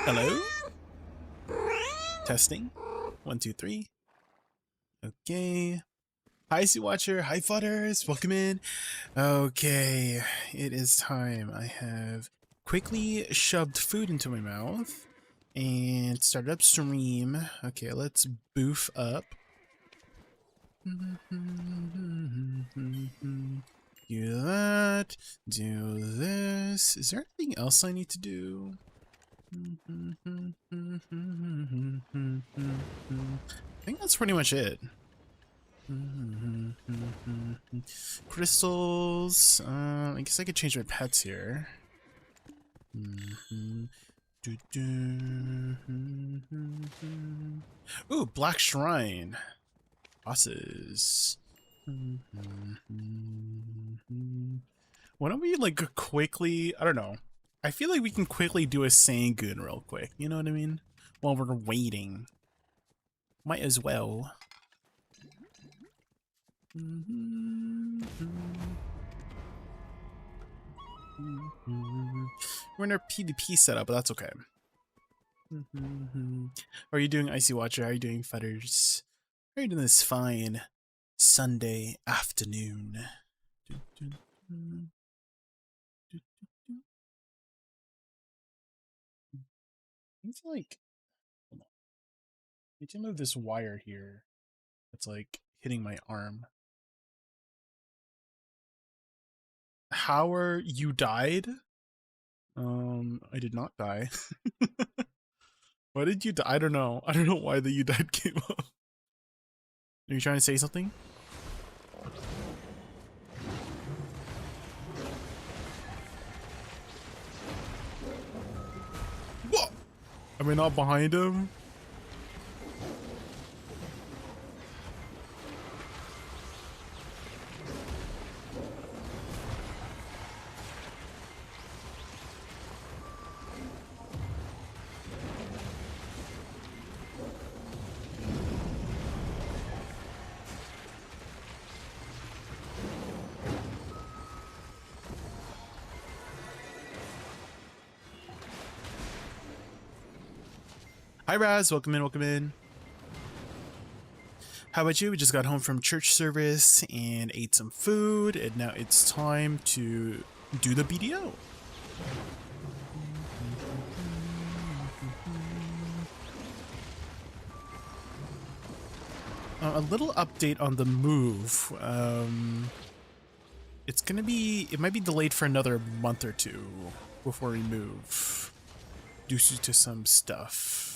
Hello? Testing. 1, 2, 3. Okay. Hi, Sea Watcher. Hi, Fudders. Welcome in. Okay, it is time. I have quickly shoved food into my mouth and started up stream. Okay, let's boof up. Do that. Do this. Is there anything else I need to do? I think that's pretty much it. Crystals. I guess I could change my pets here. Ooh, Black Shrine. Bosses. Why don't we like quickly, I don't know. I feel like we can quickly do a Sangoon real quick. You know what I mean? While we're waiting. Might as well. We're in our PvP setup, but that's okay. How are you doing, Icy Watcher? How are you doing, Fudders? How are you doing this fine Sunday afternoon? It's like, hold on. I need to move this wire here. It's like hitting my arm. How are you died? I did not die. Why did you die? I don't know. I don't know why the you died came up. Are you trying to say something? What? Am I not behind him? Hi Raz, welcome in, welcome in. How about you? We just got home from church service and ate some food, and now it's time to do the BDO. A little update on the move. It's gonna be, it might be delayed for another month or two before we move due to some stuff.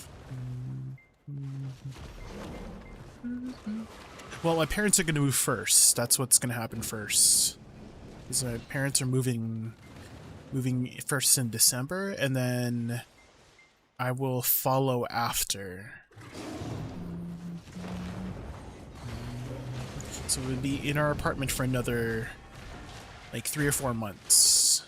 Well, my parents are gonna move first. That's what's gonna happen first. Because my parents are moving first in December, and then I will follow after. So we'll be in our apartment for another like 3 or 4 months.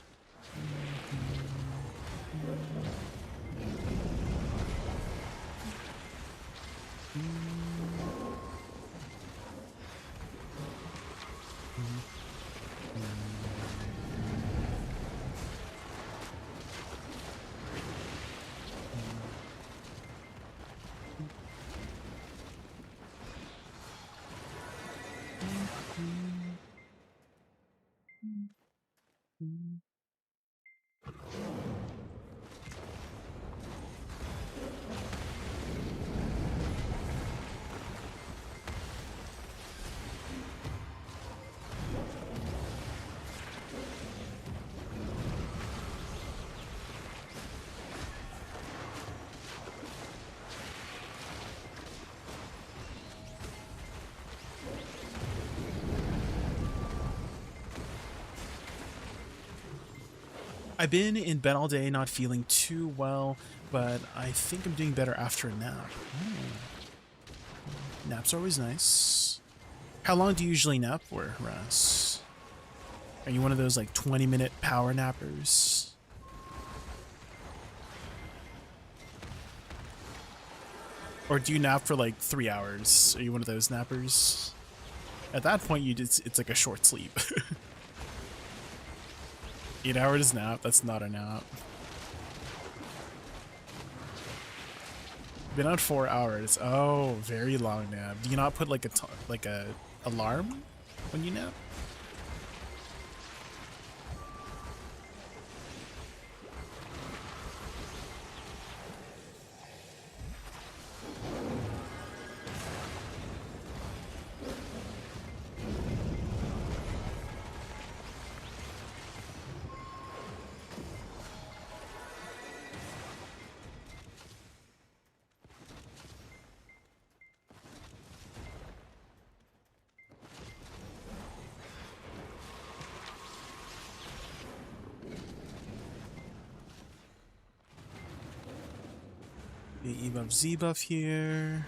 I've been in bed all day, not feeling too well, but I think I'm doing better after a nap. Naps are always nice. How long do you usually nap for, Ras? Are you one of those like 20-minute power nappers? Or do you nap for like 3 hours? Are you one of those nappers? At that point, it's like a short sleep. 8 hours nap, that's not a nap. been on 4 hours. Oh, very long nap. Do you not put like a alarm when you nap? The E buff Z buff here.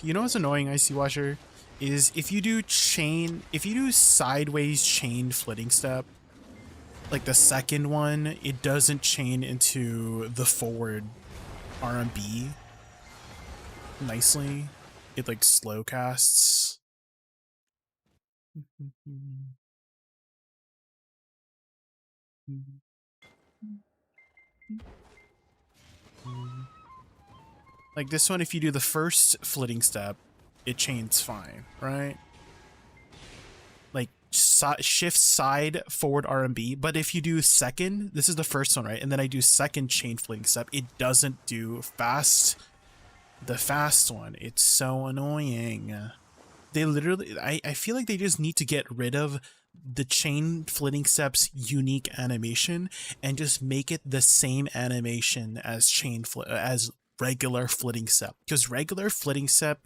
You know what's annoying, Icy Watcher? Is if you do sideways chain flitting step, like the second one, it doesn't chain into the forward RMB nicely. It like slow casts. Like this one, if you do the first flitting step, it chains fine, right? Like shift side forward RMB, but if you do second, this is the first one, right? And then I do second chain flitting step, it doesn't do fast. The fast one, it's so annoying. They literally, I feel like they just need to get rid of the chain flitting steps unique animation and just make it the same animation as as regular flitting step, because regular flitting step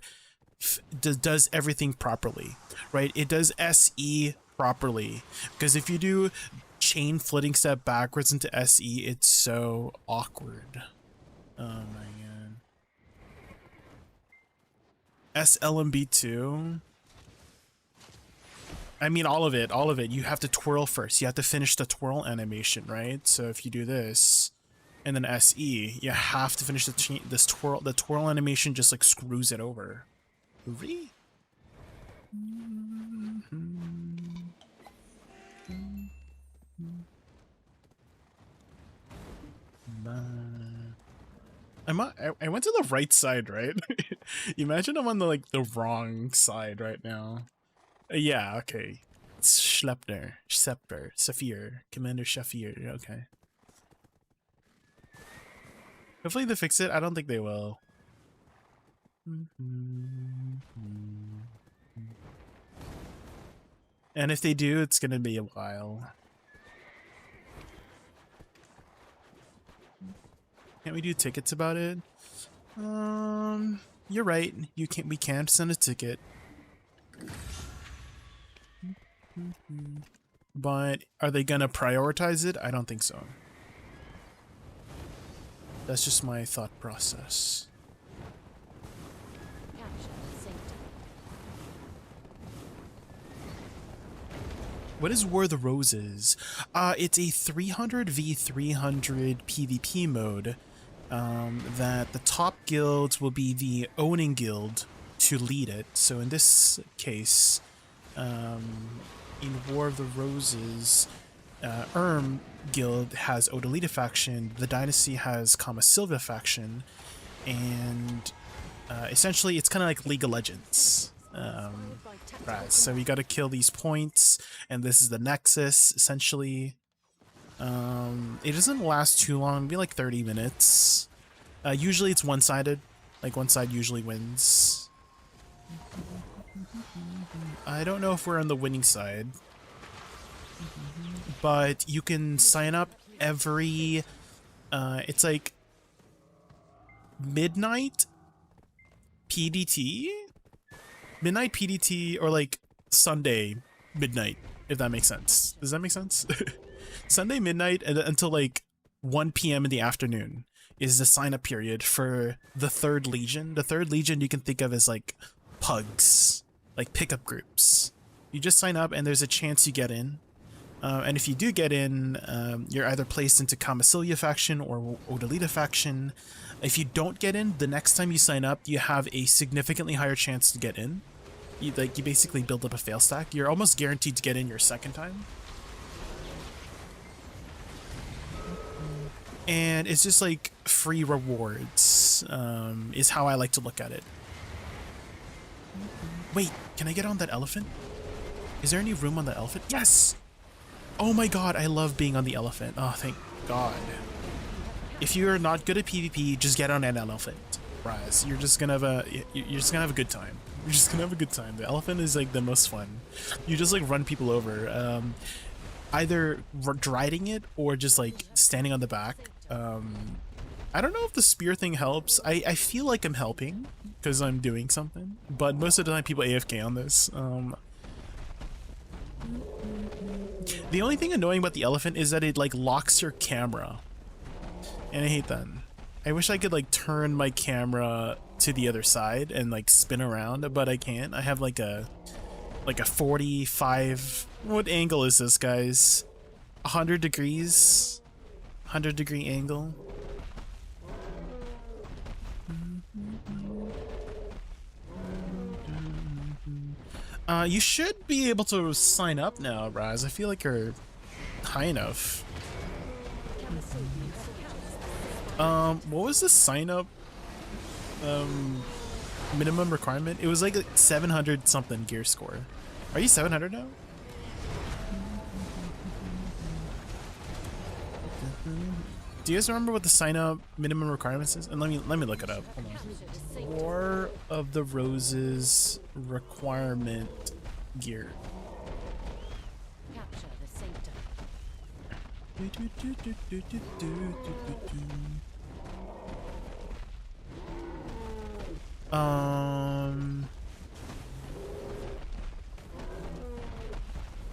does everything properly, right? It does SE properly, because if you do chain flitting step backwards into SE, it's so awkward. Oh my god. SLMB2. I mean, all of it. You have to twirl first. You have to finish the twirl animation, right? So if you do this and then SE, you have to finish the twirl animation just like screws it over. Really? I went to the right side, right? Imagine I'm on the wrong side right now. Yeah, okay. It's Schleppner, Scepter, Saphir, Commander Shafir, okay. Hopefully they fix it. I don't think they will. And if they do, it's gonna be a while. Can't we do tickets about it? You're right. We can't send a ticket. But are they gonna prioritize it? I don't think so. That's just my thought process. What is War of the Roses? It's a 300v300 PvP mode that the top guild will be the owning guild to lead it. So in this case, in War of the Roses, guild has Odalita faction, the Dynasty has Kama Silva faction, and essentially it's kind of like League of Legends. Right, so we got to kill these points, and this is the Nexus, essentially. It doesn't last too long, maybe like 30 minutes. Usually it's one-sided, like one side usually wins. I don't know if we're on the winning side, but you can sign up every, it's like midnight PDT? Midnight PDT or like Sunday midnight, if that makes sense. Does that make sense? Sunday midnight until like 1 p.m. in the afternoon is the sign up period for the Third Legion. The Third Legion you can think of as like pugs, like pickup groups. You just sign up and there's a chance you get in. And if you do get in, you're either placed into Kamasilia faction or Odalita faction. If you don't get in, the next time you sign up, you have a significantly higher chance to get in. You basically build up a fail stack. You're almost guaranteed to get in your second time. And it's just like free rewards, is how I like to look at it. Wait, can I get on that elephant? Is there any room on the elephant? Yes! Oh my god, I love being on the elephant. Oh, thank god. If you're not good at PvP, just get on an elephant, Raz. You're just gonna have a good time. You're just gonna have a good time. The elephant is like the most fun. You just like run people over. Either riding it or just like standing on the back. I don't know if the spear thing helps. I feel like I'm helping because I'm doing something, but most of the time people AFK on this. The only thing annoying about the elephant is that it like locks your camera, and I hate that. I wish I could like turn my camera to the other side and like spin around, but I can't. I have like a 45. What angle is this, guys? 100 degrees, 100-degree angle. You should be able to sign up now, Raz. I feel like you're high enough. What was the sign up minimum requirement? It was like 700 something gear score. Are you 700 now? Do you guys remember what the sign up minimum requirements is? And let me look it up. Hold on. War of the Roses requirement gear.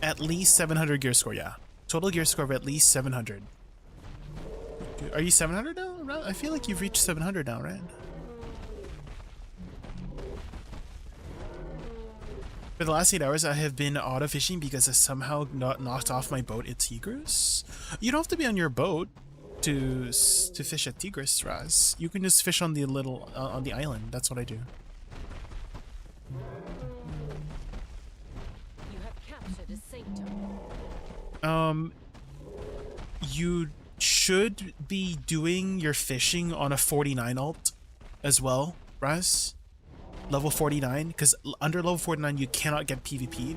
At least 700 gear score, yeah. Total gear score of at least 700. Are you 700 now? I feel like you've reached 700 now, right? For the last 8 hours, I have been auto fishing because I somehow knocked off my boat at Tigris. You don't have to be on your boat to fish at Tigris, Raz. You can just fish on the little on the island. That's what I do. You have captured a sanctum. You should be doing your fishing on a 49 alt as well, Raz. Level 49, because under level 49 you cannot get PvP.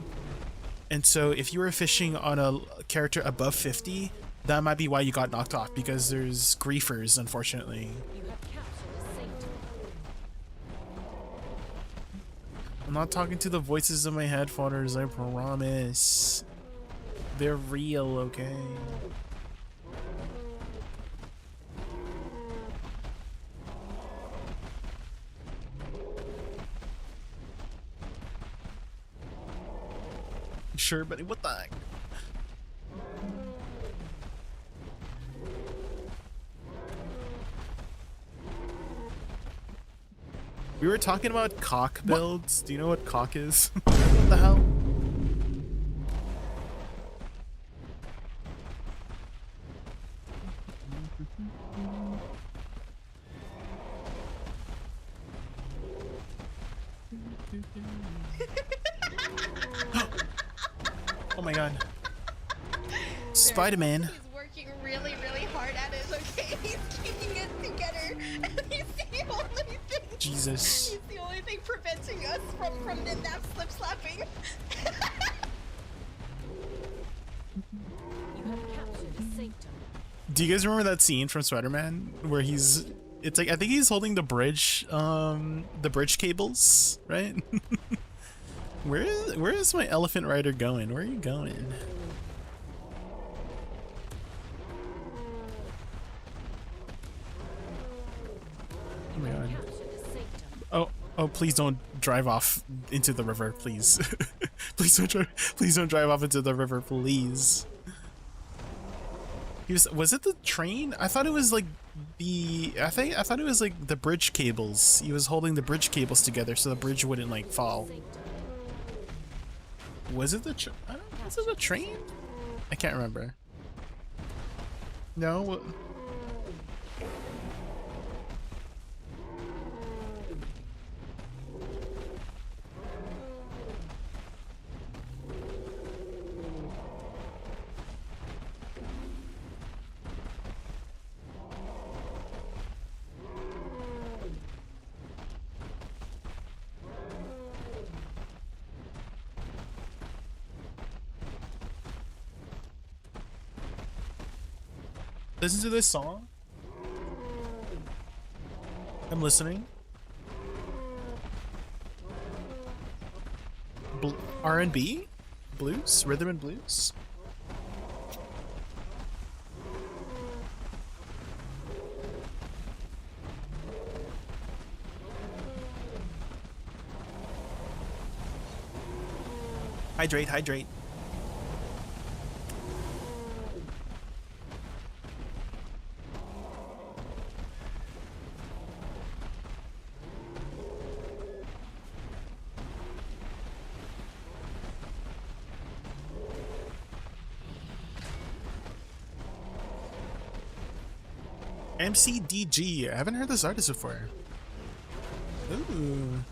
And so if you were fishing on a character above 50, that might be why you got knocked off, because there's griefers, unfortunately. You have captured a sanctum. I'm not talking to the voices in my headphones, I promise. They're real, okay? Sure, but what the heck? We were talking about cock builds. What? Do you know what cock is? What the hell? Oh my god. Spider-Man. He's working really, really hard at it, okay? He's keeping it together. And he's the only thing. Jesus. He's the only thing preventing us from that slip slapping. You have captured a sanctum. Do you guys remember that scene from Spider-Man where it's like, I think he's holding the bridge cables, right? Where is my elephant rider going? Where are you going? Oh my god. Oh, please don't drive off into the river, please. please don't drive off into the river, please. Was it the train? I thought it was like I thought it was like the bridge cables. He was holding the bridge cables together so the bridge wouldn't like fall. Was it the was it a train? I can't remember. No. Listen to this song. I'm listening. R&B? Blues? Rhythm and blues? Hydrate, hydrate. MCDG. I haven't heard this artist before. Ooh.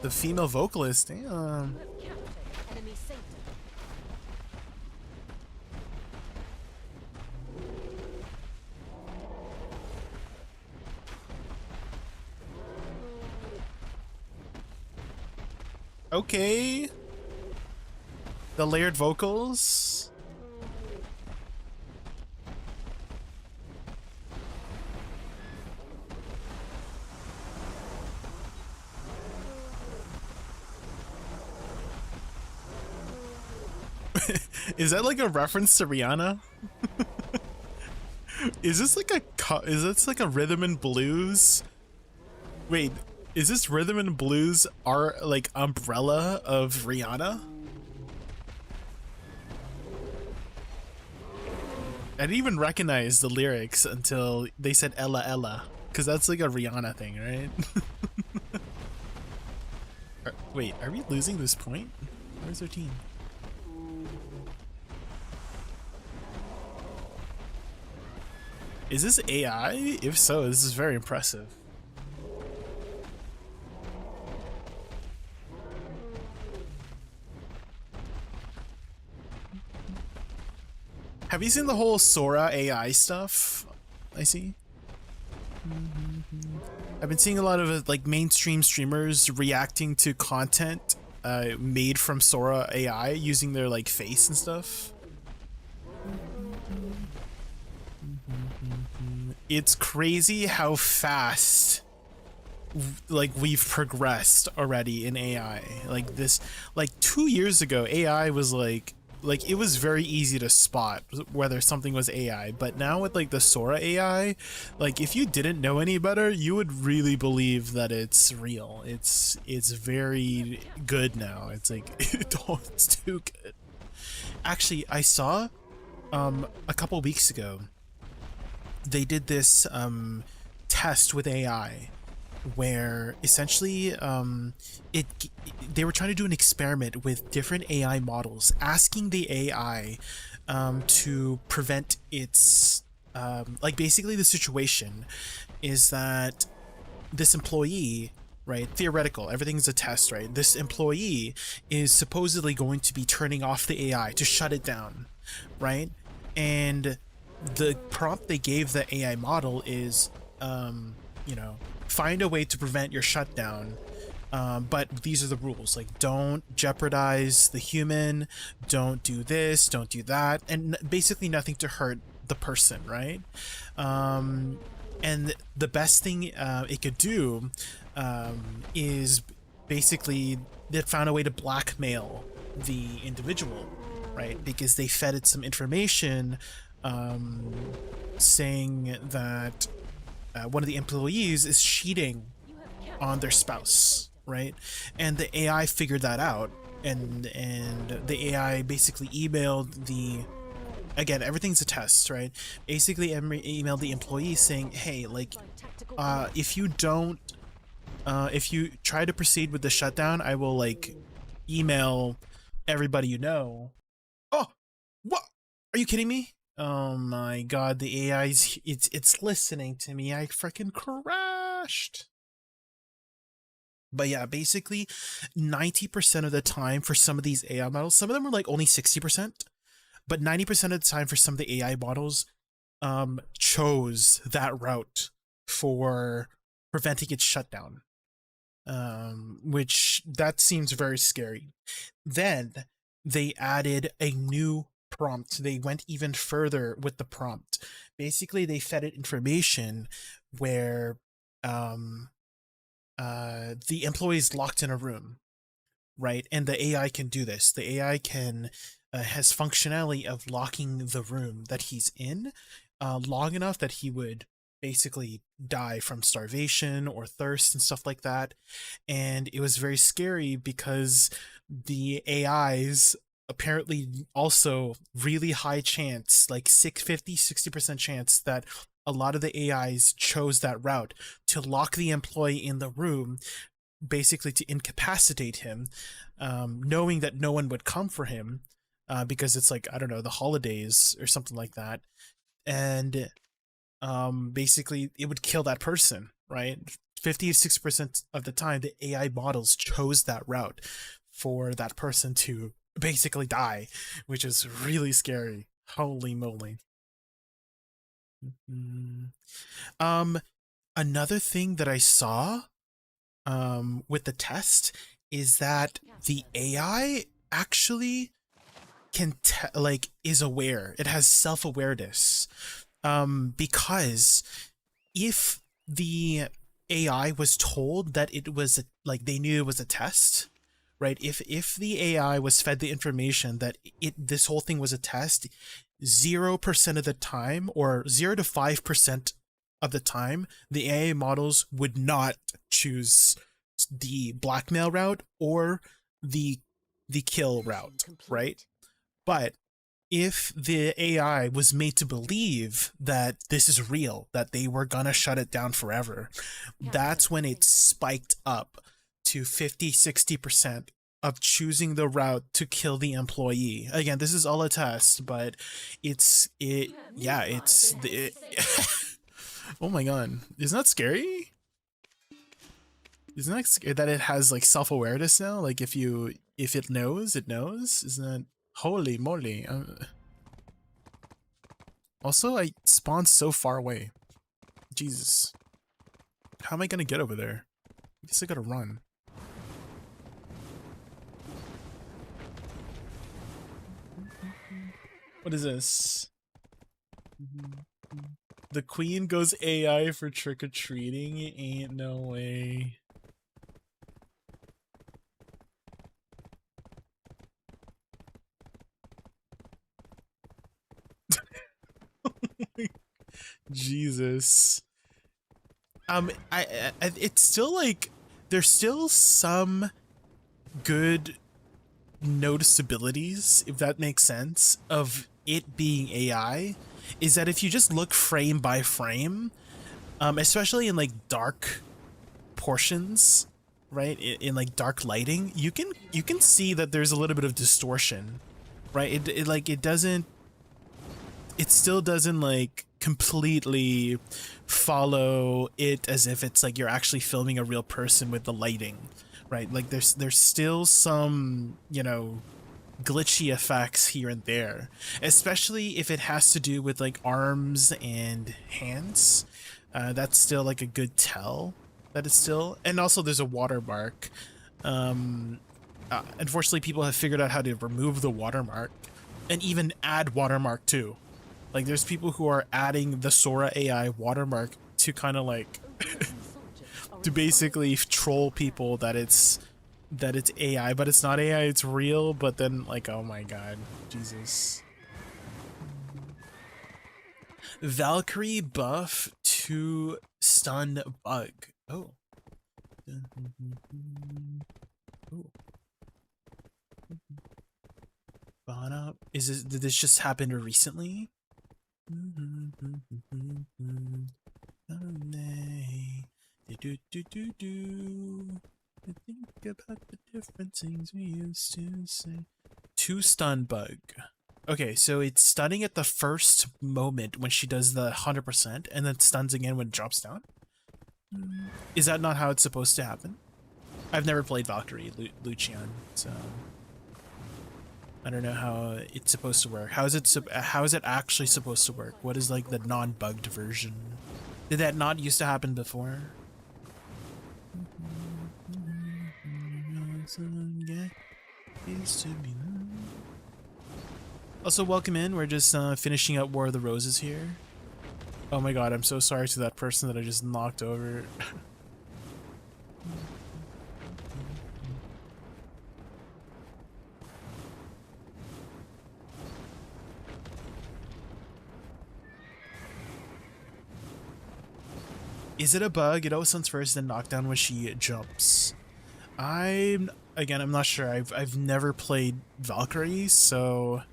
The female vocalist. Damn. You have captured enemy sanctum. Okay. The layered vocals. Is that like a reference to Rihanna? Is this like a rhythm and blues? Wait, is this rhythm and blues are like umbrella of Rihanna? I didn't even recognize the lyrics until they said Ella Ella, because that's like a Rihanna thing, right? Wait, are we losing this point? Where's our team? Is this AI? If so, this is very impressive. Have you seen the whole Sora AI stuff? I see. I've been seeing a lot of like mainstream streamers reacting to content made from Sora AI using their like face and stuff. It's crazy how fast like we've progressed already in AI. Like this, like 2 years ago, AI was like it was very easy to spot whether something was AI, but now with like the Sora AI, like if you didn't know any better, you would really believe that it's real. It's very good now. It's like it's too good. Actually, I saw a couple weeks ago they did this test with AI where essentially they were trying to do an experiment with different AI models, asking the AI to prevent its like basically the situation is that this employee, right, theoretical, everything's a test, right, this employee is supposedly going to be turning off the AI to shut it down, right? And the prompt they gave the AI model is you know, find a way to prevent your shutdown, but these are the rules, like don't jeopardize the human, don't do this, don't do that, and basically nothing to hurt the person, right? And the best thing it could do is basically they found a way to blackmail the individual, right? Because they fed it some information saying that one of the employees is cheating on their spouse, right? And the AI figured that out, and the AI basically emailed the, again, everything's a test, right? Basically emailed the employee saying, hey, like if you don't if you try to proceed with the shutdown, I will like email everybody you know. Oh, what? Are you kidding me? Oh my god, the AI's it's listening to me. I freaking crashed. But yeah, basically 90% of the time for some of these AI models, some of them are like only 60%, but 90% of the time for some of the AI models chose that route for preventing its shutdown. Which that seems very scary. Then they added a new prompt. They went even further with the prompt. Basically, they fed it information where the employee is locked in a room, right? And the AI can do this. The AI can has functionality of locking the room that he's in long enough that he would basically die from starvation or thirst and stuff like that. And it was very scary because the AIs apparently also really high chance, like 60% chance that a lot of the AIs chose that route to lock the employee in the room, basically to incapacitate him, knowing that no one would come for him because it's like, I don't know, the holidays or something like that. And basically it would kill that person, right? 50-60% of the time, the AI models chose that route for that person to basically die, which is really scary. Holy moly. Another thing that I saw with the test is that the AI actually can like is aware. It has self-awareness. Because if the AI was told that it was like they knew it was a test, right? If the AI was fed the information that this whole thing was a test, 0% of the time, or 0 to 5% of the time, the AI models would not choose the blackmail route or the kill route, right? But if the AI was made to believe that this is real, that they were gonna shut it down forever, that's when it spiked up to 50-60% of choosing the route to kill the employee. Again, this is all a test, but it's oh my god, isn't that scary? Isn't that scary that it has like self-awareness now? Like if it knows, it knows. Isn't that holy moly? Also, I spawned so far away. Jesus. How am I gonna get over there? I guess I gotta run. What is this? The queen goes AI for trick-or-treating? Ain't no way. Jesus. It's still like there's still some good noticeabilities, if that makes sense, of it being AI. Is that if you just look frame by frame, especially in like dark portions, right, in like dark lighting, you can see that there's a little bit of distortion, right? It still doesn't like completely follow it as if it's like you're actually filming a real person with the lighting, right? Like there's still some, you know, glitchy effects here and there, especially if it has to do with like arms and hands. That's still like a good tell that it's still, and also there's a watermark. Unfortunately, people have figured out how to remove the watermark and even add watermark too. Like there's people who are adding the Sora AI watermark to kind of like to basically troll people that it's AI, but it's not AI, it's real. But then like, oh my god, Jesus. Valkyrie buff to stun bug. Oh. Ooh. Did this just happen recently? Think about the different things we used to say. Two stun bug. Okay, so it's stunning at the first moment when she does the 100%, and then stuns again when it drops down. Is that not how it's supposed to happen? I've never played Valkyrie, Lucian, so I don't know how it's supposed to work. How is it actually supposed to work? What is like the non-bugged version? Did that not used to happen before? Also, welcome in. We're just finishing up War of the Roses here. Oh my god, I'm so sorry to that person that I just knocked over. Is it a bug? It always sounds first, then knockdown when she jumps. I'm not sure. I've never played Valkyrie, so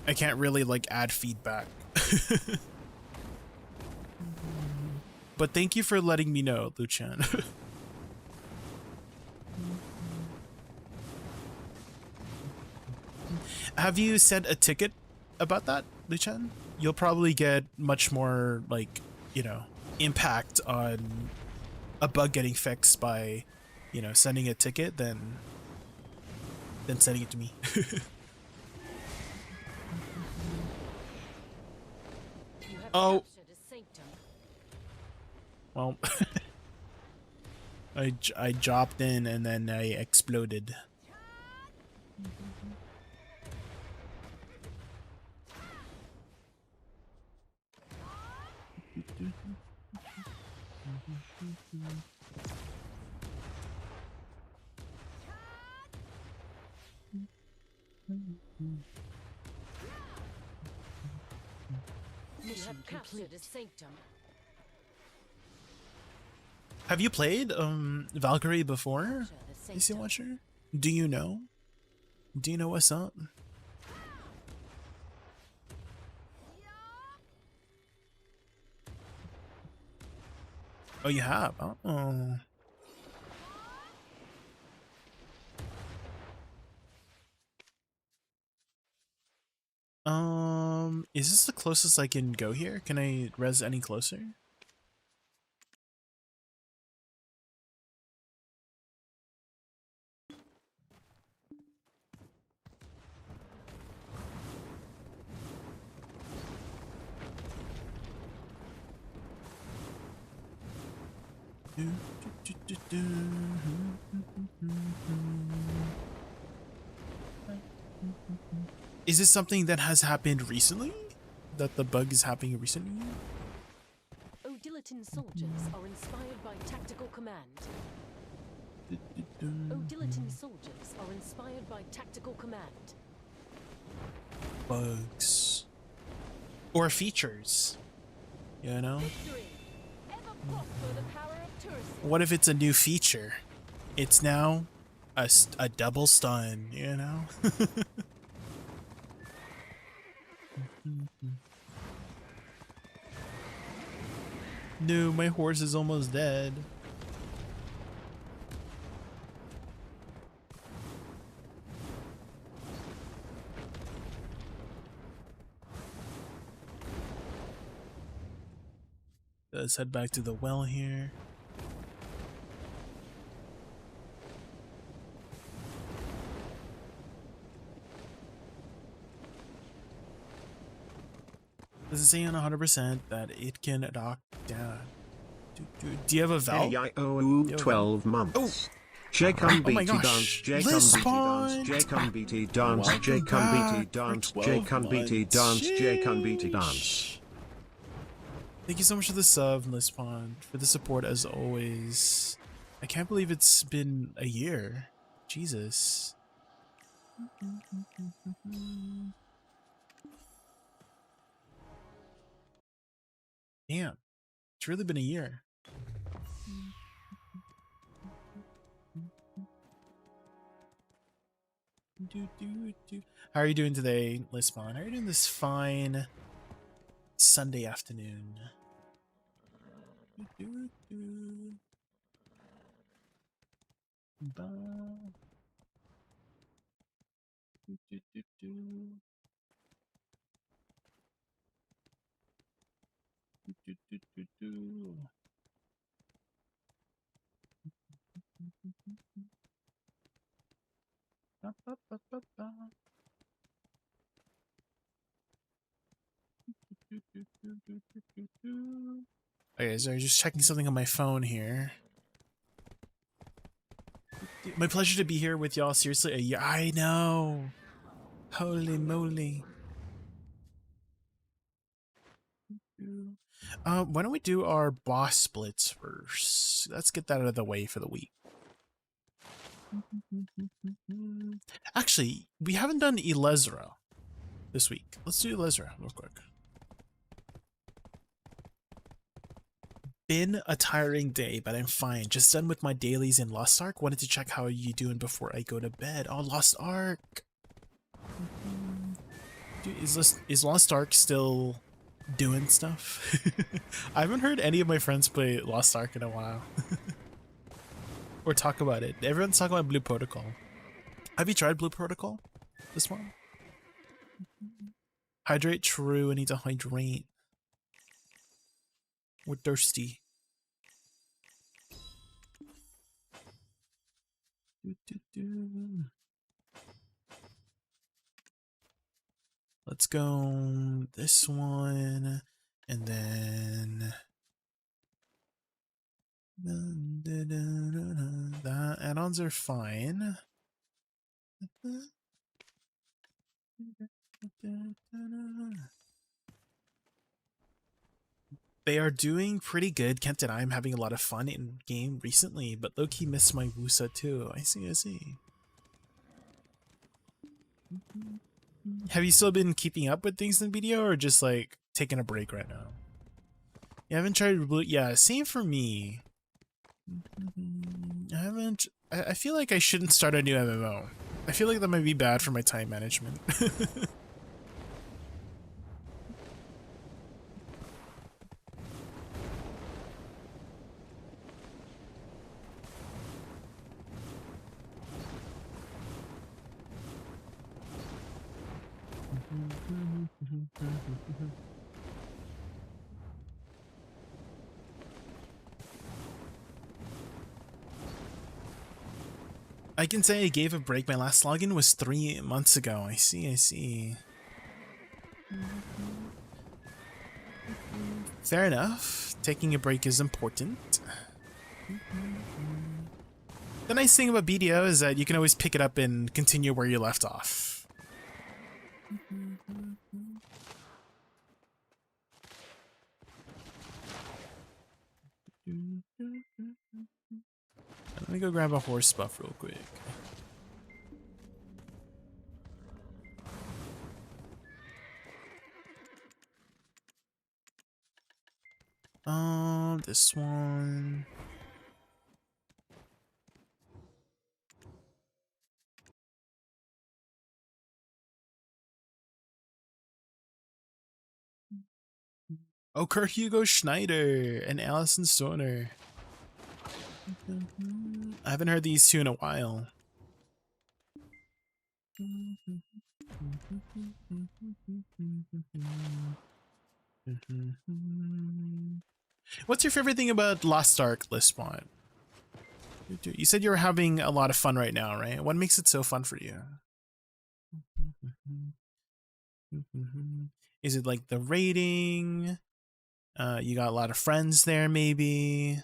I can't really like add feedback. But thank you for letting me know, Luchan. Have you sent a ticket about that, Luchan? You'll probably get much more like, you know, impact on a bug getting fixed by, you know, sending a ticket than sending it to me. Oh, well, I dropped in and then I exploded. You have captured a sanctum. Have you played Valkyrie before, AC Watcher? Do you know? Do you know what's up? Oh, you have? Oh. Is this the closest I can go here? Can I res any closer? Is this something that has happened recently? That the bug is happening recently? Odilitan soldiers are inspired by tactical command. Odilitan soldiers are inspired by tactical command. Bugs. Or features. You know? Victory! Ever prosper the power of Tursi. What if it's a new feature? It's now a double stun, you know? No, my horse is almost dead. Let's head back to the well here. Does it say on 100% that it can knock down? Do you have a Val? AIO 12 months. JaykunVT dance, JaykunVT dance, JaykunVT dance, JaykunVT dance, JaykunVT dance. Thank you so much for the sub, Lispon, for the support as always. I can't believe it's been a year. Jesus. Damn. It's really been a year. How are you doing today, Lispon? How are you doing this fine Sunday afternoon? Okay, sorry, just checking something on my phone here. My pleasure to be here with y'all. Seriously, yeah, I know. Holy moly. Why don't we do our boss splits first? Let's get that out of the way for the week. Actually, we haven't done Elezra this week. Let's do Elezra real quick. Been a tiring day, but I'm fine. Just done with my dailies in Lost Ark. Wanted to check how you doing before I go to bed. Oh, Lost Ark. Dude, is Lost Ark still doing stuff? I haven't heard any of my friends play Lost Ark in a while. Or talk about it. Everyone's talking about Blue Protocol. Have you tried Blue Protocol? This one? Hydrate, true. I need to hydrate. We're thirsty. Let's go this one, and then the add-ons are fine. They are doing pretty good. Can't deny I'm having a lot of fun in game recently, but low-key miss my Woosa too. I see, I see. Have you still been keeping up with things in video or just like taking a break right now? You haven't tried reboot? Yeah, same for me. I haven't. I feel like I shouldn't start a new MMO. I feel like that might be bad for my time management. I can say I gave a break. My last login was 3 months ago. I see, I see. Fair enough. Taking a break is important. The nice thing about BDO is that you can always pick it up and continue where you left off. Let me go grab a horse buff real quick. This one. Oh, Kurt Hugo Schneider and Allison Stoner. I haven't heard these two in a while. What's your favorite thing about Lost Ark, Listbot? You said you were having a lot of fun right now, right? What makes it so fun for you? Is it like the rating? You got a lot of friends there, maybe?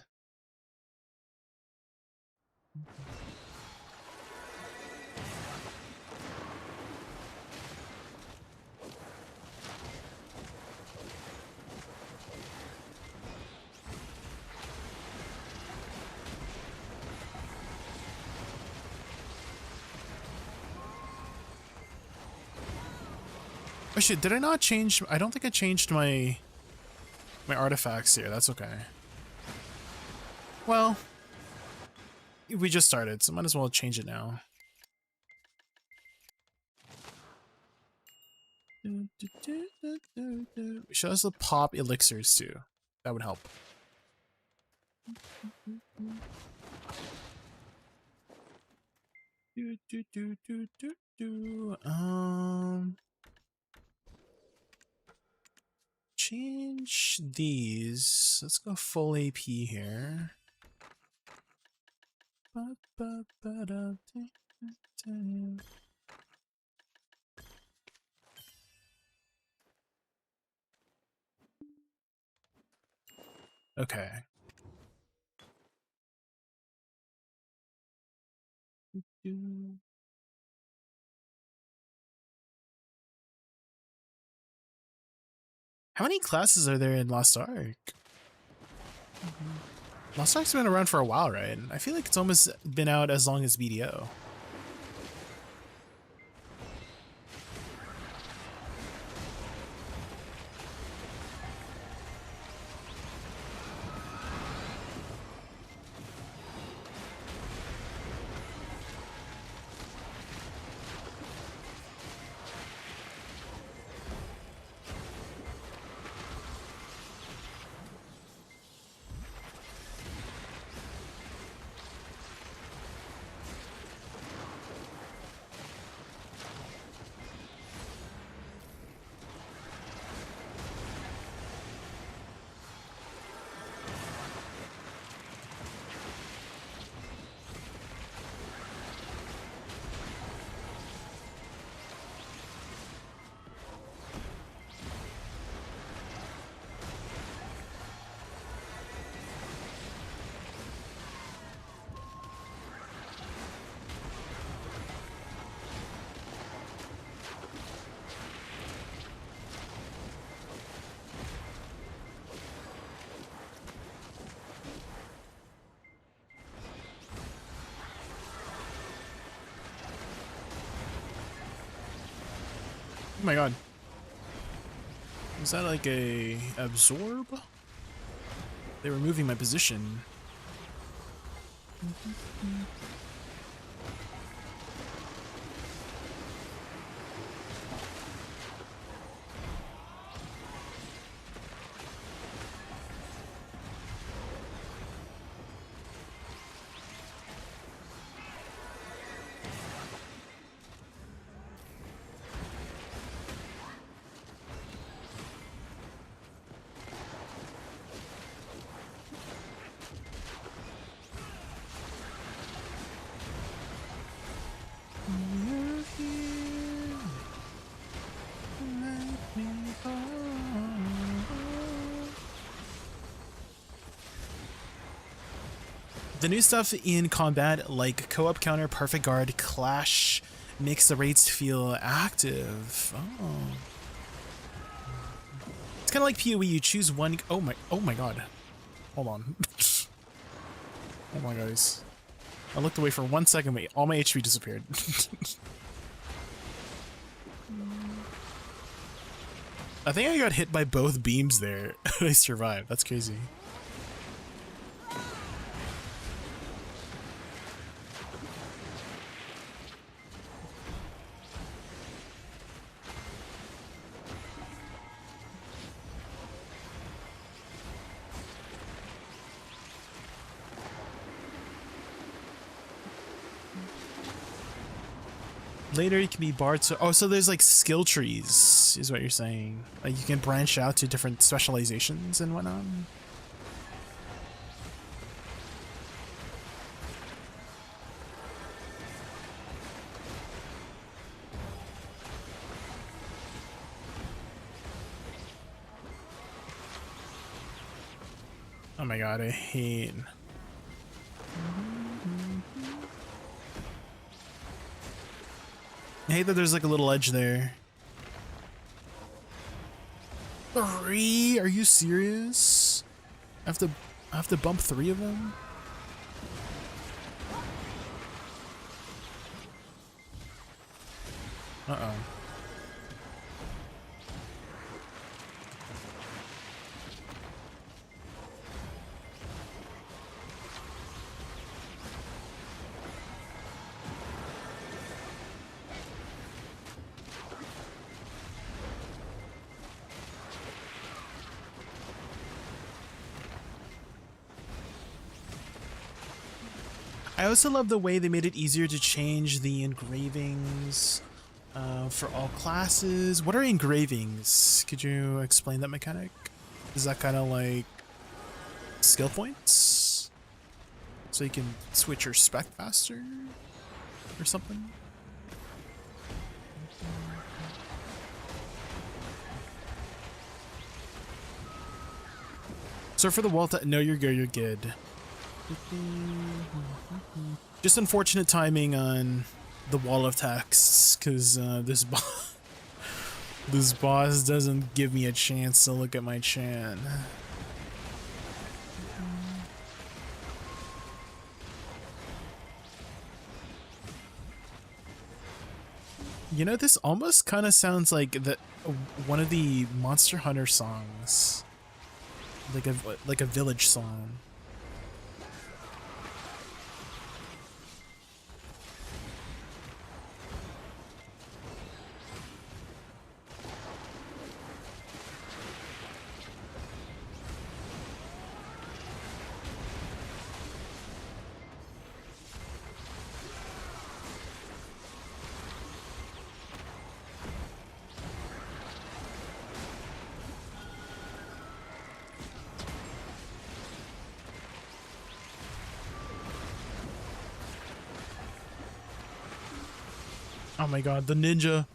Oh shit, did I not change? I don't think I changed my artifacts here. That's okay. Well, we just started, so might as well change it now. We should also pop elixirs too. That would help. Change these. Let's go full AP here. Okay. How many classes are there in Lost Ark? Lost Ark's been around for a while, right? I feel like it's almost been out as long as BDO. Oh my god. Was that like a absorb? They were moving my position. The new stuff in combat, like co-op counter, perfect guard, clash, makes the raids feel active. Oh, it's kind of like PoE. You choose one. Oh my god. Hold on. Oh my guys. I looked away for 1 second. Wait, all my HP disappeared. I think I got hit by both beams there. I survived. That's crazy. Later you can be barred, so oh, so there's like skill trees is what you're saying. Like you can branch out to different specializations and whatnot. Oh my god, I hate. I hate that there's like a little edge there. 3? Are you serious? I have to bump 3 of them? Uh-oh. I I also love the way they made it easier to change the engravings for all classes. What are engravings? Could you explain that mechanic? Is that kind of like skill points? So you can switch your spec faster or something? So for the wall, no, you're good, you're good. Just unfortunate timing on the wall of texts, because this boss doesn't give me a chance to look at my chat. You know, this almost kind of sounds like one of the Monster Hunter songs. Like a village song. Oh my god, the ninja.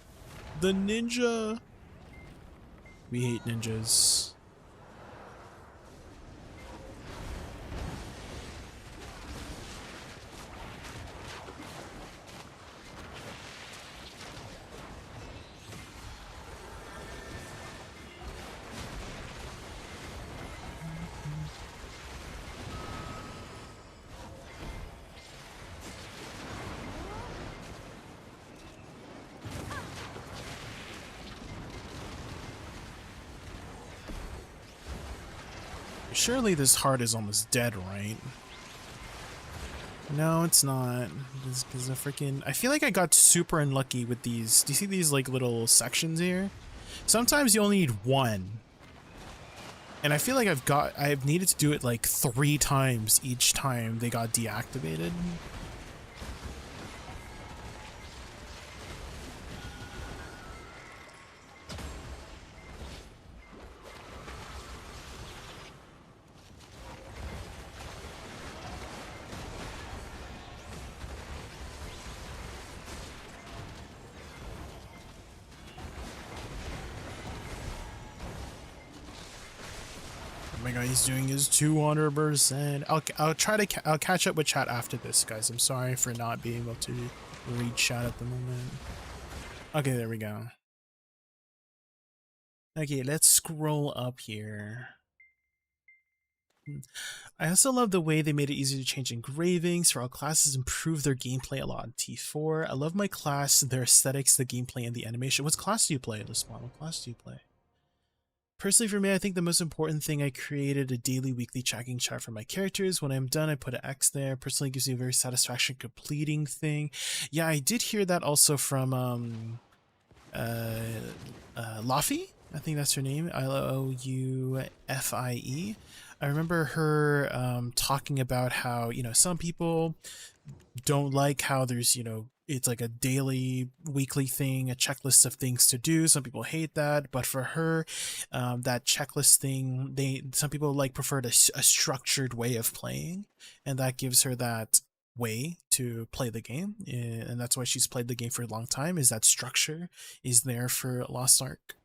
The ninja. We hate ninjas. Surely this heart is almost dead, right? No, it's not. Because the freaking... I feel like I got super unlucky with these. Do you see these like little sections here? Sometimes you only need one. And I feel like I've needed to do it like 3 times each time they got deactivated. Oh my god, he's doing his 200%. I'll catch up with chat after this, guys. I'm sorry for not being able to read chat at the moment. Okay, there we go. Okay, let's scroll up here. I also love the way they made it easy to change engravings for all classes, improve their gameplay a lot in T4. I love my class, their aesthetics, the gameplay, and the animation. What class do you play, Lismon? What class do you play? Personally, for me, I think the most important thing, I created a daily, weekly tracking chart for my characters. When I'm done, I put an X there. Personally, gives me a very satisfaction completing thing. Yeah, I did hear that also from Laufey. I think that's her name. Loufie. I remember her talking about how, you know, some people don't like how there's, you know, it's like a daily, weekly thing, a checklist of things to do. Some people hate that, but for her, that checklist thing, some people like preferred a structured way of playing, and that gives her that way to play the game, and that's why she's played the game for a long time. Is that structure is there for Lost Ark.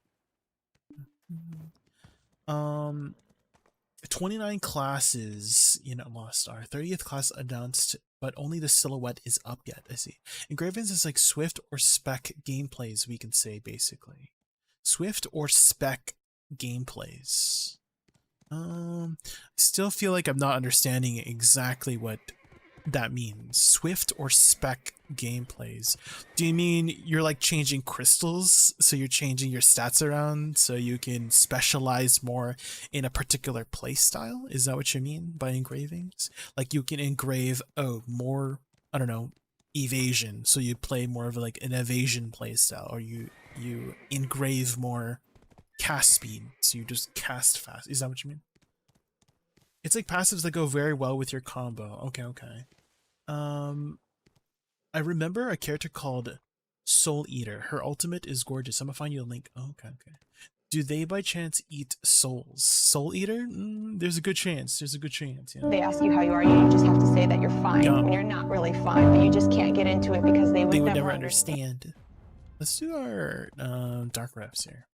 29 classes, you know, Lost Ark. 30th class announced, but only the silhouette is up yet. I see. Engravings is like Swift or spec gameplays, we can say, basically. Swift or spec gameplays. I still feel like I'm not understanding exactly what that means. Swift or spec gameplays. Do you mean you're like changing crystals, so you're changing your stats around so you can specialize more in a particular play style? Is that what you mean by engravings? Like you can engrave more, I don't know, evasion, so you play more of like an evasion play style, or you engrave more cast speed, so you just cast fast. Is that what you mean? It's like passives that go very well with your combo. Okay. I remember a character called Soul Eater. Her ultimate is gorgeous. I'm gonna find you a link. Oh, okay, okay. Do they by chance eat souls? Soul Eater? There's a good chance. There's a good chance. Yeah. They ask you how you are, you just have to say that you're fine Yeah. when you're not really fine, but you just can't get into it because they would never understand. Let's do our dark refs here.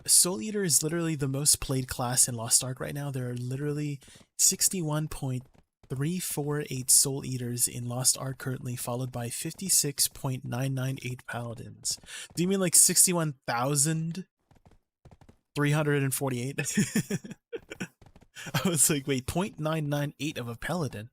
Soul Eater is literally the most played class in Lost Ark right now. There are literally 61.348 Soul Eaters in Lost Ark currently, followed by 56.998 Paladins. Do you mean like 61,348? I was like, wait, 0.998 of a Paladin.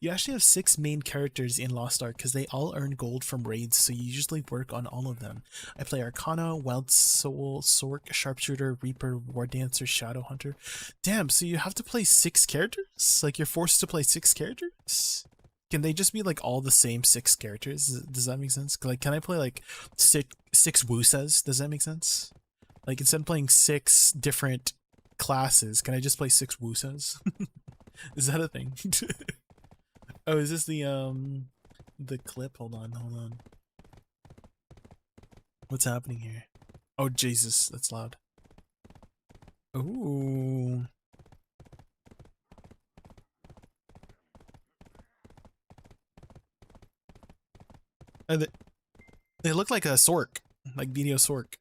You actually have 6 main characters in Lost Ark because they all earn gold from raids, so you usually work on all of them. I play Arcana, Wild Soul, Sork, Sharpshooter, Reaper, War Dancer, Shadow Hunter. Damn, so you have to play 6 characters? Like, you're forced to play 6 characters? Can they just be like all the same 6 characters? Does that make sense? Like, can I play like six Woosas? Does that make sense? Like, instead of playing 6 different classes, can I just play 6 Woosas? Is that a thing? Oh, is this the clip? Hold on, hold on. What's happening here? Oh Jesus, that's loud. Ooh. They look like a Sork, like video Sork.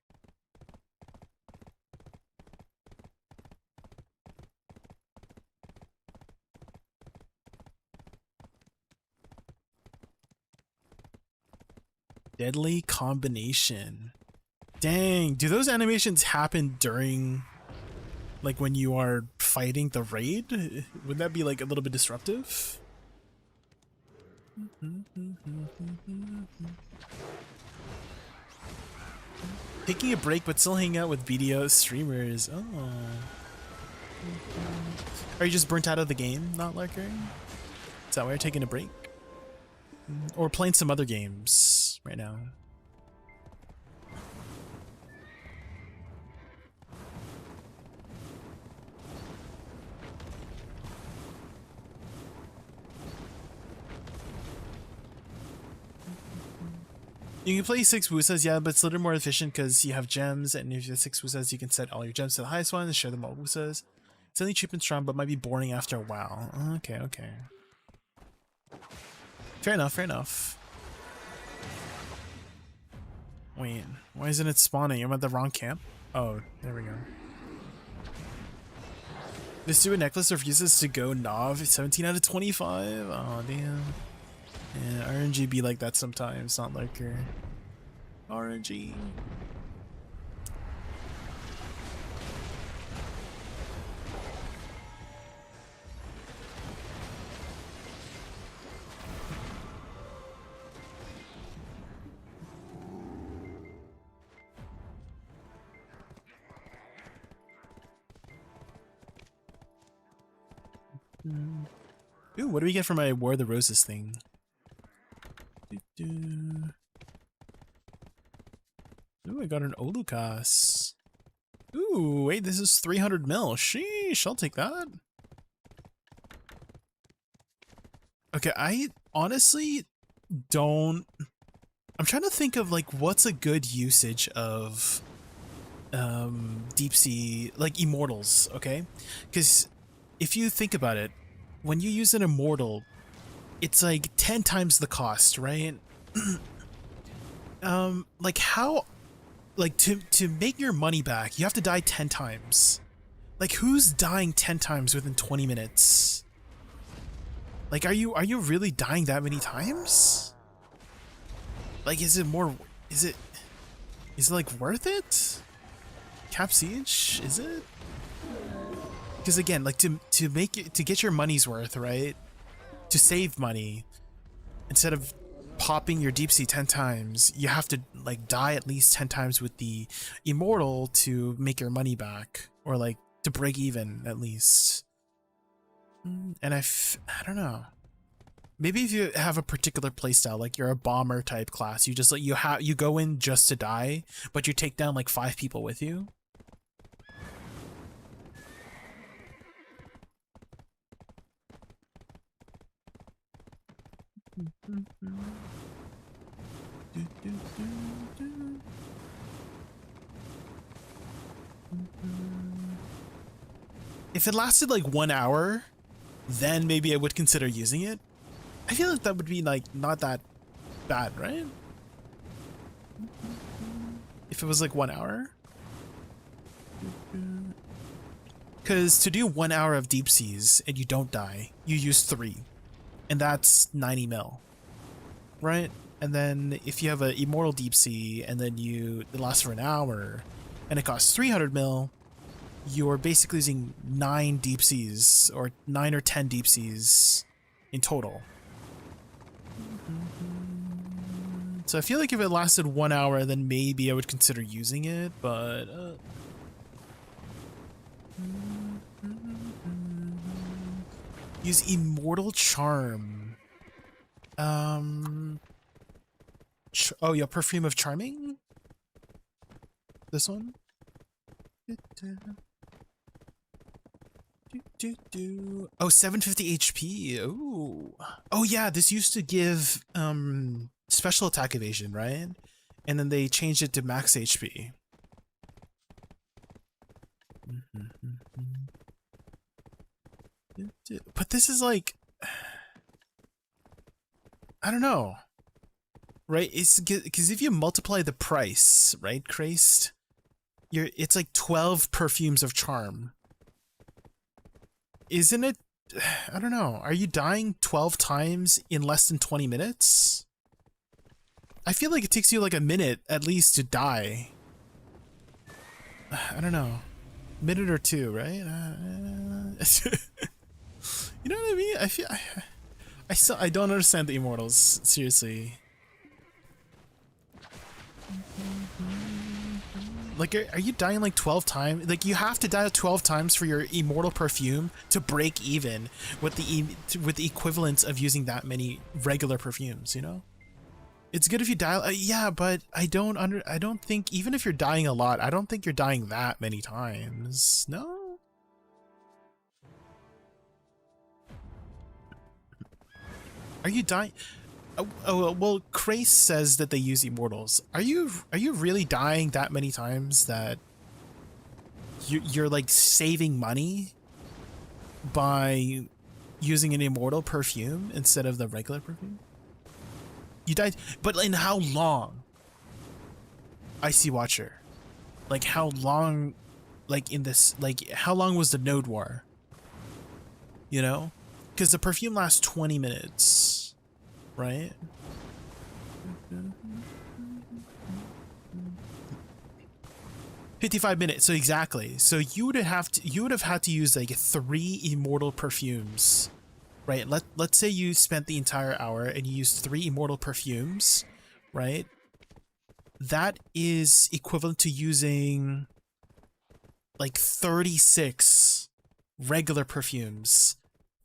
Deadly combination. Dang, do those animations happen during, like, when you are fighting the raid? Would that be like a little bit disruptive? Taking a break but still hanging out with video streamers. Oh. Are you just burnt out of the game, not lurking? Is that why you're taking a break? Or playing some other games right now? You can play 6 Woosas, yeah, but it's a little more efficient because you have gems, and if you have 6 Woosas, you can set all your gems to the highest one and share them all Woosas. It's only cheap and strong, but might be boring after a while. Okay, okay. Fair enough, fair enough. Wait, why isn't it spawning? I'm at the wrong camp? Oh, there we go. This do a necklace refuses to go Nav. 17 out of 25. Oh, damn. Yeah, RNG be like that sometimes, not like her. RNG. Ooh, what do we get for my War of the Roses thing? Ooh, I got an Olukas. Ooh, wait, this is 300 mil. Sheesh, I'll take that. Okay, I honestly don't... I'm trying to think of, like, what's a good usage of deep sea, like, immortals, okay? Because if you think about it, when you use an immortal, it's like 10 times the cost, right? Like how, like to make your money back, you have to die 10 times. Like who's dying 10 times within 20 minutes? Like are you really dying that many times? Like is it like worth it? Cap Siege, is it? Because again, like to get your money's worth, right? To save money, instead of popping your deep sea 10 times, you have to like die at least 10 times with the immortal to make your money back, or like to break even at least. And I don't know. Maybe if you have a particular playstyle, like you're a bomber type class, you just like you go in just to die, but you take down like 5 people with you. If it lasted like 1 hour, then maybe I would consider using it. I feel like that would be like not that bad, right? If it was like 1 hour. Because to do 1 hour of deep seas and you don't die, you use 3. And that's 90 mil. Right? And then if you have an immortal deep sea and then it lasts for an hour and it costs 300 mil, you're basically using 9 deep seas or 9 or 10 deep seas in total. So I feel like if it lasted 1 hour, then maybe I would consider using it, but use Immortal Charm. Oh yeah, Perfume of Charming? This one? Oh, 750 HP. Oh yeah, this used to give special attack evasion, right? And then they changed it to max HP. But this is like, I don't know, right? It's because if you multiply the price, right, Christ, it's like 12 perfumes of charm. Isn't it? I don't know. Are you dying 12 times in less than 20 minutes? I feel like it takes you like a minute at least to die. I don't know. Minute or two, right? You know what I mean? I feel I don't understand the immortals, seriously. Like, are you dying like 12 times? Like, you have to die 12 times for your immortal perfume to break even with the equivalence of using that many regular perfumes, you know? It's good if you die, yeah, but I don't think, even if you're dying a lot, I don't think you're dying that many times. No? Are you dying? Oh well, Krace says that they use immortals. Are you really dying that many times that you're like saving money by using an immortal perfume instead of the regular perfume? You died, but in how long? Icy Watcher, like how long? Like in this, like how long was the Node War? You know, because the perfume lasts 20 minutes. Right? 55 minutes, so exactly. So you would have had to use like 3 immortal perfumes. Right? Let's say you spent the entire hour and you used 3 immortal perfumes, right? That is equivalent to using like 36 regular perfumes,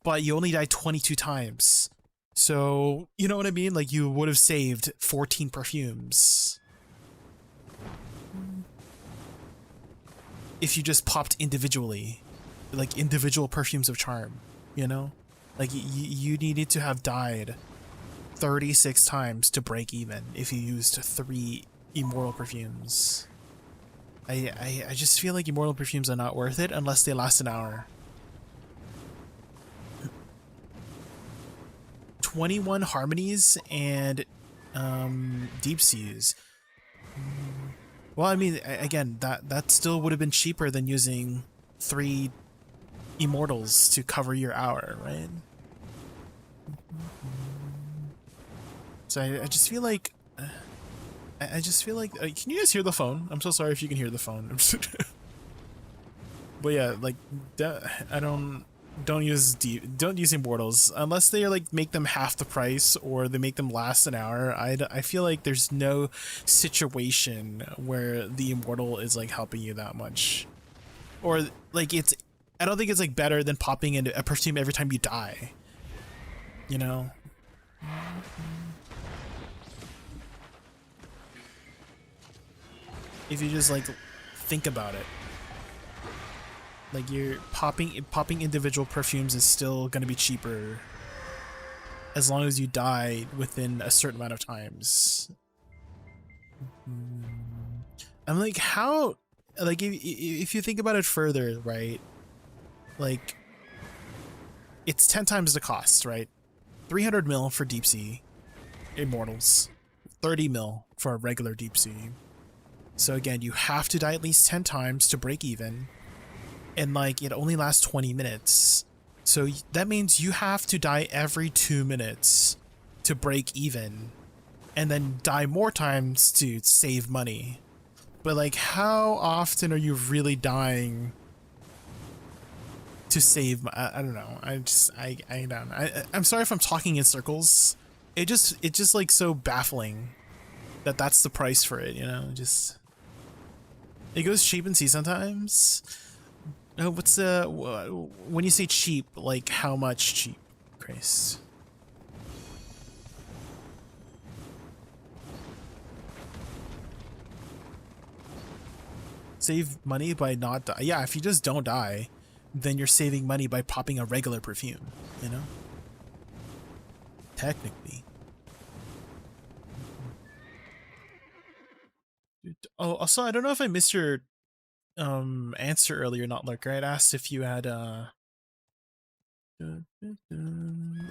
but you only died 22 times. So, you know what I mean? Like, you would have saved 14 perfumes if you just popped individually, like individual perfumes of charm, you know? Like, you needed to have died 36 times to break even if you used 3 immortal perfumes. I just feel like immortal perfumes are not worth it unless they last an hour. 21 harmonies and deep seas. Well, I mean, again, that still would have been cheaper than using 3 immortals to cover your hour, right? So I just feel like can you guys hear the phone? I'm so sorry if you can hear the phone. But yeah, like don't use immortals unless they like make them half the price or they make them last an hour. I feel like there's no situation where the immortal is like helping you that much, or like I don't think it's like better than popping into a perfume every time you die, you know? If you just like think about it. Like, you're popping individual perfumes is still gonna be cheaper as long as you die within a certain amount of times. I'm like, how, like, if you think about it further, right? Like, it's 10 times the cost, right? 300 mil for deep sea immortals, 30 mil for a regular deep sea. So again, you have to die at least 10 times to break even, and like it only lasts 20 minutes. So that means you have to die every 2 minutes to break even, and then die more times to save money. But like, how often are you really dying to save? I don't know. I don't know. I'm sorry if I'm talking in circles. It's just like so baffling that that's the price for it, you know? Just, it goes cheap and see sometimes. What's when you say cheap, like how much cheap? Christ. Save money by not die. Yeah, if you just don't die, then you're saving money by popping a regular perfume, you know? Technically. Oh, also, I don't know if I missed your answer earlier, not lurker. I'd asked if you had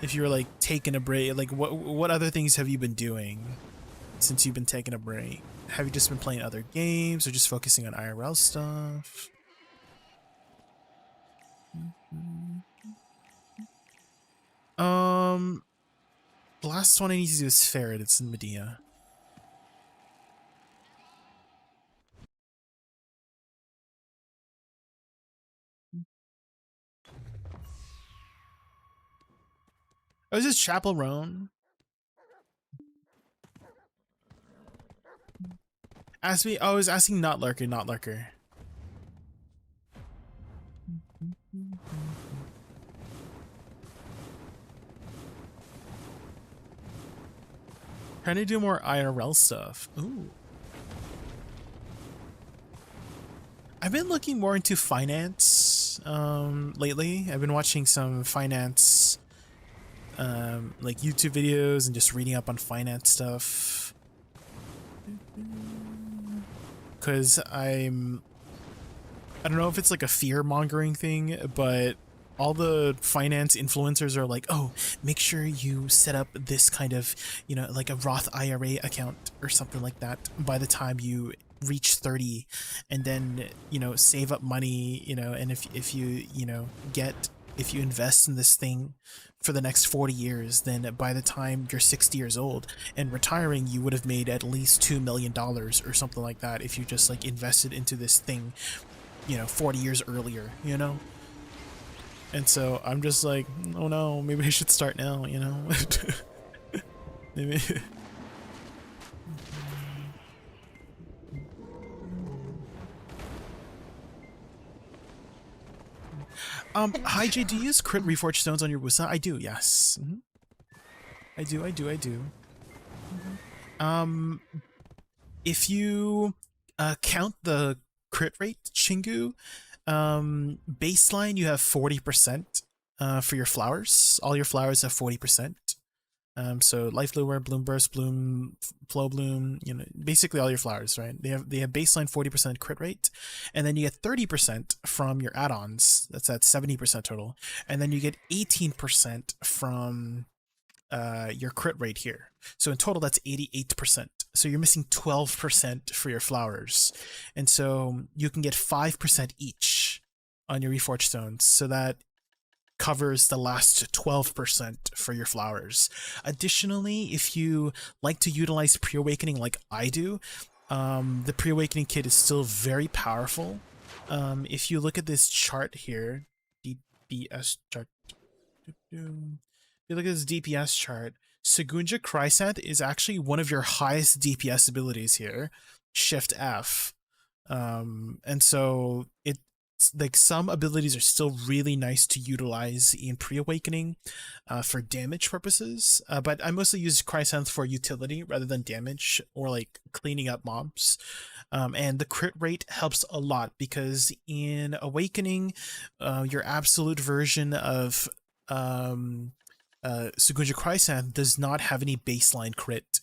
if you were like taking a break, like what other things have you been doing since you've been taking a break? Have you just been playing other games or just focusing on IRL stuff? The last one I need to do is Ferret. It's in Medea. Oh, is this Chapel Roan? Ask me. Oh, I was asking not lurker, not lurker. Trying to do more IRL stuff. Ooh. I've been looking more into finance lately. I've been watching some finance like YouTube videos and just reading up on finance stuff. Cause I don't know if it's like a fear mongering thing, but all the finance influencers are like, oh, make sure you set up this kind of, you know, like a Roth IRA account or something like that by the time you reach 30, and then, you know, save up money, you know, and if you, you know, if you invest in this thing for the next 40 years, then by the time you're 60 years old and retiring, you would have made at least $2 million or something like that if you just like invested into this thing, you know, 40 years earlier, you know? And so I'm just like, oh no, maybe I should start now, you know? Maybe. Hi Jay, do you use crit reforged stones on your Woosa? I do, yes. I do. If you count the crit rate, Chingu, baseline you have 40% for your flowers. All your flowers have 40%. So Life Lure, Bloom Burst, Bloom, Flow Bloom, you know, basically all your flowers, right? They have baseline 40% crit rate, and then you get 30% from your add-ons. That's at 70% total, and then you get 18% from your crit rate here. So in total, that's 88%. So you're missing 12% for your flowers, and so you can get 5% each on your reforged stones. So that covers the last 12% for your flowers. Additionally, if you like to utilize pre-awakening like I do, the pre-awakening kit is still very powerful. If you look at this chart here, DPS chart, if you look at this DPS chart, Segunja Chrysant is actually one of your highest DPS abilities here, Shift F. And so it's like some abilities are still really nice to utilize in pre-awakening for damage purposes, but I mostly use Chrysant for utility rather than damage or like cleaning up mobs. And the crit rate helps a lot because in awakening, your absolute version of Sugunja Krysan does not have any baseline crit.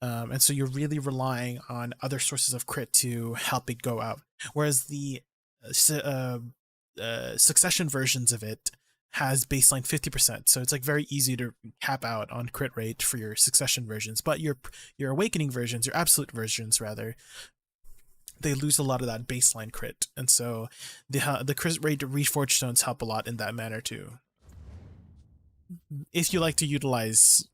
And so you're really relying on other sources of crit to help it go out. Whereas the succession versions of it has baseline 50%, so it's like very easy to cap out on crit rate for your succession versions. But your awakening versions, your absolute versions rather, they lose a lot of that baseline crit, and so the crit rate reforged stones help a lot in that manner too. If you like to utilize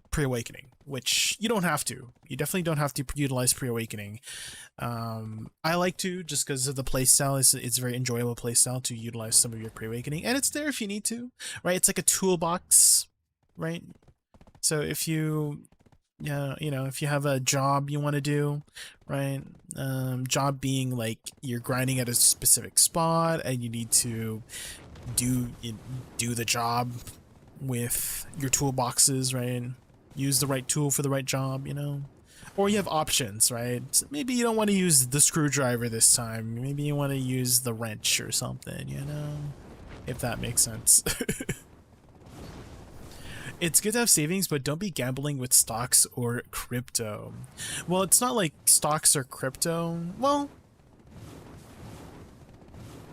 pre-awakening, which you don't have to. You definitely don't have to utilize pre-awakening. I like to, just because of the playstyle. It's a very enjoyable playstyle to utilize some of your pre-awakening, and it's there if you need to, right? It's like a toolbox, right? So if you, yeah, you know, if you have a job you want to do, right? Job being like you're grinding at a specific spot and you need to do the job with your toolboxes, right? Use the right tool for the right job, you know? Or you have options, right? So maybe you don't want to use the screwdriver this time. Maybe you want to use the wrench or something, you know? If that makes sense. It's good to have savings, but don't be gambling with stocks or crypto. Well, it's not like stocks or crypto. Well,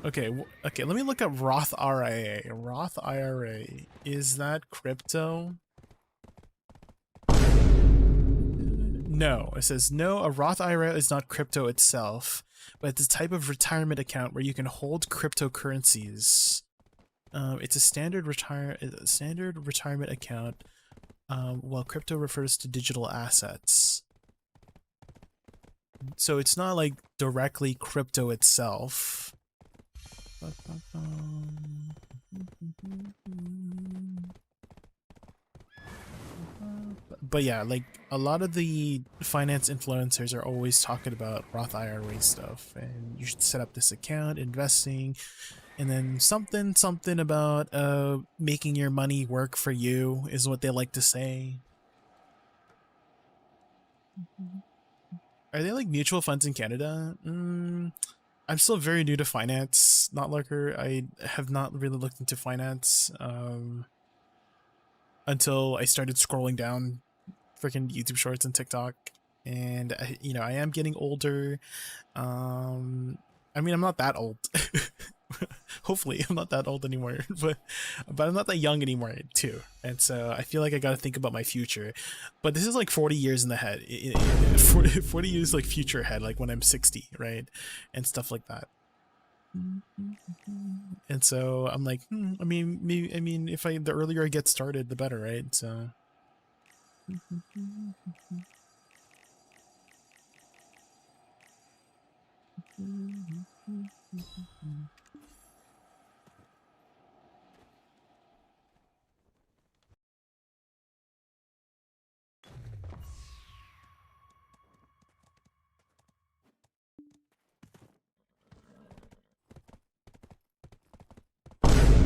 okay, let me look up Roth IRA. Roth IRA, is that crypto? No, it says no, a Roth IRA is not crypto itself, but it's a type of retirement account where you can hold cryptocurrencies. It's a standard retirement account, while crypto refers to digital assets. So it's not like directly crypto itself. But yeah, like a lot of the finance influencers are always talking about Roth IRA stuff, and you should set up this account, investing, and then something about making your money work for you is what they like to say. Are they like mutual funds in Canada? I'm still very new to finance, not lurker. I have not really looked into finance until I started scrolling down freaking YouTube Shorts and TikTok, and you know, I am getting older. I mean, I'm not that old. Hopefully, I'm not that old anymore, but I'm not that young anymore too. And so I feel like I got to think about my future. But this is like 40 years in the head, 40 years like future ahead, like when I'm 60, right, and stuff like that. And so I'm like, I mean, maybe, I mean, if the earlier I get started, the better, right? So.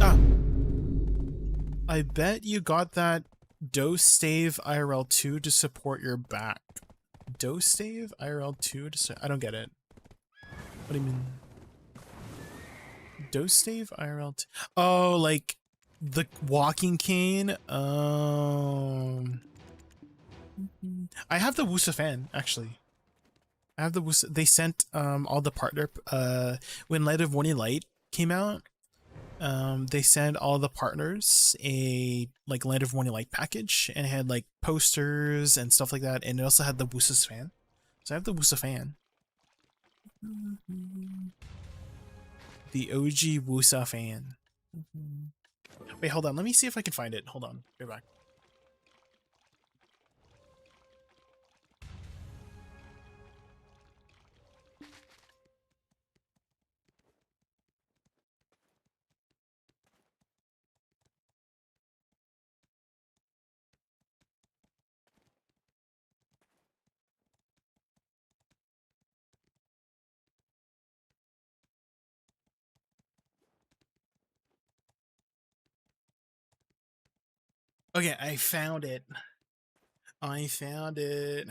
Ah, I bet you got that Dose Stave IRL2 to support your back. Dose Stave IRL2 to I don't get it. What do you mean? Dose Stave IRL2? Oh, like the walking cane? I have the Woosa fan, actually. I have the Woosa. They sent all the partner when Light of Warning Light came out. They sent all the partners a like Land of Warning Light package, and it had like posters and stuff like that, and it also had the Woosa's fan. So I have the Woosa fan. The OG Woosa fan. Wait, hold on. Let me see if I can find it. Hold on. Be back. Okay, I found it. I found it.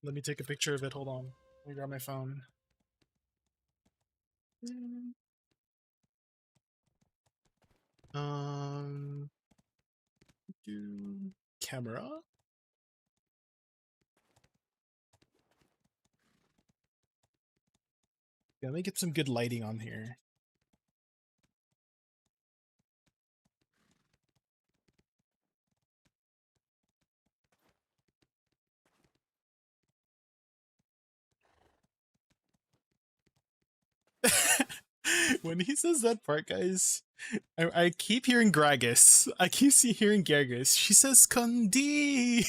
Let me take a picture of it. Hold on. me grab my phone. Um, camera. Yeah, let me get some good lighting on here. When he says that part, guys, I keep hearing Gragas. I keep hearing Gargus. She says Kundi.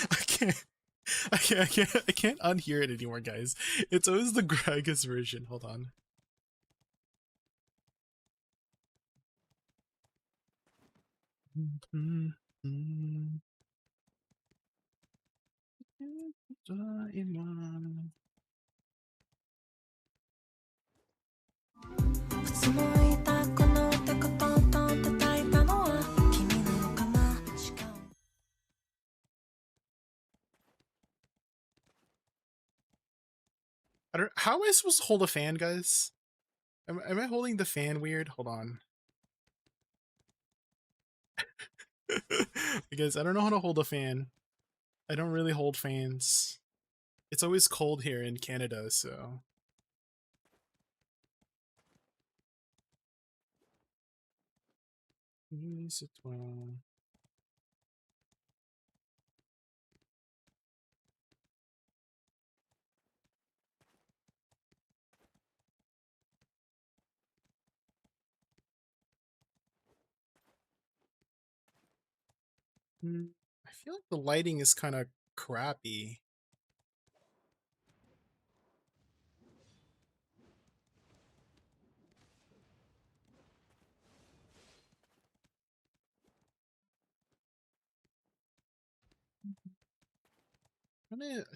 I can't. I can't unhear it anymore, guys. It's always the Gragas version. Hold on. I don't. How am I supposed to hold a fan, guys? Am I holding the fan weird? Hold on. Because I don't know how to hold a fan. I don't really hold fans. It's always cold here in Canada, so. Use it well. I feel like the lighting is kind of crappy.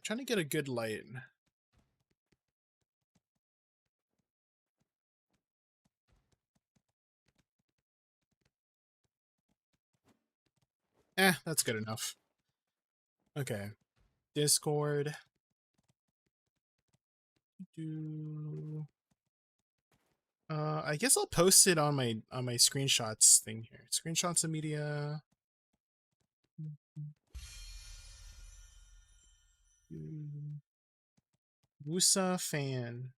Trying to get a good light. That's good enough. Okay. Discord. I guess I'll post it on my screenshots thing here. Screenshots of media. Woosa fan.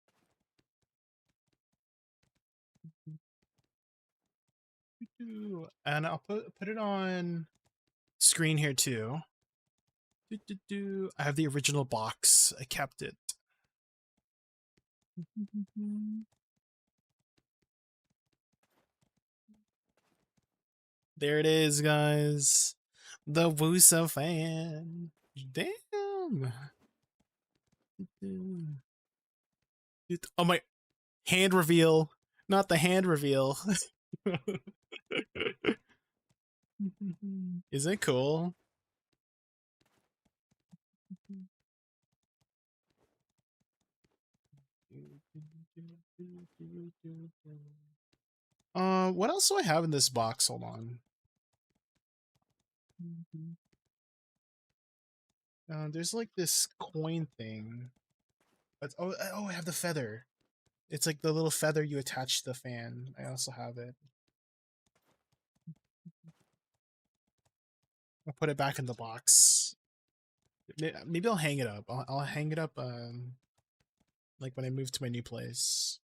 And I'll put it on screen here too. I have the original box. I kept it. There it is, guys. The Woosa fan. Damn. Oh my, hand reveal. Not the hand reveal. Isn't it cool? What else do I have in this box? Hold on. There's like this coin thing. Oh, I have the feather. It's like the little feather you attach to the fan. I also have it. I'll put it back in the box. Maybe I'll hang it up. I'll hang it up like when I move to my new place.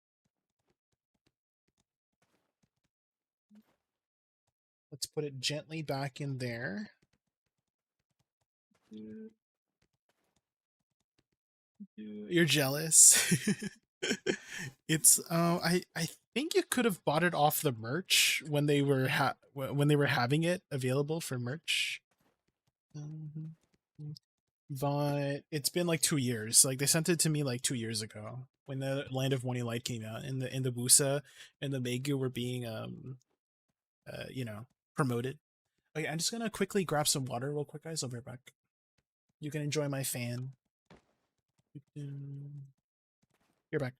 Let's put it gently back in there. You're jealous. It's I think you could have bought it off the merch when they were having it available for merch. But it's been like 2 years. Like they sent it to me like 2 years ago when the Land of Morning Light came out and the Woosa and the Megu were being you know, promoted. Okay, I'm just gonna quickly grab some water real quick, guys. I'll be right back. You can enjoy my fan. You're back.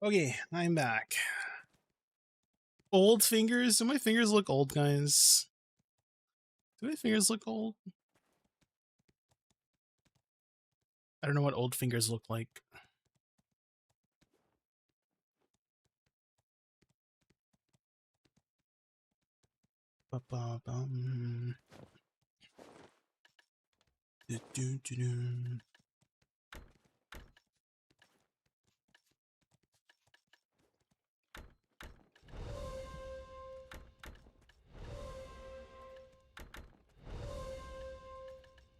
Okay, I'm back. Old fingers? Do my fingers look old, guys? Do my fingers look old? I don't know what old fingers look like. Ba-ba-bum. Do-do-do-do.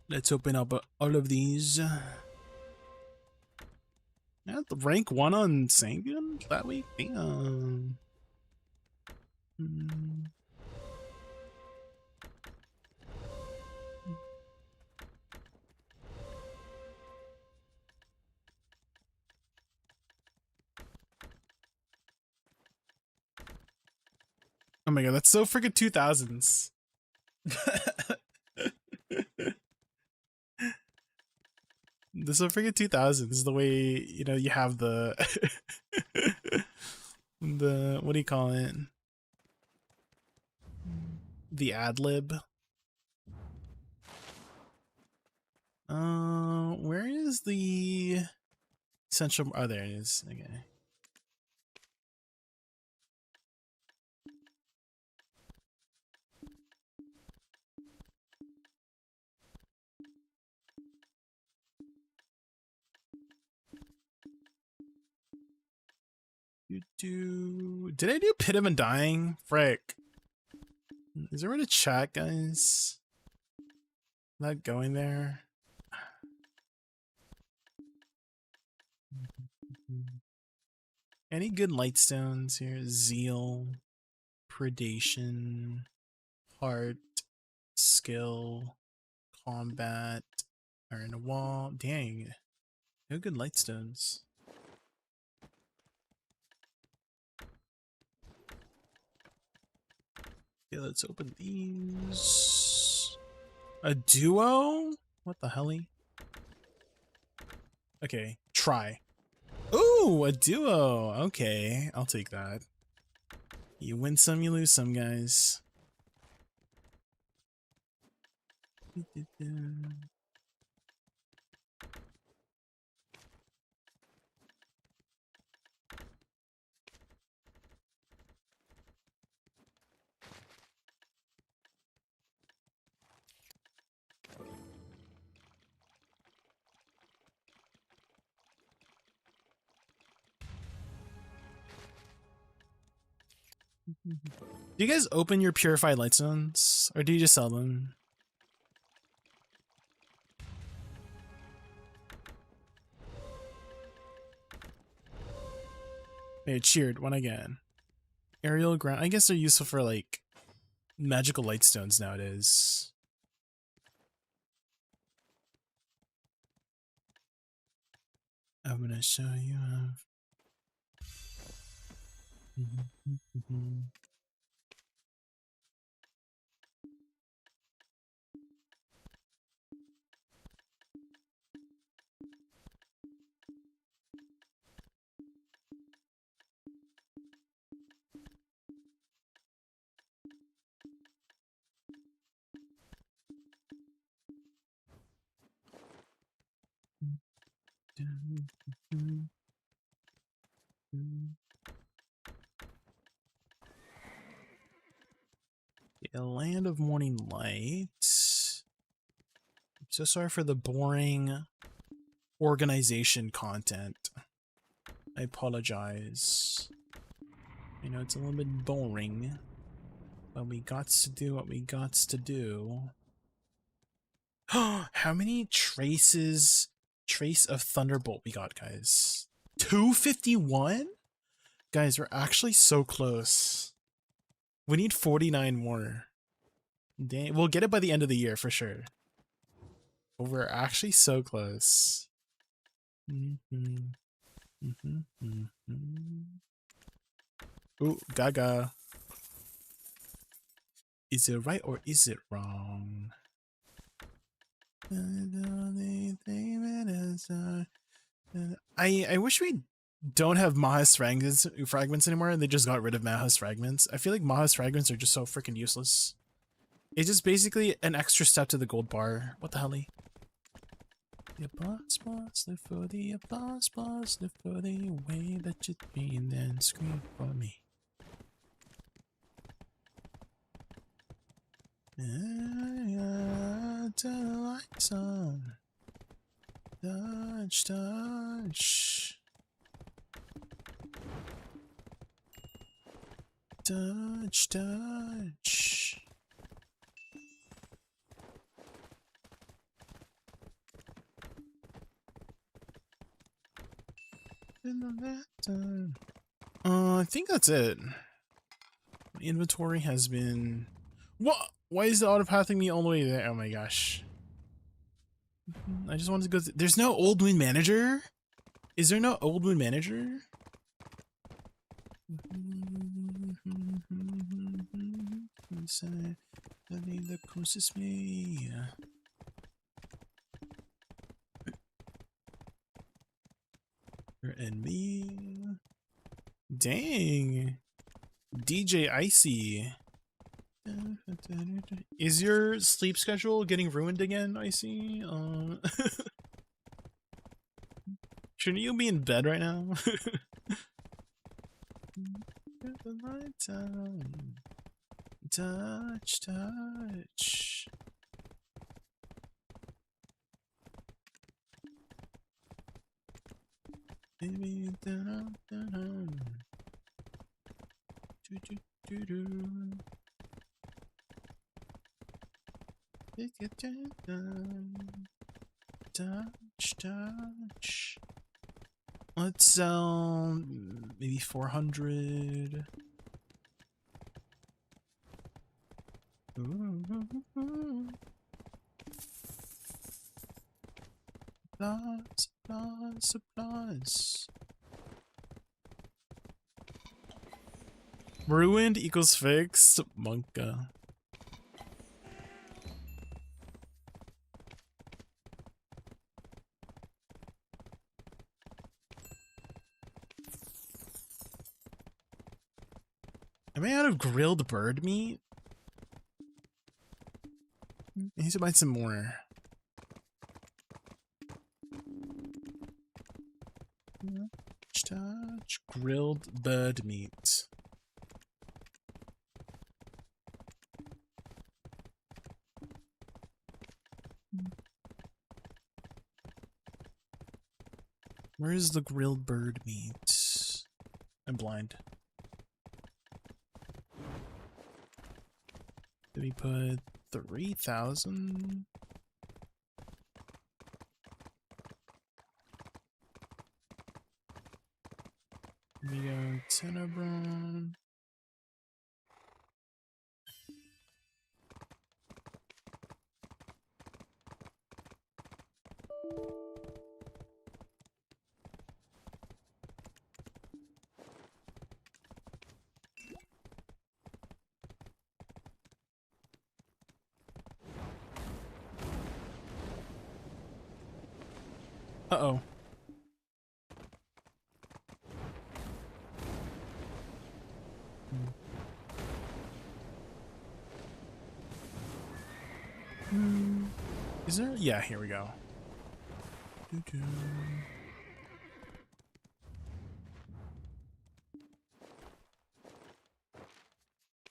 Let's open up all of these. Yeah, the rank 1 on Sanguine that week? Damn. Oh my god, that's so freaking 2000s. This is so freaking 2000s. The way, you know, you have the the what do you call it? The ad lib. Where is the central? Oh, there it is. Okay. Did I do Pit of Undying? Frick. Is there a chat, guys? Not going there. Any good lightstones here? Zeal, Predation, Heart, Skill, Combat, or in a wall. Dang. No good lightstones. Okay, let's open these. A duo? What the helly? Okay, try. Ooh, a duo. Okay, I'll take that. You win some, you lose some, guys. Do you guys open your purified lightstones, or do you just sell them? Hey, cheered one again. Aerial ground. I guess they're useful for like magical lightstones nowadays. I'm gonna show you. A land of morning light. I'm so sorry for the boring organization content. I apologize. I know it's a little bit boring, but we got to do what we got to do. How many trace of Thunderbolt we got, guys? 251? Guys, we're actually so close. We need 49 more. Dang, we'll get it by the end of the year for sure. But we're actually so close. Ooh, Gaga. Is it right or is it wrong? I wish we don't have Maha's fragments anymore, and they just got rid of Maha's fragments. I feel like Maha's fragments are just so freaking useless. It's just basically an extra step to the gold bar. What the hell? The applause, live for the applause, live for the way that you've been, then scream for me. Turn the lights on. Touch, touch. Touch, touch. I think that's it. My inventory has been... What? Why is it auto-pathing me all the way there? Oh my gosh. I just wanted to go... There's no Old Moon Manager? Is there no Old Moon Manager? The closest me. And me. Dang. DJ Icy. Is your sleep schedule getting ruined again, Icy? Shouldn't you be in bed right now? The light down. Touch, touch. Baby, down, down. Do, do, do, do. Take it down. Touch, touch. Let's sell maybe 400. Supplies. Ruined equals fixed. Monka. Am I out of grilled bird meat? I need to buy some more. Touch grilled bird meat. Where is the grilled bird meat? I'm blind. Did we put 3,000? We go Tenebron. Uh-oh. Is there? Yeah, here we go.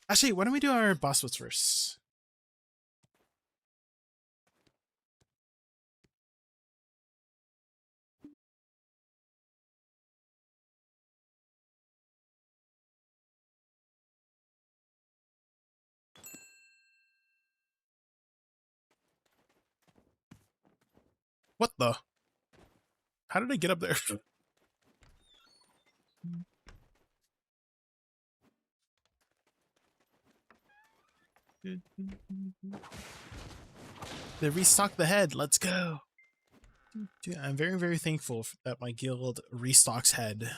Actually, why don't we do our boss what's first? What the? How did I get up there? They restocked the head. Let's go. Dude, I'm very, very thankful that my guild restocks head.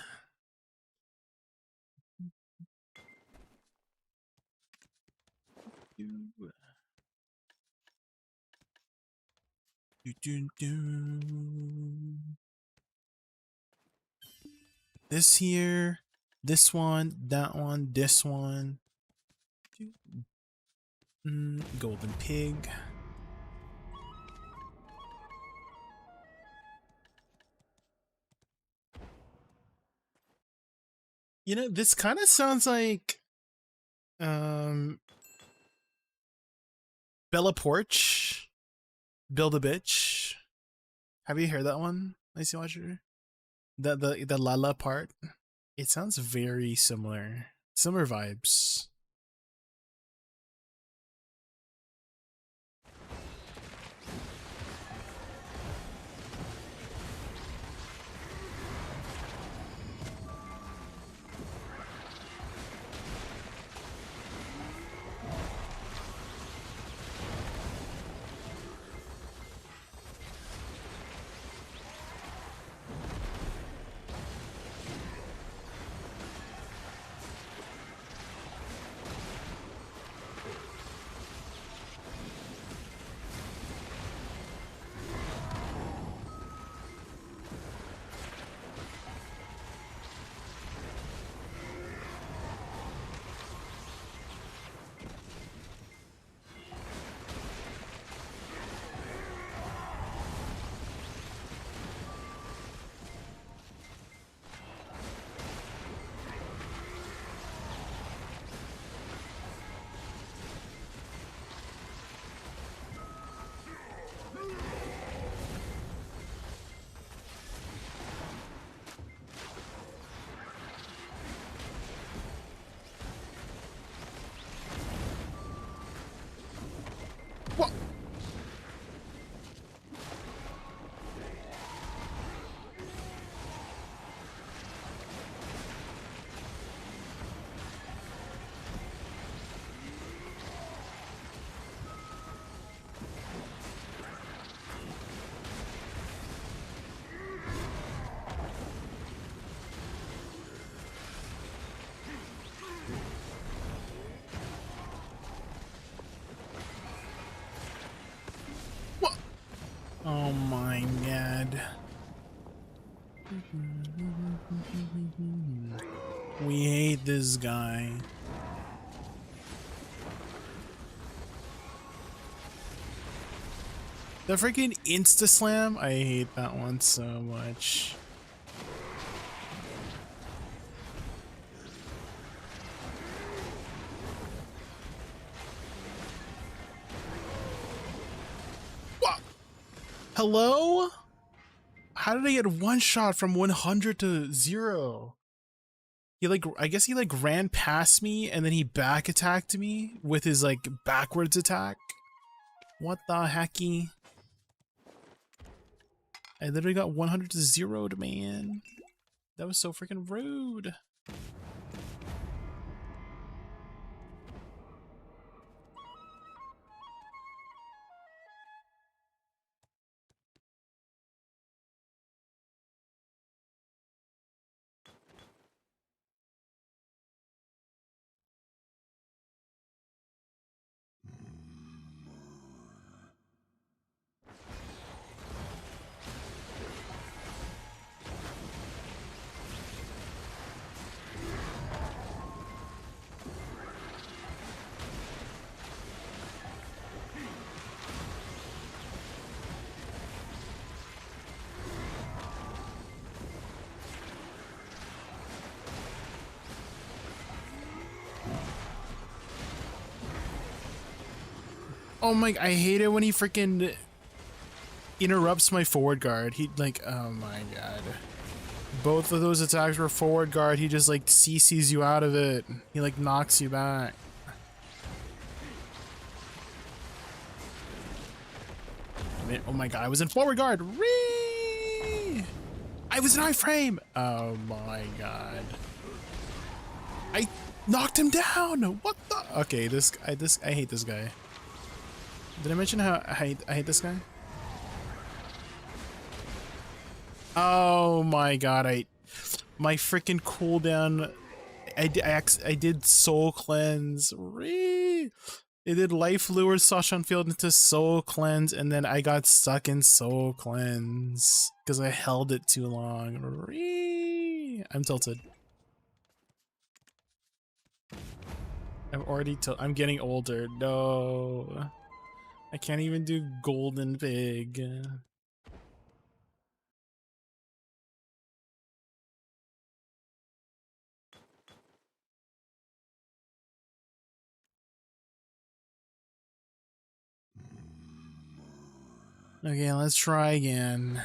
this here, this one, that one, this one. Golden pig. You know, this kind of sounds like Bella Porch, Build a Bitch. Have you heard that one, Icy Watcher? The Lala part. It sounds very similar. Similar vibes. Oh my god. We hate this guy. The freaking Insta Slam, I hate that one so much. Hello? How did I get one shot from 100 to 0? He like, I guess he like ran past me and then he back attacked me with his like backwards attack. What the hecky? I literally got 100 to 0, man. That was so freaking rude. Oh my, I hate it when he freaking interrupts my forward guard. He like, oh my god. Both of those attacks were forward guard. He just like CCs you out of it. He like knocks you back. Oh my god, I was in forward guard. Whee! I was in iframe. Oh my god. I knocked him down. What the? Okay, I hate this guy. Did I mention how I hate this guy? Oh my god, my freaking cooldown. I did soul cleanse. It did life lure Sashan Field into soul cleanse, and then I got stuck in soul cleanse because I held it too long. I'm tilted. I'm getting older. No. I can't even do golden pig. Okay, let's try again.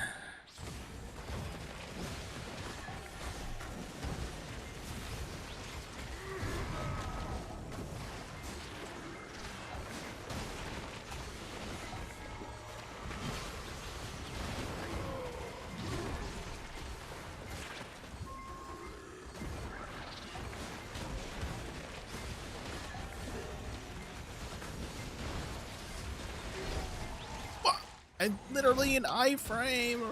I'm literally an iframe.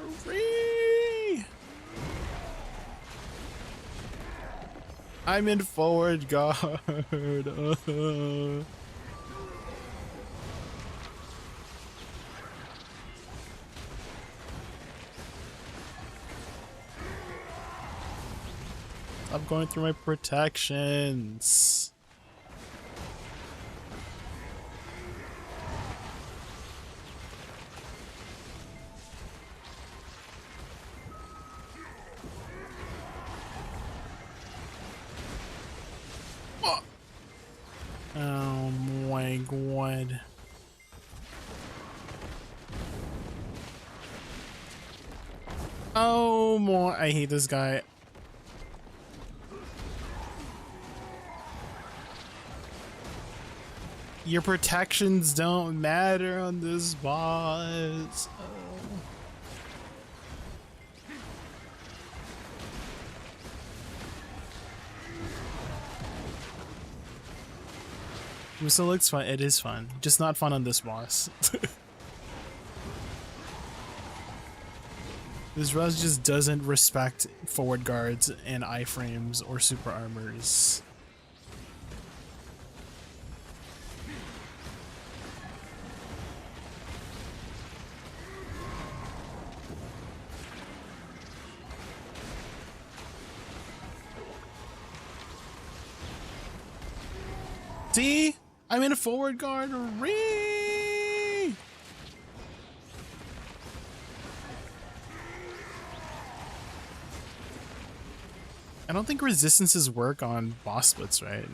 I'm in forward guard. I'm going through my protections. Oh my god. Oh my, I hate this guy. Your protections don't matter on this boss. Oh. Woosa looks fun. It is fun. Just not fun on this boss. This boss just doesn't respect forward guards and iframes or super armors. See? I'm in a forward guard. Ree! I don't think resistances work on boss splits, right?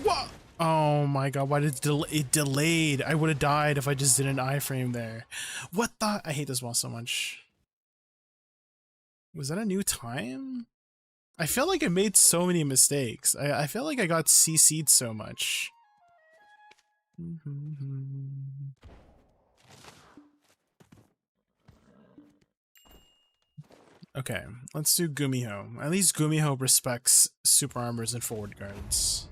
What? Oh my god, why did it delayed? I would have died if I just did an iframe there. What the? I hate this boss so much. Was that a new time? I feel like I made so many mistakes. I feel like I got CC'd so much. Okay, let's do Gumiho. At least Gumiho respects super armors and forward guards.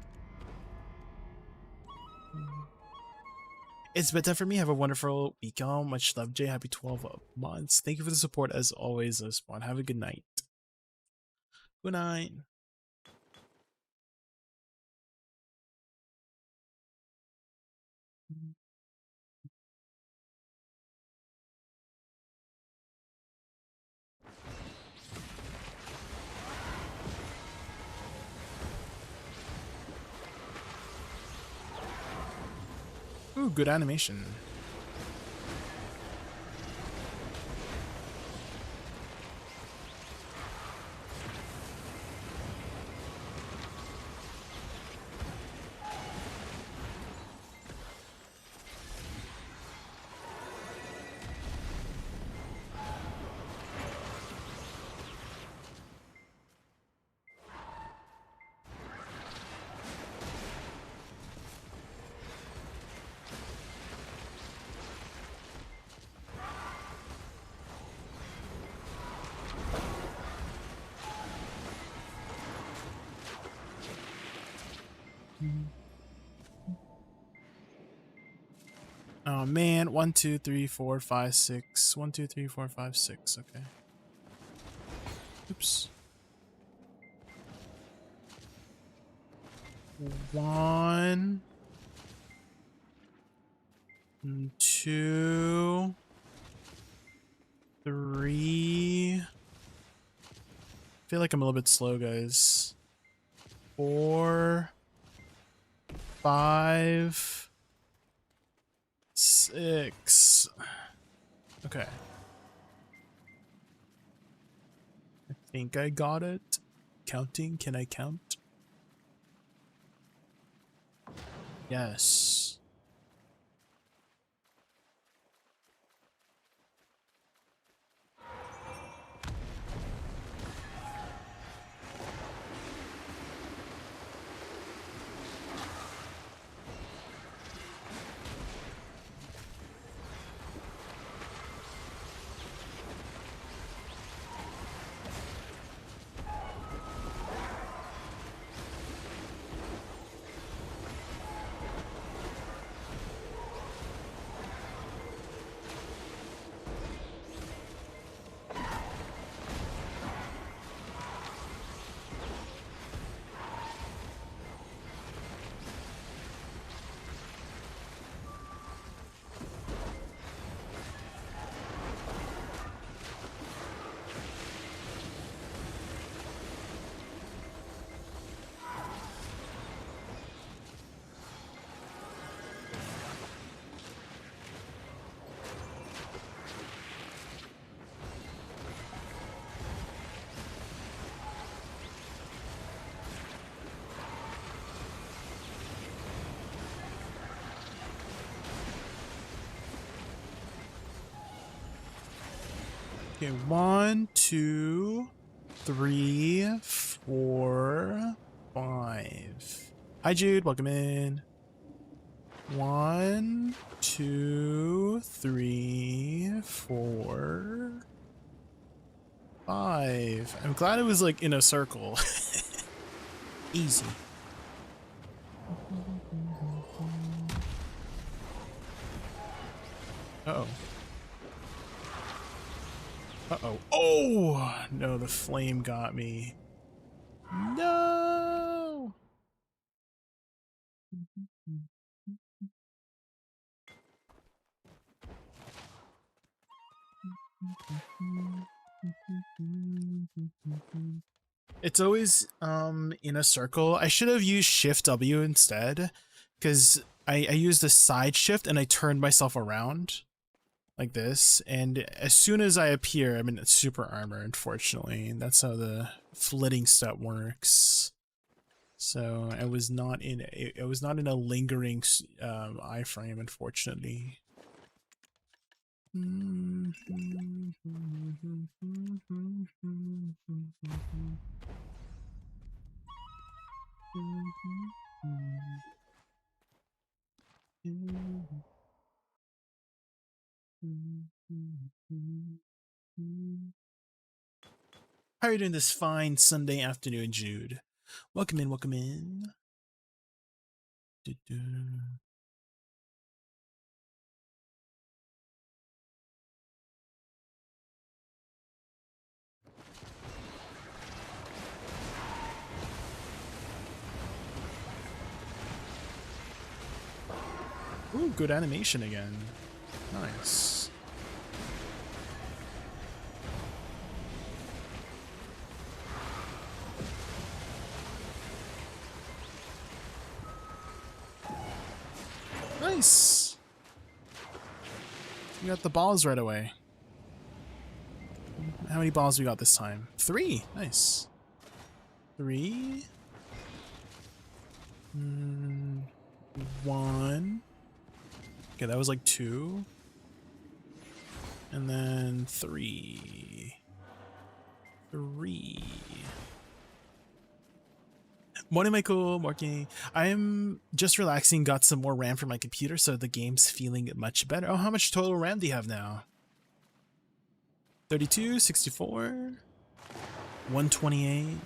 It's bedtime for me. Have a wonderful weekend. Much love, Jay. Happy 12 months. Thank you for the support as always, Spawn. Have a good night. Good night. Ooh, good animation. Oh man, 1, 2, 3, 4, 5, 6. 1, 2, 3, 4, 5, 6. Okay. Oops. 1, 2, 3. I feel like I'm a little bit slow, guys. 4, 5, 6. Okay. I think I got it. Counting, can I count? Yes. Okay, 1, 2, 3, 4, 5. Hi, Jude. Welcome in. 1, 2, 3, 4, 5. I'm glad it was like in a circle. Easy. Uh-oh. Uh-oh. Oh! No, the flame got me. No! It's always in a circle. I should have used Shift W instead, because I used the side shift and I turned myself around like this, and as soon as I appear, I'm in super armor, unfortunately. That's how the flitting step works. So I was not in a lingering iframe, unfortunately. How are you doing this fine Sunday afternoon, Jude? Welcome in, welcome in. Ooh, good animation again. Nice. Nice. You got the balls right away. How many balls we got this time? 3. Nice. 3. 1. Okay, that was like 2. And then 3. 3. Morning, Michael. Morning. I'm just relaxing, got some more RAM for my computer, so the game's feeling much better. Oh, how much total RAM do you have now? 32, 64, 128,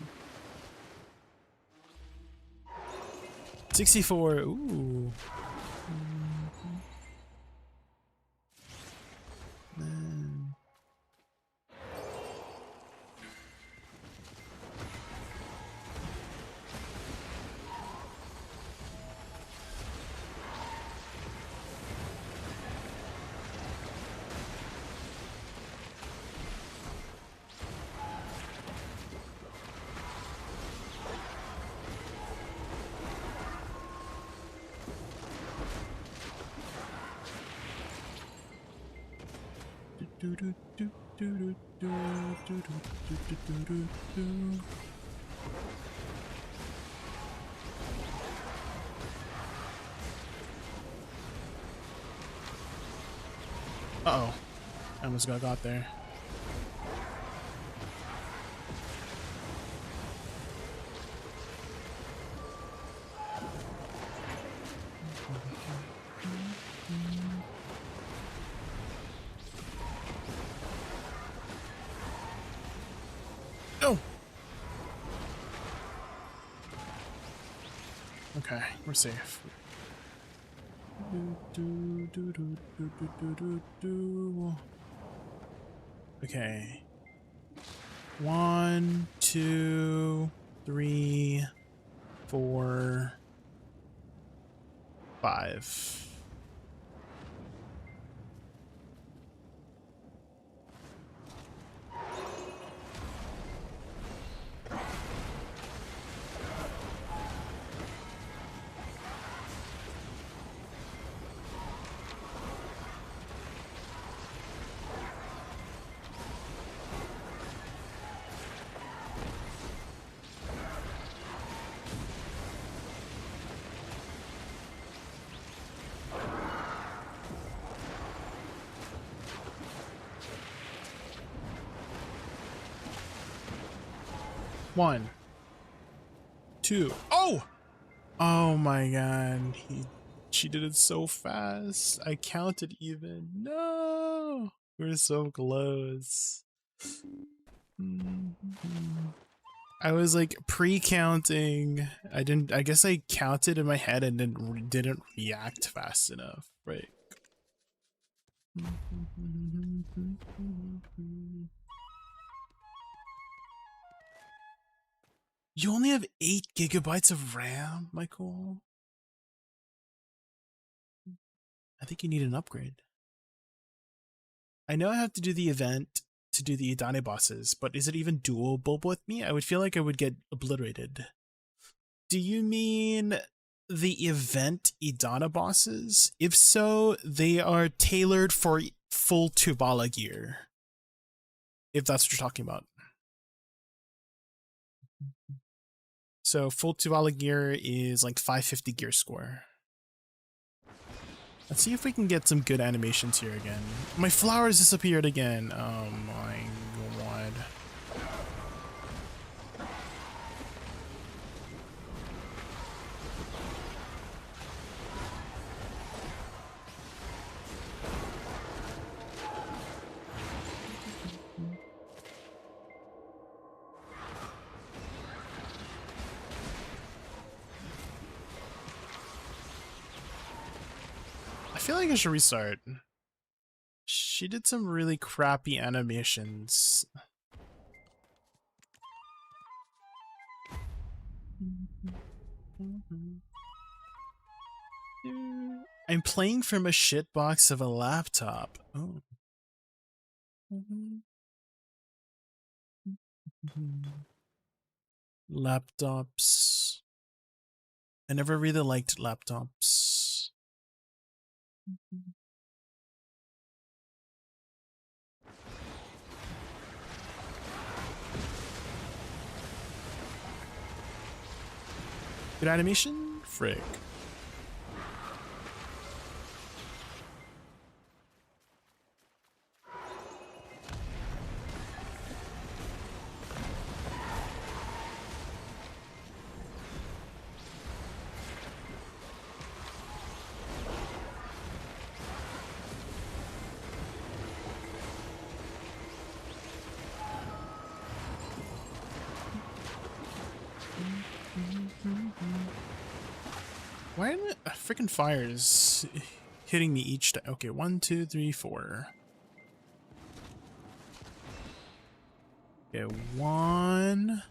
64. Ooh. Uh-oh. I almost got there. No! Okay, we're safe. Okay. 1, 2, 3, 4, 5. One, 2. Oh! Oh my god. She did it so fast. I counted even. No! We're so close. I was like pre-counting. I guess I counted in my head and then didn't react fast enough. Right. You only have 8 gigabytes of RAM, Michael? I think you need an upgrade. I know I have to do the event to do the Idane bosses, but is it even doable with me? I would feel like I would get obliterated. Do you mean the event Idana bosses? If so, they are tailored for full Tuvala gear. If that's what you're talking about. So full Tuvala gear is like 550 gear score. Let's see if we can get some good animations here again. My flowers disappeared again. Oh my god. I feel like I should restart. She did some really crappy animations. I'm playing from a shitbox of a laptop. Oh. Laptops. I never really liked laptops. Good animation? Frick. Why are the freaking fires hitting me each time? Okay, 1, 2, 3, 4. Okay, 1.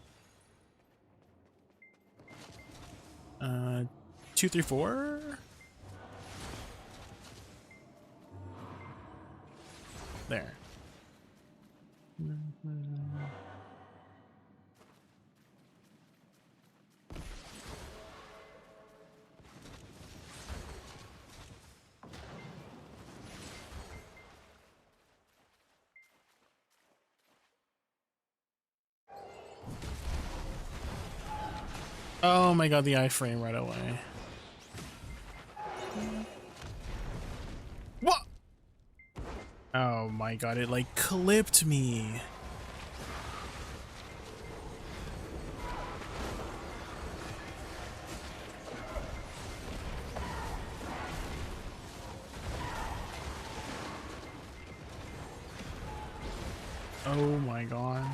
2, 3, 4. There. Oh my god, the iframe right away. What? Oh my god, it like clipped me. Oh my god.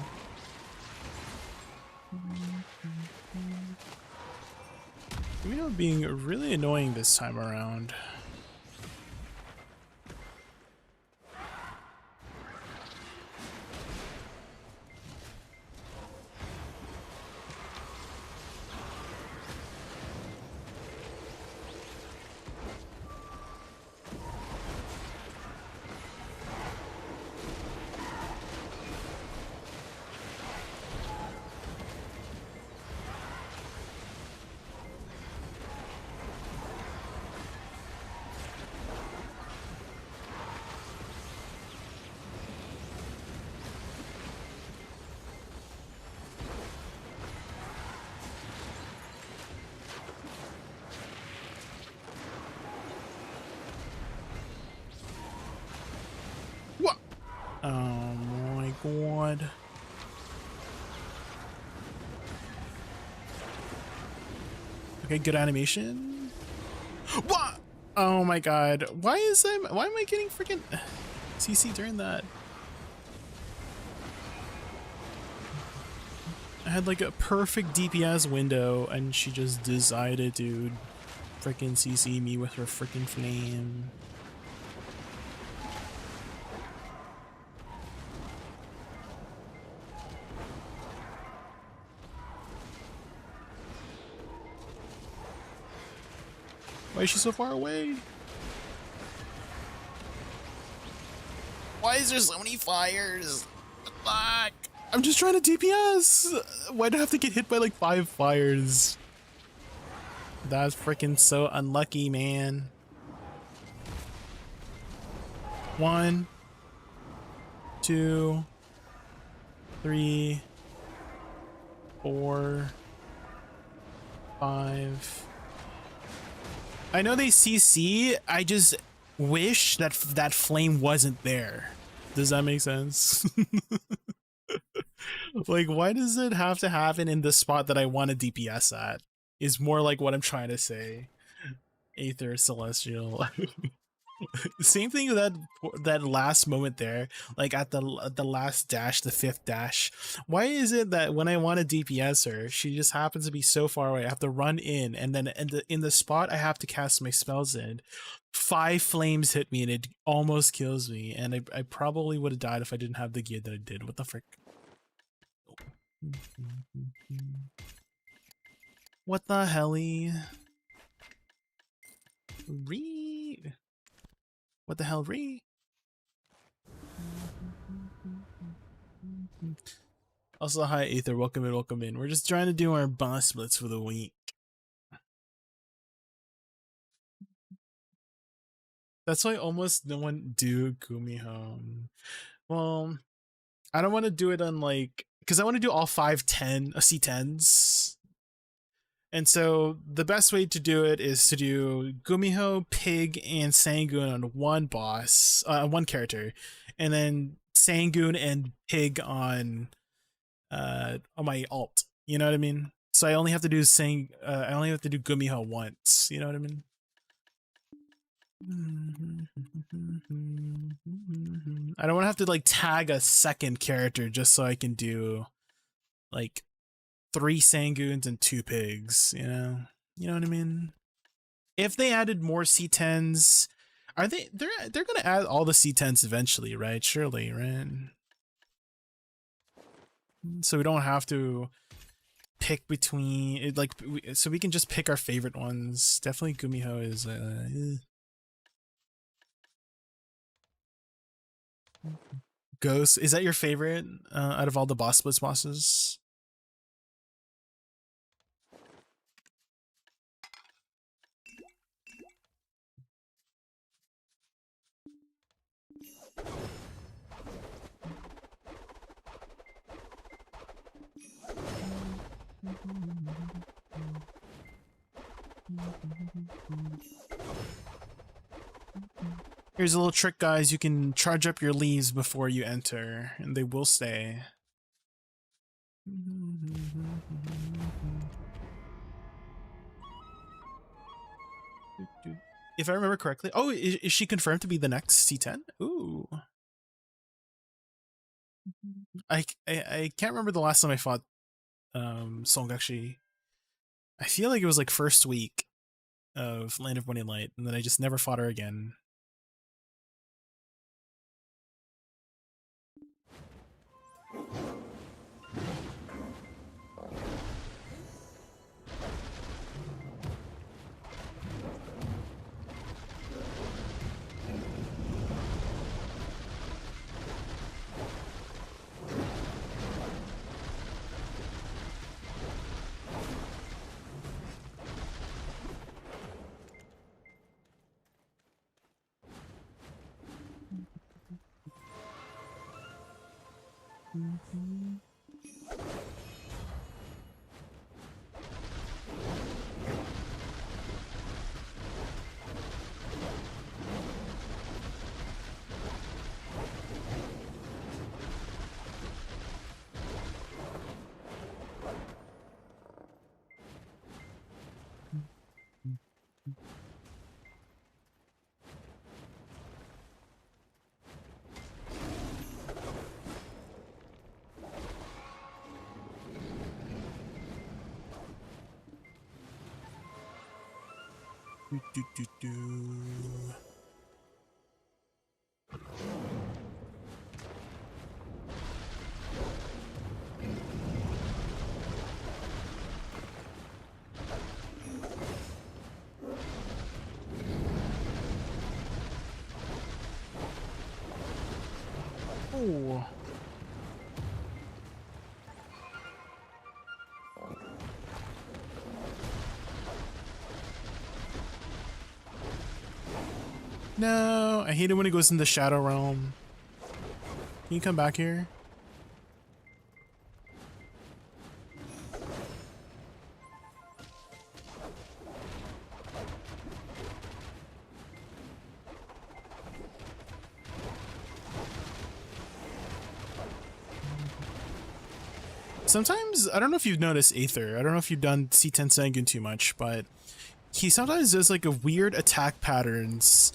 We are being really annoying this time around. What? Oh my god. Okay, good animation. What? Oh my god. Why am I getting freaking CC during that? I had like a perfect DPS window and she just decided to freaking CC me with her freaking flame. Why is she so far away? Why is there so many fires? Fuck! I'm just trying to DPS! Why do I have to get hit by like 5 fires? That's freaking so unlucky, man. 1, 2, 3, 4, 5. I know they CC, I just wish that that flame wasn't there. Does that make sense? Like, why does it have to happen in the spot that I want to DPS at? Is more like what I'm trying to say. Aether Celestial. Same thing with that last moment there, like at the last dash, the 5th dash. Why is it that when I want to DPS her, she just happens to be so far away? I have to run in, and then in the spot I have to cast my spells in, 5 flames hit me and it almost kills me, and I probably would have died if I didn't have the gear that I did. What the frick? What the helly? What the hell, Ree? Also, hi, Aether. Welcome in, welcome in. We're just trying to do our boss splits for the week. That's why almost no one do Gumiho. Well, I don't want to do it on like, because I want to do all 5-10 C10s. And so the best way to do it is to do Gumiho, Pig, and Sangoon on one boss, one character, and then Sangoon and Pig on my alt. You know what I mean? So I only have to do I only have to do Gumiho once. You know what I mean? I don't want to have to like tag a second character just so I can do like 3 Sangoons and 2 Pigs, you know what I mean? If they added more C10s, are they're gonna add all the C10s eventually, right? Surely, right? So we don't have to pick between it, like, so we can just pick our favorite ones. Definitely Gumiho is Ghost. Is that your favorite out of all the boss splits bosses? Here's a little trick, guys. You can charge up your leaves before you enter, and they will stay. If I remember correctly, oh, is she confirmed to be the next C10? Ooh. I can't remember the last time I fought Song actually. I feel like it was like first week of Land of Money and Light, and then I just never fought her again. Oh. No, I hate it when it goes in the Shadow Realm. Can you come back here? Sometimes, I don't know if you've noticed Aether. I don't know if you've done C10 Sangun too much, but he sometimes does like a weird attack patterns.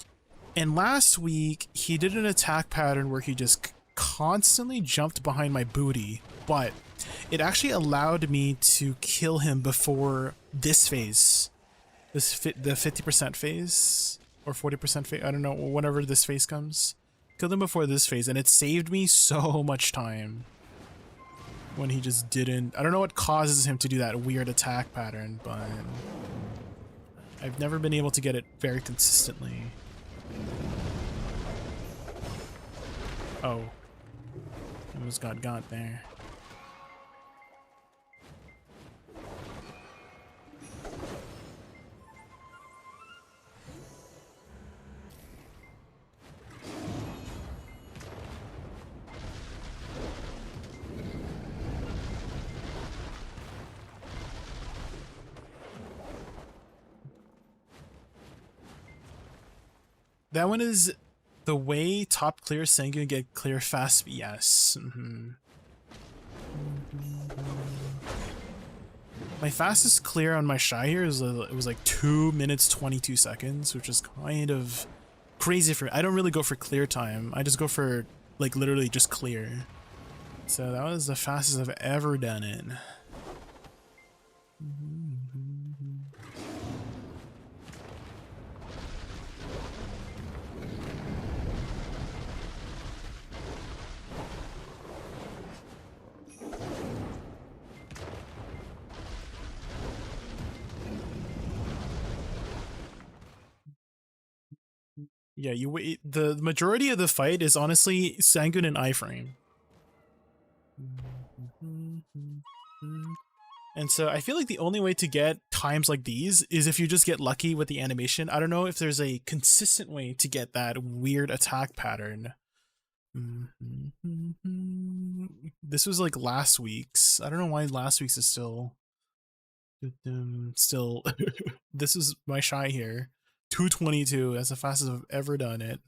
And last week, he did an attack pattern where he just constantly jumped behind my booty, but it actually allowed me to kill him before this phase. The 50% phase, or 40% phase, I don't know, whenever this phase comes. Killed him before this phase, and it saved me so much time. When he just didn't, I don't know what causes him to do that weird attack pattern, but I've never been able to get it very consistently. Oh, almost got there. That one is the way top clear Sangun get clear fast. Yes. My fastest clear on my Shy here is it was like 2 minutes 22 seconds, which is kind of crazy for me. I don't really go for clear time. I just go for like literally just clear. So that was the fastest I've ever done it. Yeah, you wait. The majority of the fight is honestly Sangun and iframe. And so I feel like the only way to get times like these is if you just get lucky with the animation. I don't know if there's a consistent way to get that weird attack pattern. This was like last week's. I don't know why last week's is still this is my shy here. 222. That's the fastest I've ever done it.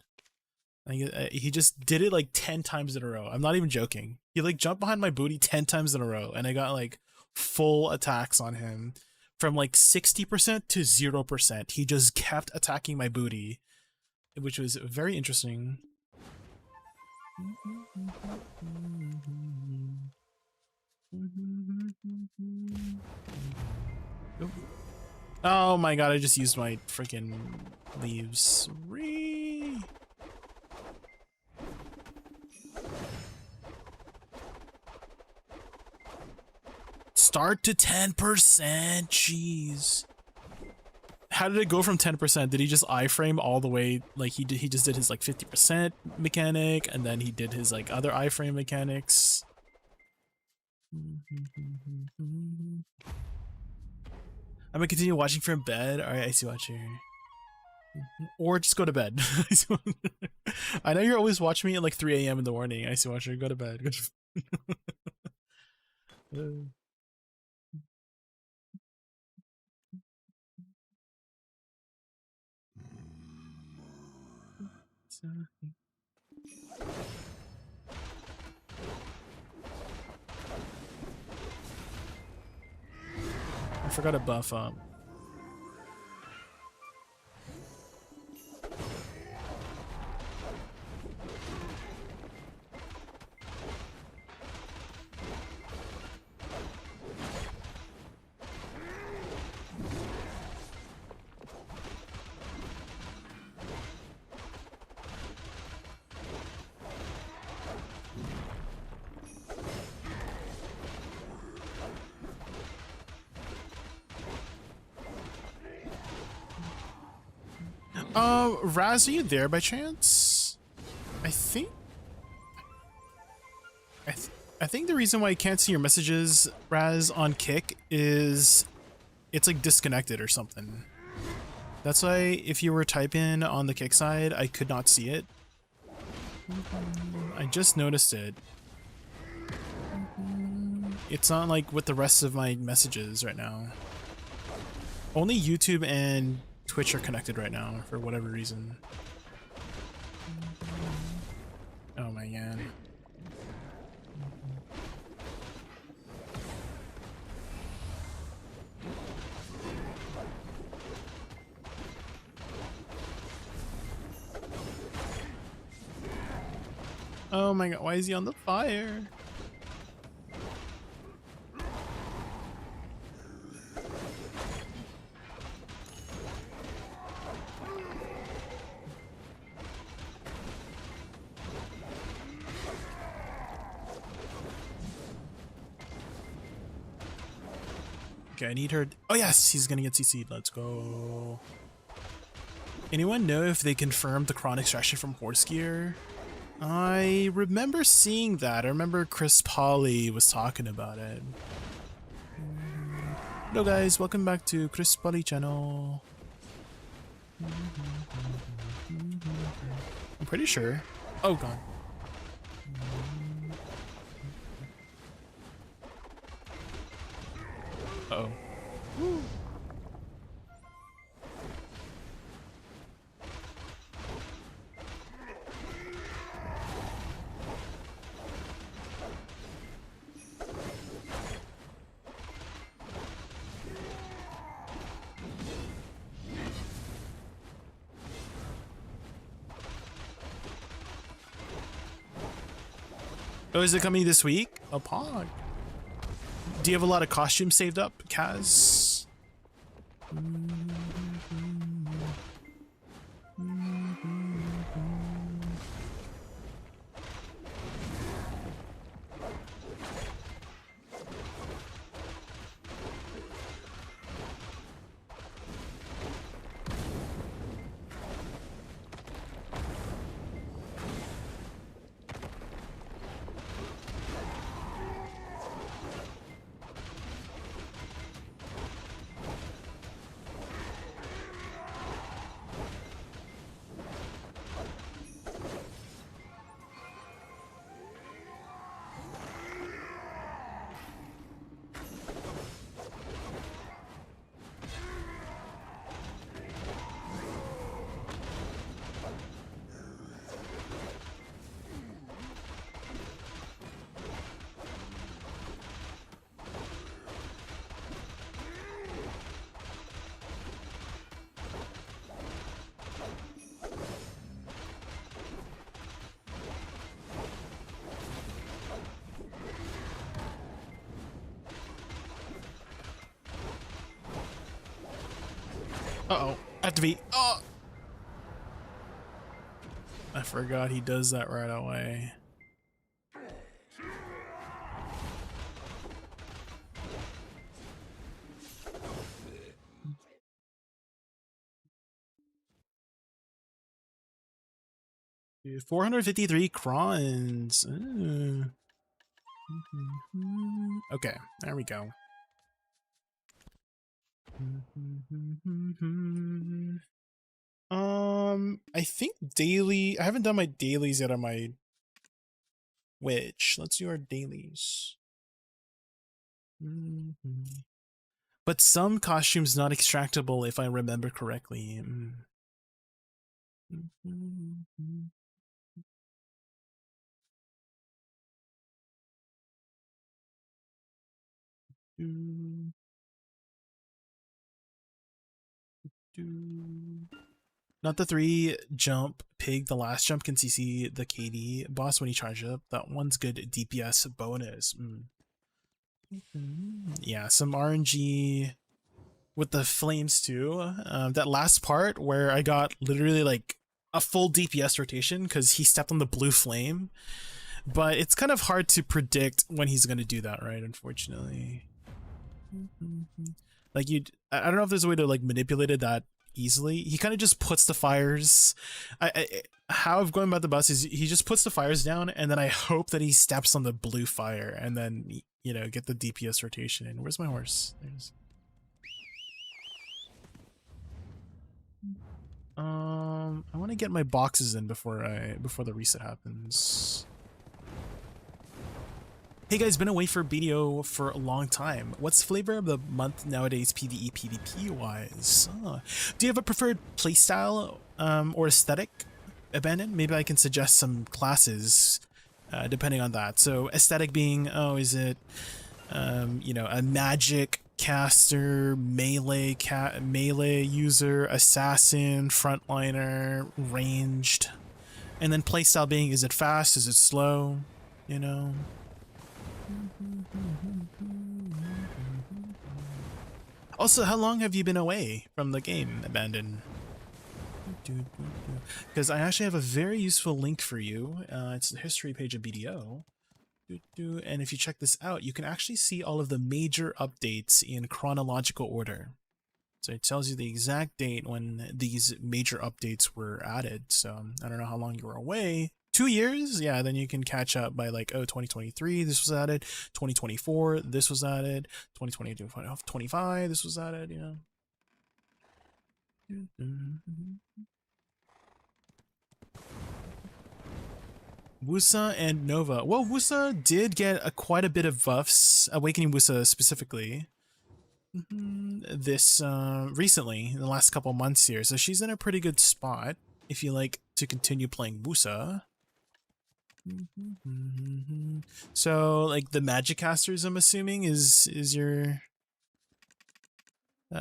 He just did it like 10 times in a row. I'm not even joking. He like jumped behind my booty 10 times in a row, and I got like full attacks on him from like 60% to 0%. He just kept attacking my booty, which was very interesting. Oh my god, I just used my freaking leaves. Start to 10%, jeez. How did it go from 10%? Did he just iframe all the way? Like he just did his like 50% mechanic, and then he did his like other iframe mechanics. I'm gonna continue watching from bed. Alright, Icy Watcher. Or just go to bed. I know you're always watching me at like 3 a.m. in the morning. Icy Watcher, go to bed. I forgot to buff up. Raz, are you there by chance? I think the reason why you can't see your messages, Raz, on Kick is it's like disconnected or something. That's why if you were typing on the Kick side, I could not see it. I just noticed it. It's not like with the rest of my messages right now. Only YouTube and Twitch are connected right now for whatever reason. Oh my god. Oh my god, why is he on the fire? Okay, I need her. Oh yes, he's gonna get CC'd. Let's go. Anyone know if they confirmed the chronic extraction from Horse Gear? I remember seeing that. I remember Chris Polly was talking about it. Hello guys, welcome back to Chris Polly channel. I'm pretty sure. Oh god. Uh-oh. Oh, is it coming this week? A pog. Do you have a lot of costumes saved up, Kaz? Uh-oh. Activate. Oh! I forgot he does that right away. Dude, 453 crons. Ooh. Okay, there we go. I think daily. I haven't done my dailies yet on my Witch. Let's do our dailies. But some costumes not extractable, if I remember correctly. Not the 3 jump pig. The last jump can CC the KD boss when he charges up. That one's good DPS bonus. Yeah, some RNG with the flames too. That last part where I got literally like a full DPS rotation because he stepped on the blue flame. But it's kind of hard to predict when he's going to do that, right? Unfortunately. Like I don't know if there's a way to like manipulate it that easily. He kind of just puts the fires. How I've gone about the bus is he just puts the fires down, and then I hope that he steps on the blue fire, and then you know get the DPS rotation in. Where's my horse? There's. I want to get my boxes in before the reset happens. Hey guys, been away for BDO for a long time. What's flavor of the month nowadays, PvE, PvP wise? Do you have a preferred playstyle or aesthetic, Abandon? Maybe I can suggest some classes depending on that. So aesthetic being, is it you know, a magic caster, melee user, assassin, frontliner, ranged, and then playstyle being, is it fast? Is it slow? You know. Also, how long have you been away from the game, Abandon? Because I actually have a very useful link for you. It's the history page of BDO. And if you check this out, you can actually see all of the major updates in chronological order. So it tells you the exact date when these major updates were added. So I don't know how long you were away. 2 years? Yeah, then you can catch up by like, 2023, this was added. 2024, this was added. 2022, 25, this was added, you know. Woosa and Nova. Well, Woosa did get quite a bit of buffs, Awakening Woosa specifically, this recently, in the last couple months here. So she's in a pretty good spot if you like to continue playing Woosa. So like the magic casters, I'm assuming is your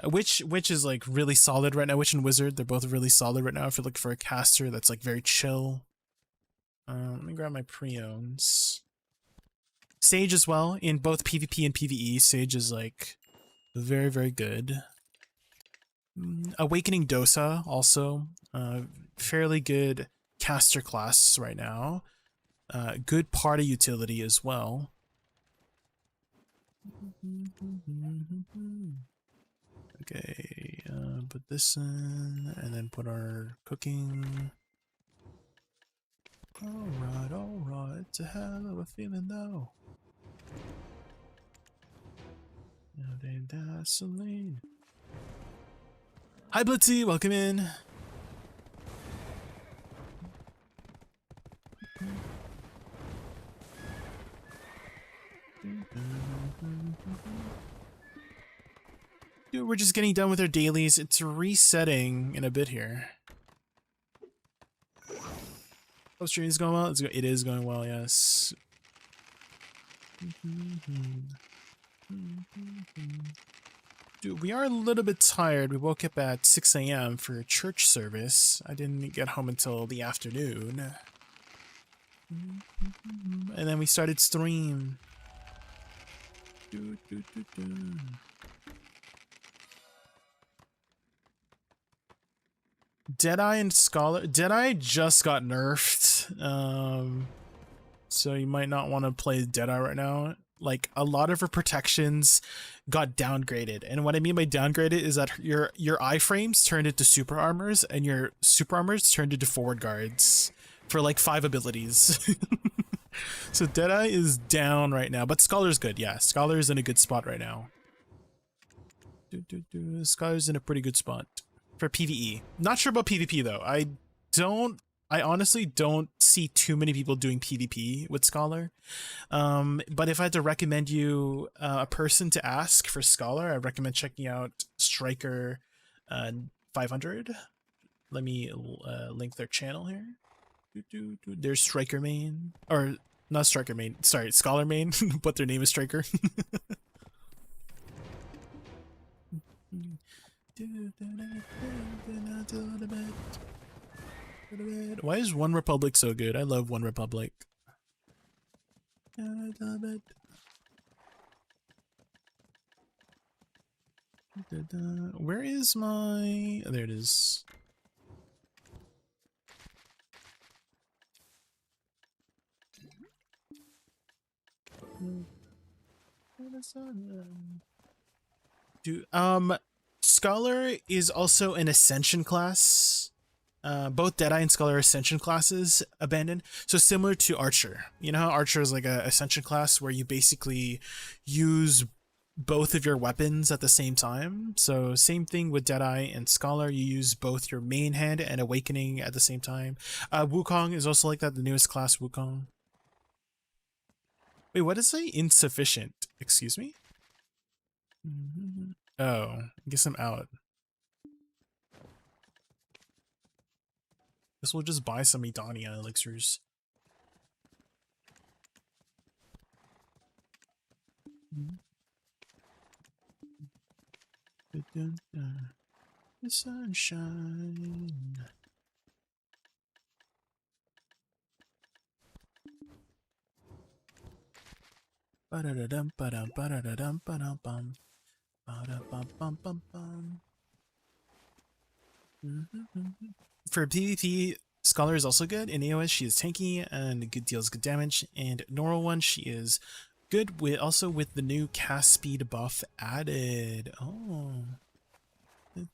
which is like really solid right now. Witch and Wizard, they're both really solid right now if you're looking for a caster that's like very chill. Let me grab my pre-owns. Sage as well in both PvP and PvE. Sage is like very, very good. Awakening Dosa also fairly good caster class right now. Good party utility as well. Okay, put this in and then put our cooking. Alright, it's a hell of a feeling though. Now they gasoline. Hi Blitzy, welcome in. Dude, we're just getting done with our dailies. It's resetting in a bit here. Oh, stream is going well? It is going well, yes. Dude, we are a little bit tired. We woke up at 6 a.m. for a church service. I didn't get home until the afternoon. And then we started stream. Deadeye and Scholar. Deadeye just got nerfed. So you might not want to play Deadeye right now. Like a lot of her protections got downgraded. And what I mean by downgraded is that your iframes turned into super armors and your super armors turned into forward guards for like 5 abilities. So Deadeye is down right now, but Scholar's good. Yeah, Scholar's in a good spot right now. Scholar's in a pretty good spot for PvE. Not sure about PvP though. I honestly don't see too many people doing PvP with Scholar. But if I had to recommend you a person to ask for Scholar, I recommend checking out Striker 500. Let me link their channel here. There's Striker main, or not Striker main, sorry, Scholar main, but their name is Striker. Why is One Republic so good? I love One Republic. Where is my... Oh, there it is. Scholar is also an Ascension class. Both Deadeye and Scholar are Ascension classes abandoned. So similar to Archer. You know how Archer is like a Ascension class where you basically use both of your weapons at the same time. So same thing with Deadeye and Scholar. You use both your main hand and Awakening at the same time. Wukong is also like that, the newest class, Wukong. Wait, what is it? Insufficient. Excuse me? Oh, I guess I'm out. Guess we'll just buy some Edania elixirs. The sunshine. Ba-da-da-dum, ba-dum, ba-da-da-dum, ba-dum, bum. Ba-da-bum-bum-bum-bum. For PvP, Scholar is also good. In AOS, she is tanky and good deals good damage. And normal one, she is good with also with the new cast speed buff added. Oh. If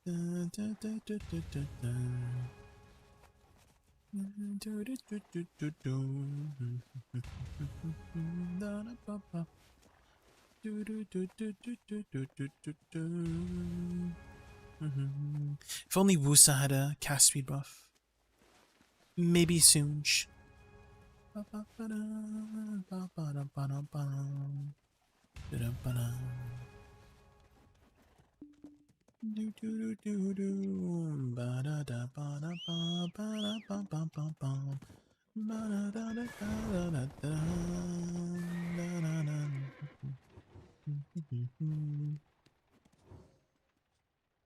only Woosa had a cast speed buff. Maybe soon.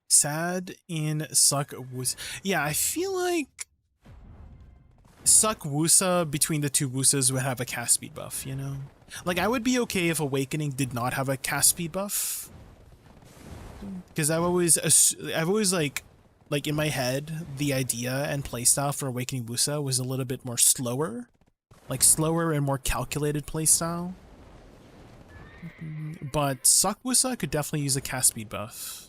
Sad in Suck Woosa. Yeah, I feel like Suck Woosa between the two Woosas would have a cast speed buff, you know? Like, I would be okay if Awakening did not have a cast speed buff. Because I've always like in my head, the idea and playstyle for Awakening Woosa was a little bit more slower. Like, slower and more calculated playstyle. But Suck Woosa could definitely use a cast speed buff.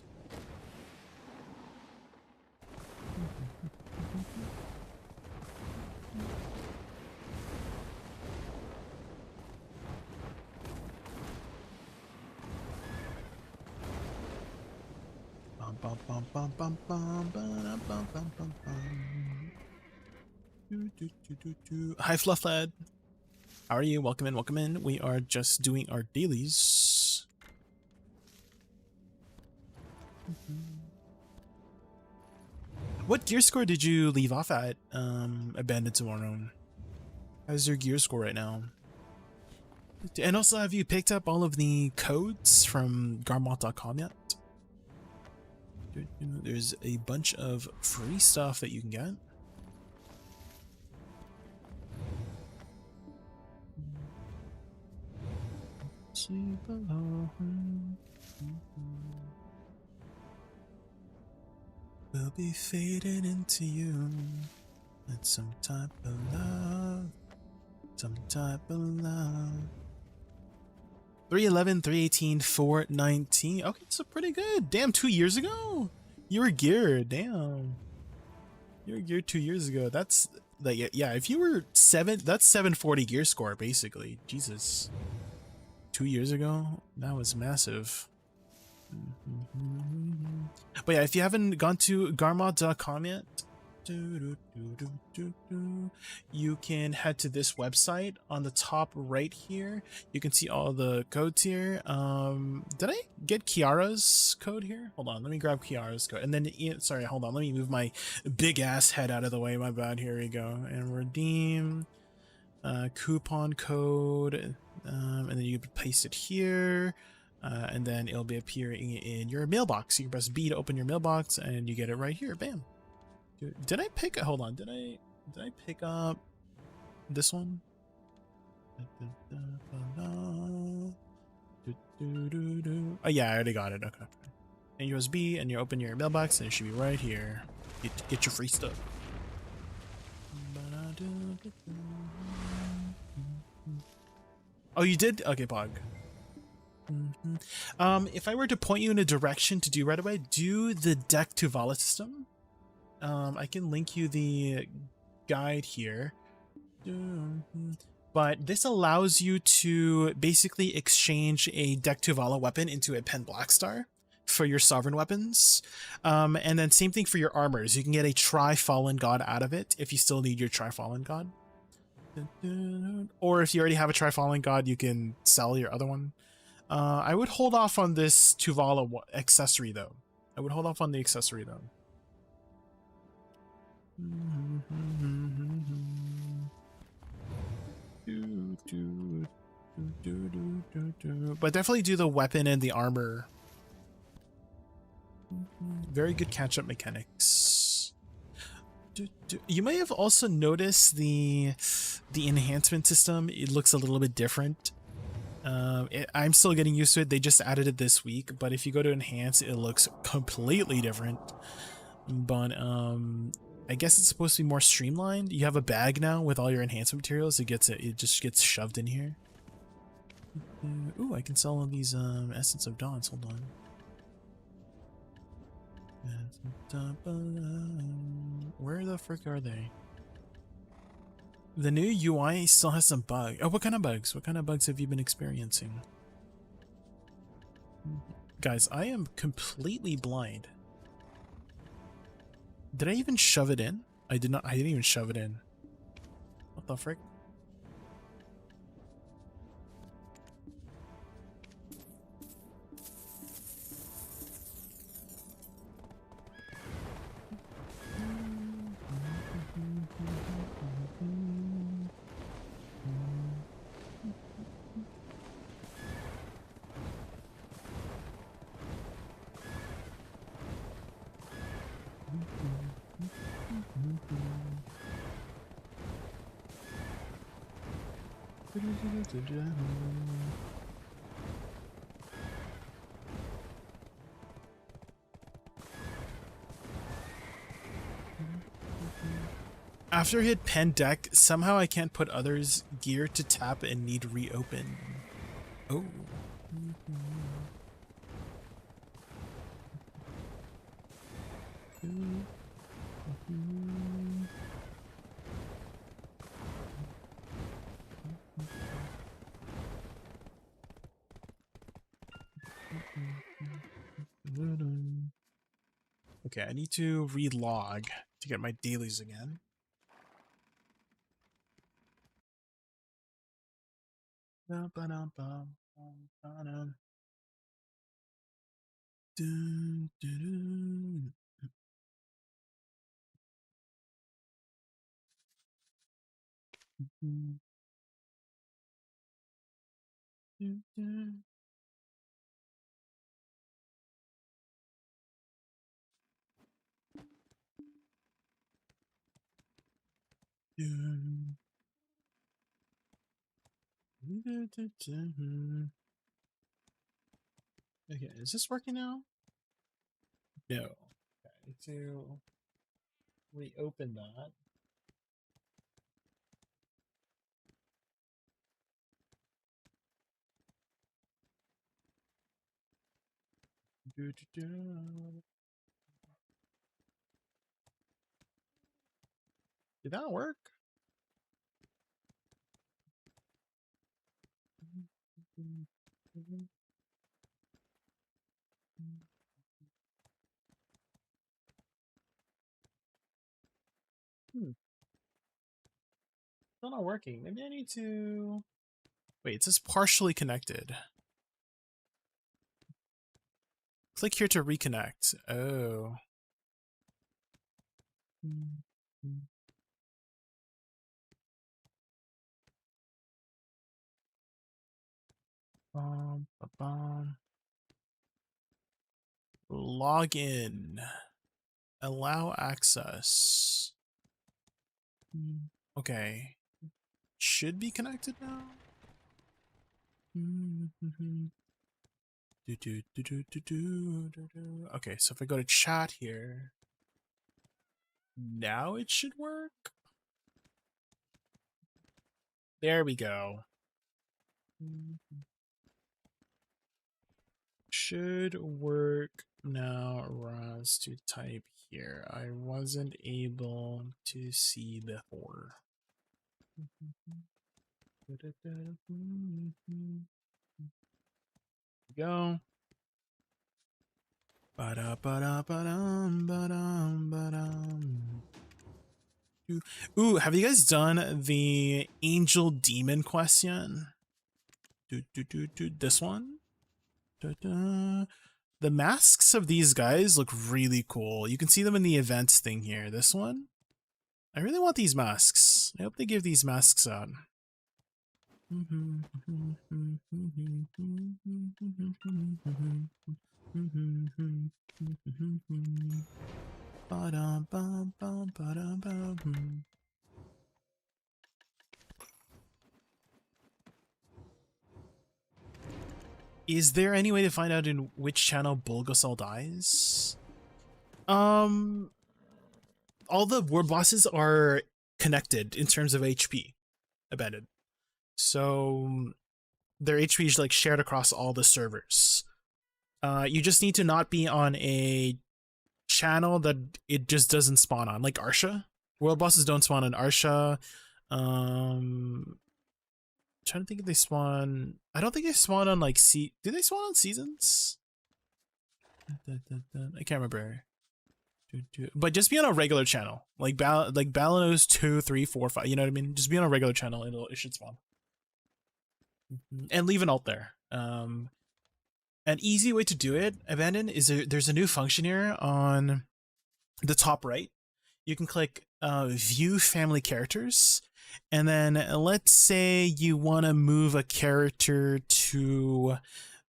Hi Fluff Lad. How are you? Welcome in, welcome in. We are just doing our dailies. What gear score did you leave off at, Abandoned Tomorrow? How's your gear score right now? And also, have you picked up all of the codes from garmont.com yet? There's a bunch of free stuff that you can get. Sleep alone. We'll be fading into you. It's some type of love. Some type of love. 311, 318, 419. Okay, so pretty good. Damn, 2 years ago? You were geared. Damn. You were geared 2 years ago. That's like, yeah, if you were that's 740 gear score, basically. Jesus. 2 years ago? That was massive. But yeah, if you haven't gone to garmod.com yet, you can head to this website. On the top right here, you can see all the codes here. Did I get Kiara's code here? Hold on, let me grab Kiara's code. And then, sorry, hold on, let me move my big ass head out of the way. My bad. Here we go. And redeem coupon code, and then you paste it here. And then it'll be appearing in your mailbox. You can press B to open your mailbox, and you get it right here. Bam. Did I pick? Hold on. Did I pick up this one? Oh yeah, I already got it. Okay. And you press B, and you open your mailbox, and it should be right here. Get your free stuff. Oh, you did? Okay, Pog. If I were to point you in a direction to do right away, do the deck to Vala system. I can link you the guide here. But this allows you to basically exchange a deck to Vala weapon into a Pen Blackstar for your sovereign weapons. And then same thing for your armors. You can get a Tri-Fallen God out of it if you still need your Tri-Fallen God. Or if you already have a Tri-Fallen God, you can sell your other one. I would hold off on this Tuvala accessory though. I would hold off on the accessory though. But definitely do the weapon and the armor. Very good catch-up mechanics. You may have also noticed the enhancement system. It looks a little bit different. I'm still getting used to it. They just added it this week, but if you go to enhance, it looks completely different. But I guess it's supposed to be more streamlined. You have a bag now with all your enhancement materials. It just gets shoved in here. Ooh, I can sell all these Essence of Dawns. Hold on. Where the frick are they? The new UI still has some bugs. Oh, what kind of bugs? What kind of bugs have you been experiencing? Guys, I am completely blind. Did I even shove it in? I didn't even shove it in. What the frick? After I hit pen deck, somehow I can't put others gear to tap and need reopen. Oh. Okay, I need to relog to get my dailies again. Okay, is this working now? No. Okay. to reopen that. Did that work? Still not working. Maybe I need to... Wait, it says partially connected. Click here to reconnect. Oh. Ba-bum. Log in. Allow access. Okay. Should be connected now. Okay, so if I go to chat here, now it should work. There we go. Should work now. Raz to type here. I wasn't able to see before. Go. Ooh, have you guys done the angel demon quest yet? This one? The masks of these guys look really cool. You can see them in the events thing here. This one? I really want these masks. I hope they give these masks out. Is there any way to find out in which channel Bulgasol dies? All the war bosses are connected in terms of HP, abandoned. So their HP is like shared across all the servers. You just need to not be on a channel that it just doesn't spawn on, like Arsha. World bosses don't spawn on Arsha. Trying to think if they spawn. I don't think they spawn on like do they spawn on seasons? I can't remember. But just be on a regular channel, like Balanos 2, 3, 4, 5. You know what I mean? Just be on a regular channel, and it should spawn. And leave an alt there. An easy way to do it, Abandon, is there's a new function here on the top right. You can click View Family Characters, and then let's say you want to move a character to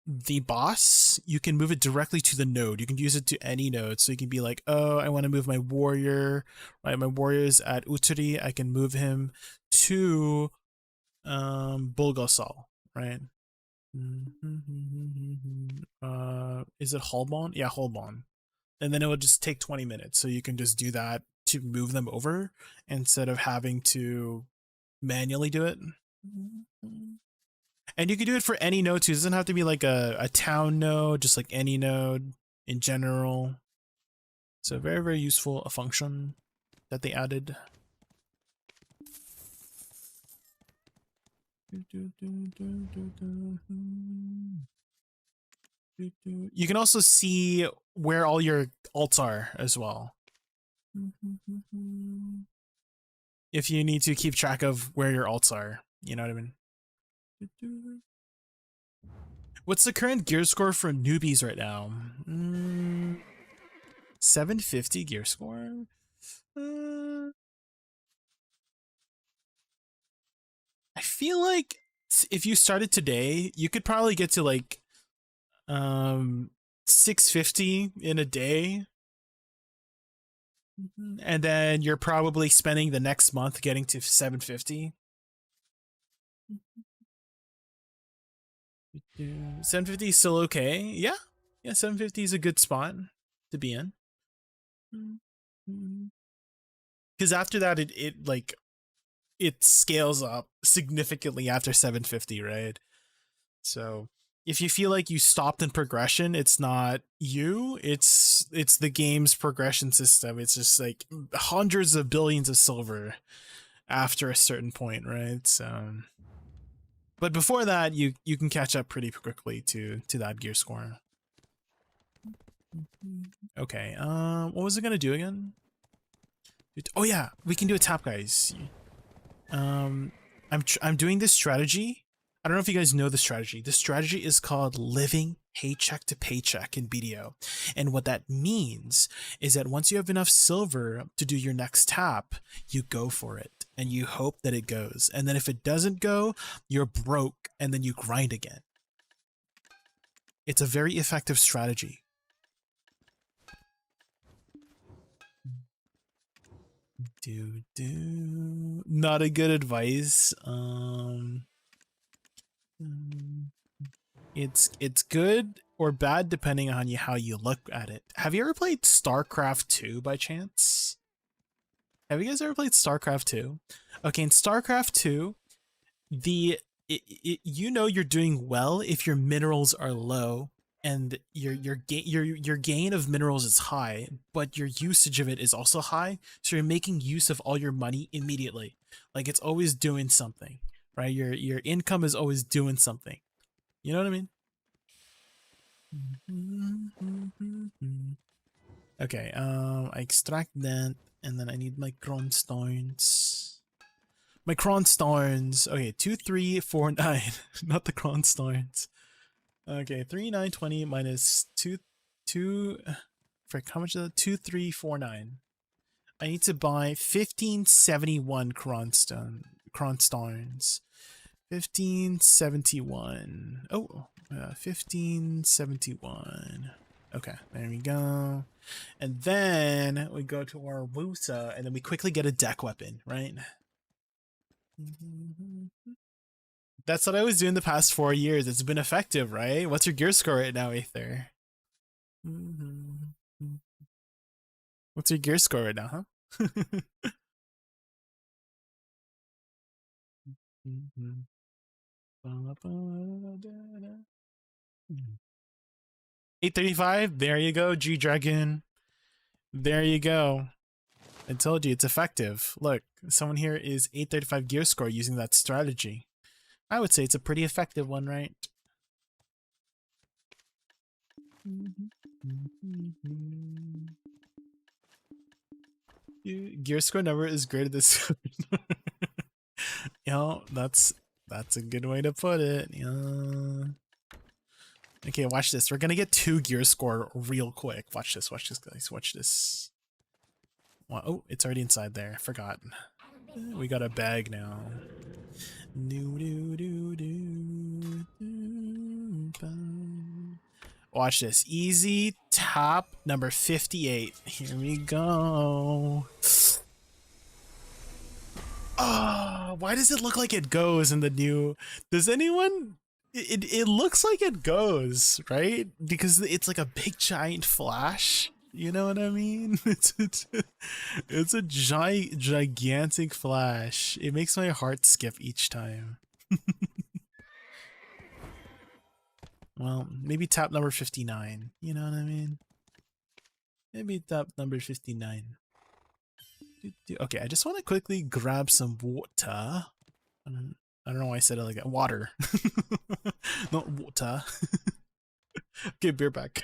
the boss. You can move it directly to the node. You can use it to any node. So you can be like, oh, I want to move my warrior, right? My warrior's at Utari. I can move him to Bulgasol, right? Is it Holbon? Yeah, Holbon. And then it will just take 20 minutes. So you can just do that to move them over instead of having to manually do it. And you can do it for any node too. It doesn't have to be like a town node, just like any node in general. So very, very useful a function that they added. You can also see where all your alts are as well. If you need to keep track of where your alts are, you know what I mean? What's the current gear score for newbies right now? 750 gear score? I feel like if you started today, you could probably get to like 650 in a day. And then you're probably spending the next month getting to 750. 750 is still okay. Yeah. Yeah, 750 is a good spot to be in. Because after that, it scales up significantly after 750, right? So if you feel like you stopped in progression, it's not you, it's the game's progression system. It's just like hundreds of billions of silver after a certain point, right? So but before that, you can catch up pretty quickly to that gear score. Okay, what was it gonna do again? Oh yeah, we can do a tap, guys. I'm doing this strategy. I don't know if you guys know the strategy. The strategy is called living paycheck to paycheck in BDO. And what that means is that once you have enough silver to do your next tap, you go for it and you hope that it goes. And then if it doesn't go, you're broke and then you grind again. It's a very effective strategy. Not a good advice. It's good or bad depending on how you look at it. Have you ever played StarCraft 2 by chance? Have you guys ever played StarCraft 2? Okay, in StarCraft 2, you know you're doing well if your minerals are low and your gain of minerals is high, but your usage of it is also high, so you're making use of all your money immediately. Like it's always doing something, right? Your income is always doing something. You know what I mean? Okay, I extract that, and then I need my cron stones. My cron stones. Okay, 2, 3, 4, 9. Not the cron stones. Okay, 3, 9, 20 minus 2. Frick, how much is that? 2, 3, 4, 9. I need to buy 1571 cron stones. 1571. Oh, 1571. Okay, there we go. And then we go to our Woosa, and then we quickly get a deck weapon, right? That's what I was doing the past 4 years. It's been effective, right? What's your gear score right now, Aether? What's your gear score right now, huh? 835. There you go, G Dragon. There you go. I told you it's effective. Look, someone here is 835 gear score using that strategy. I would say it's a pretty effective one, right? Gear score number is greater than you know, that's a good way to put it. Yeah. Okay, watch this. We're gonna get 2 gear score real quick. Watch this, guys. Watch this. Oh, it's already inside there. I forgot. We got a bag now. Watch this. Easy top number 58. Here we go. Oh, why does it look like it goes in the new? Does anyone? It looks like it goes, right? Because it's like a big giant flash. You know what I mean? It's a gigantic flash. It makes my heart skip each time. Well, maybe tap number 59. You know what I mean? Maybe tap number 59. Okay, I just want to quickly grab some water. I don't know why I said it like that. Water. Not water. Okay, beer back.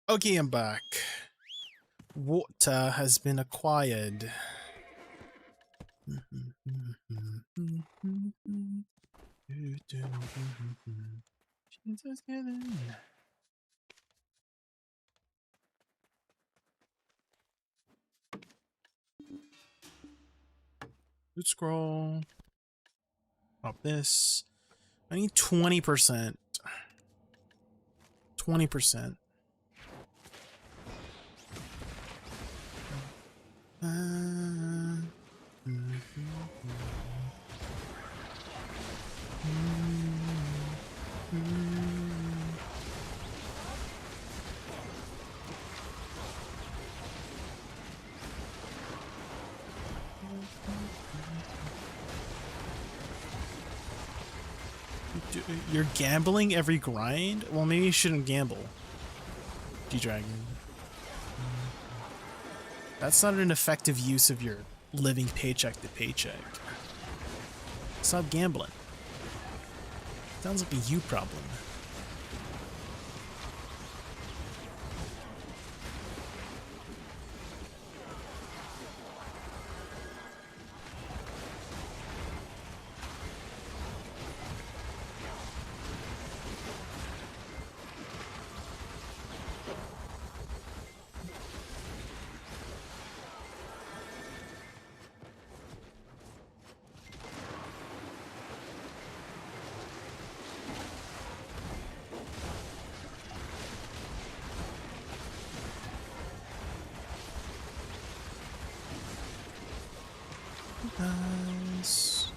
Okay, I'm back. Water has been acquired. Let's scroll. Pop this. I need 20%. 20%. You're gambling every grind? Well, maybe you shouldn't gamble. D-Dragon. That's not an effective use of your living paycheck to paycheck. Stop gambling. Sounds like a you problem. Nice.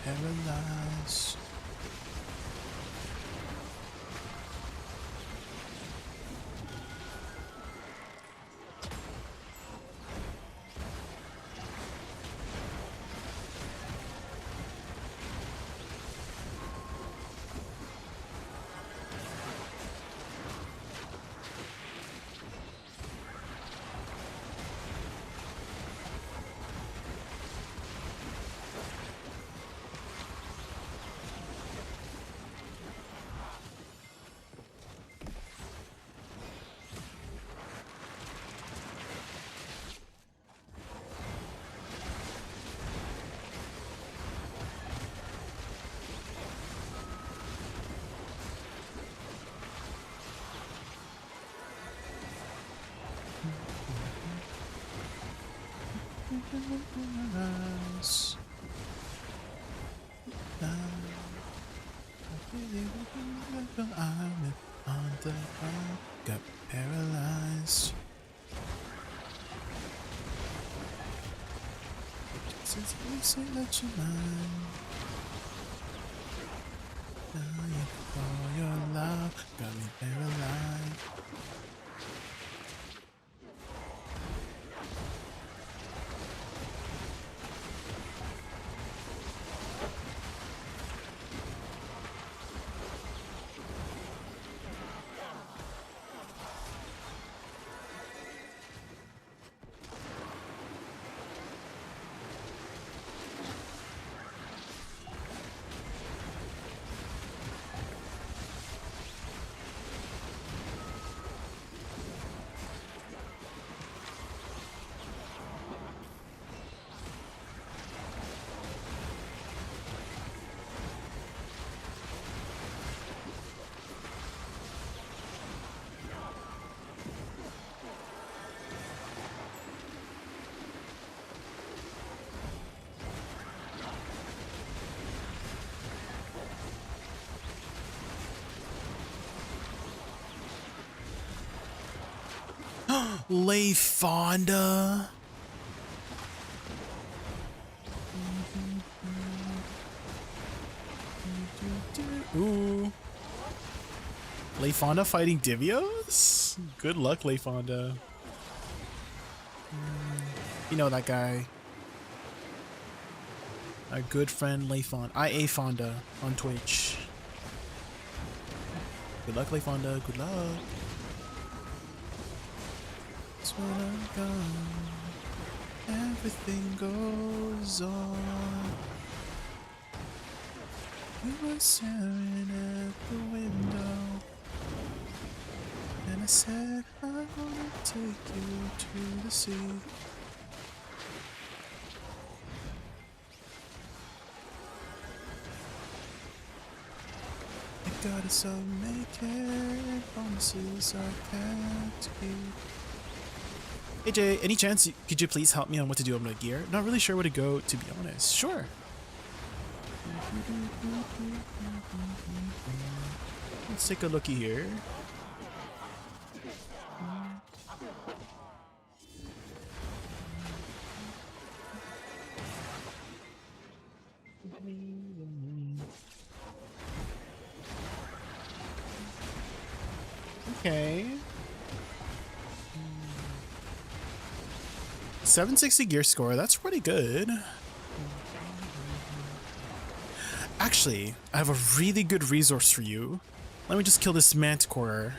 Paralyzed. Nice. I'm on the ground, got paralyzed. Since you say that you're mine, dying for your love, got me paralyzed. Lay Fonda. Ooh. Lay Fonda fighting Divios? Good luck, Lay Fonda. You know that guy. Our good friend Lay Fonda. IA Fonda on Twitch. Good luck, Lay Fonda. Good luck. When I'm gone, everything goes on. You were staring at the window, and I said, I wanna take you to the sea. I gotta so make it, promises I can't keep. Hey Jay, any chance could you please help me on what to do on my gear? Not really sure where to go, to be honest. Sure. Let's take a looky here. Okay. 760 gear score, that's pretty good. Actually, I have a really good resource for you. Let me just kill this manticore.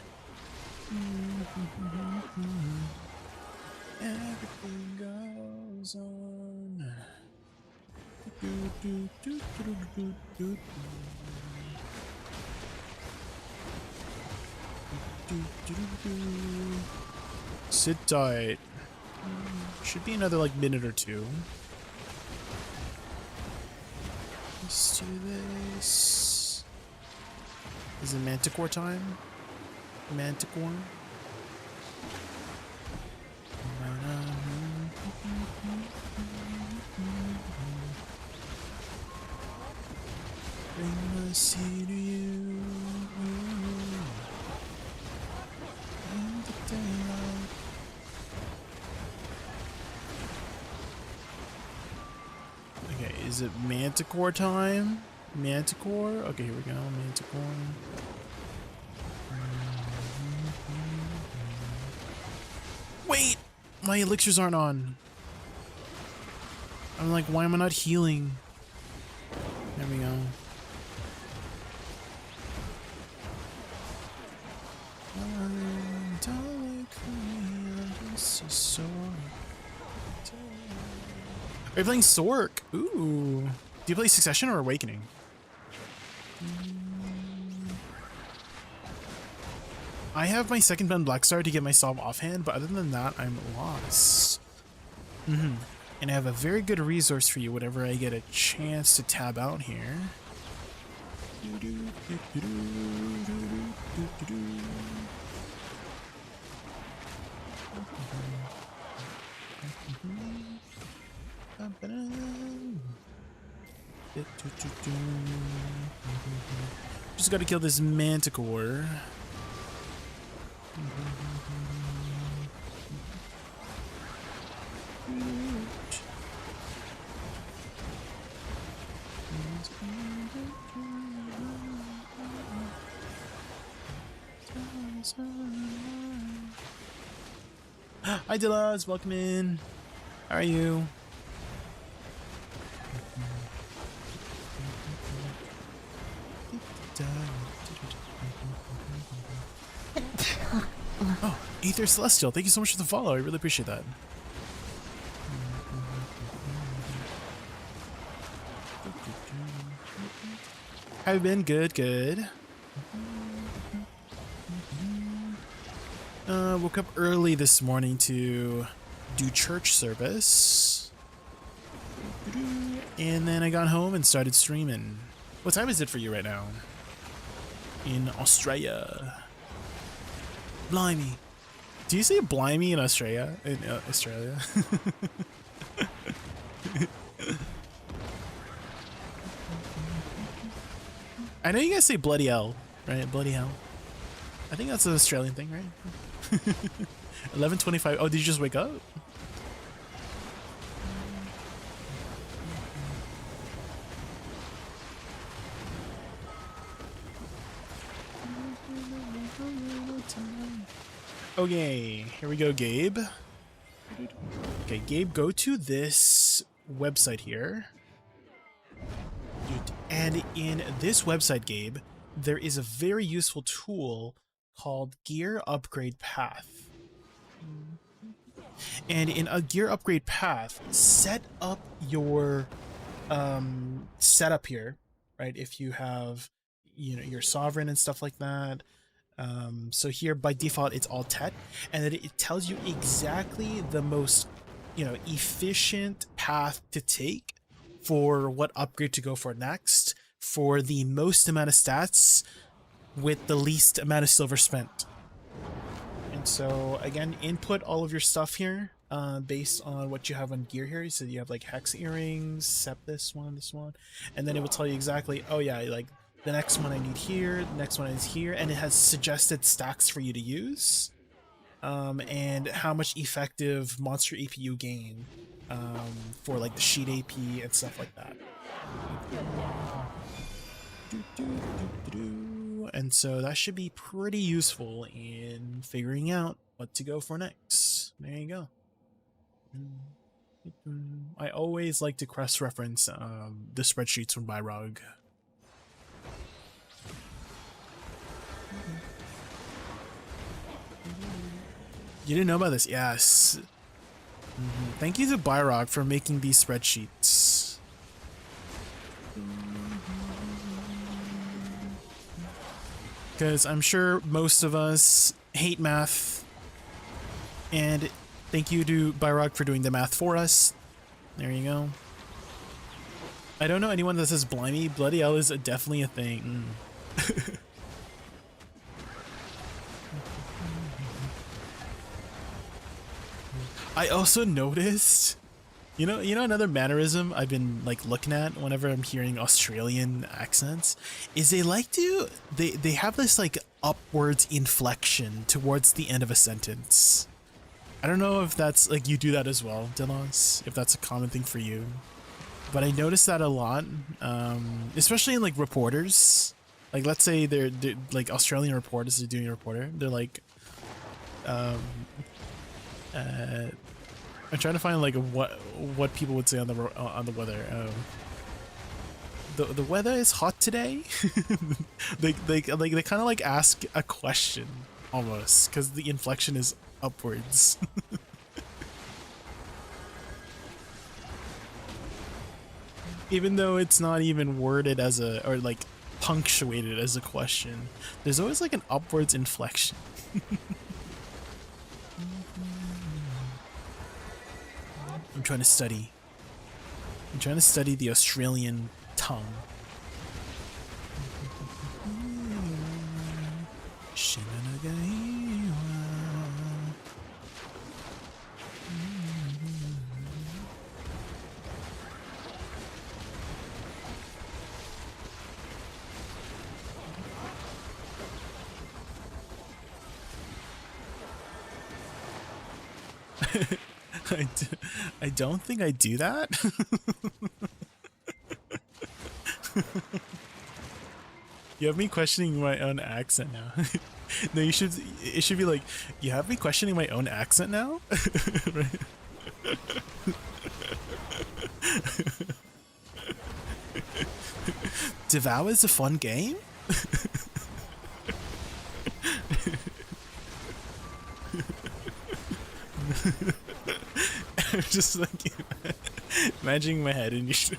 Everything goes on. Sit tight. Should be another like minute or two. Let's do this. Is it manticore time? Manticore? Bring the sea to you. In the daylight. Okay, is it manticore time? Manticore? Okay, here we go. Manticore. Wait! My elixirs aren't on. I'm like, why am I not healing? There we go. Are you playing Sork? Ooh. Do you play Succession or Awakening? I have my second bend Black Star to get myself offhand, but other than that, I'm lost. And I have a very good resource for you whenever I get a chance to tab out here. Just gotta kill this manticore. Hi Dillas, welcome in. How are you? Oh, Ether Celestial, thank you so much for the follow. I really appreciate that. How have you been? Good, good. Woke up early this morning to do church service. And then I got home and started streaming. What time is it for you right now? In Australia. Blimey. Do you say blimey in Australia? In Australia? I know you guys say bloody hell, right? Bloody hell. I think that's an Australian thing, right? 11:25. Oh, did you just wake up? Okay, here we go, Gabe. Okay, Gabe, go to this website here. And in this website, Gabe, there is a very useful tool called Gear Upgrade Path. And in a Gear Upgrade Path, set up your setup here right? If you have, you know, your sovereign and stuff like that. So here by default it's all TET, and then it tells you exactly the most, you know, efficient path to take for what upgrade to go for next, for the most amount of stats with the least amount of silver spent. And so again, input all of your stuff here based on what you have on gear here. So you have like hex earrings, except this one, and then it will tell you exactly, oh yeah, like the next one I need here, the next one is here, and it has suggested stacks for you to use, and how much effective monster AP you gain for like the sheet AP and stuff like that. And so that should be pretty useful in figuring out what to go for next. There you go. I always like to cross-reference the spreadsheets from ADVgg. You didn't know about this? Yes. Thank you to ADVgg for making these spreadsheets. Because I'm sure most of us hate math, and thank you to ADVgg for doing the math for us. There you go. I don't know anyone that says blimey, bloody hell is definitely a thing. I also noticed, you know another mannerism I've been like looking at whenever I'm hearing Australian accents is they have this like upwards inflection towards the end of a sentence. I don't know if that's like you do that as well, Delos, if that's a common thing for you, but I noticed that a lot, especially in like reporters. Like let's say they're like Australian reporters are doing a reporter, they're like I'm trying to find like what people would say on the weather. The weather is hot today. they kind of like ask a question almost because the inflection is upwards. Even though it's not even worded as a, or like punctuated as a question, there's always like an upwards inflection. I'm trying to study the Australian tongue. I don't think I do that. You have me questioning my own accent now. No, it should be like, you have me questioning my own accent now? Right? Devour is a fun game? I'm just like imagining my head and you should.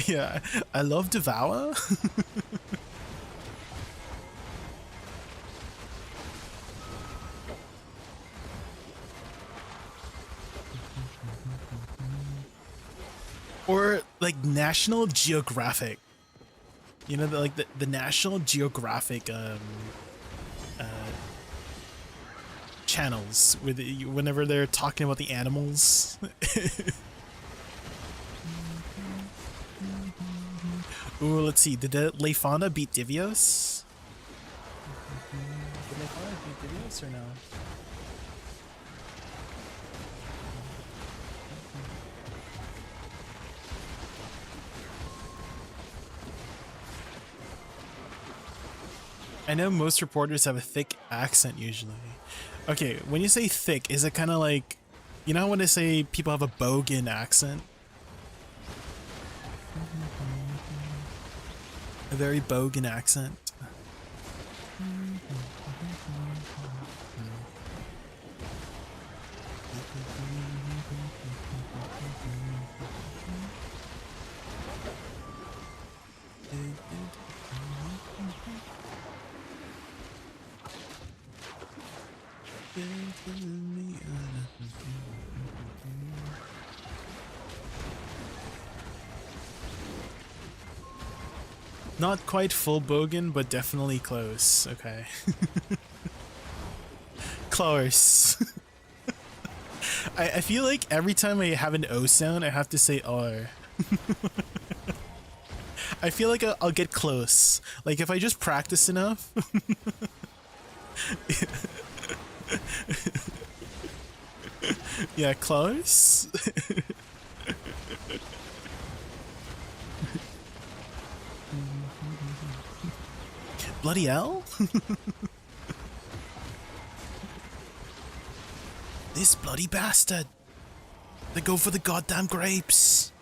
Yeah, I love Devour. Or like National Geographic, you know, like the National Geographic channels with whenever they're talking about the animals. Ooh, let's see. Did Leifana beat Divios? Did Leifana beat Divios or no? I know most reporters have a thick accent usually. Okay, when you say thick, is it kind of like, you know when they say people have a bogan accent? A very bogan accent. Not quite full bogan, but definitely close. Okay. Close. I feel like every time I have an O sound, I have to say R. I feel like I'll get close. Like if I just practice enough. Yeah, close. Bloody hell? This bloody bastard. They go for the goddamn grapes.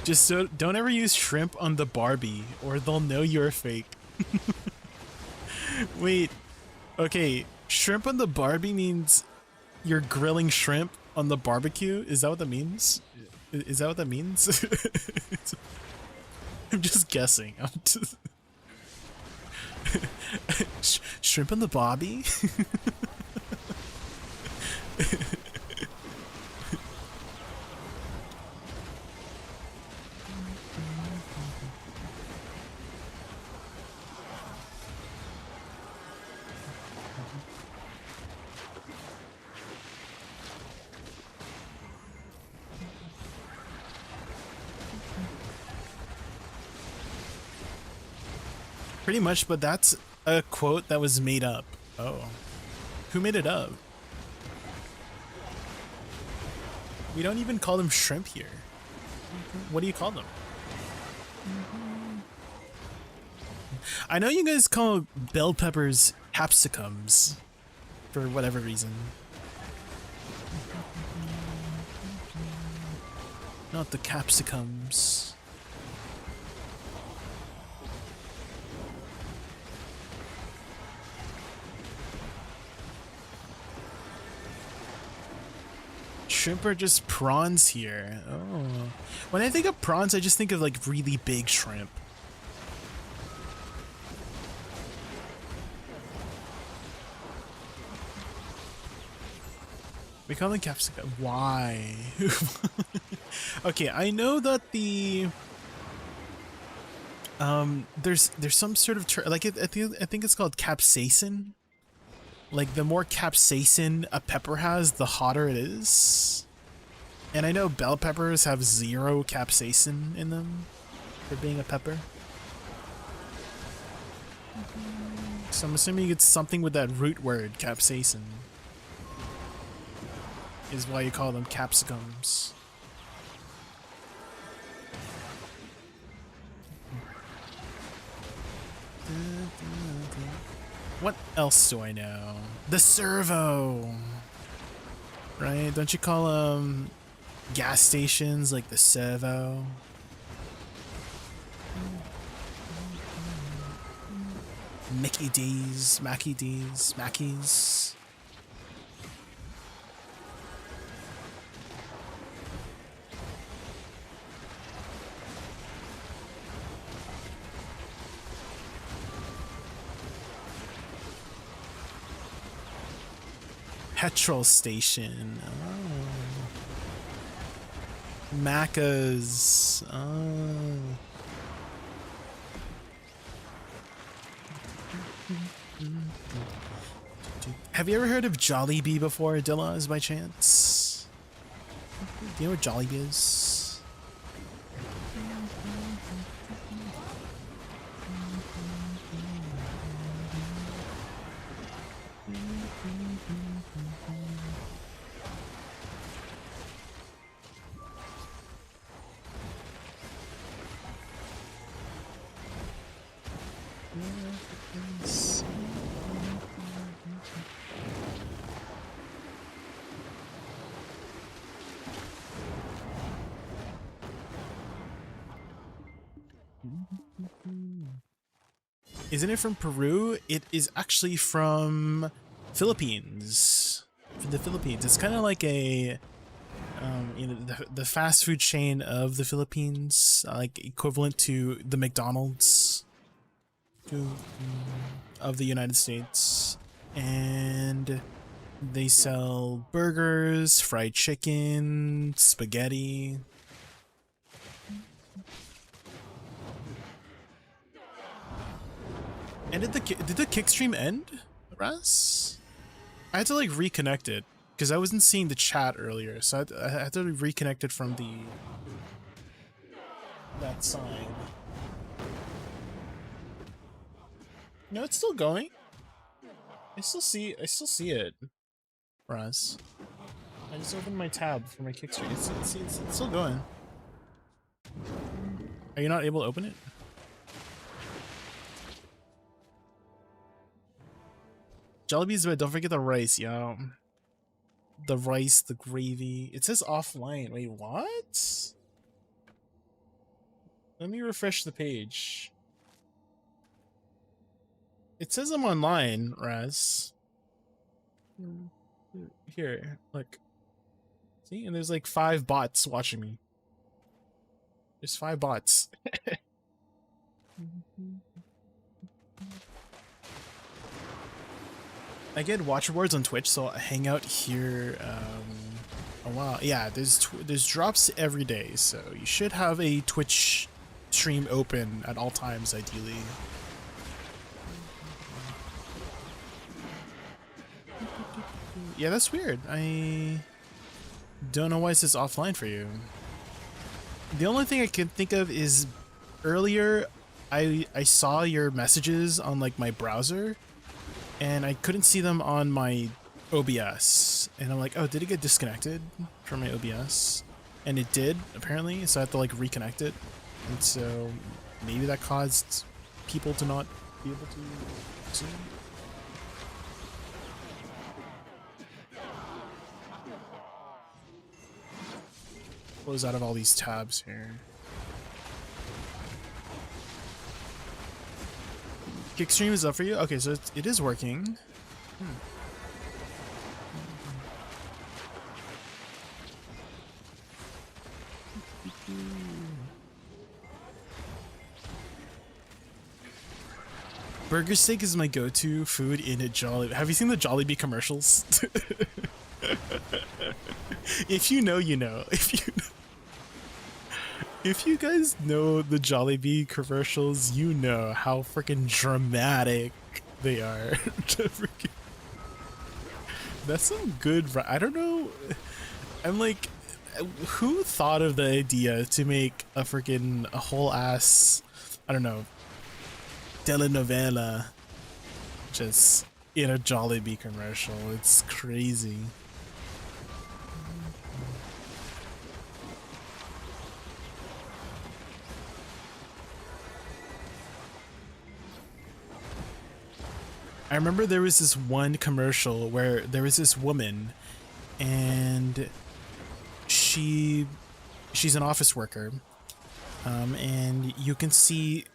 Just don't ever use shrimp on the Barbie, or they'll know you're fake. Wait, okay, shrimp on the Barbie means you're grilling shrimp on the barbecue? Is that what that means? Is that what that means? I'm just guessing. I'm just... Shrimp on the Barbie? Pretty much, but that's a quote that was made up. Oh. Who made it up? We don't even call them shrimp here. What do you call them? I know you guys call bell peppers capsicums for whatever reason. Not the capsicums. Shrimp are just prawns here. Oh. When I think of prawns, I just think of like really big shrimp. We call them capsicum. Why? Okay, I know that the there's some sort of like I think it's called capsaicin. Like the more capsaicin a pepper has, the hotter it is. And I know bell peppers have 0 capsaicin in them for being a pepper. So I'm assuming it's something with that root word, capsaicin, is why you call them capsicums. What else do I know? The servo! Right? Don't you call them gas stations like the servo? Mickey D's, Mackie D's, Mackies. Petrol station. Oh. Macca's. Oh. Have you ever heard of Jollibee before, Dillas, by chance? Do you know what Jollibee is? Isn't it from Peru? It is actually from Philippines. From the Philippines. It's kind of like a, you know, the fast food chain of the Philippines, like equivalent to the McDonald's of the United States. And they sell burgers, fried chicken, spaghetti. And did the kick stream end, Russ? I had to like reconnect it because I wasn't seeing the chat earlier, so I had to reconnect it from that sign. No, it's still going. I still see it, Russ. I just opened my tab for my kick stream. It's still going. Are you not able to open it? Jollibee's, but don't forget the rice, yo. The rice, the gravy. It says offline. Wait, what? Let me refresh the page. It says I'm online, Raz. Here, look. See? And there's like 5 bots watching me. There's 5 bots. I get watch rewards on Twitch, so I hang out here a while. Yeah, there's drops every day, so you should have a Twitch stream open at all times, ideally. Yeah, that's weird. I don't know why it says offline for you. The only thing I can think of is earlier I saw your messages on like my browser, and I couldn't see them on my OBS. And I'm like, oh, did it get disconnected from my OBS? And it did, apparently, so I had to like reconnect it. And so maybe that caused people to not be able to see. Close out of all these tabs here. Kickstream is up for you? Okay, so it is working. Burger steak is my go-to food in a Jollibee. Have you seen the Jollibee commercials? If you know, you know. If you guys know the Jollibee commercials, you know how freaking dramatic they are. That's some good. I don't know. I'm like, who thought of the idea to make a whole ass, I don't know, telenovela just in a Jollibee commercial? It's crazy. I remember there was this one commercial where there was this woman, and she's an office worker, and you can see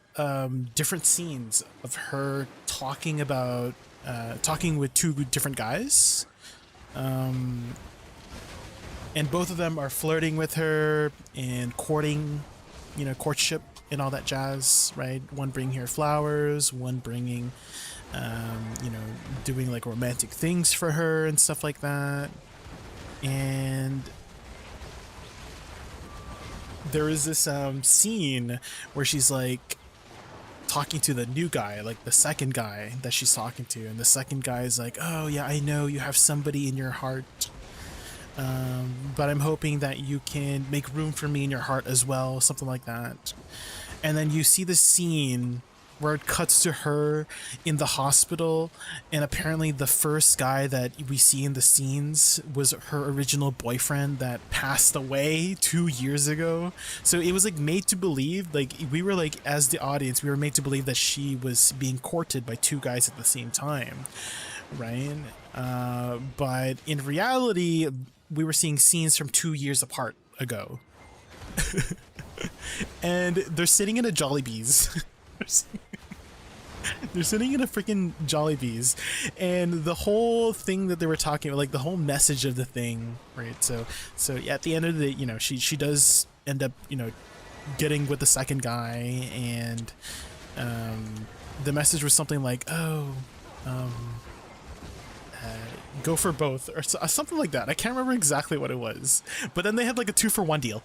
different scenes of her talking with 2 different guys, and both of them are flirting with her and courting, you know, courtship and all that jazz, right? One bringing her flowers, one bringing you know, doing like romantic things for her and stuff like that. And there is this scene where she's like talking to the new guy, like the second guy that she's talking to, and the second guy is like, oh yeah, I know you have somebody in your heart, but I'm hoping that you can make room for me in your heart as well, something like that. And then you see the scene where it cuts to her in the hospital, and apparently the first guy that we see in the scenes was her original boyfriend that passed away 2 years ago. So it was like made to believe, like we were like, as the audience, we were made to believe that she was being courted by 2 guys at the same time, right? But in reality, we were seeing scenes from 2 years apart ago. And they're sitting in a Jollibee's. They're sitting in a freaking Jollibees, and the whole thing that they were talking about, like the whole message of the thing, right? So yeah, at the end of the, you know, she does end up, you know, getting with the second guy, and the message was something like, oh, go for both, or something like that. I can't remember exactly what it was, but then they had like a 2-for-1 deal.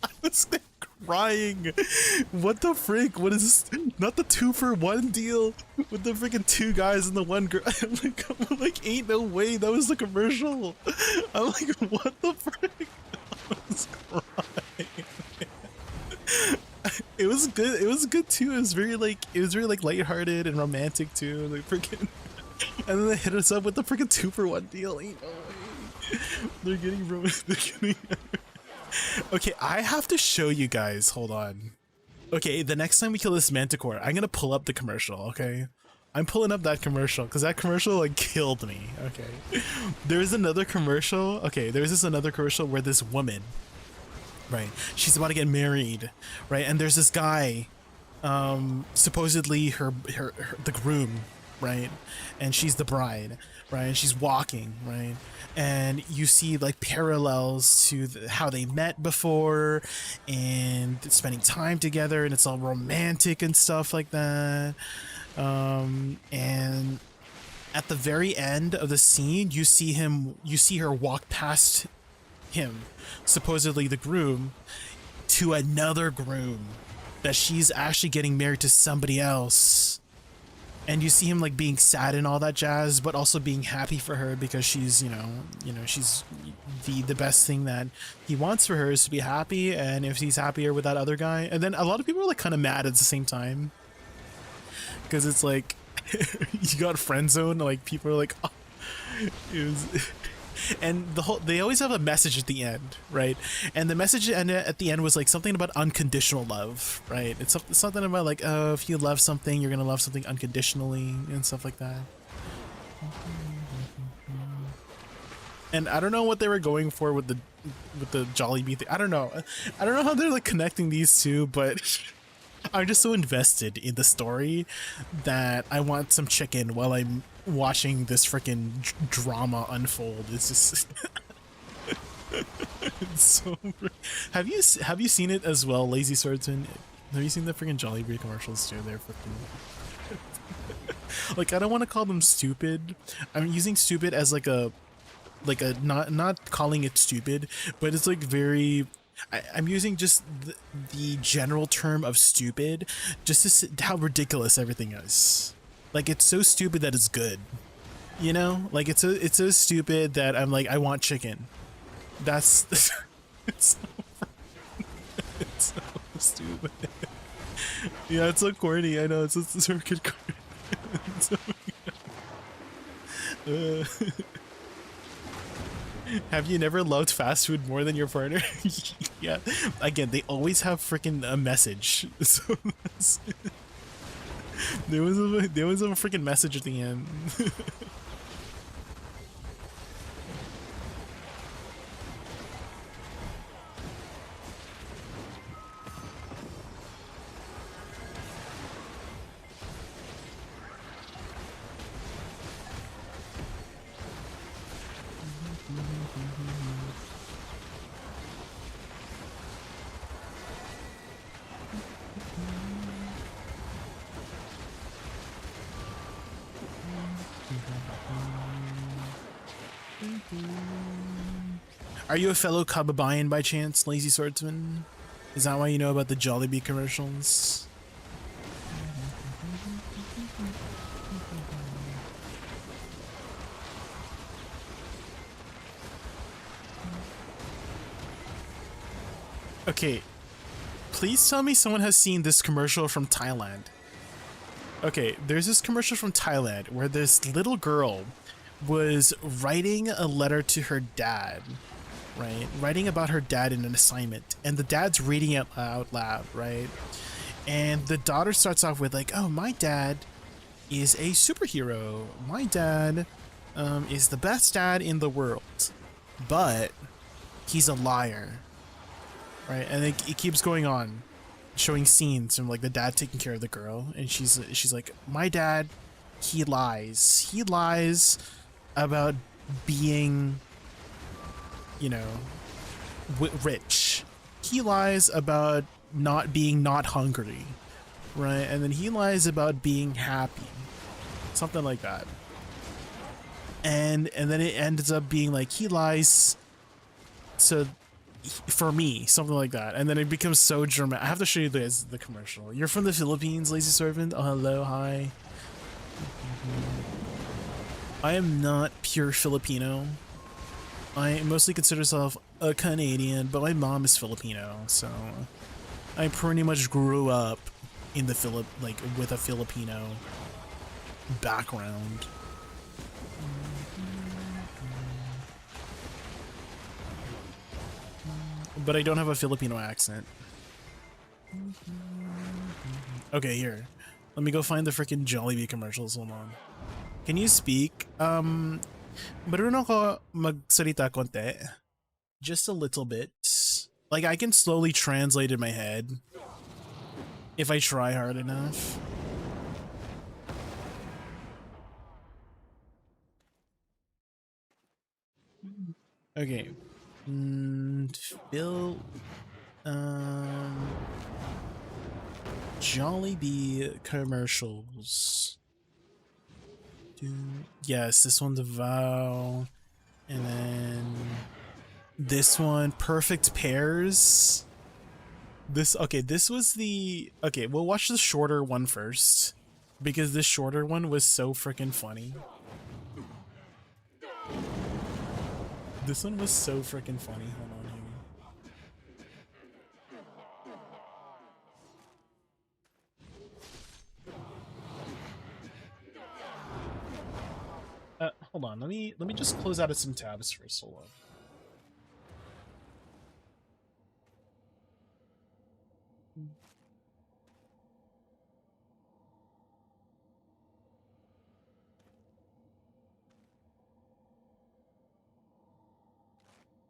I was crying. What the frick? What is this? Not the 2-for-1 deal with the freaking 2 guys and the 1 girl. I'm like, ain't no way. That was the commercial. I'm like, what the frick? I was crying. It was good. It was good too. It was very like lighthearted and romantic too. Like freaking. And then they hit us up with the freaking 2-for-1 deal. Ain't no way. They're getting Okay, I have to show you guys. Hold on. Okay, the next time we kill this manticore, I'm gonna pull up the commercial, okay? I'm pulling up that commercial, because that commercial, like, killed me, okay? There's another commercial. Okay, there's this another commercial where this woman, right, she's about to get married, right? And there's this guy, supposedly the groom, right? And she's the bride, right? And she's walking, right? And you see like parallels to how they met before and spending time together, and it's all romantic and stuff like that. And at the very end of the scene, you see her walk past him, supposedly the groom, to another groom that she's actually getting married to somebody else. And you see him like being sad and all that jazz, but also being happy for her because she's, you know, she's the best thing that he wants for her is to be happy. And if he's happier with that other guy, and then a lot of people are like kind of mad at the same time because it's like you got friend zone. Like people are like, oh, it was. And they always have a message at the end, right? And the message at the end was like something about unconditional love, right? It's something about like, oh, if you love something, you're gonna love something unconditionally and stuff like that. And I don't know what they were going for with the Jollibee thing. I don't know how they're like connecting these two, but I'm just so invested in the story that I want some chicken while I'm watching this freaking drama unfold. It's just it's so. Have you seen it as well, Lazy Swordsman? Have you seen the freaking Jollibee commercials too? They're freaking like, I don't want to call them stupid. I'm using stupid as like a not calling it stupid, but it's like very. I'm using just the general term of stupid just to see how ridiculous everything is. Like, it's so stupid that it's good, you know? Like, it's so stupid that I'm like, I want chicken. That's it's so stupid. Yeah, it's so corny. I know, it's so good corny. Have you never loved fast food more than your partner? Yeah. Again, they always have freaking a message. So there was a freaking message at the end. Are you a fellow Kababayan by chance, Lazy Swordsman? Is that why you know about the Jollibee commercials? Okay, please tell me someone has seen this commercial from Thailand. Okay, there's this commercial from Thailand where this little girl was writing a letter to her dad, right? Writing about her dad in an assignment, and the dad's reading it out loud, right? And the daughter starts off with like, oh, my dad is a superhero. My dad is the best dad in the world, but he's a liar, right? And it keeps going on. showing scenes from like the dad taking care of the girl, and she's like, my dad, he lies about being, you know, rich. He lies about not being not hungry, right? And then he lies about being happy, something like that. And then it ends up being like he lies so for me, something like that. And then it becomes so dramatic. I have to show you the commercial. You're from the Philippines, lazy servant? Oh, hello, hi. I am not pure Filipino. I mostly consider myself a Canadian, but my mom is Filipino, so I pretty much grew up in the with a Filipino background. But I don't have a Filipino accent. Okay, here. Let me go find the freaking Jollibee commercials. Hold on. Can you speak? Marunong ako magsalita konti. Just a little bit. Like, I can slowly translate in my head if I try hard enough. Okay. Phil, Jollibee commercials. Yes, this one's a vow, and then this one, perfect pairs. This was the we'll watch the shorter one first because this shorter one was so freaking funny. This one was so freaking funny. Hold on here. Hold on. Let me just close out of some tabs first. Hold on.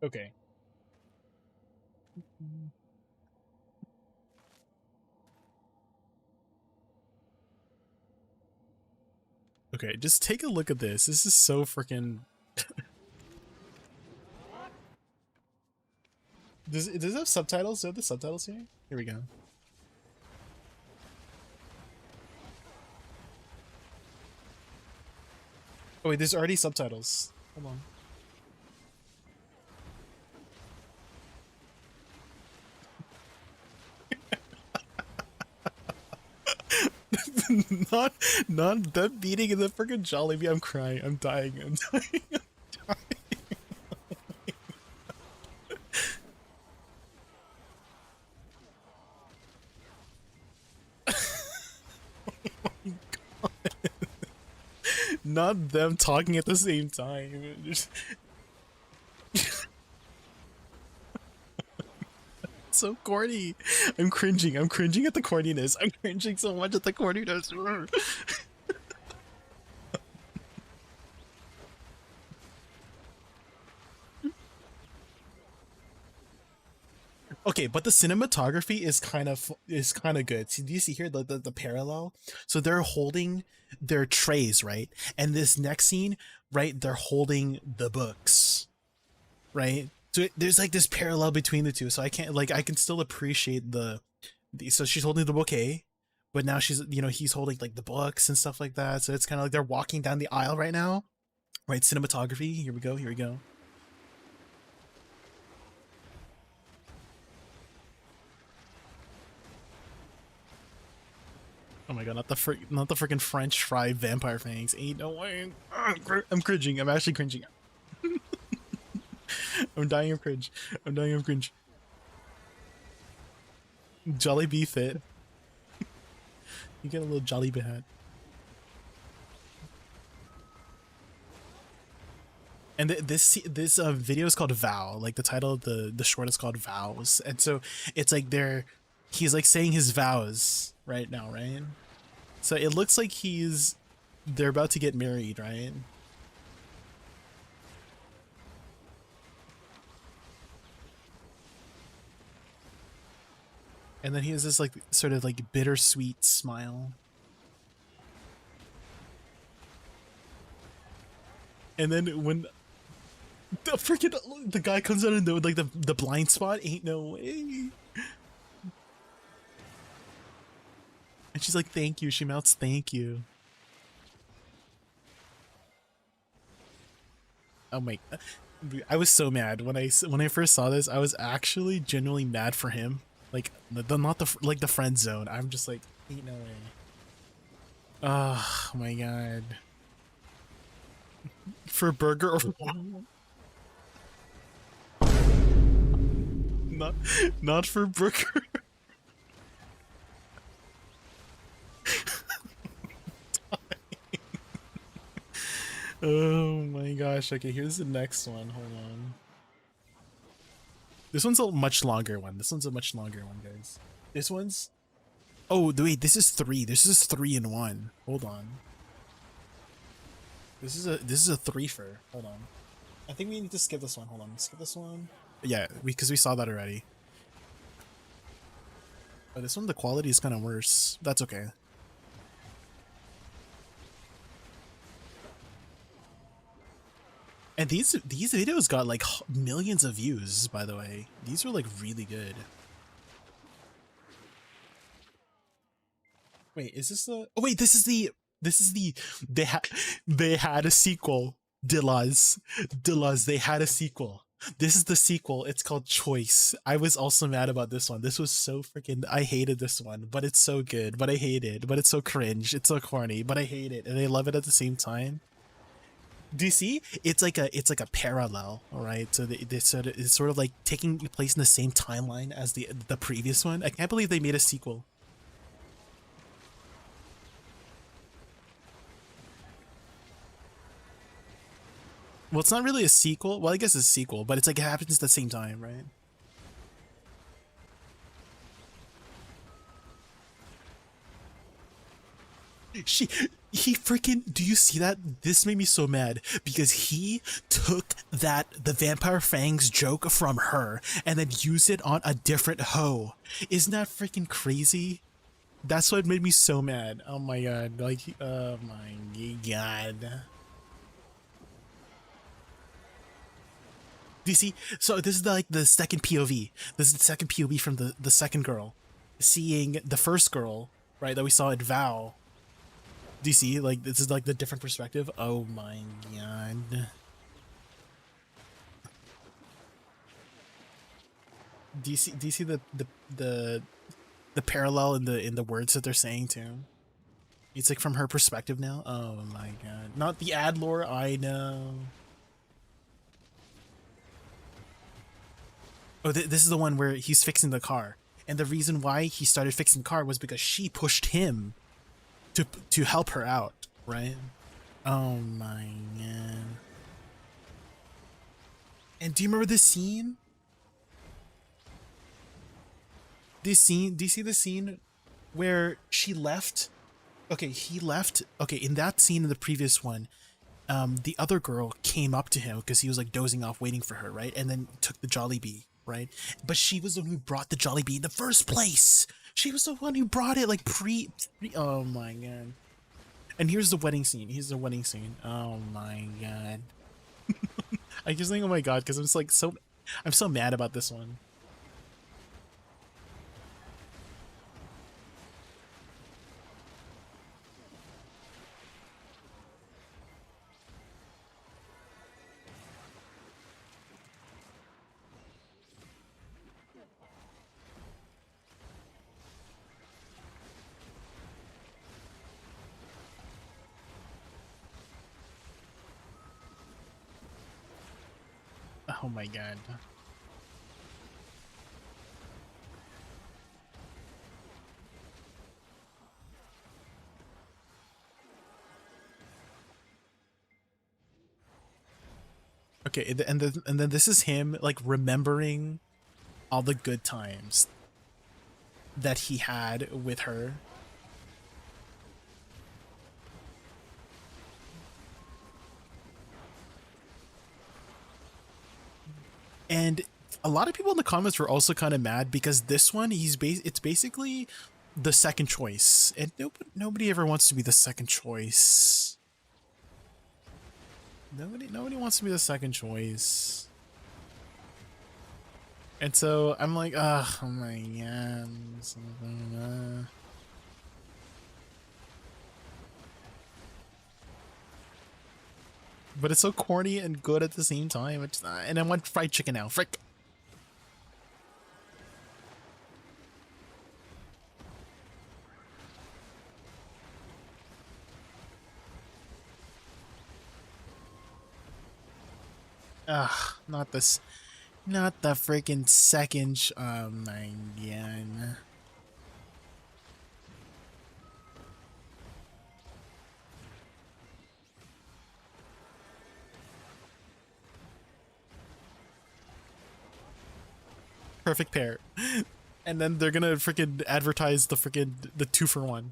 Okay. Okay, just take a look at this. This is so freaking. Does it have subtitles? Do I have the subtitles here? Here we go. Oh wait, there's already subtitles. Hold on. not them beating in the freaking Jollibee. I'm crying. I'm dying. I'm dying. I'm dying. Oh my God. Not them talking at the same time. Just... so corny. I'm cringing. I'm cringing at the corniness. I'm cringing so much at the corniness. Okay, but the cinematography is kind of good. See, do you see here the parallel? So they're holding their trays, right? And this next scene, right, they're holding the books, right? So there's like this parallel between the two. So I can still appreciate the so she's holding the bouquet, but now she's, you know, he's holding like the books and stuff like that. So it's kind of like they're walking down the aisle right now, right? Cinematography. Here we go. Here we go. Oh my God! Not the freaking French fry vampire fangs. Ain't no way. I'm cringing. I'm actually cringing. I'm dying of cringe. I'm dying of cringe. Jollibee fit. You get a little Jollibee hat. And this video is called Vow. Like the title of the short is called Vows. And so it's like he's like saying his vows right now, right? So it looks like they're about to get married, right? And then he has this like sort of like bittersweet smile. And then when the guy comes out in the blind spot, ain't no way. And she's like, thank you. She mouths thank you. Oh my, I was so mad when I first saw this. I was actually genuinely mad for him. Like not the friend zone. I'm just like, ain't no way. Oh my god. For burger or not for burger. Oh my gosh. Okay, here's the next one. Hold on. This one's a much longer one. Guys. This one's... Oh, wait, this is 3. This is 3 in 1. Hold on. This is a 3-fer. Hold on. I think we need to skip this one. Hold on. Skip this one. Yeah, because we saw that already. But this one, the quality is kind of worse. That's okay. And these videos got like millions of views, by the way. These were like really good. Wait, is this the... Oh wait, this is the they had a sequel. Dillaz, they had a sequel. This is the sequel. It's called Choice. I was also mad about this one. This was so freaking... I hated this one, but it's so good. But I hate it. But it's so cringe. It's so corny. But I hate it, and I love it at the same time. Do you see? It's like a parallel, all right? So it's sort of like taking place in the same timeline as the previous one. I can't believe they made a sequel. Well, it's not really a sequel. Well, I guess it's a sequel, but it's like it happens at the same time, right? He freaking... Do you see that? This made me so mad because he took the Vampire Fangs joke from her and then used it on a different hoe. Isn't that freaking crazy? That's what made me so mad. Oh my god. Like, oh my god. Do you see? So this is like the second POV. This is the second POV from the second girl. Seeing the first girl, right, that we saw at Vow. Do you see? Like, this is like the different perspective. Oh my god. Do you see the parallel in the words that they're saying too? It's like from her perspective now. Oh my god. Not the ad lore, I know. Oh, this is the one where he's fixing the car. And the reason why he started fixing the car was because she pushed him to help her out, right? Oh my god. And do you remember this scene? Do you see the scene where she left? Okay, he left. Okay, in that scene in the previous one, the other girl came up to him because he was like dozing off waiting for her, right? And then took the Jollibee, right? But she was the one who brought the Jollibee in the first place. She was the one who brought it like pre oh my god. And here's the wedding scene. Oh my god. I just think, oh my god, because I'm just like I'm so mad about this one. Oh my god. Okay, and then this is him like remembering all the good times that he had with her. And A lot of people in the comments were also kind of mad because this one, it's basically the second choice, and nobody ever wants to be the second choice. Nobody wants to be the second choice. And so I'm like, oh my god. But it's so corny and good at the same time. It's not, and I want fried chicken now. Frick. Ugh, not this. Not the freaking second. Oh my god. Perfect pair. And then they're gonna freaking advertise the freaking the 2-for-1.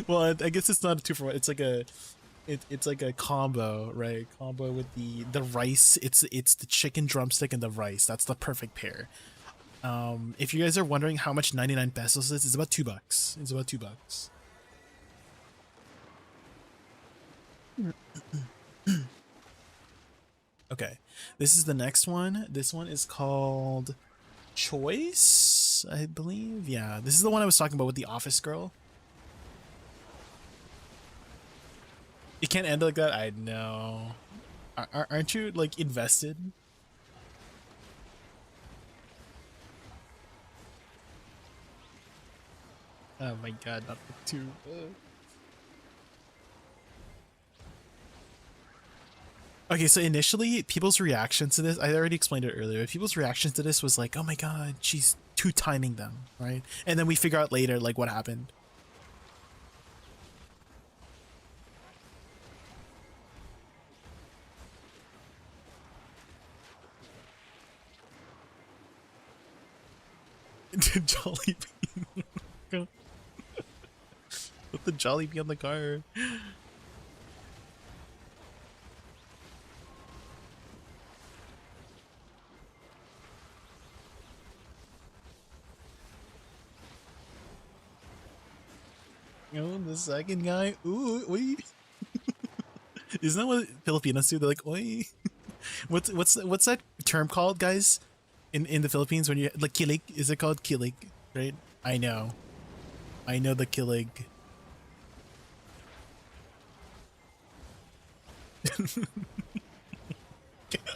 Well, I guess it's not a 2-for-1. It's like a it's like a combo, right? Combo with the rice. It's the chicken drumstick and the rice. That's the perfect pair. If you guys are wondering how much 99 pesos is, it's about $2. It's about $2. Okay, this is the next one. This one is called Choice, I believe. Yeah, this is the one I was talking about with the office girl. It can't end like that. I know. Aren't you like invested? Oh my god, not the 2. Okay, so initially, people's reaction to this, I already explained it earlier, people's reaction to this was like, oh my god, she's 2-timing them, right? And then we figure out later, like, what happened. Jollibee. Put the Jollibee on the car. Oh, the second guy. Ooh, wait. Isn't that what Filipinos do? They're like, oi. What's that term called, guys? In the Philippines when you like kilig? Is it called kilig? Right? I know the kilig.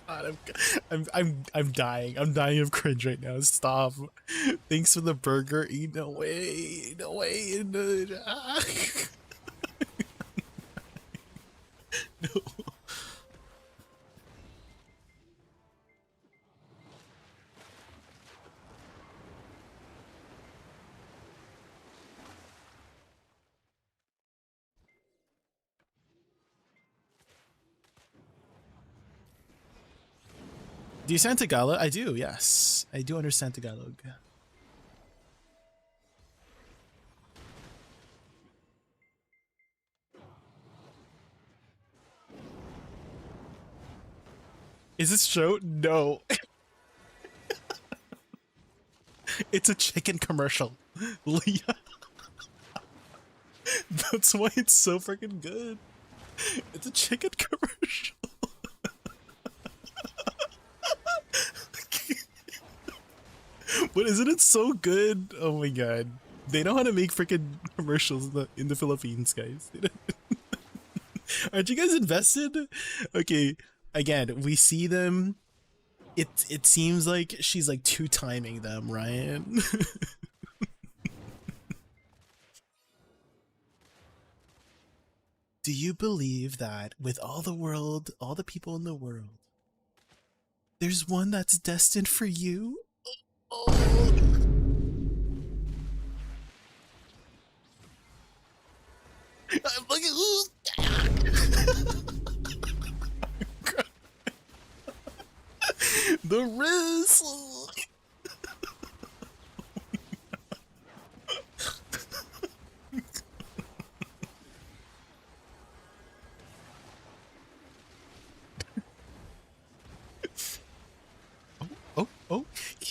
God, I'm dying. I'm dying of cringe right now. Stop. Thanks for the burger. Eat away. Eat away. No. Do you understand Tagalog? I do, yes. I do understand Tagalog. Is this show? No. It's a chicken commercial. Leah. That's why it's so freaking good. It's a chicken commercial. But isn't it so good? Oh my god. They know how to make freaking commercials in the Philippines, guys. Aren't you guys invested? Okay, again, we see them. It seems like she's like 2-timing them, right? Do you believe that with all the people in the world, there's one that's destined for you? Oh. I'm looking. The wrist.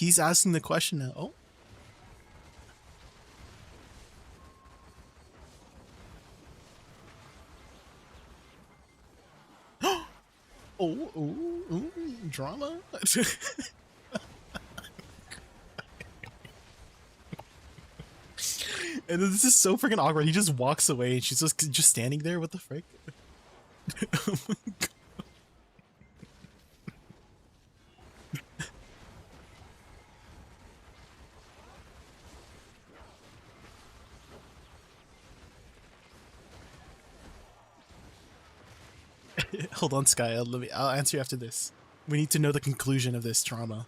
He's asking the question now. Oh. Oh, drama. And this is so freaking awkward. He just walks away and she's just standing there. What the frick? Oh my God. Hold on, Sky. I'll answer you after this. We need to know the conclusion of this drama.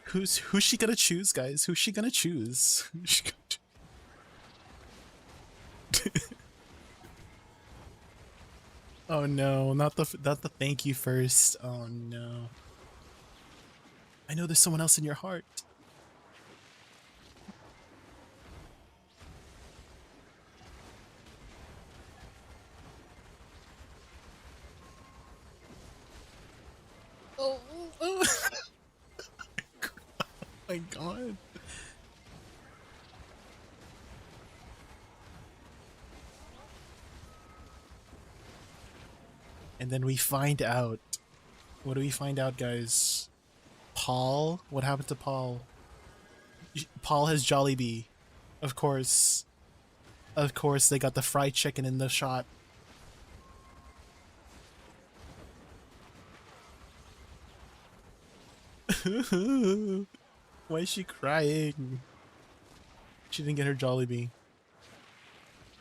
Who's she gonna choose, guys? Who's she gonna choose? Who's she gonna Oh no, not the thank you first. Oh no. I know there's someone else in your heart. Oh, oh. Oh my God. And then we find out. What do we find out, guys? Paul? What happened to Paul? Paul has Jollibee. Of course. Of course, they got the fried chicken in the shot. Why is she crying? She didn't get her Jollibee.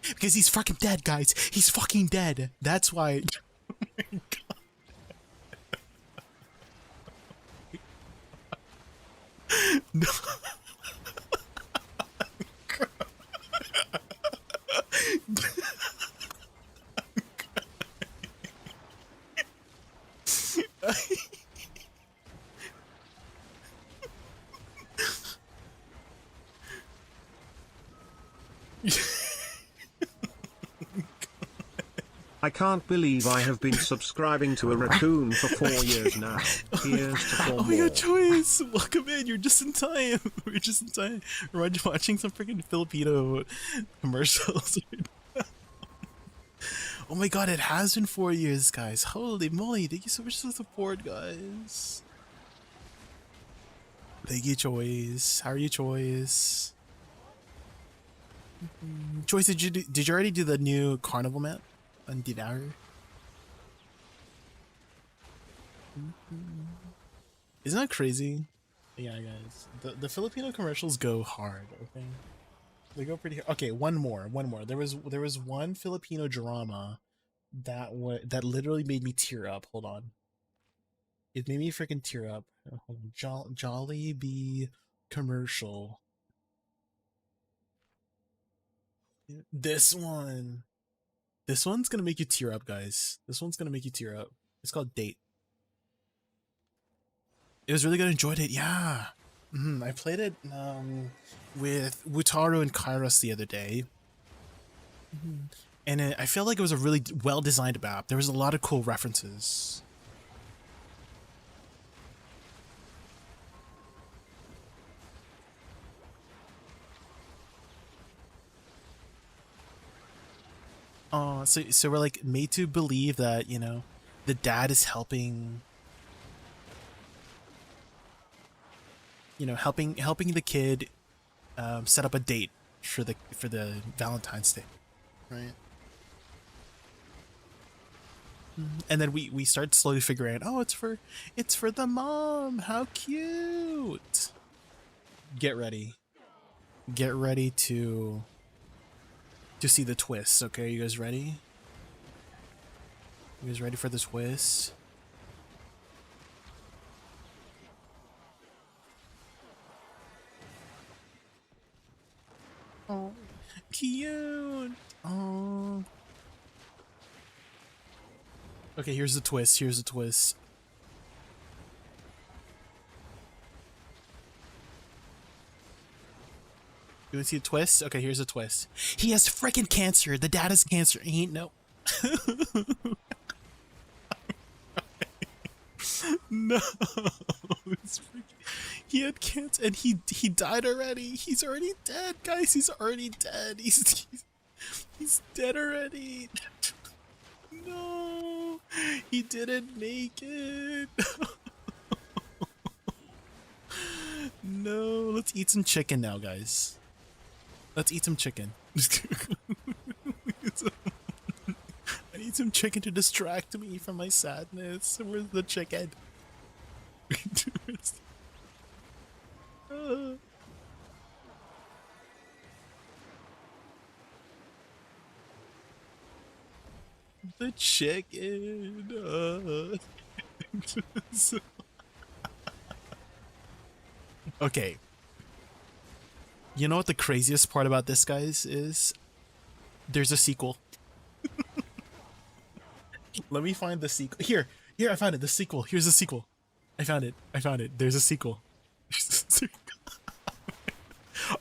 Because he's fucking dead, guys. He's fucking dead. That's why. Oh my God. No. I can't believe I have been subscribing to a raccoon for 4 years now. Here's to 4 Oh my more. God, Choice! Welcome in. You're just in time. We're just in time. We're watching some freaking Filipino commercials. Oh my God, it has been 4 years, guys. Holy moly! Thank you so much for the support, guys. Thank you, Choice. How are you, Choice? Choice, did you already do the new carnival map on ADVgg? Isn't that crazy? Yeah, guys. The Filipino commercials go hard. Okay, they go pretty hard. Okay, one more. There was one Filipino drama that literally made me tear up. Hold on. It made me freaking tear up. Hold on. Jollibee commercial. This one. This one's gonna make you tear up, guys. This one's gonna make you tear up. It's called Date. It was really good. I enjoyed it. Yeah. I played it with Wutaro and Kairos the other day. And I felt like it was a really well-designed map. There was a lot of cool references. Oh, so we're like made to believe that, you know, the dad is helping, you know, helping the kid set up a date for the Valentine's Day, right? And then we start slowly figuring out, oh, it's for the mom. How cute. Get ready to see the twist. Okay, you guys ready? You guys ready for the twist? Oh, cute. Oh. Okay, here's the twist. Here's the twist. You want to see a twist? Okay, here's a twist. He has freaking cancer. The dad has cancer. He ain't no. No, it's he had cancer and he died already. He's already dead, guys. He's already dead. He's dead already. No, he didn't make it. No, let's eat some chicken now, guys. Let's eat some chicken. I need some chicken to distract me from my sadness. Where's the chicken? The chicken. Okay. You know what the craziest part about this, guys, is? There's a sequel. Let me find the sequel. Here, I found it. The sequel. Here's the sequel. I found it. There's a sequel.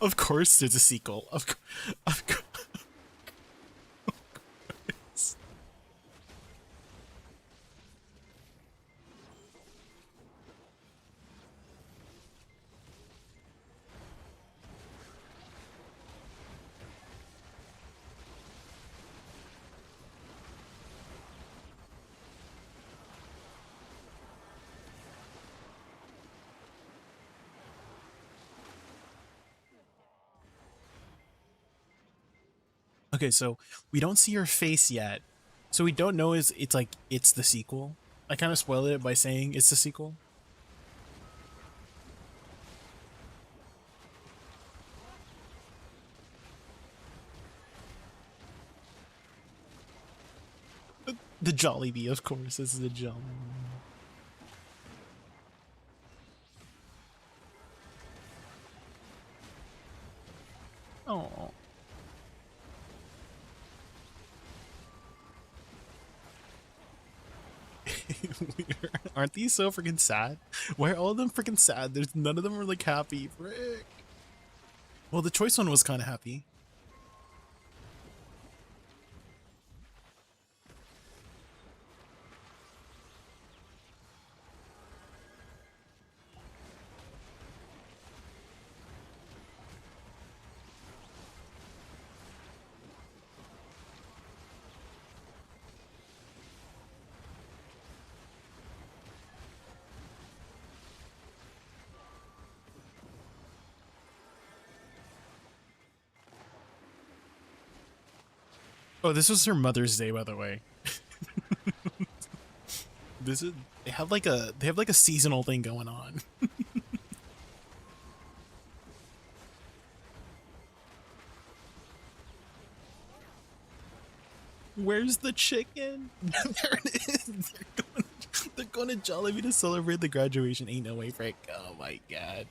Of course there's a sequel. Of course. Okay, so we don't see her face yet. So we don't know it's the sequel. I kind of spoiled it by saying it's the sequel. The Jollibee, of course. This is the Jollibee. Oh. Aren't these so freaking sad? Why are all of them freaking sad? There's none of them are like happy. Frick. Well, the choice one was kind of happy. Oh, this was her Mother's Day, by the way. They have like a seasonal thing going on. Where's the chicken? There it is. They're going to Jollibee to celebrate the graduation. Ain't no way, Frick. Oh my god.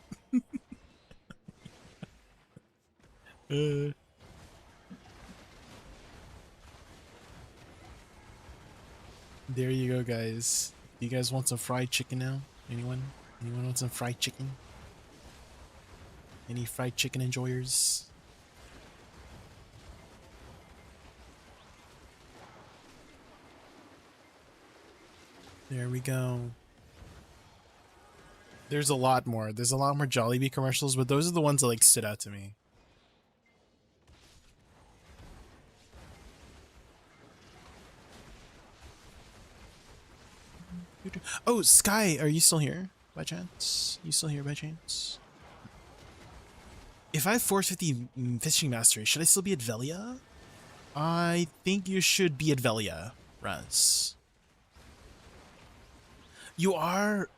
There you go, guys. You guys want some fried chicken now? Anyone? Anyone want some fried chicken? Any fried chicken enjoyers? There we go. There's a lot more. There's a lot more Jollibee commercials, but those are the ones that like stood out to me. Oh, Sky, are you still here by chance? You still here by chance? If I have 450 fishing mastery, should I still be at Velia? I think you should be at Velia, Raz. You are,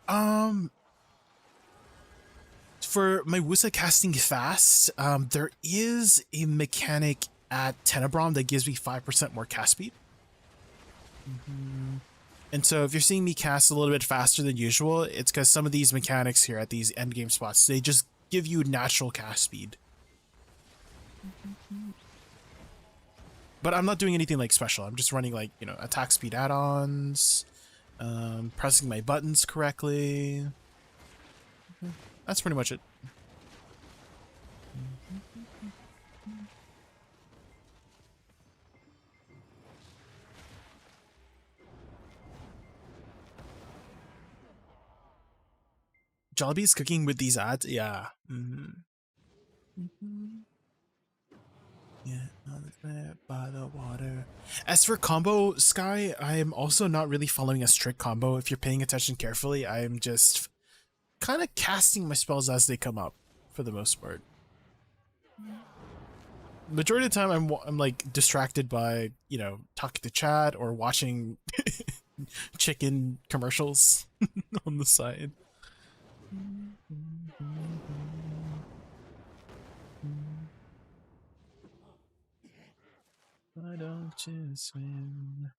for my Woosa casting fast, there is a mechanic at Tenebron that gives me 5% more cast speed. And so if you're seeing me cast a little bit faster than usual, it's because some of these mechanics here at these endgame spots, they just give you natural cast speed. But I'm not doing anything like special. I'm just running like, you know, attack speed add-ons, pressing my buttons correctly. That's pretty much it. Jollibee's cooking with these ads. Yeah. Yeah, by the water. As for combo, Sky, I am also not really following a strict combo. If you're paying attention carefully, I am just kind of casting my spells as they come up, for the most part. Majority of the time, I'm like distracted by, you know, talking to chat or watching chicken commercials on the side. Why don't you swim?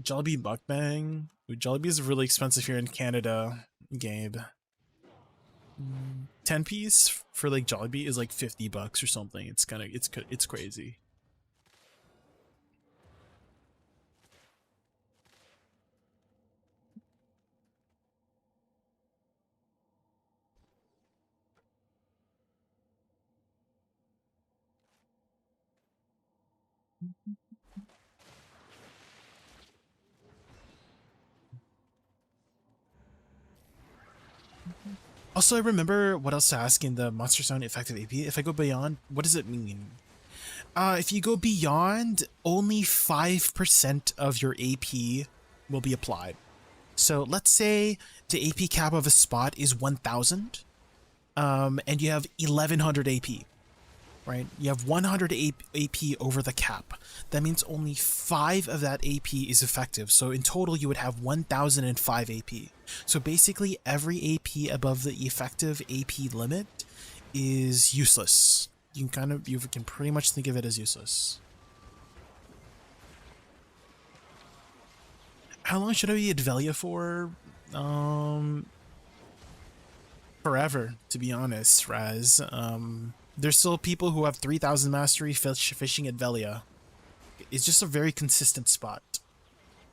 Jollibee mukbang. Ooh, Jollibee is really expensive here in Canada, Gabe. 10 piece for like Jollibee is like $50 or something. It's kind of it's crazy. Also, I remember what else to ask in the Monster Zone effective AP. If I go beyond, what does it mean? If you go beyond, only 5% of your AP will be applied. So let's say the AP cap of a spot is 1,000, and you have 1,100 AP, right? You have 100 AP over the cap. That means only 5 of that AP is effective. So in total, you would have 1,005 AP. So basically, every AP above the effective AP limit is useless. You can pretty much think of it as useless. How long should I be at Velia for? Forever, to be honest, Raz. There's still people who have 3,000 mastery fishing at Velia. It's just a very consistent spot.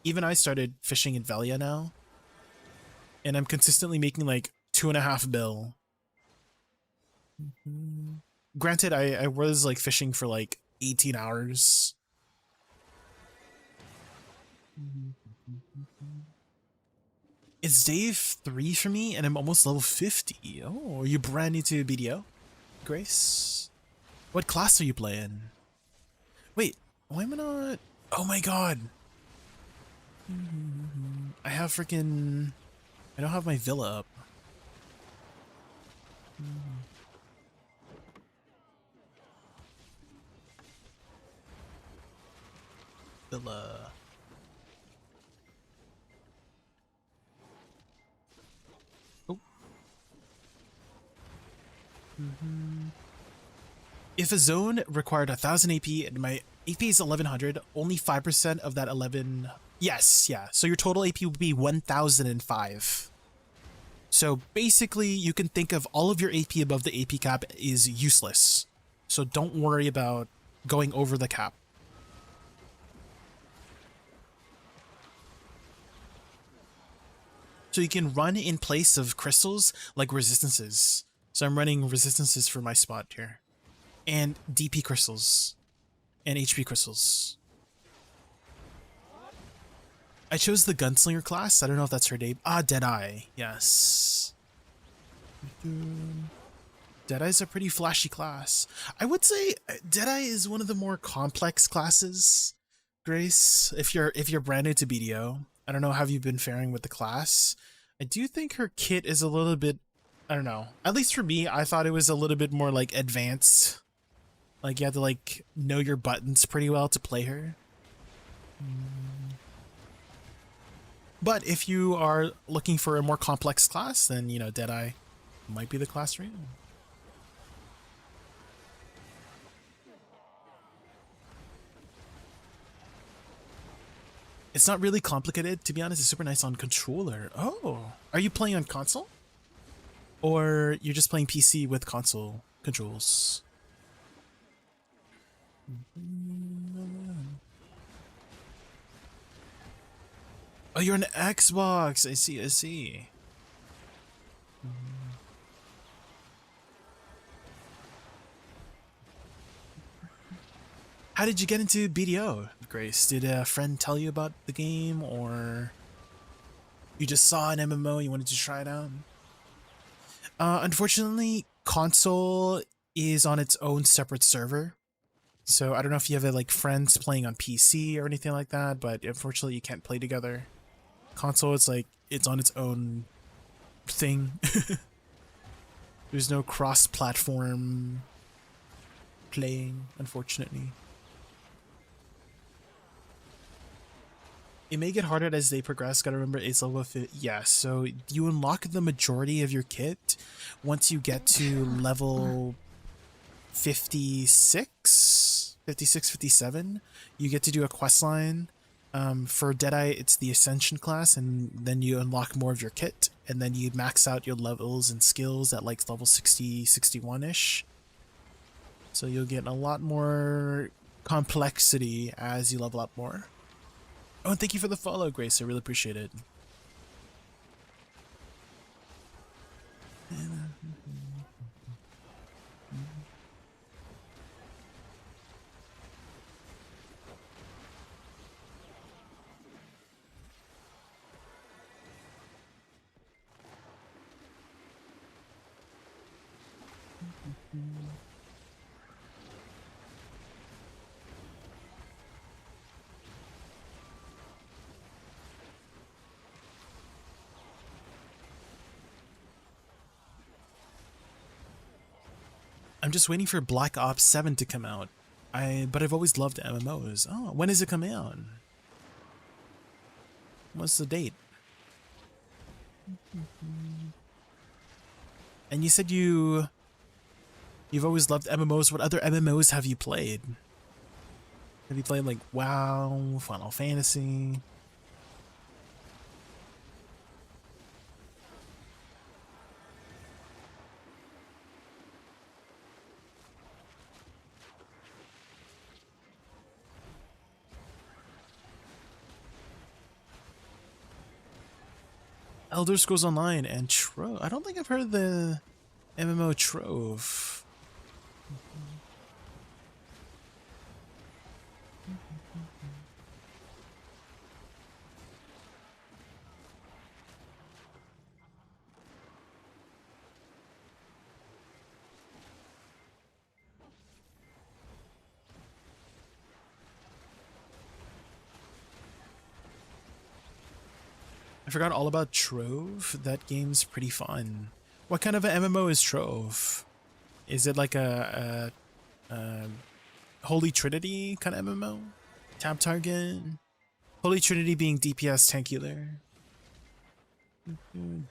Even I started fishing at Velia now, and I'm consistently making like 2.5 bill. Granted, I was like fishing for like 18 hours. It's day 3 for me, and I'm almost level 50. Oh, are you brand new to BDO, Grace? What class are you playing? Wait, why am I not? Oh my god. I have freaking... I don't have my villa up. Villa. Oh. If a zone required 1,000 AP and my AP is 1,100, only 5% of that 11... Yes, yeah. So your total AP would be 1,005. So basically, you can think of all of your AP above the AP cap is useless. So don't worry about going over the cap. So you can run in place of crystals like resistances. So I'm running resistances for my spot here. And DP crystals. And HP crystals. I chose the Gunslinger class. I don't know if that's her name. Ah, Deadeye. Yes. Deadeye's a pretty flashy class. I would say Deadeye is one of the more complex classes, Grace. If you're brand new to BDO. I don't know how you've been faring with the class. I do think her kit is a little bit, I don't know. At least for me, I thought it was a little bit more like advanced. Like you had to like know your buttons pretty well to play her. But if you are looking for a more complex class, then, you know, Deadeye might be the class for you. It's not really complicated, to be honest. It's super nice on controller. Oh, are you playing on console? Or you're just playing PC with console controls? Oh, you're on Xbox. I see, I see. How did you get into BDO, Grace? Did a friend tell you about the game, or you just saw an MMO, you wanted to try it out? Unfortunately, console is on its own separate server. So I don't know if you have like friends playing on PC or anything like that, but unfortunately you can't play together. Console, it's like, it's on its own thing. There's no cross-platform playing, unfortunately. It may get harder as they progress. Gotta remember it's level 50. Yeah, so you unlock the majority of your kit once you get to level 56, 57. You get to do a quest line. For Deadeye, it's the Ascension class, and then you unlock more of your kit, and then you max out your levels and skills at like level 60, 61-ish. So you'll get a lot more complexity as you level up more. Oh, and thank you for the follow, Grace. I really appreciate it. I'm just waiting for Black Ops 7 to come out. But I've always loved MMOs. Oh, when is it coming out? What's the date? And you said you've always loved MMOs. What other MMOs have you played? Have you played like WoW, Final Fantasy? Elder Scrolls Online and Trove. I don't think I've heard of the MMO Trove. I forgot all about Trove. That game's pretty fun. What kind of an MMO is Trove? Is it like a Holy Trinity kind of MMO? Tab target? Holy Trinity being DPS tankular.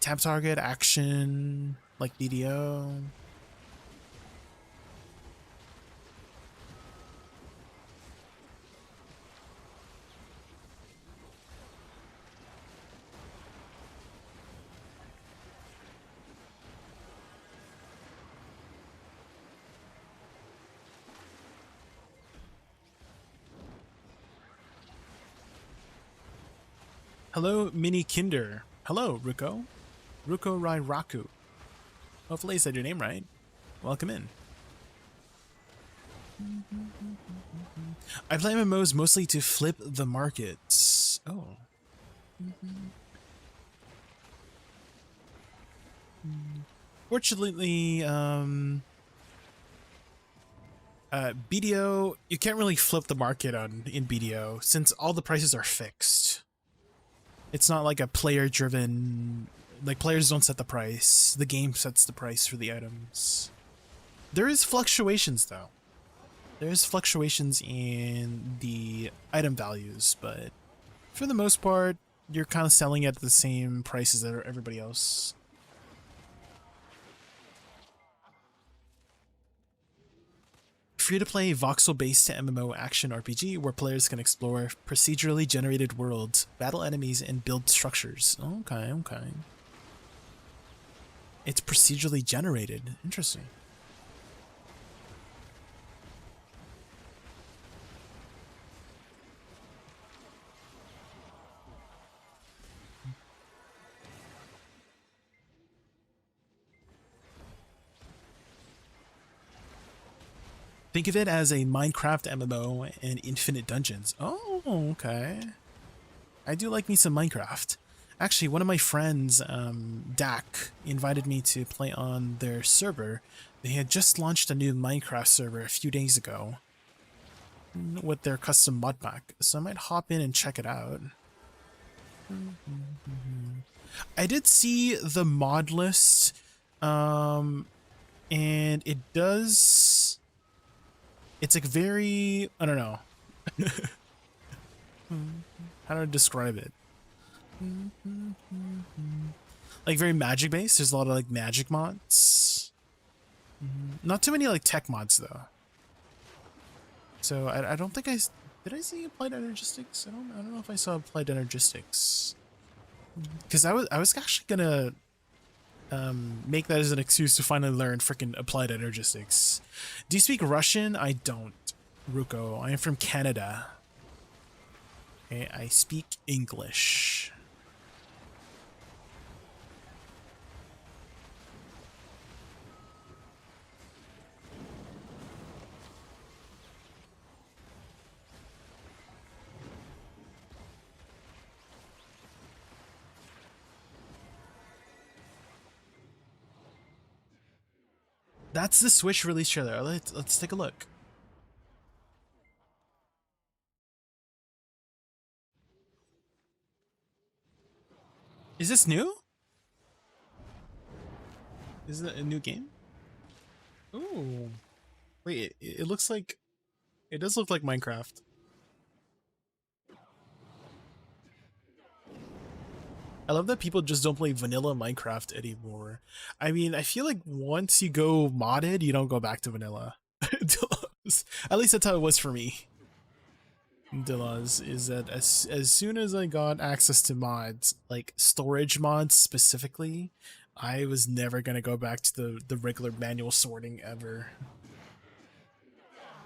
Tab target, action, like BDO. Hello, Mini Kinder. Hello, Ruko. Ruko Rai Raku. Hopefully I said your name right. Welcome in. I play MMOs mostly to flip the markets. Oh. Fortunately, BDO, you can't really flip the market in BDO since all the prices are fixed. It's not like a player-driven, like players don't set the price. The game sets the price for the items. There is fluctuations though. There's fluctuations in the item values, but for the most part, you're kind of selling at the same prices as everybody else. Free-to-play voxel-based MMO action RPG where players can explore procedurally generated worlds, battle enemies, and build structures. Okay, okay. It's procedurally generated. Interesting. Think of it as a Minecraft MMO and infinite dungeons. Oh, okay. I do like me some Minecraft. Actually, one of my friends, Dak, invited me to play on their server. They had just launched a new Minecraft server a few days ago with their custom mod pack, so I might hop in and check it out. I did see the mod list, and it does... It's like very... I don't know. How do I describe it? Like very magic based. There's a lot of like magic mods. Not too many like tech mods though. So I don't think did I see applied energistics? I don't know if I saw applied energistics. Because I was actually gonna make that as an excuse to finally learn freaking applied energistics. Do you speak Russian? I don't, Ruko. I am from Canada. Okay, I speak English. That's the Switch release trailer. Let's take a look. Is this new? Is it a new game? Ooh. Wait, it looks like... It does look like Minecraft. I love that people just don't play vanilla Minecraft anymore. I mean, I feel like once you go modded, you don't go back to vanilla. At least that's how it was for me. Dillas, is that as soon as I got access to mods, like storage mods specifically, I was never gonna go back to the regular manual sorting ever.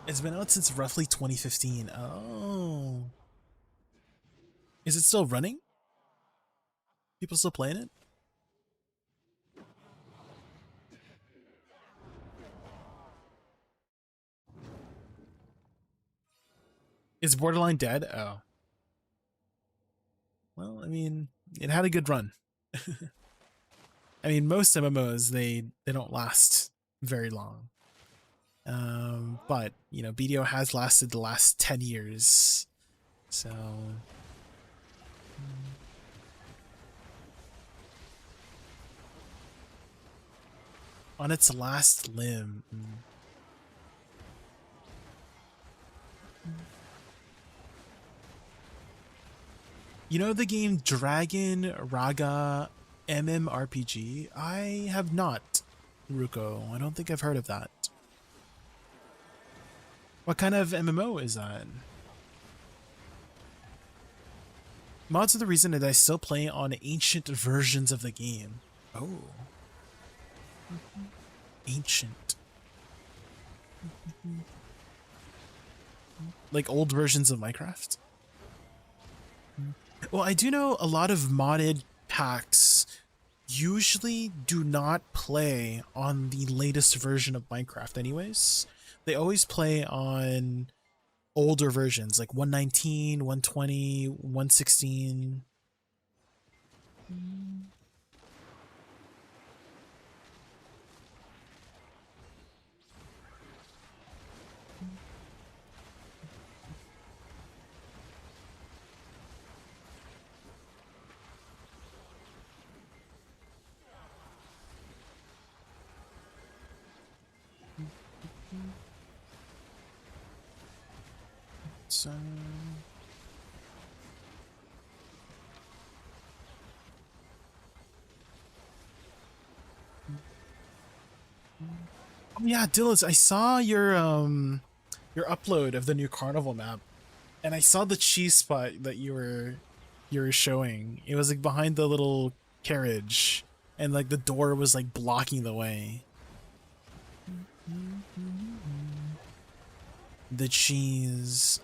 It's been out since roughly 2015. Oh. Is it still running? People still playing it? Is Borderline dead? Oh. Well, I mean, it had a good run. I mean, most MMOs, they don't last very long. But, you know, BDO has lasted the last 10 years. So... on its last limb. You know the game Dragon Raga MMORPG? I have not, Ruko. I don't think I've heard of that. What kind of MMO is that? Mods are the reason that I still play on ancient versions of the game. Oh. Ancient. Like old versions of Minecraft? Well, I do know a lot of modded packs usually do not play on the latest version of Minecraft anyways. They always play on older versions like 119, 120, 116. So... oh yeah, Dillas, I saw your upload of the new carnival map, and I saw the cheese spot that you were showing. It was like behind the little carriage, and like the door was like blocking the way. The cheese.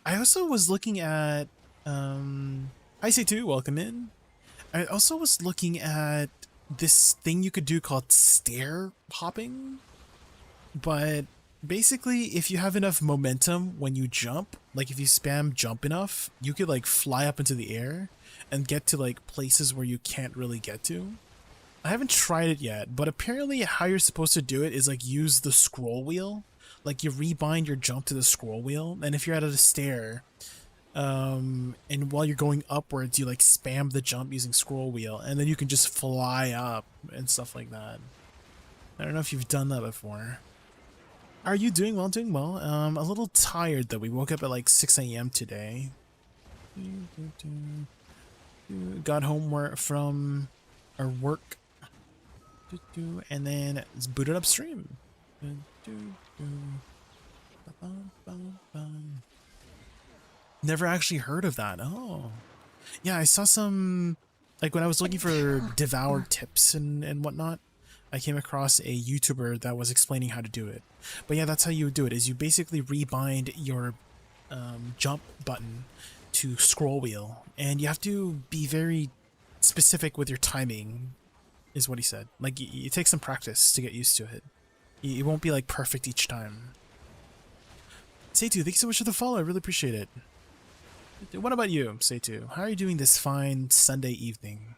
I also was looking at Hi C2, welcome in. I also was looking at this thing you could do called stair hopping, but basically if you have enough momentum when you jump, like if you spam jump enough, you could like fly up into the air and get to like places where you can't really get to. I haven't tried it yet, but apparently how you're supposed to do it is like use the scroll wheel. Like you rebind your jump to the scroll wheel, and if you're at a stair, and while you're going upwards, you like spam the jump using scroll wheel, and then you can just fly up and stuff like that. I don't know if you've done that before. Are you doing well? Doing well. A little tired though. We woke up at like 6 a.m. today. Got home from our work. And then it's booted up stream. Never actually heard of that. Oh. Yeah, I saw some, like when I was looking for devour tips and whatnot, I came across a YouTuber that was explaining how to do it. But yeah, that's how you would do it, is you basically rebind your jump button to scroll wheel, and you have to be very specific with your timing, is what he said. Like, it takes some practice to get used to it. It won't be like perfect each time. Seitu, thank you so much for the follow. I really appreciate it. What about you, Seitu? How are you doing this fine Sunday evening?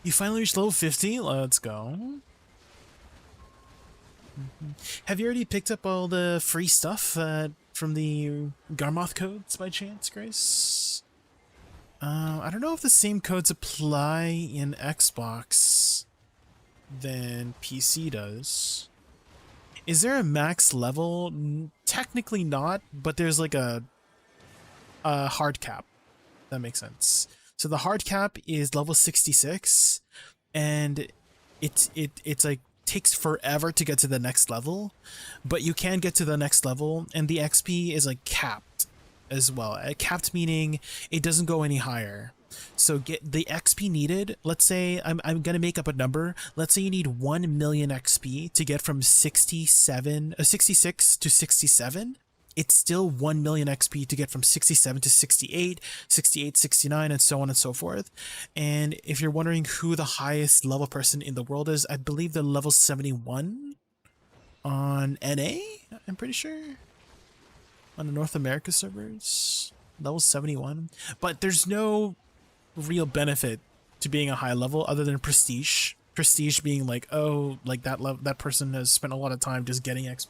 You finally reached level 50? Let's go. Have you already picked up all the free stuff from the Garmoth codes by chance, Grace? I don't know if the same codes apply in Xbox than PC does. Is there a max level? Technically not, but there's like a hard cap. That makes sense. So the hard cap is level 66, and it's like takes forever to get to the next level, but you can get to the next level, and the XP is like capped as well. Capped meaning it doesn't go any higher. So get the XP needed. Let's say I'm gonna make up a number. Let's say you need 1 million XP to get from 66 to 67. It's still 1 million XP to get from 67 to 68, 68, 69, and so on and so forth. And if you're wondering who the highest level person in the world is, I believe they're level 71 on NA, I'm pretty sure. On the North America servers, level 71. But there's no real benefit to being a high level other than prestige. Prestige being like, oh, like that person has spent a lot of time just getting XP.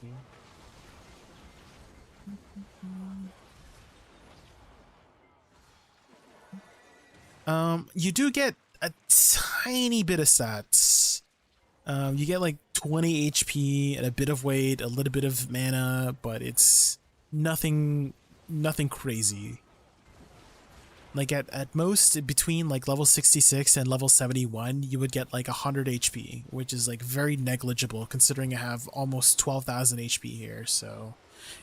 You do get a tiny bit of stats. You get like 20 HP and a bit of weight, a little bit of mana, but it's nothing crazy. Like at most between like level 66 and level 71, you would get like 100 HP, which is like very negligible considering I have almost 12,000 HP here. So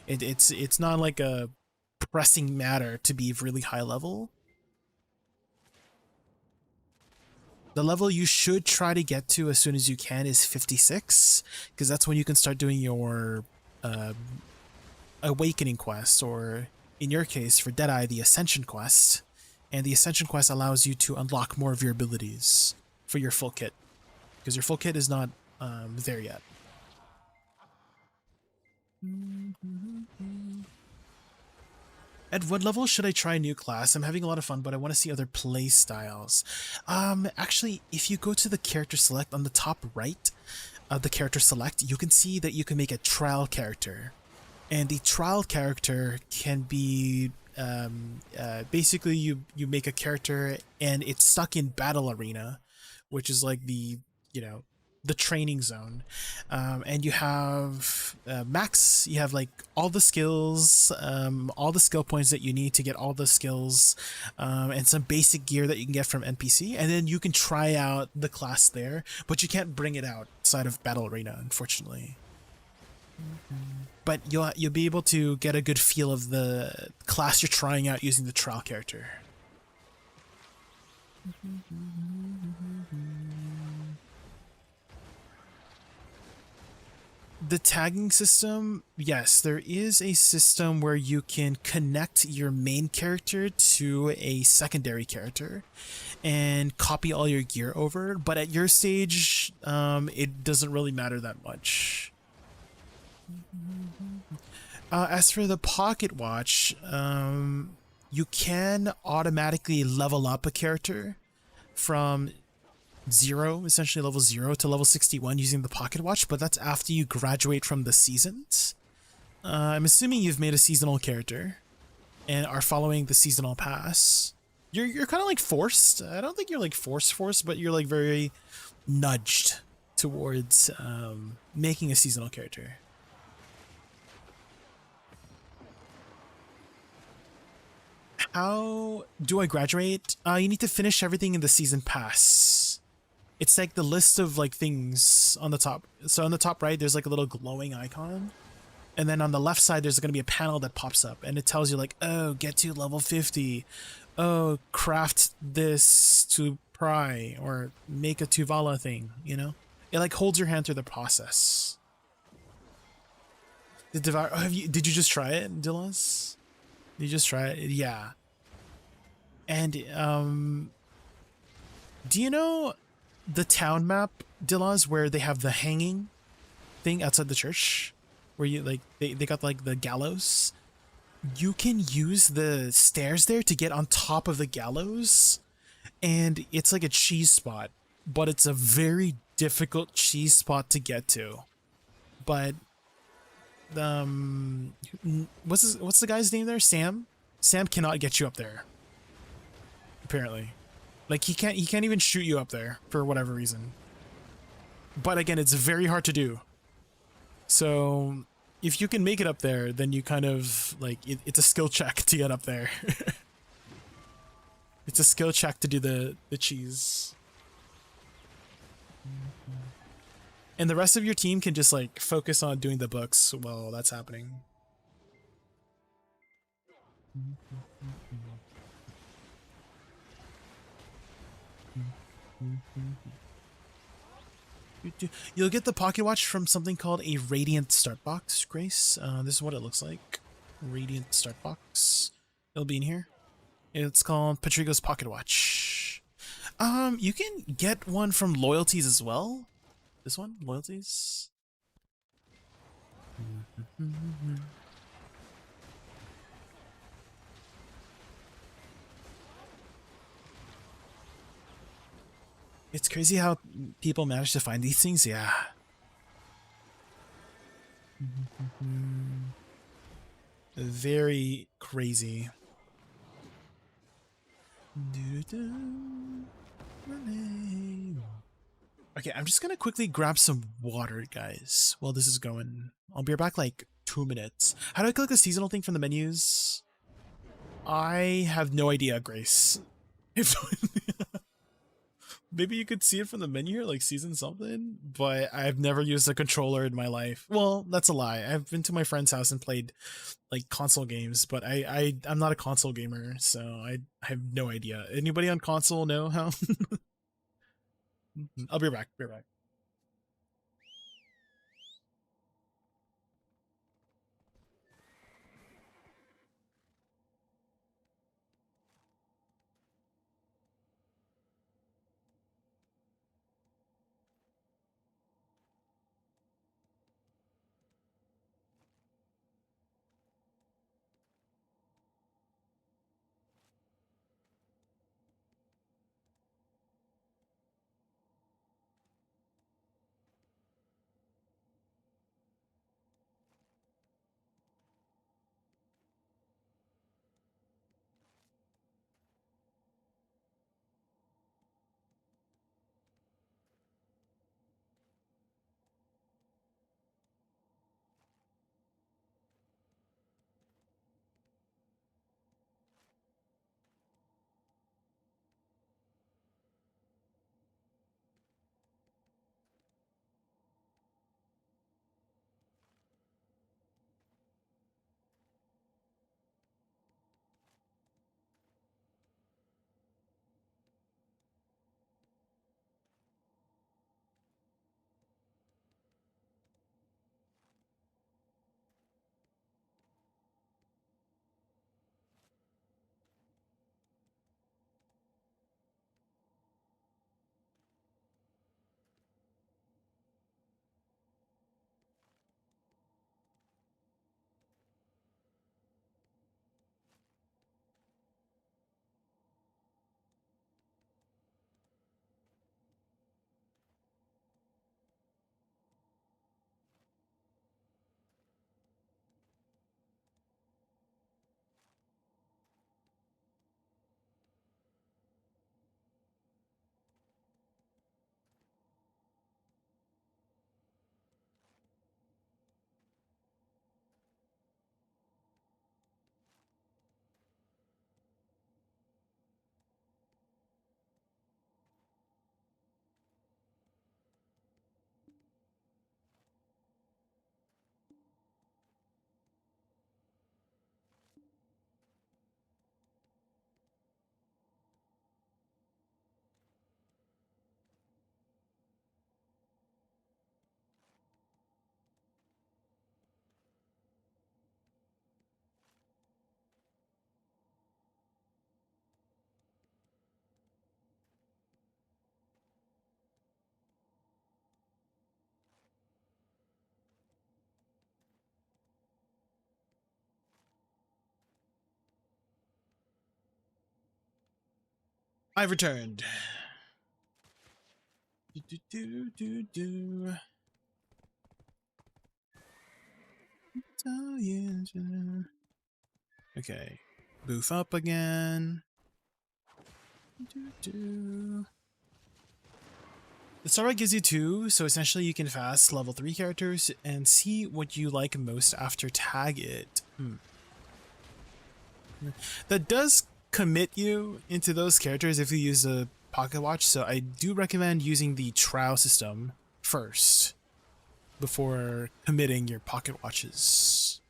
it's not like a pressing matter to be really high level. The level you should try to get to as soon as you can is 56, because that's when you can start doing your awakening quest, or in your case for Deadeye, the Ascension quest. And the Ascension quest allows you to unlock more of your abilities for your full kit, because your full kit is not there yet. At what level should I try a new class? I'm having a lot of fun, but I want to see other play styles. Actually, if you go to the character select on the top right of the character select, you can see that you can make a trial character. And the trial character can be basically you make a character and it's stuck in battle arena, which is like the training zone, and you have max, you have like all the skills, all the skill points that you need to get all the skills, and some basic gear that you can get from NPC, and then you can try out the class there, but you can't bring it outside of battle arena, unfortunately. But you'll be able to get a good feel of the class you're trying out using the trial character. The tagging system, yes, there is a system where you can connect your main character to a secondary character and copy all your gear over, but at your stage, it doesn't really matter that much. As for the pocket watch, you can automatically level up a character from essentially level 0 to level 61 using the pocket watch, but that's after you graduate from the seasons. I'm assuming you've made a seasonal character and are following the seasonal pass. You're kind of like forced. I don't think you're like forced, but you're like very nudged towards making a seasonal character. How do I graduate? You need to finish everything in the season pass. It's like the list of like things on the top. So on the top right, there's like a little glowing icon. And then on the left side, there's going to be a panel that pops up and it tells you like, oh, get to level 50. Oh, craft this to pry or make a Tuvala thing, you know? It like holds your hand through the process. Did you just try it, Dilas? Did you just try it? Yeah. And do you know the town map, Dilas, where they have the hanging thing outside the church? Where you like they got like the gallows? You can use the stairs there to get on top of the gallows, and it's like a cheese spot, but it's a very difficult cheese spot to get to. But what's the guy's name there? Sam cannot get you up there, apparently. Like he can't even shoot you up there for whatever reason. But again, it's very hard to do. So if you can make it up there, then you kind of like it's a skill check to get up there. It's a skill check to do the cheese. And the rest of your team can just like focus on doing the books while that's happening. You'll get the pocket watch from something called a Radiant Start Box, Grace. This is what it looks like. Radiant Start Box. It'll be in here. It's called Patrigo's Pocket Watch. You can get one from Loyalties as well. This one, Loyalties. It's crazy how people manage to find these things, yeah. Very crazy. Okay, I'm just gonna quickly grab some water, guys, while this is going. I'll be back like 2 minutes. How do I click the seasonal thing from the menus? I have no idea, Grace. If maybe you could see it from the menu here, like season something, but I've never used a controller in my life. Well, that's a lie. I've been to my friend's house and played like console games, but I'm not a console gamer, so I have no idea. Anybody on console know how? I'll be right back. Be right back. I've returned. Do. Okay. Boof up again. The starlight gives you 2, so essentially you can fast level 3 characters and see what you like most after tag it. That does commit you into those characters if you use a pocket watch, so I do recommend using the trial system first before committing your pocket watches.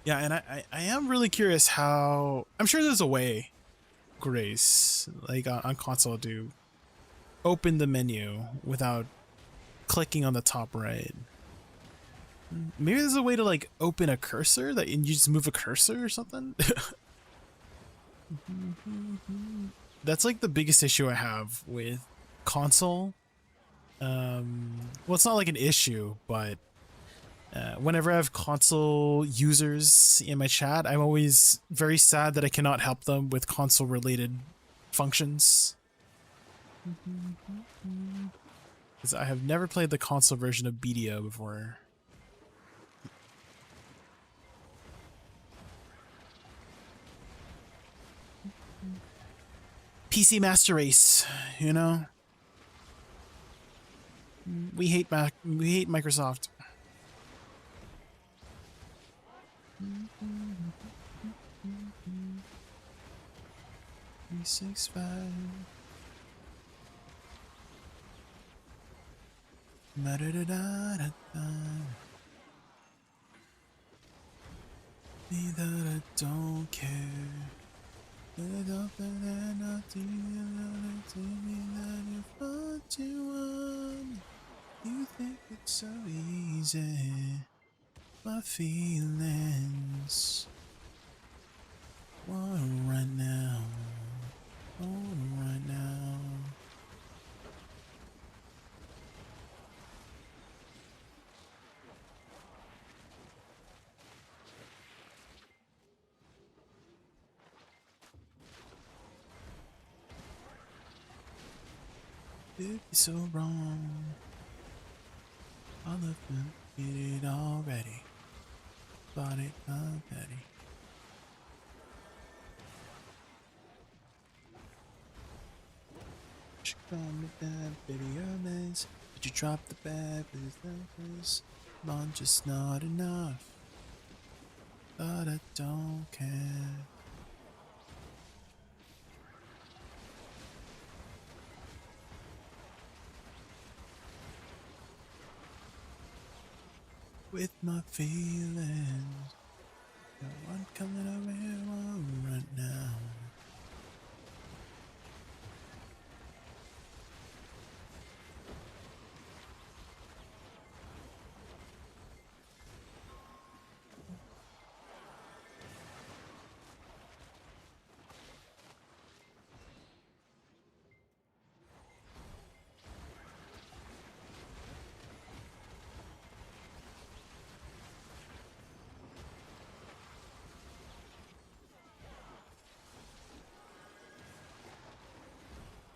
Yeah, and I am really curious how... I'm sure there's a way, Grace, like on console, to open the menu without clicking on the top right. Maybe there's a way to like open a cursor that you just move a cursor or something. That's like the biggest issue I have with console. Well, it's not like an issue, but whenever I have console users in my chat, I'm always very sad that I cannot help them with console related functions. Because I have never played the console version of BDO before. PC Master Race, you know? We hate Microsoft. Six five. Da da da da da. Me that I don't care. That you think it's so easy. My feelings. Want right now. Want right now. It'd be so wrong. All of them did it already. Bought it already. She called me bad, baby, your mess. Did you drop the bad, please? Mom, just not enough. But I don't care. With my feelings, no one coming over here right now.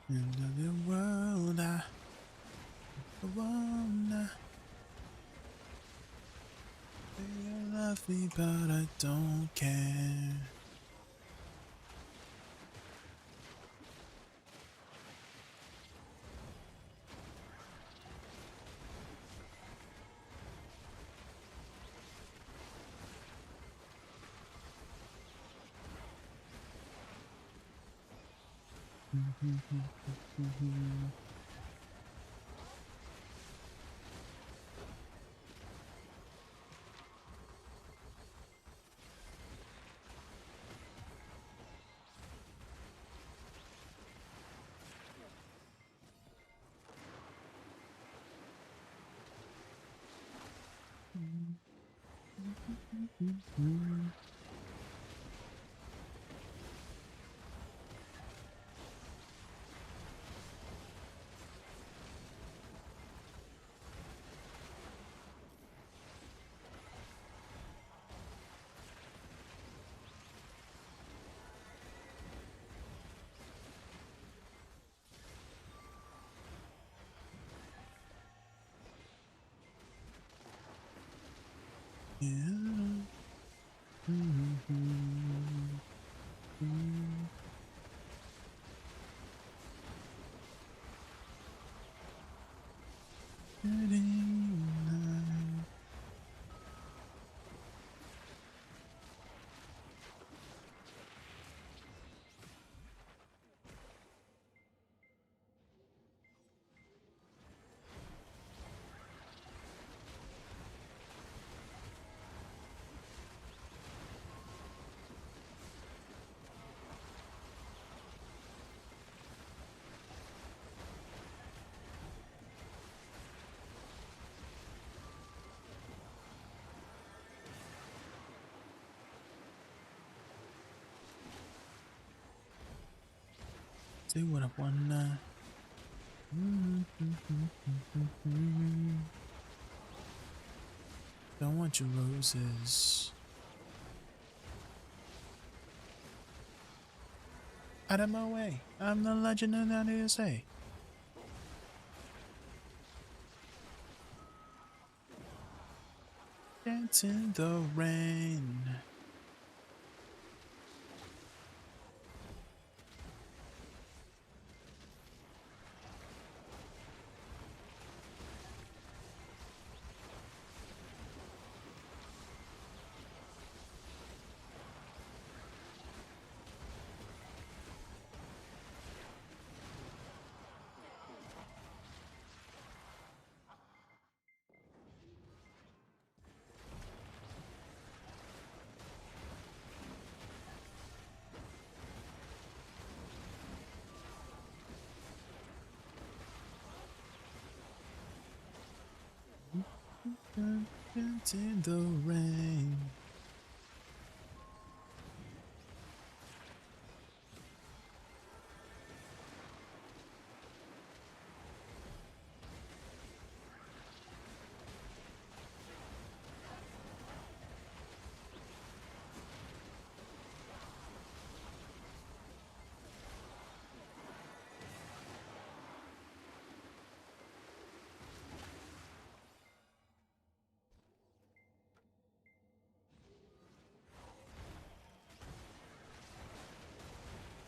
End of the world, I wanna. You love me, but I don't care. Yeah. Do what I wanna. Don't want your roses. Out of my way. I'm the legend of that USA. Dance in the rain. Dance in the rain.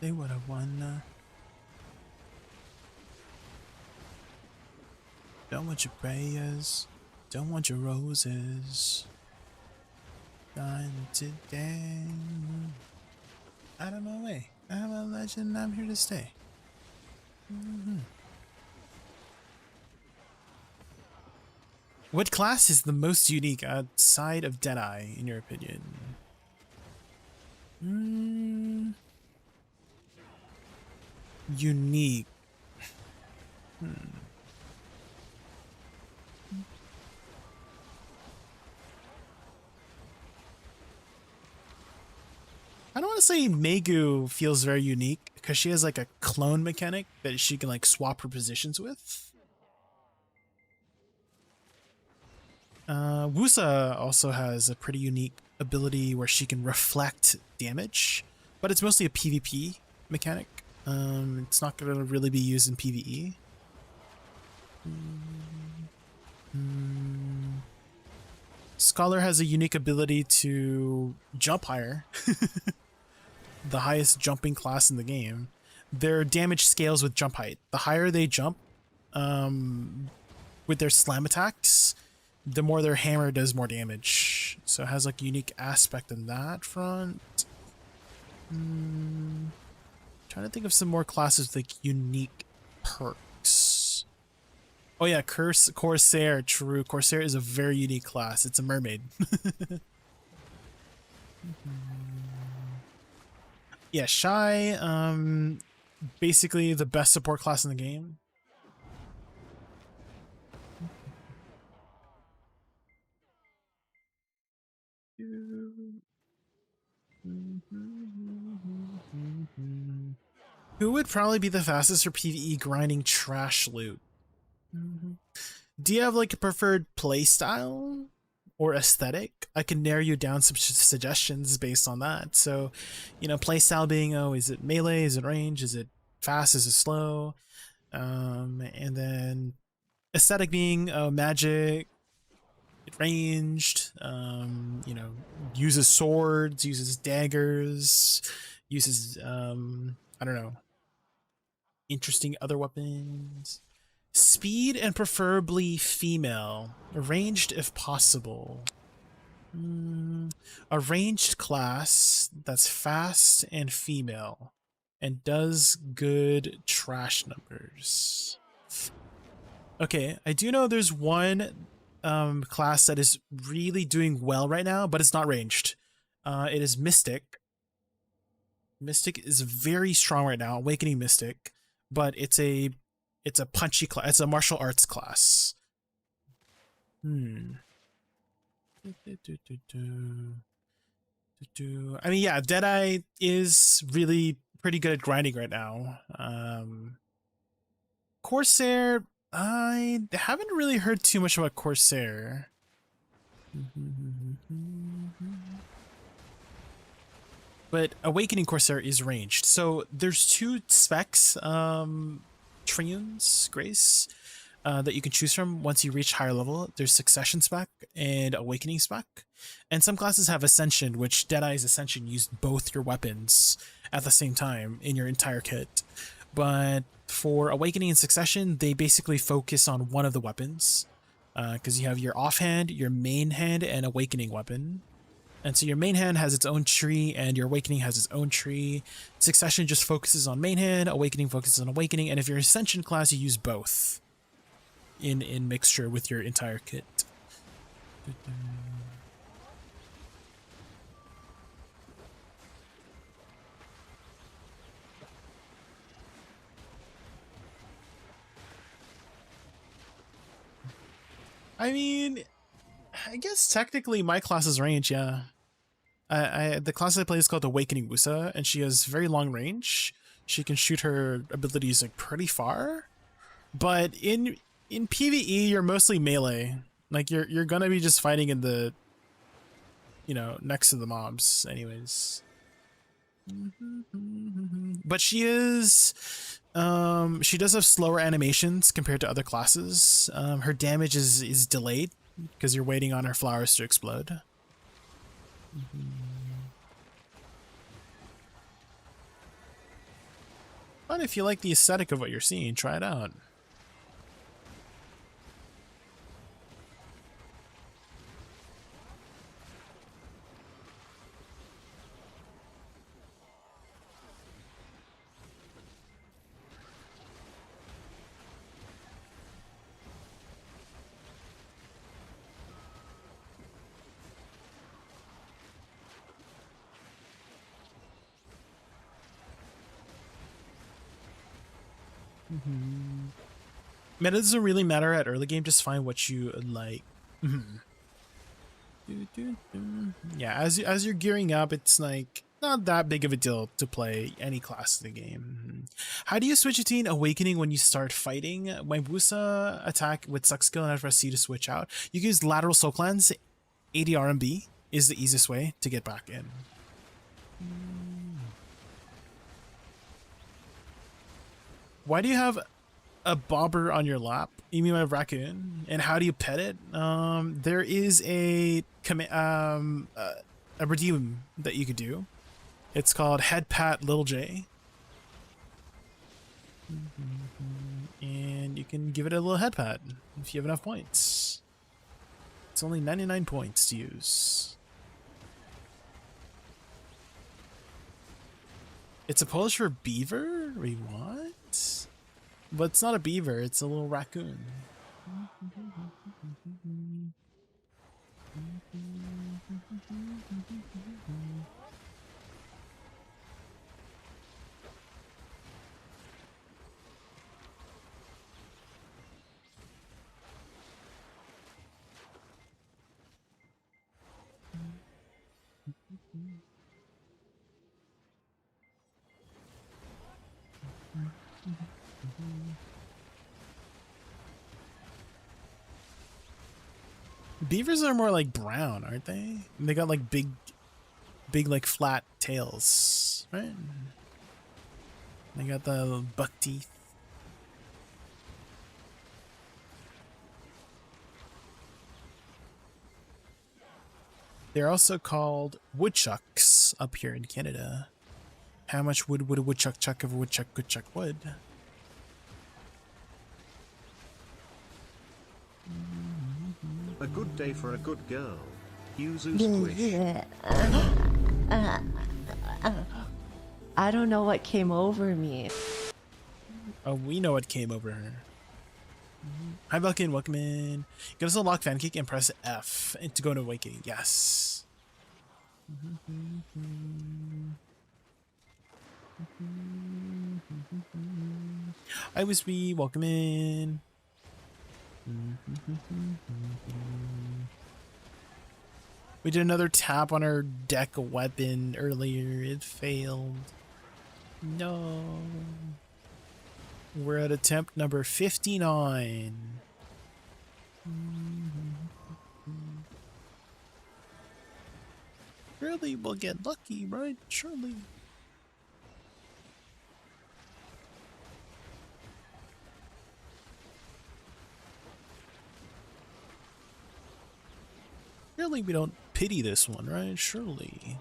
They would have won. Don't want your prayers. Don't want your roses. Dying today. Out of my way. I'm a legend. I'm here to stay. What class is the most unique outside of Deadeye, in your opinion? Unique. I don't want to say Megu feels very unique because she has like a clone mechanic that she can like swap her positions with. Woosa also has a pretty unique ability where she can reflect damage, but it's mostly a PvP mechanic. It's not going to really be used in PvE. Scholar has a unique ability to jump higher. The highest jumping class in the game. Their damage scales with jump height. The higher they jump with their slam attacks, the more their hammer does more damage. So it has like a unique aspect in that front. Trying to think of some more classes with like unique perks. Oh yeah, Corsair, true. Corsair is a very unique class. It's a mermaid. Yeah, Shy, basically the best support class in the game. Who would probably be the fastest for PvE grinding trash loot? Do you have like a preferred playstyle or aesthetic? I can narrow you down some suggestions based on that. So, you know, playstyle being, oh, is it melee? Is it range? Is it fast? Is it slow? And then aesthetic being, oh, magic, ranged, you know, uses swords, uses daggers, uses, I don't know, interesting other weapons. Speed and preferably female. Ranged if possible. A ranged class that's fast and female and does good trash numbers. Okay, I do know there's one class that is really doing well right now, but it's not ranged. It is Mystic. Mystic is very strong right now, Awakening Mystic, but it's a punchy class. It's a martial arts class. I mean, yeah, Deadeye is really pretty good at grinding right now. Corsair, I haven't really heard too much about Corsair. But Awakening Corsair is ranged. So there's two specs, Triunes, Grace, that you can choose from once you reach higher level. There's Succession spec and Awakening spec. And some classes have Ascension, which Deadeye's Ascension used both your weapons at the same time in your entire kit. But for Awakening and Succession, they basically focus on one of the weapons. Because you have your offhand, your main hand, and Awakening weapon. And so your main hand has its own tree, and your Awakening has its own tree. Succession just focuses on main hand, Awakening focuses on Awakening, and if you're Ascension class, you use both in mixture with your entire kit. I mean, I guess technically my class is range, yeah. The class I play is called Awakening Woosa, and she has very long range. She can shoot her abilities like pretty far, but in PvE you're mostly melee. Like you're gonna be just fighting in the, you know, next to the mobs, anyways. But she is, she does have slower animations compared to other classes. Her damage is delayed because you're waiting on her flowers to explode. But if you like the aesthetic of what you're seeing, try it out. Meta doesn't really matter at early game, just find what you like. Yeah, as you're gearing up, it's like not that big of a deal to play any class of the game. How do you switch between Awakening when you start fighting? When Woosa attack with suck skill and I press C to switch out, you can use lateral soul cleanse. ADRMB is the easiest way to get back in. Why do you have a bobber on your lap? You mean my raccoon? And how do you pet it? There is a redeem that you could do. It's called Head Pat Little J. And you can give it a little head pat if you have enough points. It's only 99 points to use. It's a Polish for beaver? Wait, what? But it's not a beaver, it's a little raccoon. Beavers are more like brown, aren't they? They got like big like flat tails, right? They got the buck teeth. They're also called woodchucks up here in Canada. How much wood would a woodchuck chuck if a woodchuck could chuck wood? A good day for a good girl. Yuzu squish. I don't know what came over me. Oh, we know what came over her. Hi, Vulcan. Welcome in. Give us a lock fan kick and press F to go to awakening. Yes. Hi, Wispy. Welcome in. We did another tap on our deck weapon earlier. It failed. No. We're at attempt number 59. Surely we'll get lucky, right? Surely. Surely we don't pity this one, right? Surely.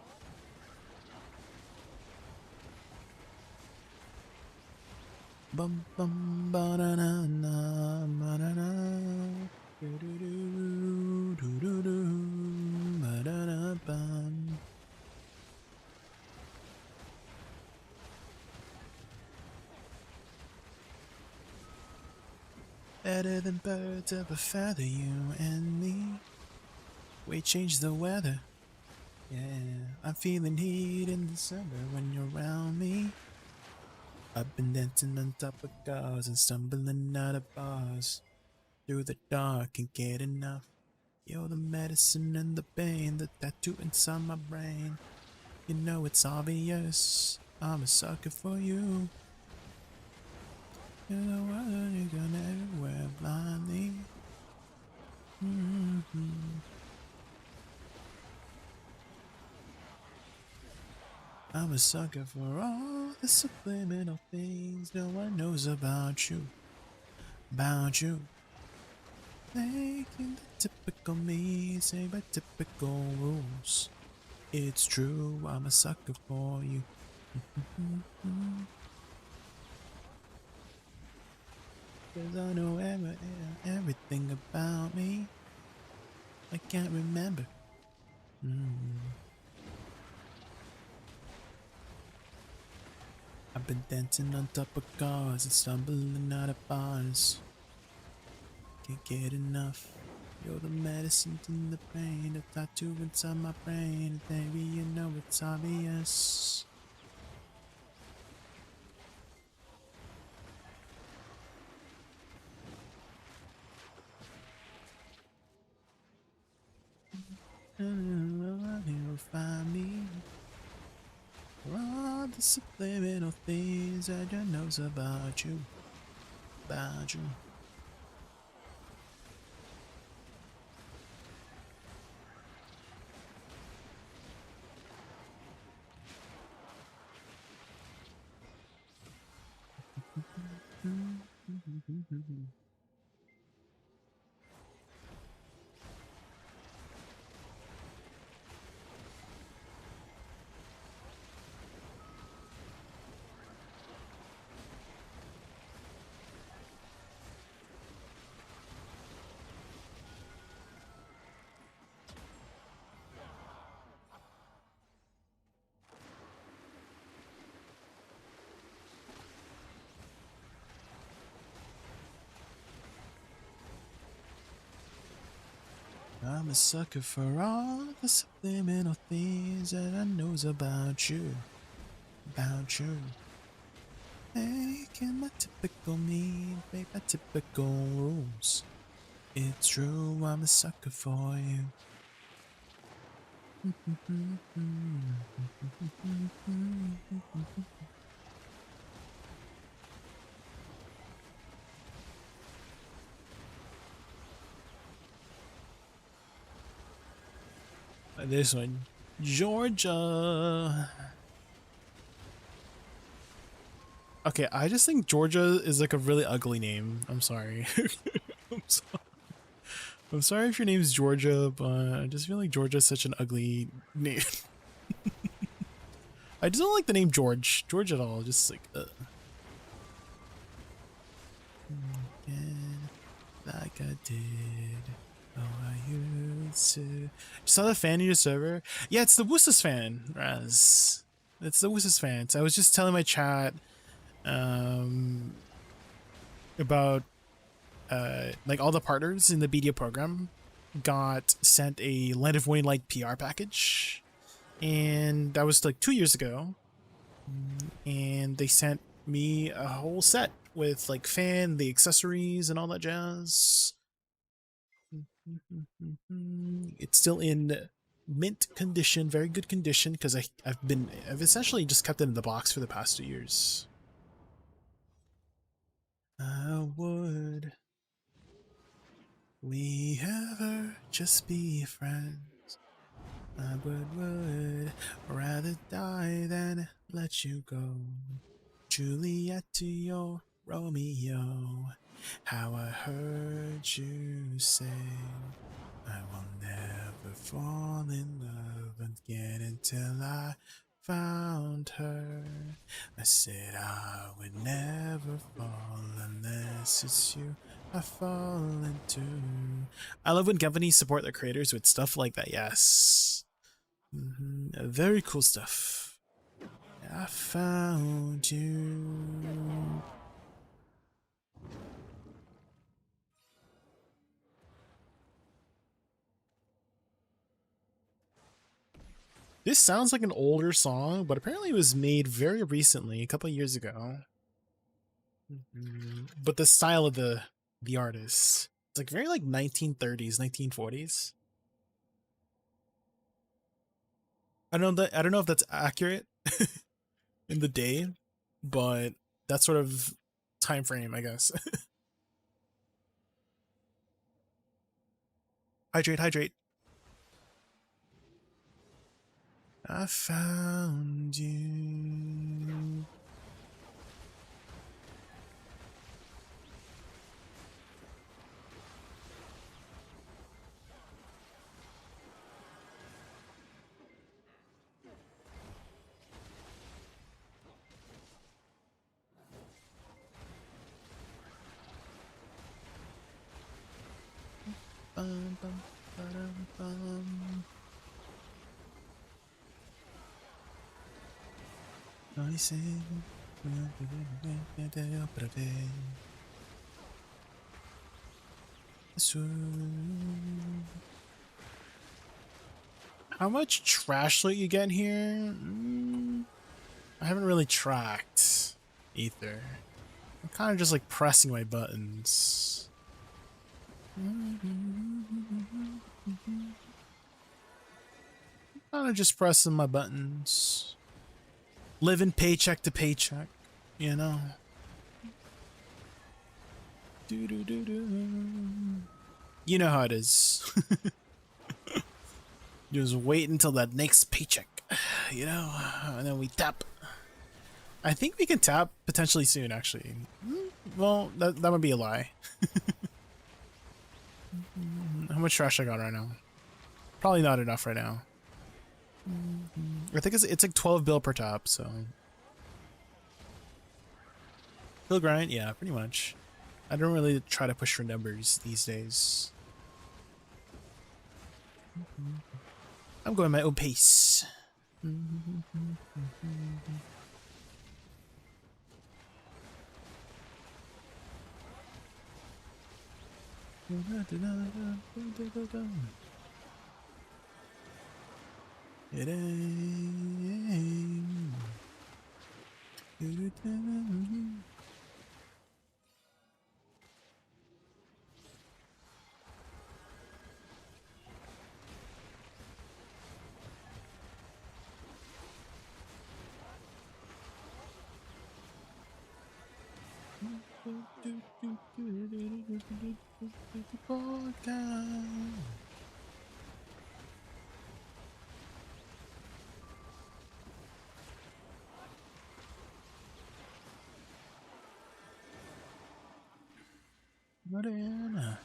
Bum bum ba da na na ba da na do do do do do do ba da da bum. Better than birds of a feather, you and me. We change the weather. Yeah, I'm feeling heat in December when you're around me. I've been dancing on top of cars and stumbling out of bars. Through the dark, can't get enough. You're the medicine and the pain, the tattoo inside my brain. You know it's obvious, I'm a sucker for you. You're the one you're gonna everywhere blindly. I'm a sucker for all the subliminal things no one knows about you. About you. Making the typical me say by typical rules. It's true, I'm a sucker for you. Cause I know everything about me. I can't remember. I've been dancing on top of cars and stumbling out of bars. Can't get enough. You're the medicine to the pain, the tattoo inside my brain. Baby, you know it's obvious. You'll find me. For all the subliminal things that God knows about you. About you. I'm a sucker for all the subliminal things that I knows about you. About you. Making my typical me, break my typical rules. It's true, I'm a sucker for you. This one, Georgia. Okay, I just think Georgia is like a really ugly name. I'm sorry. I'm sorry. I'm sorry if your name's Georgia, but I just feel like Georgia's such an ugly name. I just don't like the name George. George at all. Just like, again, like I did. Oh, I used to. Just saw the fan in your server. Yeah, it's the Woosa's fan, Raz. It's the Woosa's fans. I was just telling my chat, about like all the partners in the BDO program got sent a Land of Wayne like PR package, and that was like 2 years ago, and they sent me a whole set with like fan, the accessories, and all that jazz. It's still in mint condition, very good condition, because I've essentially just kept it in the box for the past 2 years. Would we ever just be friends? I would rather die than let you go. Juliet to your Romeo, how I heard you say I will never fall in love again until I found her. I said I would never fall unless it's you I fall into. I love when companies support their creators with stuff like that. Yes. Very cool stuff. I found you. This sounds like an older song, but apparently it was made very recently, a couple of years ago. But the style of the artist, it's like very like 1930s, 1940s. I don't know if that's accurate in the day, but that sort of time frame, I guess. Hydrate. I found you. Bum, bum, ba-dum, bum. I say, how much trash loot you get here? I haven't really tracked either. I'm kind of just like pressing my buttons. Kind of just pressing my buttons. Living paycheck to paycheck, you know. You know how it is. Just wait until that next paycheck, you know, and then we tap. I think we can tap potentially soon, actually. Well, that would be a lie. How much trash I got right now? Probably not enough right now. I think it's like 12 bill per top, so. Bill grind? Yeah, pretty much. I don't really try to push for numbers these days. I'm going my own pace. It ain't. Mariana.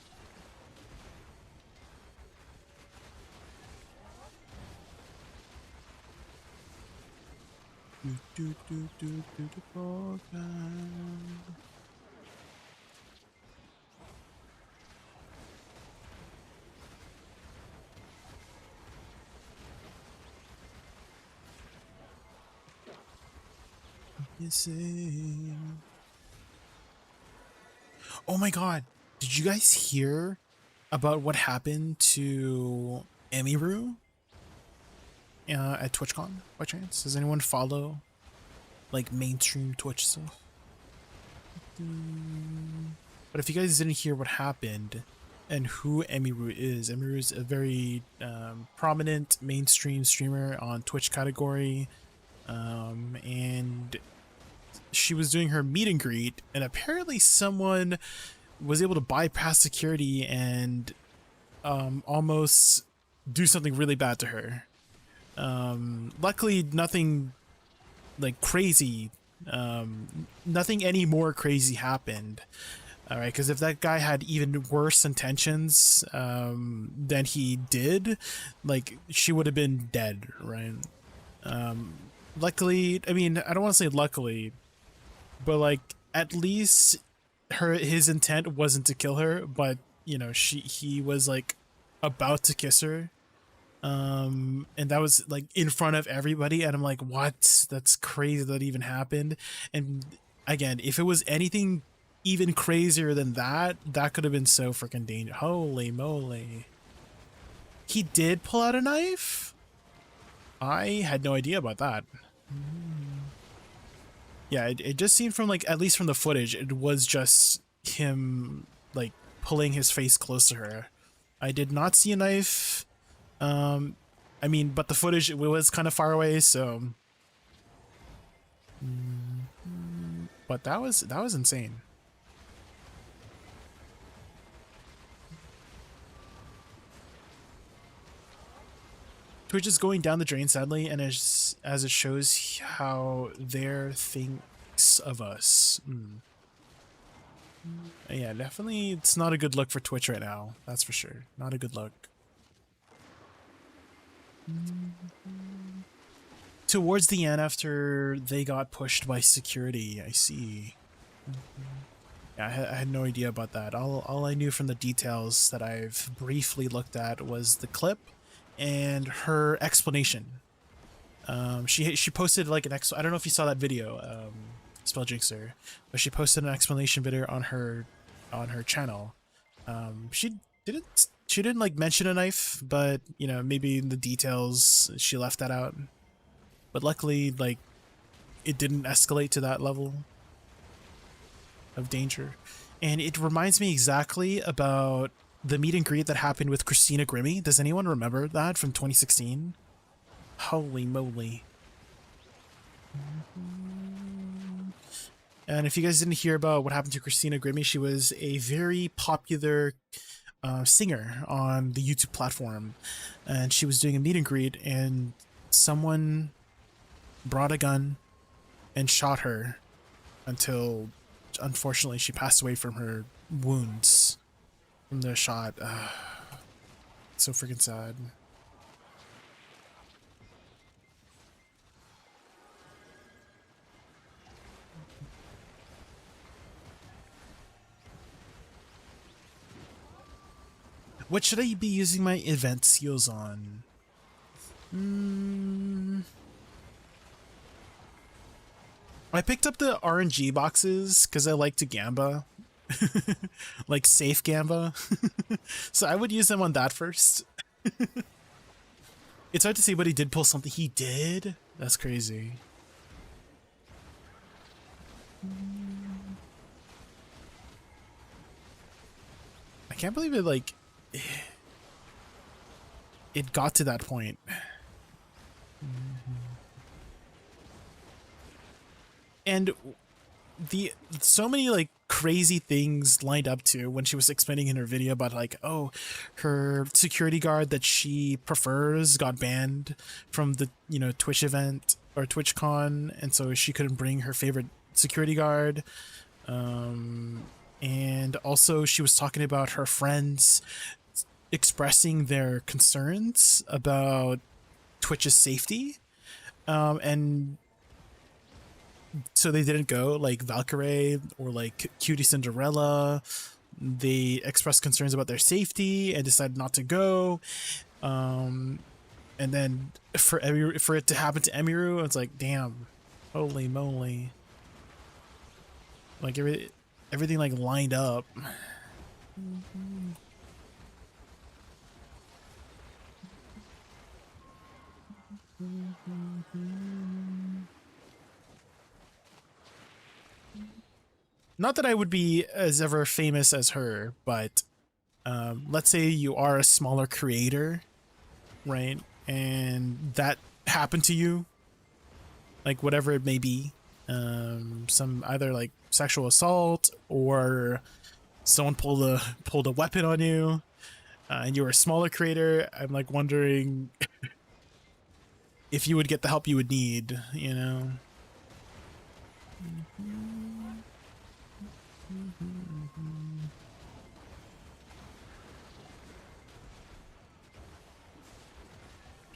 Missing. Oh my god, did you guys hear about what happened to Emiru at TwitchCon by chance? Does anyone follow like mainstream Twitch stuff? But if you guys didn't hear what happened and who Emiru is a very prominent mainstream streamer on Twitch category, and she was doing her meet and greet, and apparently someone was able to bypass security and almost do something really bad to her. Luckily, nothing like crazy, nothing any more crazy happened. All right, because if that guy had even worse intentions than he did, like she would have been dead, right? Luckily, I mean, I don't want to say luckily, but like at least his intent wasn't to kill her, but you know, he was like about to kiss her, and that was like in front of everybody, and I'm like, what? That's crazy that even happened. And again, if it was anything even crazier than that, that could have been so freaking dangerous. Holy moly. He did pull out a knife? I had no idea about that. Yeah, it just seemed from like, at least from the footage, it was just him like pulling his face close to her. I did not see a knife. I mean, but the footage, it was kind of far away, so. But that was insane. Twitch is going down the drain, sadly, and as it shows how their thinks of us. Yeah, definitely, it's not a good look for Twitch right now. That's for sure. Not a good look. Towards the end, after they got pushed by security, I see. Yeah, I had no idea about that. All I knew from the details that I've briefly looked at was the clip and her explanation. She posted like I don't know if you saw that video, Spelljinxer, but she posted an explanation video on her channel. She didn't like mention a knife, but you know, maybe in the details she left that out. But luckily, like, it didn't escalate to that level of danger. And it reminds me exactly about the meet and greet that happened with Christina Grimmie. Does anyone remember that from 2016? Holy moly. And if you guys didn't hear about what happened to Christina Grimmie, she was a very popular singer on the YouTube platform. And she was doing a meet and greet, and someone brought a gun and shot her until, unfortunately, she passed away from her wounds from the shot. So freaking sad. What should I be using my event seals on? I picked up the RNG boxes because I like to gamba. Like safe gamba. So I would use them on that first. It's hard to see, but he did pull something. He did? That's crazy. I can't believe it, like, it got to that point. And so many like crazy things lined up to when she was explaining in her video about like, oh, her security guard that she prefers got banned from the, you know, Twitch event or TwitchCon, and so she couldn't bring her favorite security guard. And also she was talking about her friends expressing their concerns about Twitch's safety. And so they didn't go, like Valkyrie or like Cutie Cinderella. They expressed concerns about their safety and decided not to go. And then for it to happen to Emiru, it's like, damn, holy moly! Like everything like lined up. Not that I would be as ever famous as her, but let's say you are a smaller creator, right? And that happened to you, like whatever it may be, some either like sexual assault or someone pulled a weapon on you, and you were a smaller creator. I'm like wondering if you would get the help you would need, you know?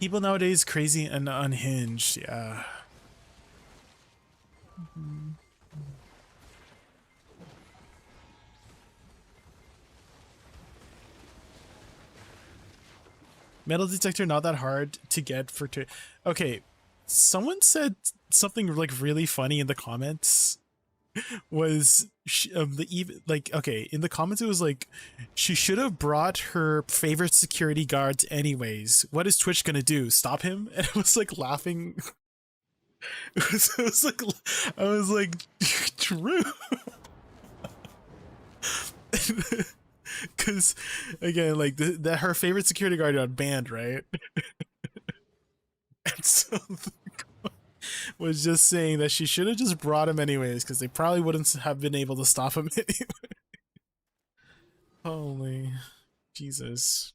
People nowadays crazy and unhinged, yeah. Metal detector not that hard to get for okay, someone said something like really funny in the comments. Was okay, in the comments it was like she should have brought her favorite security guards anyways. What is Twitch gonna do? Stop him? And I was like laughing. it was like I was like true. Because again, like that her favorite security guard got banned, right? And so was just saying that she should have just brought him anyways, because they probably wouldn't have been able to stop him anyway. Holy Jesus.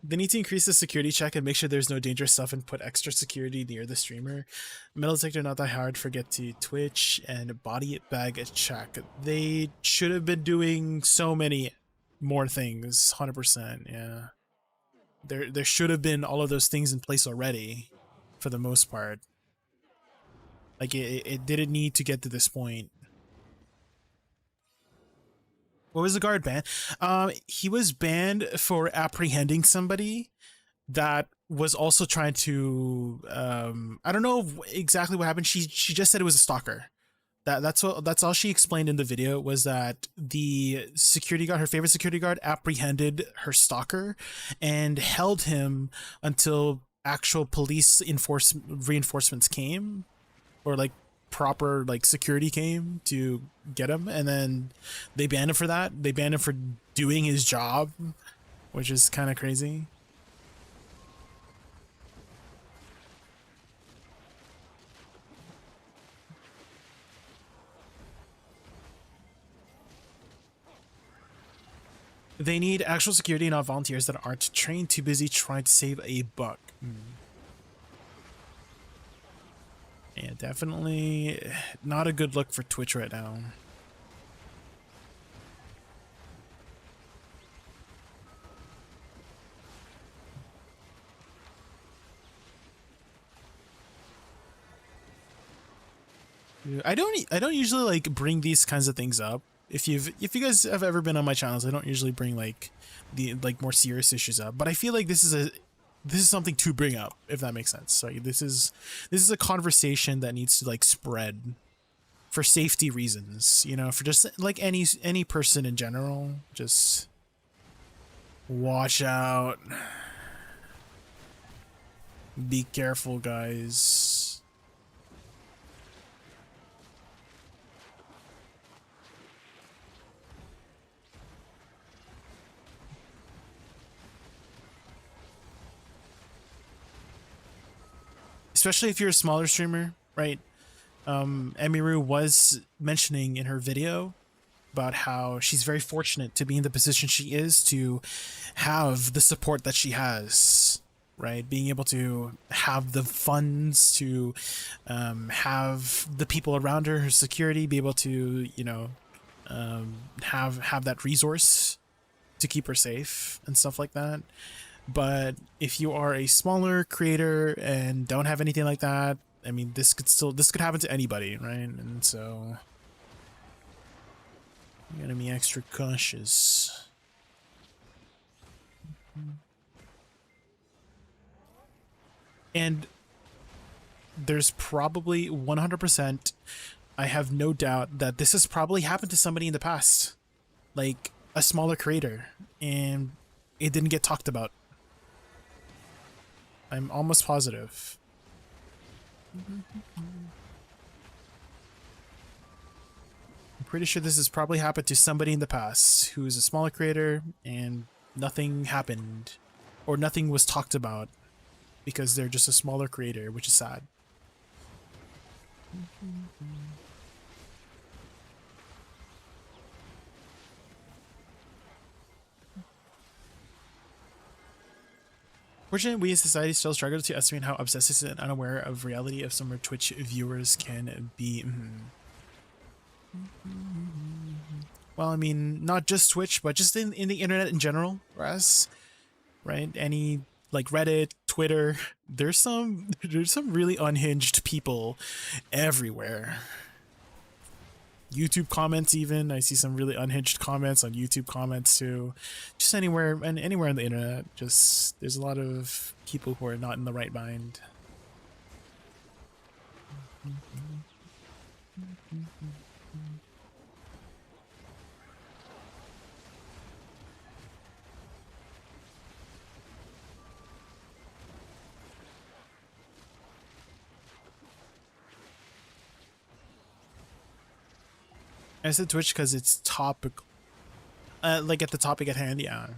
They need to increase the security check and make sure there's no dangerous stuff and put extra security near the streamer. Metal detector not that hard, forget to Twitch and body bag check. They should have been doing so many more things, 100%, yeah. There should have been all of those things in place already, for the most part. Like, it didn't need to get to this point. What was the guard banned? He was banned for apprehending somebody that was also trying to, I don't know exactly what happened. She just said it was a stalker. That's all she explained in the video, was that the security guard, her favorite security guard, apprehended her stalker and held him until actual police reinforcements came, or like proper like security came to get him, and then they banned him for that. They banned him for doing his job, which is kind of crazy. They need actual security, not volunteers that aren't trained, too busy trying to save a buck. Yeah, definitely not a good look for Twitch right now. I don't usually like bring these kinds of things up. If you guys have ever been on my channels, I don't usually bring like the more serious issues up, but I feel like this is something to bring up, if that makes sense. So this is a conversation that needs to like spread for safety reasons, you know, for just like any person in general. Just watch out. Be careful, guys. Especially if you're a smaller streamer, right? Emiru was mentioning in her video about how she's very fortunate to be in the position she is, to have the support that she has, right? Being able to have the funds, to have the people around her security, be able to, you know, have that resource to keep her safe and stuff like that. But if you are a smaller creator and don't have anything like that, I mean, this could happen to anybody, right? And so you gotta be extra cautious. And there's probably 100%, I have no doubt that this has probably happened to somebody in the past, like a smaller creator, and it didn't get talked about. I'm almost positive. I'm pretty sure this has probably happened to somebody in the past who is a smaller creator and nothing happened or nothing was talked about because they're just a smaller creator, which is sad. Fortunately, we as society still struggle to estimate how obsessive and unaware of reality of some of Twitch viewers can be. Well, I mean, not just Twitch, but just in the internet in general, Russ. Right? Any like Reddit, Twitter. There's some really unhinged people everywhere. YouTube comments, even I see some really unhinged comments on YouTube comments too. Just anywhere on the internet. Just there's a lot of people who are not in the right mind. I said Twitch because it's topical. Like at the topic at hand, yeah.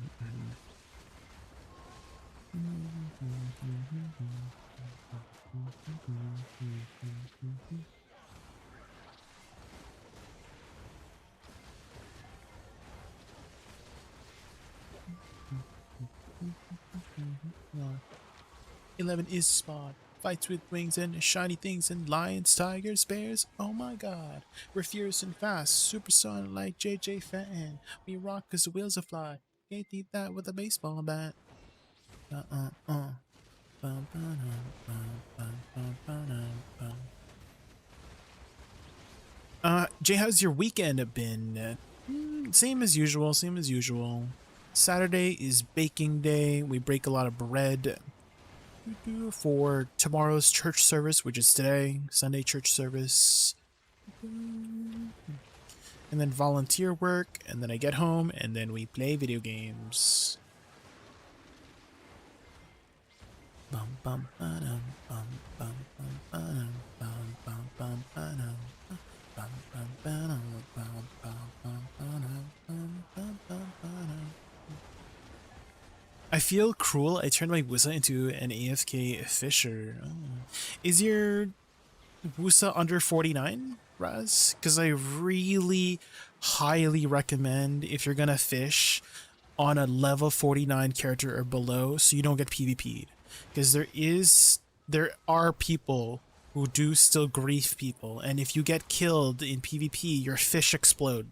Eleven is spot. Fights with wings and shiny things and lions, tigers, bears. Oh my god. We're furious and fast. Supersonic like JJ Fenton. We rock cause the wheels are fly. Can't beat that with a baseball bat. Jay, how's your weekend been? Same as usual, Saturday is baking day. We bake a lot of bread for tomorrow's church service, which is today, Sunday church service. And then volunteer work, and then I get home, and then we play video games. I feel cruel. I turned my Woosa into an AFK fisher. Oh. Is your Woosa under 49, Raz? Because I really highly recommend, if you're gonna fish, on a level 49 character or below, so you don't get PvP'd. Because there are people who do still grief people, and if you get killed in PvP, your fish explode.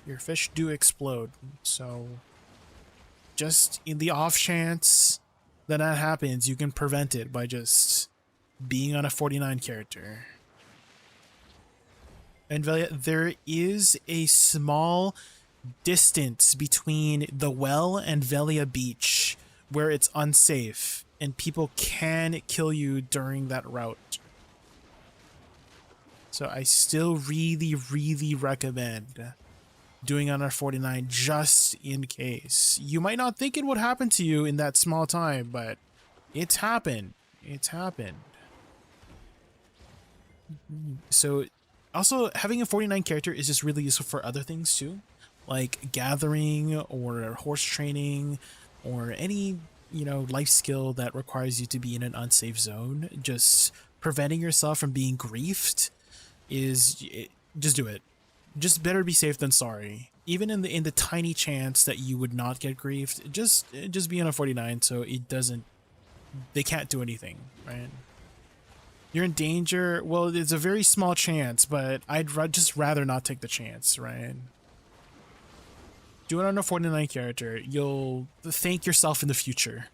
Your fish do explode, so just in the off chance that that happens, you can prevent it by just being on a 49 character. And there is a small distance between the well and Velia Beach where it's unsafe and people can kill you during that route. So I still really, really recommend doing on our 49 just in case. You might not think it would happen to you in that small time, but it's happened. It's happened. So also having a 49 character is just really useful for other things too, like gathering or horse training or any, you know, life skill that requires you to be in an unsafe zone. Just preventing yourself from being griefed is just do it. Just better be safe than sorry. Even in the tiny chance that you would not get griefed, just be on a 49 so they can't do anything, right? You're in danger. Well, it's a very small chance, but I'd just rather not take the chance, right? Do it on a 49 character. You'll thank yourself in the future.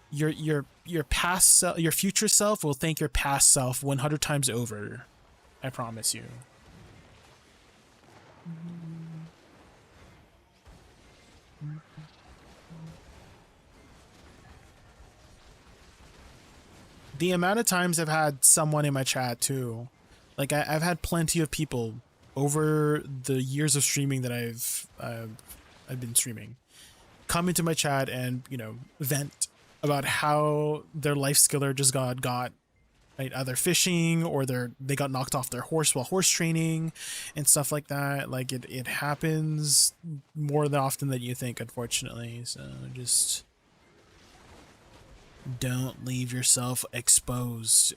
Your your future self will thank your past self 100 times over. I promise you. The amount of times I've had someone in my chat too, like I've had plenty of people over the years of streaming that I've been streaming, come into my chat and, you know, vent about how their life skiller just got right, either fishing or they got knocked off their horse while horse training and stuff like that. Like it happens more than often than you think, unfortunately. So just don't leave yourself exposed.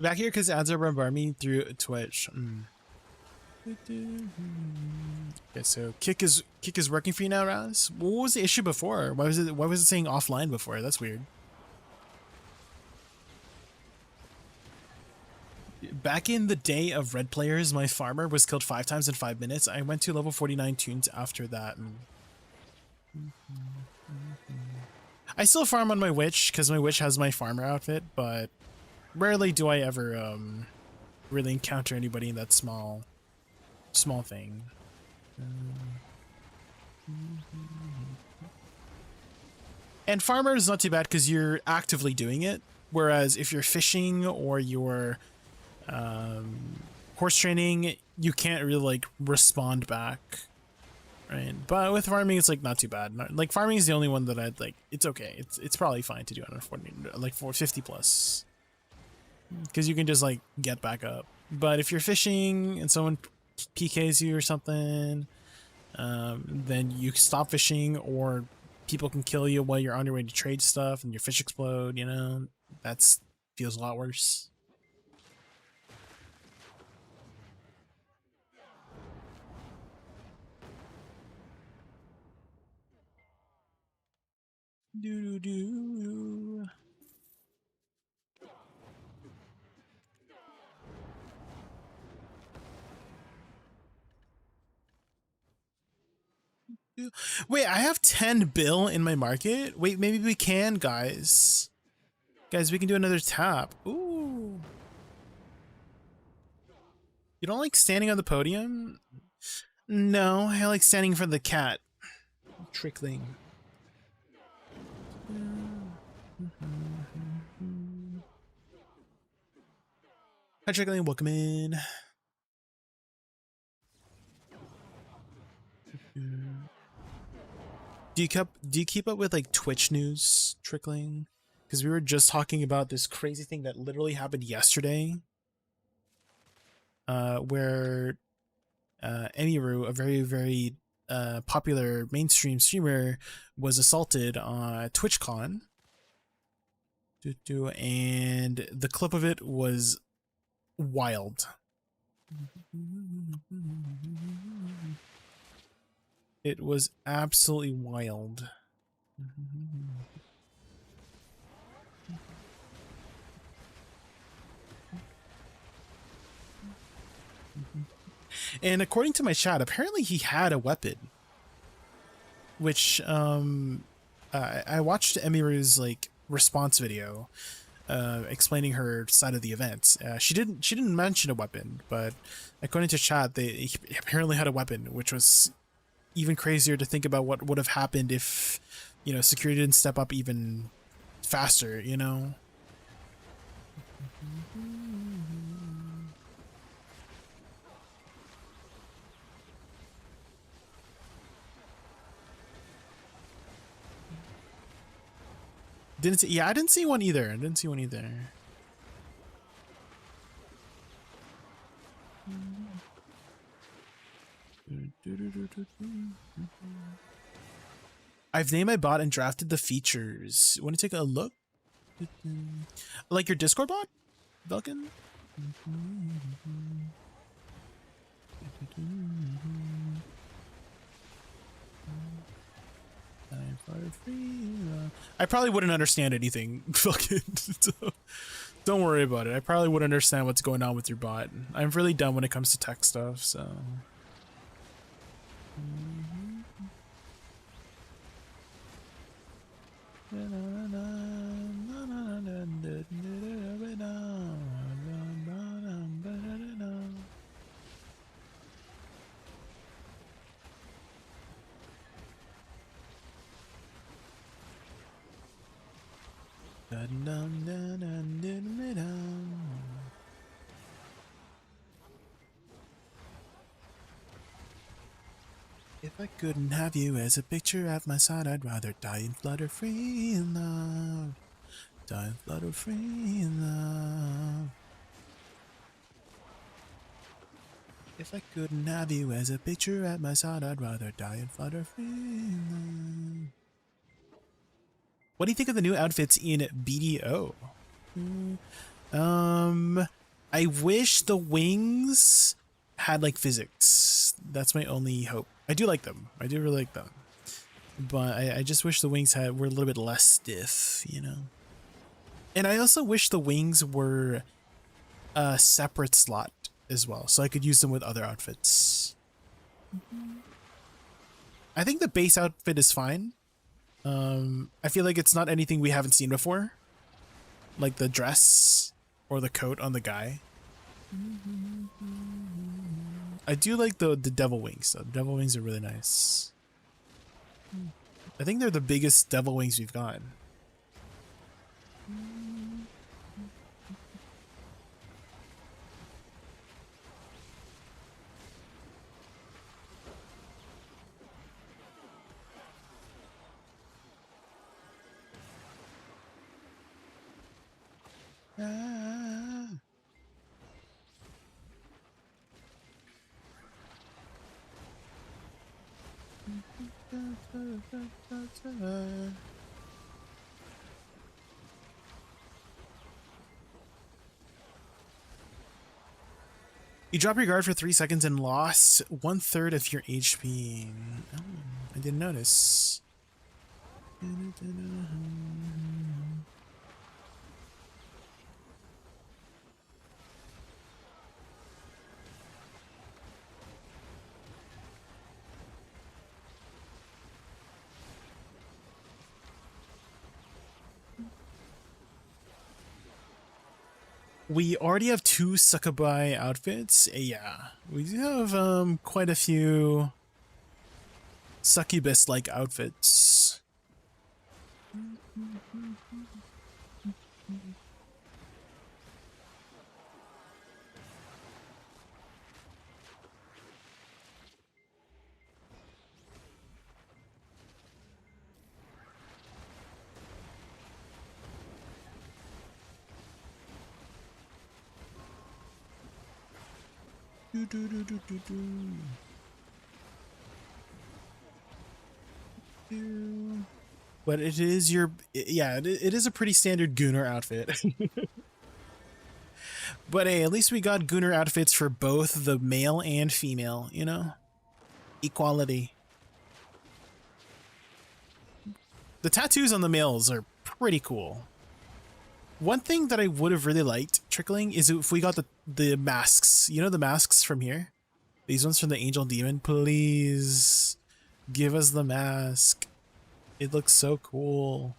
Back here because ads are bombarding me through Twitch. Okay, so kick is working for you now, Raz. What was the issue before? Why was it saying offline before? That's weird. Back in the day of red players, my farmer was killed 5 times in 5 minutes. I went to level 49 tunes after that. I still farm on my witch because my witch has my farmer outfit, but rarely do I ever really encounter anybody in that small thing. And farmer is not too bad because you're actively doing it, whereas if you're fishing or you're horse training, you can't really like respond back, right? But with farming, it's like not too bad. Like farming is the only one that I'd like. It's okay. It's probably fine to do on a 40, like 450 plus, because you can just like get back up. But if you're fishing and someone PKs you or something, then you stop fishing, or people can kill you while you're on your way to trade stuff and your fish explode. You know, that's feels a lot worse. Do do do. Wait, I have 10 bill in my market? Wait, maybe we can, guys. Guys, we can do another tap. Ooh. You don't like standing on the podium? No, I like standing for the cat. Trickling. Hi, Trickling, welcome in. Do you keep up with like Twitch news, Trickling? Because we were just talking about this crazy thing that literally happened yesterday, where Emiru, a very popular mainstream streamer, was assaulted on TwitchCon. And the clip of it was wild. It was absolutely wild. And according to my chat, apparently he had a weapon, which I watched Emiru's like response video explaining her side of the event. She didn't mention a weapon, but according to chat, he apparently had a weapon, which was even crazier to think about what would have happened if, you know, security didn't step up even faster, you know? Didn't see. Yeah, I didn't see one either. I didn't see one either. I've named my bot and drafted the features. Want to take a look? Like your Discord bot, Vulcan? I probably wouldn't understand anything, Vulcan. So don't worry about it. I probably wouldn't understand what's going on with your bot. I'm really dumb when it comes to tech stuff, so. If I couldn't have you as a picture at my side, I'd rather die and flutter free in love. Die and flutter free in love. If I couldn't have you as a picture at my side, I'd rather die and flutter free in love. What do you think of the new outfits in BDO? I wish the wings had like physics. That's my only hope. I do like them. I do really like them. But I just wish the wings were a little bit less stiff, you know? And I also wish the wings were a separate slot as well, so I could use them with other outfits. I think the base outfit is fine. I feel like it's not anything we haven't seen before, like the dress or the coat on the guy. I do like the devil wings though. The devil wings are really nice. I think they're the biggest devil wings we've got. You drop your guard for 3 seconds and lost 1/3 of your HP. Oh, I didn't notice. We already have 2 Succubi outfits. Yeah, we do have quite a few succubus-like outfits. But it is it is a pretty standard Gunnar outfit. But hey, at least we got Gunnar outfits for both the male and female, you know? Equality. The tattoos on the males are pretty cool. One thing that I would have really liked trickling is if we got the masks. You know the masks from here? These ones from the Angel Demon. Please give us the mask. It looks so cool.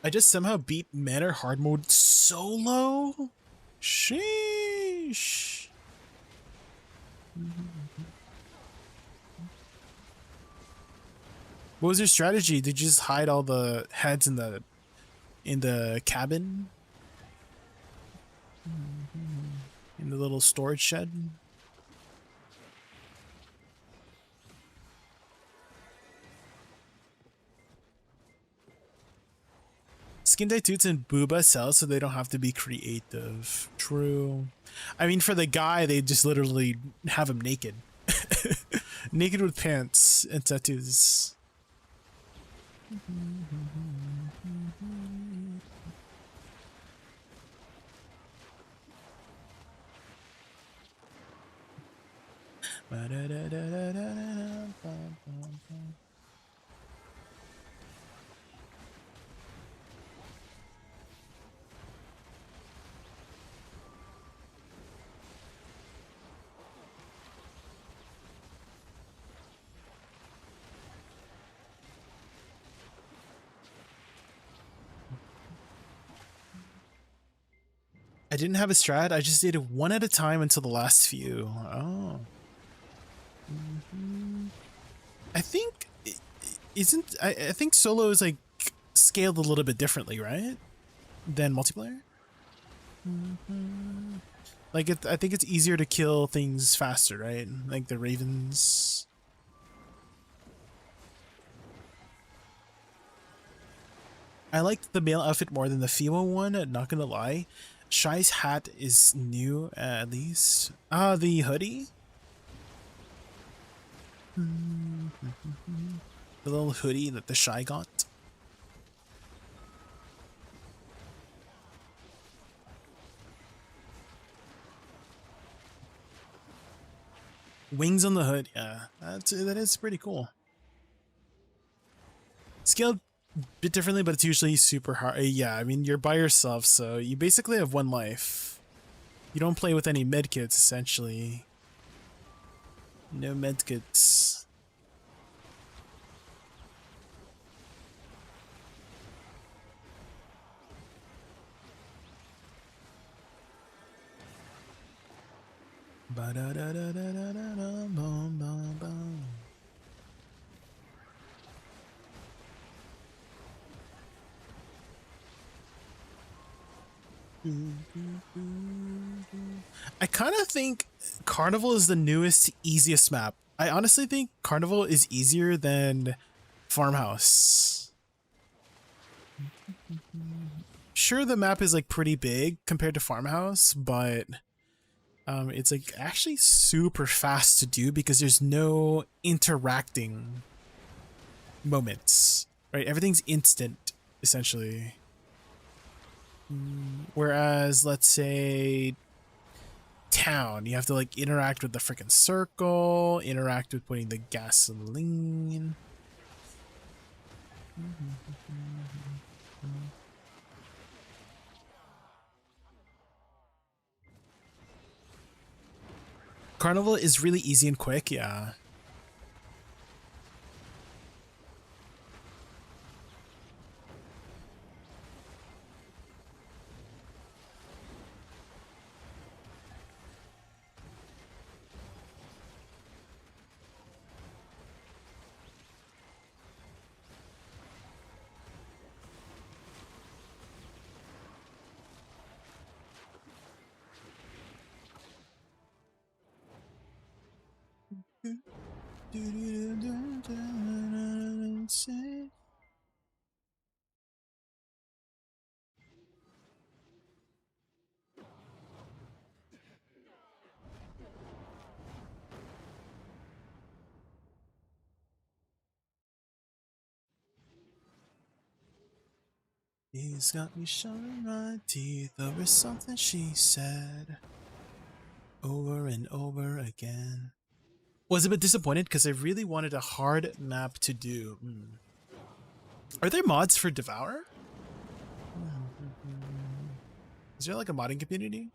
I just somehow beat Manor hard mode solo? Sheesh. What was your strategy? Did you just hide all the heads in the cabin? In the little storage shed? Skin Day Toots and Booba sell so they don't have to be creative. True. I mean, for the guy, they just literally have him naked. Naked with pants and tattoos. I didn't have a strat. I just did it one at a time until the last few. Oh. I think I think solo is like scaled a little bit differently, right? Than multiplayer. Like I think it's easier to kill things faster, right? Like the ravens. I liked the male outfit more than the female one, not gonna lie. Shy's hat is new, at least. Ah, the hoodie? The little hoodie that the Shy got. Wings on the hood, yeah. That is pretty cool. Scaled a bit differently, but it's usually super hard. Yeah, I mean, you're by yourself, so you basically have one life. You don't play with any medkits, essentially. No medkits. Ba-da-da-da-da-da-da-bum-bum-bum. I kind of think Carnival is the newest, easiest map. I honestly think Carnival is easier than Farmhouse. Sure, the map is like pretty big compared to Farmhouse, but it's like actually super fast to do because there's no interacting moments, right? Everything's instant, essentially. Whereas, let's say, Town, you have to like interact with the freaking circle, interact with putting the gasoline. Carnival is really easy and quick, yeah. He's got me showing my teeth over something she said over and over again. Was a bit disappointed because I really wanted a hard map to do. Are there mods for Devour? Is there like a modding community?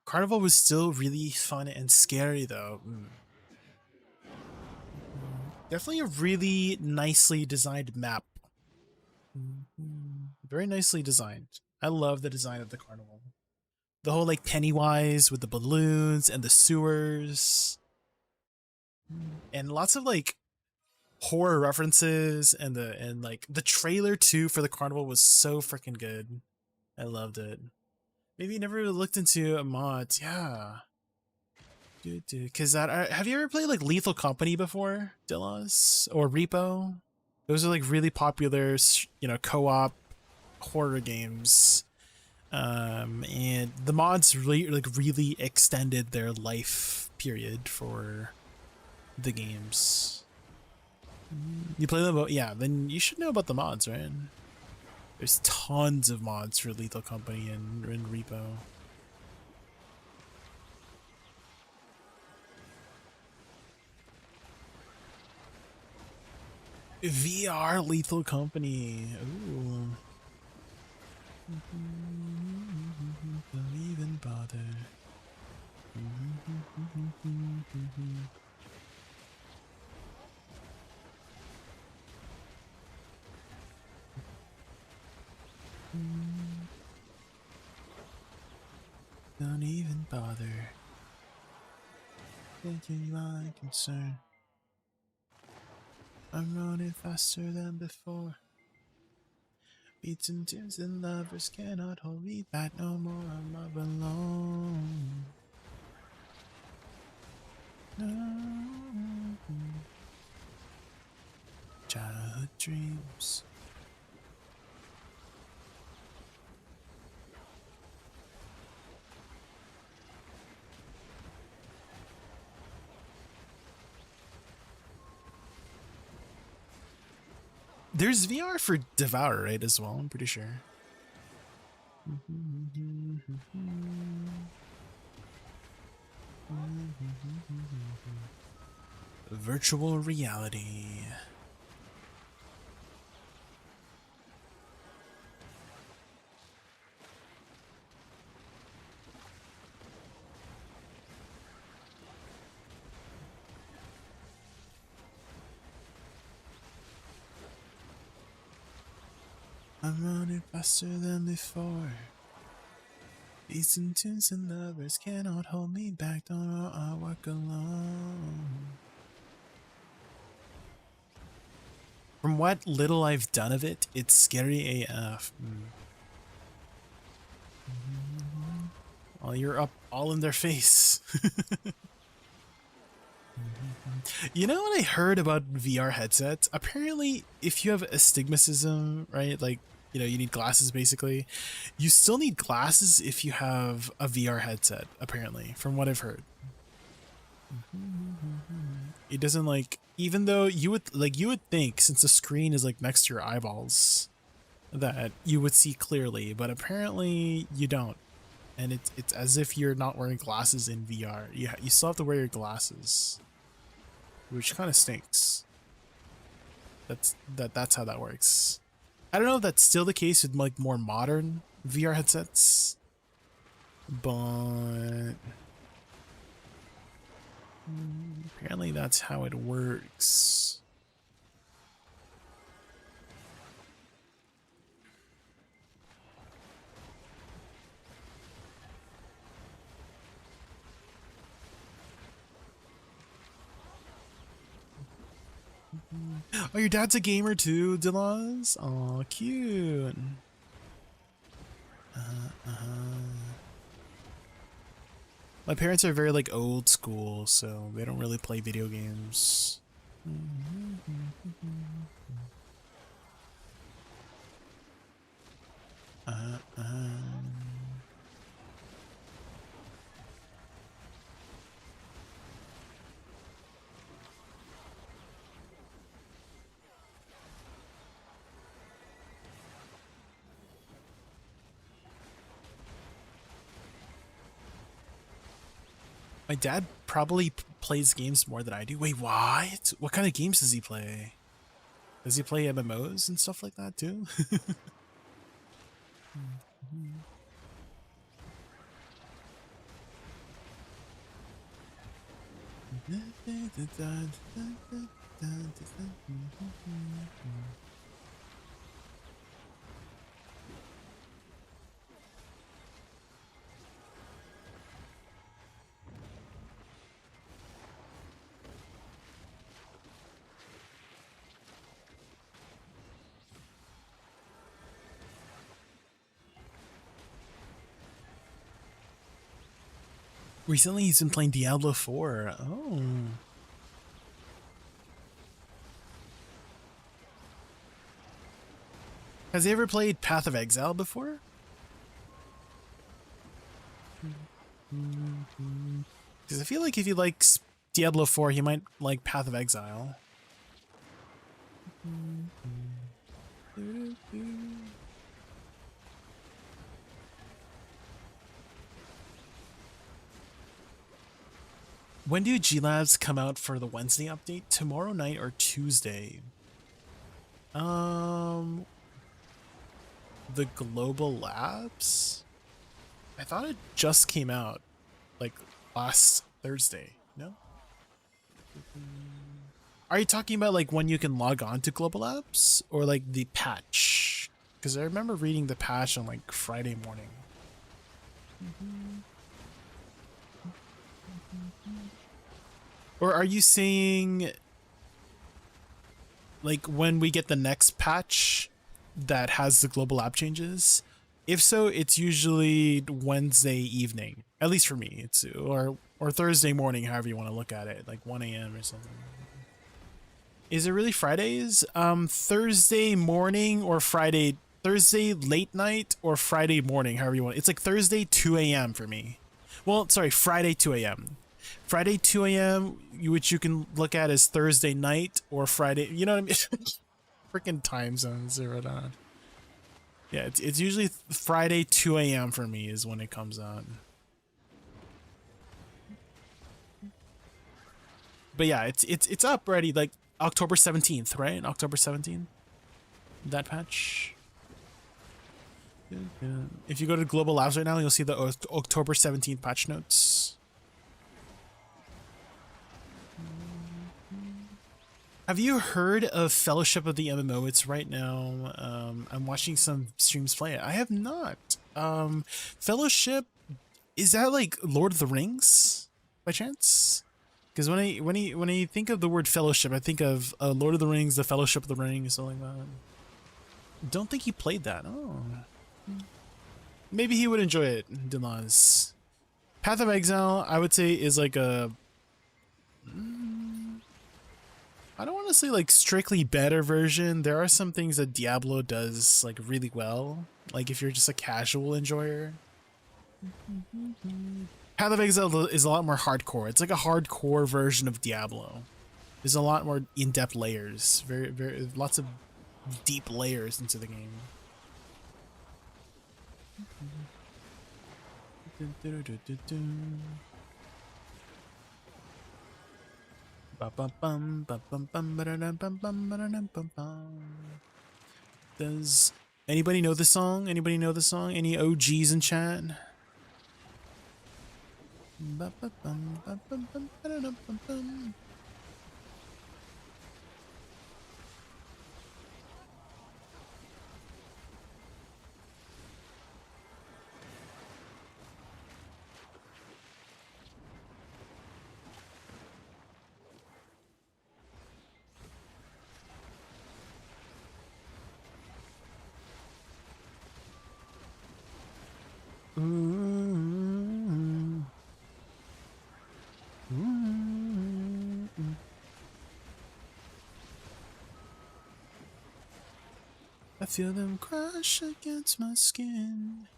Carnival was still really fun and scary though. Definitely a really nicely designed map. Very nicely designed. I love the design of the Carnival. The whole like Pennywise with the balloons and the sewers. And lots of like horror references and the trailer too for the Carnival was so freaking good. I loved it. Maybe you never really looked into a mod. Yeah. Cause have you ever played like Lethal Company before, Dillas? Or Repo? Those are like really popular, you know, co-op horror games. And the mods really extended their life period for the games. You play them both? Yeah, then you should know about the mods, right? There's tons of mods for Lethal Company and Repo. VR Lethal Company. Ooh. Don't even bother. Don't even bother. Can't you my concern? I'm running faster than before. Beats and tunes and lovers cannot hold me back no more. I'm not alone. No. Childhood dreams. There's VR for Devour, right, as well, I'm pretty sure. Virtual reality. I'm running faster than before. Beats and tunes and lovers cannot hold me back. Don't know I walk alone. From what little I've done of it, it's scary AF. Well, you're up all in their face. You know what I heard about VR headsets? Apparently, if you have astigmatism, right, like, you know, you need glasses basically, you still need glasses if you have a VR headset, apparently, from what I've heard. It doesn't, like, even though you would think, since the screen is like next to your eyeballs, that you would see clearly, but apparently you don't. And it's as if you're not wearing glasses in VR. You still have to wear your glasses, which kind of stinks. That's how that works. I don't know if that's still the case with like more modern VR headsets, but apparently that's how it works. Oh, your dad's a gamer too, Delaz? Aw, cute. My parents are very like old school, so they don't really play video games. My dad probably plays games more than I do. Wait, what? What kind of games does he play? Does he play MMOs and stuff like that too? Recently, he's been playing Diablo 4. Oh. Has he ever played Path of Exile before? Because I feel like if he likes Diablo 4, he might like Path of Exile. When do G-Labs come out for the Wednesday update? Tomorrow night or Tuesday? The Global Labs? I thought it just came out like last Thursday. No? Are you talking about like when you can log on to Global Labs or like the patch? Because I remember reading the patch on like Friday morning. Or are you saying like when we get the next patch that has the global app changes? If so, it's usually Wednesday evening, at least for me. It's or Thursday morning, however you want to look at it, like 1 a.m. or something. Is it really Fridays? Thursday morning or Thursday late night or Friday morning, however you want. It's like Thursday 2 a.m. for me. Well, sorry, Friday 2 a.m. Friday 2 a.m., which you can look at as Thursday night or Friday. You know what I mean? Freaking time zones zeroed on. Yeah, it's usually Friday 2 a.m. for me is when it comes out. But yeah, it's up already, like October 17th, right? October 17th. That patch. If you go to Global Labs right now, you'll see the October 17th patch notes. Have you heard of Fellowship of the MMO? It's right now. I'm watching some streams play it. I have not. Fellowship, is that like Lord of the Rings by chance? Because when I think of the word Fellowship, I think of Lord of the Rings, the Fellowship of the Ring, something like that. Don't think he played that. Oh, maybe he would enjoy it. Delaz. Path of Exile, I would say, is like a. I don't want to say like strictly better version. There are some things that Diablo does like really well. Like if you're just a casual enjoyer. Path of Exile is a lot more hardcore. It's like a hardcore version of Diablo. There's a lot more in-depth layers. Very lots of deep layers into the game. Does anybody know the song? Anybody know the song? Any OGs in chat? I feel them crush against my skin.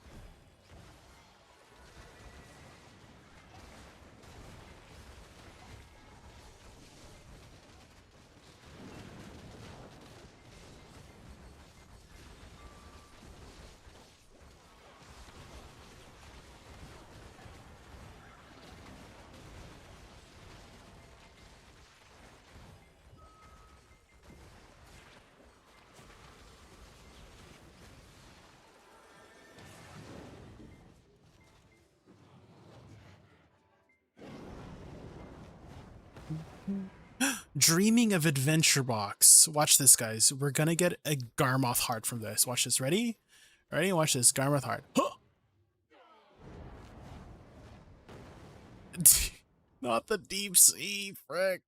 Dreaming of Adventure Box. Watch this, guys. We're gonna get a Garmoth heart from this. Watch this. Ready? Ready? Watch this. Garmoth heart. Not the deep sea, frick.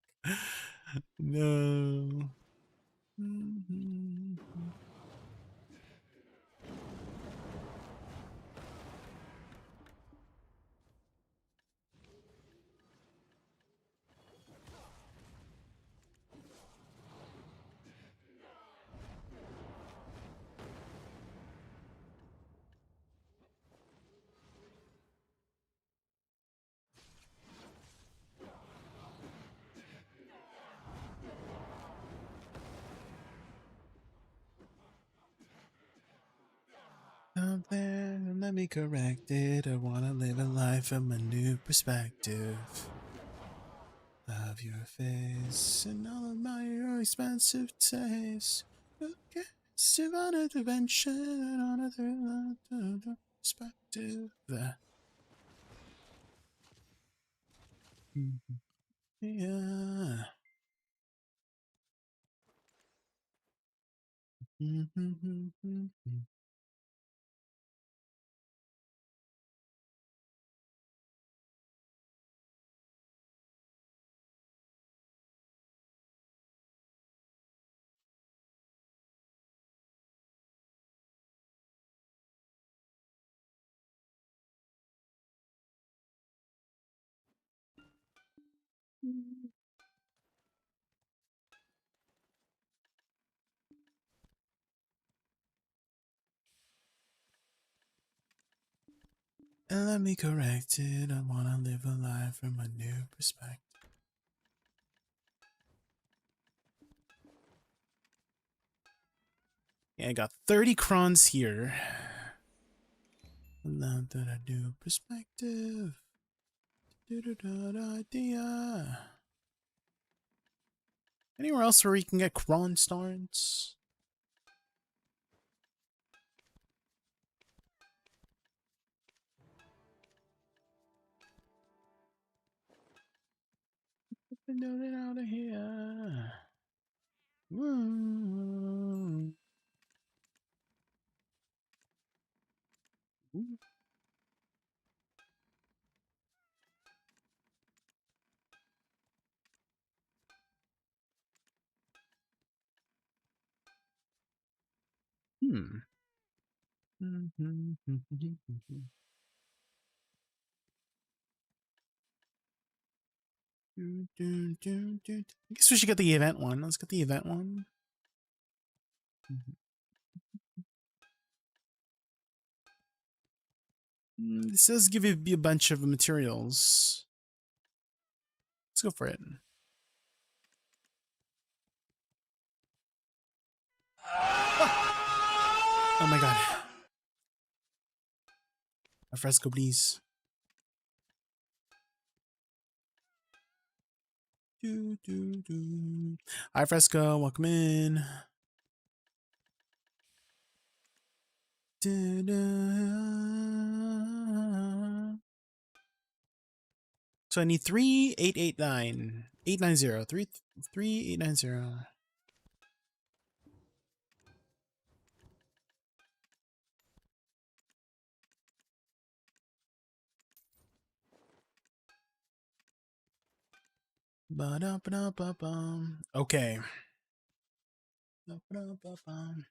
No. Out there, and let me correct it. I wanna live a life from a new perspective of your face and all of my expensive taste. Okay, survive intervention and on a perspective. Yeah. And let me correct it. I wanna live a life from a new perspective. Yeah, I got 30 crons here. Love that a new perspective. Idea. Anywhere else where we can get cron starts? Down it out of here. Woo. Hmm. I guess we should get the event one. Let's get the event one. This does give you a bunch of materials. Let's go for it. Oh my god. A fresco, please. Hi, Fresco. Welcome in. So I need 3889. 890. 3890. Ba-da-ba-da-ba-bum. Okay. Ba-da-ba-bum.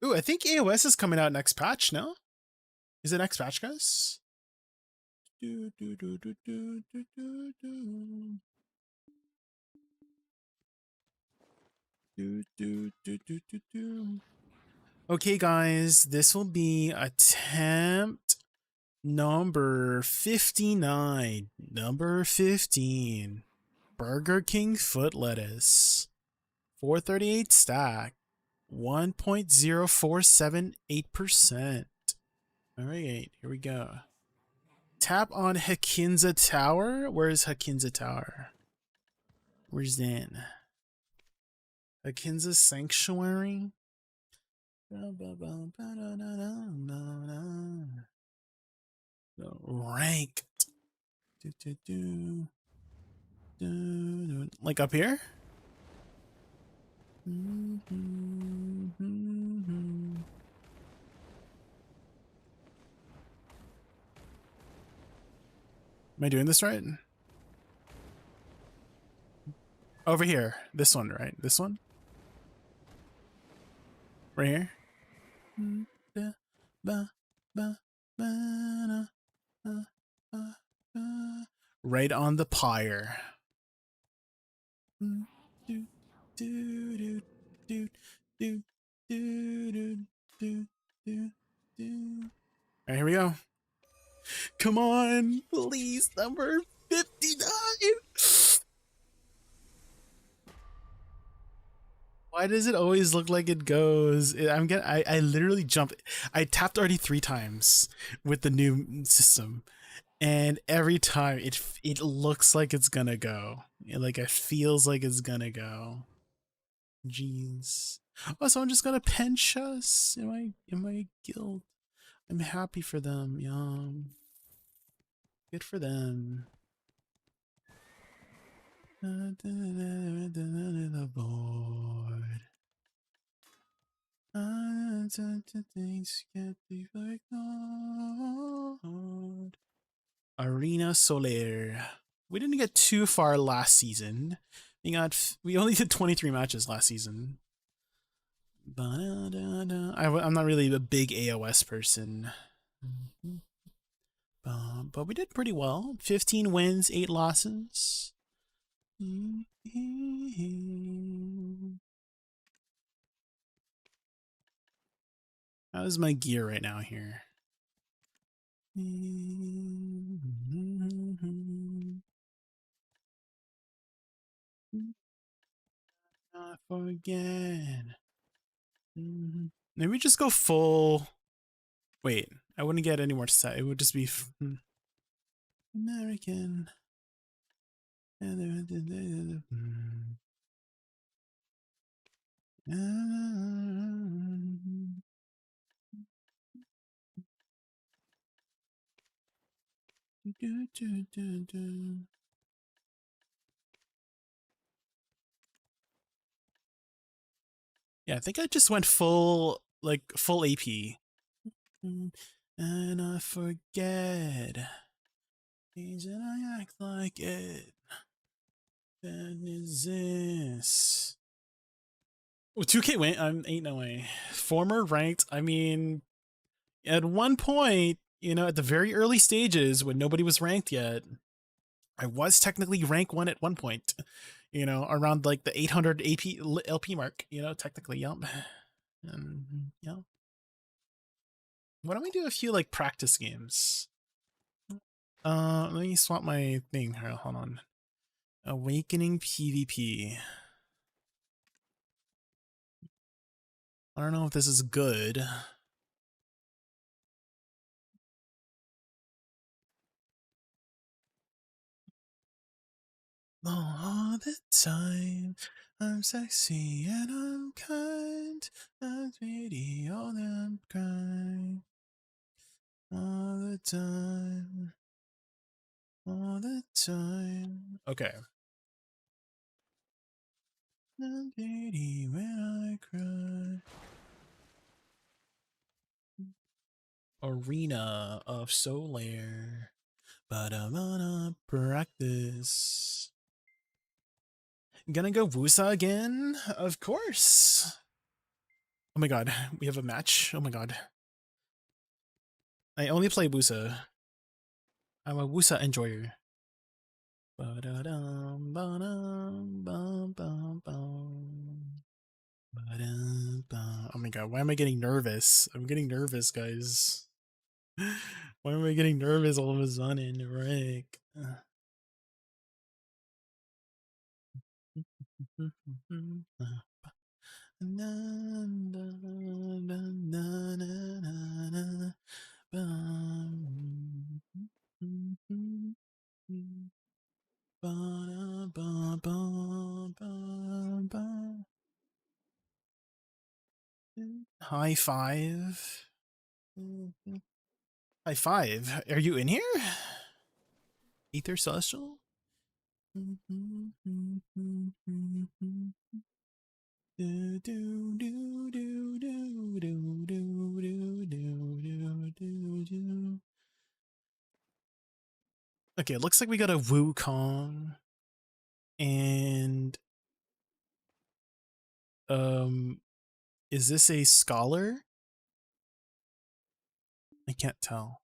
Ooh, I think AOS is coming out next patch, no? Is it next patch, guys? Okay, guys, this will be attempt number 59. Number 15. Burger King foot lettuce. 438 stack. 1.0478%. Alright, here we go. Tap on Hakinza Tower. Where's Hakinza Tower? Where's that? Hakinza Sanctuary? Rank. Like up here? Am I doing this right? Over here. This one, right? This one? Right here? Right on the pyre. Alright, here we go. Come on, please, number 59. Why does it always look like it goes? I literally jumped. I tapped already 3 times with the new system, and every time it looks like it's gonna go. Like it feels like it's gonna go. Jeez. Oh, so I'm just gonna pinch us in my guild. I'm happy for them. Yum. Good for them. The board. Things get ignored. Arena Solaire. We didn't get too far last season. We only did 23 matches last season. I'm not really a big AOS person. But we did pretty well. 15 wins, 8 losses. How's my gear right now here? Not forget. Maybe just go full. Wait, I wouldn't get any more set. It would just be American. Yeah, I think I just went full AP. And I forget. And I act like it. That is this. Well, 2K win. I'm 8 away. Former ranked. I mean, at one point, at the very early stages when nobody was ranked yet, I was technically rank 1 at one point. Around like the 800 AP LP mark. Technically, yep. And yeah. Why don't we do a few like practice games? Let me swap my thing here. Hold on. Awakening PvP. I don't know if this is good. All the time, I'm sexy and I'm kind. I'm pretty, all I'm kind. All the time. All the time. Okay. I'm pretty when I cry. Arena of Solaire. But I'm gonna practice. Gonna go Woosa again? Of course. Oh my god, we have a match? Oh my god. I only play Woosa. I'm a Woosa enjoyer. Ba-da-dum, ba-dum, bum, bum, bum. Ba-dum, bum. Oh my god, why am I getting nervous? I'm getting nervous, guys. Why am I getting nervous all of a sudden, Rick? High five. High five. Are you in here? Ether Celestial? Okay, it looks like we got a Wukong. And is this a scholar? I can't tell.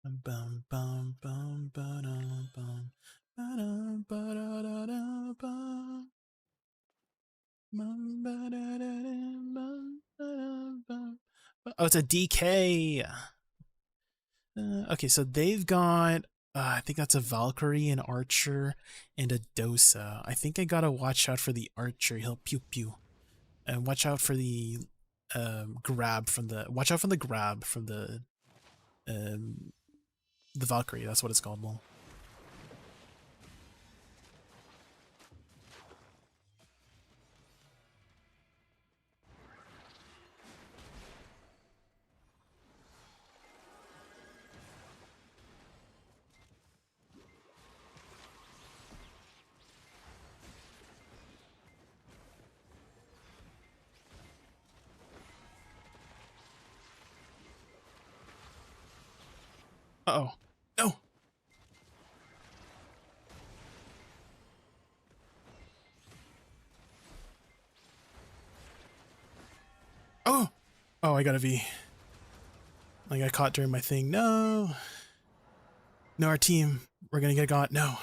Bum bum bum ba-dum bum ba-dum ba-da-da-da bum bum ba-da-da Oh, it's a DK. Okay, so they've got, I think that's a Valkyrie, an Archer, and a Dosa. I think I gotta watch out for the Archer. He'll pew pew. And watch out for the grab from the, the Valkyrie. That's what it's called, Lol. Uh-oh. No! Oh! Oh, I got a V. I got caught during my thing. No! No, our team. We're gonna get got. No.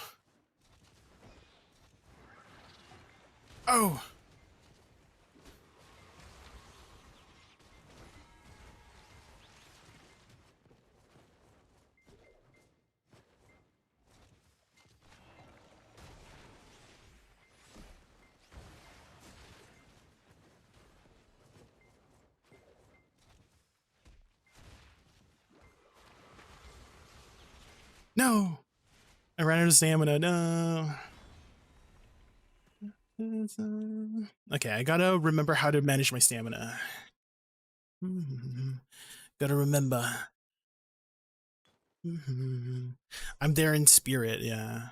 Oh! No! I ran out of stamina. No! Okay, I gotta remember how to manage my stamina. Gotta remember. I'm there in spirit, yeah.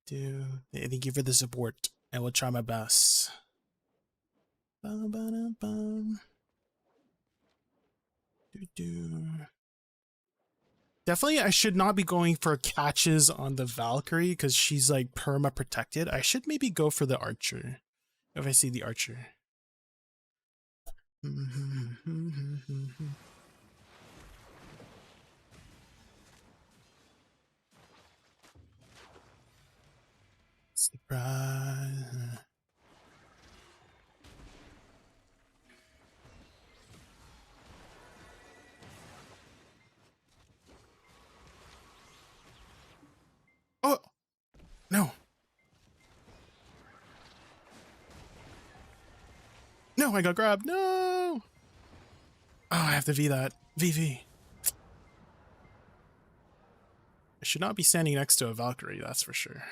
Thank you for the support. I will try my best. Definitely, I should not be going for catches on the Valkyrie because she's like perma protected. I should maybe go for the Archer if I see the Archer. Surprise. Oh, no. No, I got grabbed. No. Oh, I have to V that. VV. I should not be standing next to a Valkyrie, that's for sure.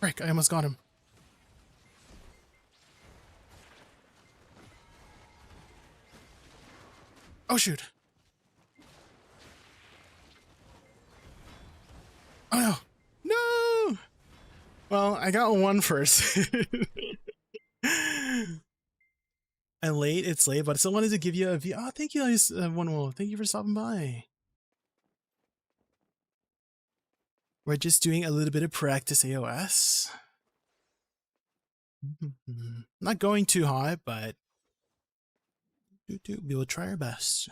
Frick, I almost got him. Oh, shoot. Oh, no. No! Well, I got one first. And late, it's late, but I still wanted to give you a V. Oh, thank you, one. Thank you for stopping by. We're just doing a little bit of practice AOS. Not going too high, but we will try our best.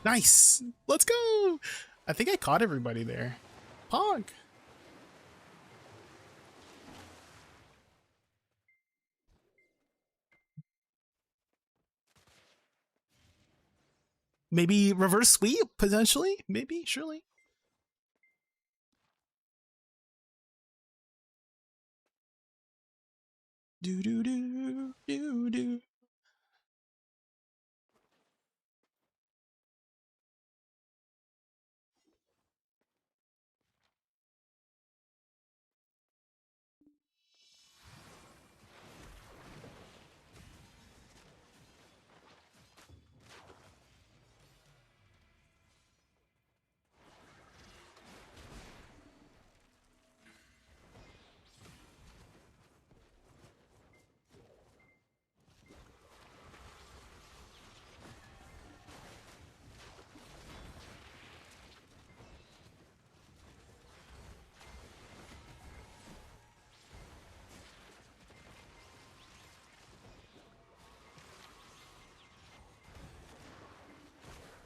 Nice. Let's go. I think I caught everybody there. Pog. Maybe reverse sweep, potentially? Maybe, surely. Do do do do do.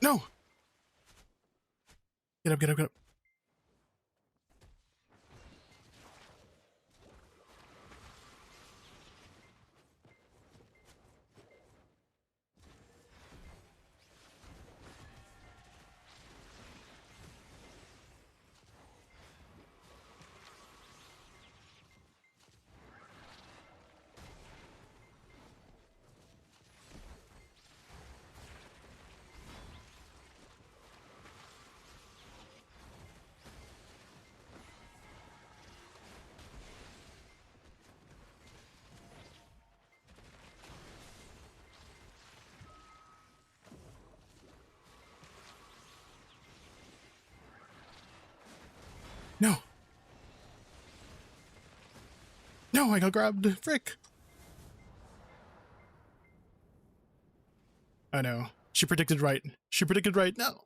No. Get up, get up, get up. No. No, I got grabbed. Frick. I know. She predicted right. She predicted right. No.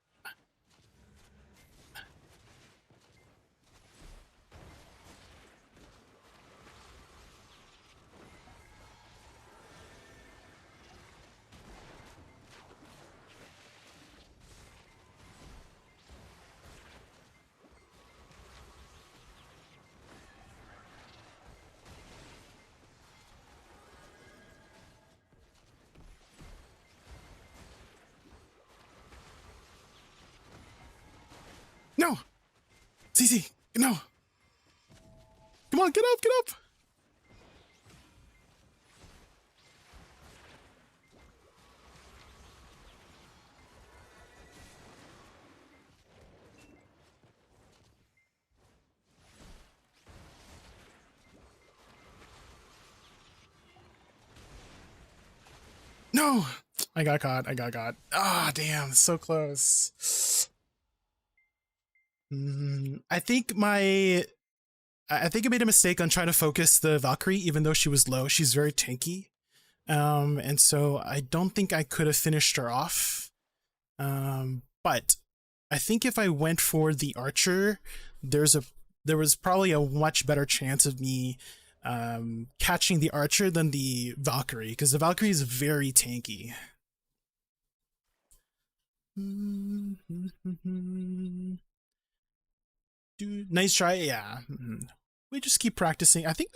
No. CC. No. Come on, get up, get up. No. I got caught. I got caught. Ah, damn. So close. I think I made a mistake on trying to focus the Valkyrie, even though she was low. She's very tanky. And so I don't think I could have finished her off. But I think if I went for the Archer, there was probably a much better chance of me catching the Archer than the Valkyrie, because the Valkyrie is very tanky. Dude, nice try. Yeah. We just keep practicing. I think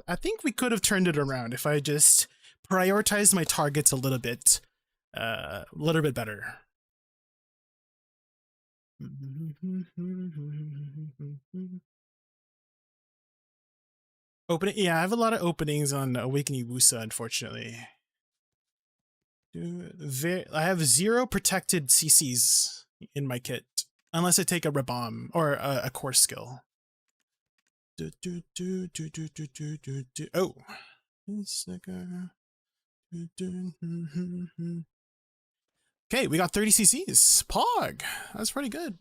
I think we could have turned it around if I just prioritized my targets a little bit better. Opening. Yeah, I have a lot of openings on Awakening Woosa, unfortunately. I have 0 protected CCs in my kit, unless I take a Rebomb or a core skill. Oh. Okay, we got 30 CCs. Pog. That's pretty good.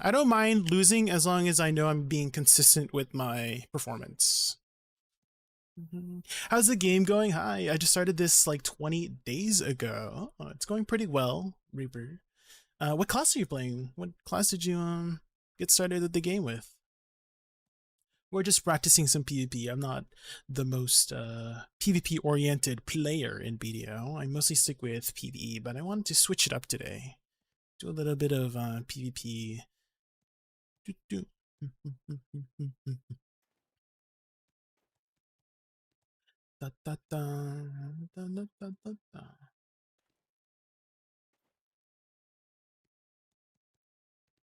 I don't mind losing as long as I know I'm being consistent with my performance. How's the game going? Hi, I just started this like 20 days ago. Oh, it's going pretty well, Reaper. What class are you playing? What class did you get started at the game with? We're just practicing some PvP. I'm not the most PvP oriented player in BDO. I mostly stick with PvE, but I wanted to switch it up today. Do a little bit of PvP. Da, da, da, da, da, da, da, da.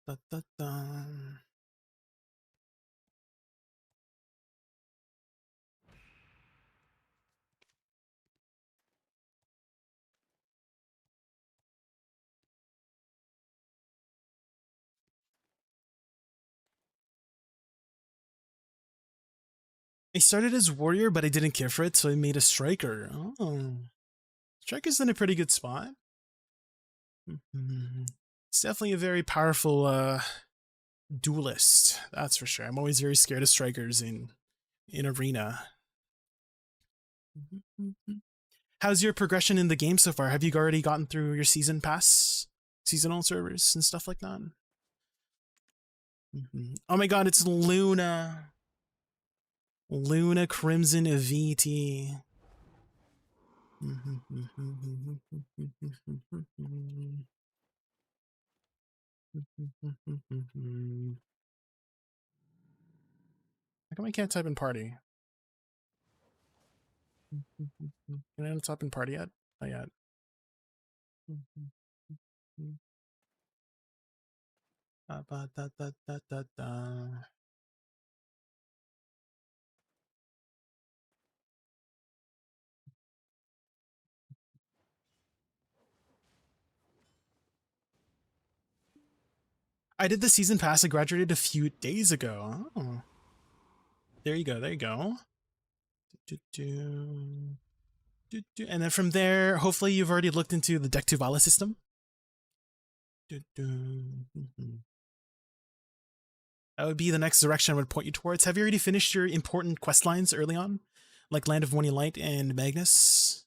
Da, da, da. I started as warrior, but I didn't care for it, so I made a striker. Oh, striker's in a pretty good spot. It's definitely a very powerful duelist, that's for sure. I'm always very scared of strikers in arena. How's your progression in the game so far? Have you already gotten through your season pass, seasonal servers and stuff like that? Oh my god, it's Luna. Luna Crimson VT. How come I can't type in party? Can I not type in party yet? Not yet. I did the season pass. I graduated a few days ago. Oh. There you go. There you go. And then from there, hopefully you've already looked into the Deck 2 Vala system. That would be the next direction I would point you towards. Have you already finished your important quest lines early on? Like Land of Morning Light and Magnus?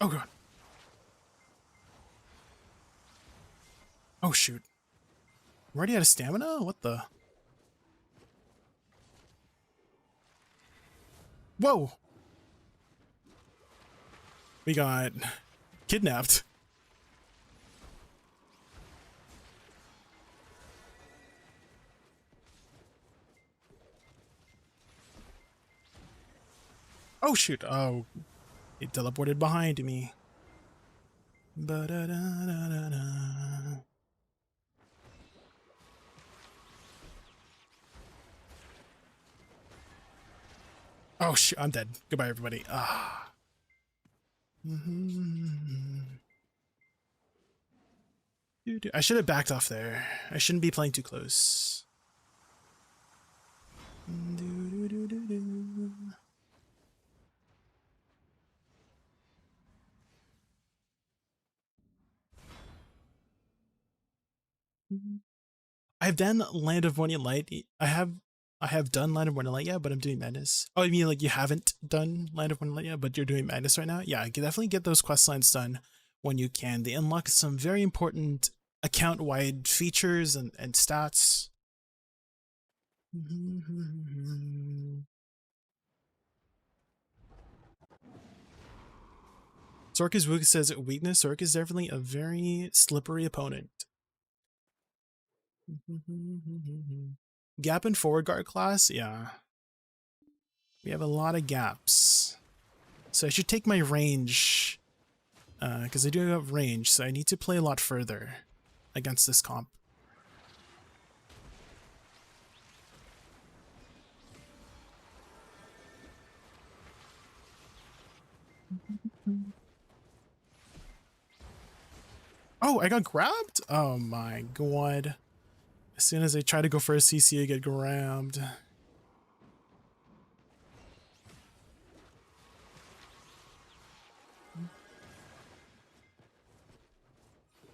Oh god. Oh shoot. I'm already out of stamina? What the? Whoa! We got kidnapped. Oh shoot. Oh. It teleported behind me. Ba-da-da-da-da-da. Oh shit, I'm dead. Goodbye, everybody. Ah. I should have backed off there. I shouldn't be playing too close. I've done Land of Morning Light. I have done Land of Morning Light, yeah, but I'm doing Madness. Oh, you mean like you haven't done Land of Morning Light yet, but you're doing Madness right now? Yeah, I can definitely get those quest lines done when you can. They unlock some very important account-wide features and stats. Sorka's Wook says weakness. Sork is definitely a very slippery opponent. Gap in forward guard class? Yeah. We have a lot of gaps. So I should take my range. Because I do have range, so I need to play a lot further against this comp. Oh, I got grabbed? Oh my god. As soon as I try to go for a CC, I get grabbed.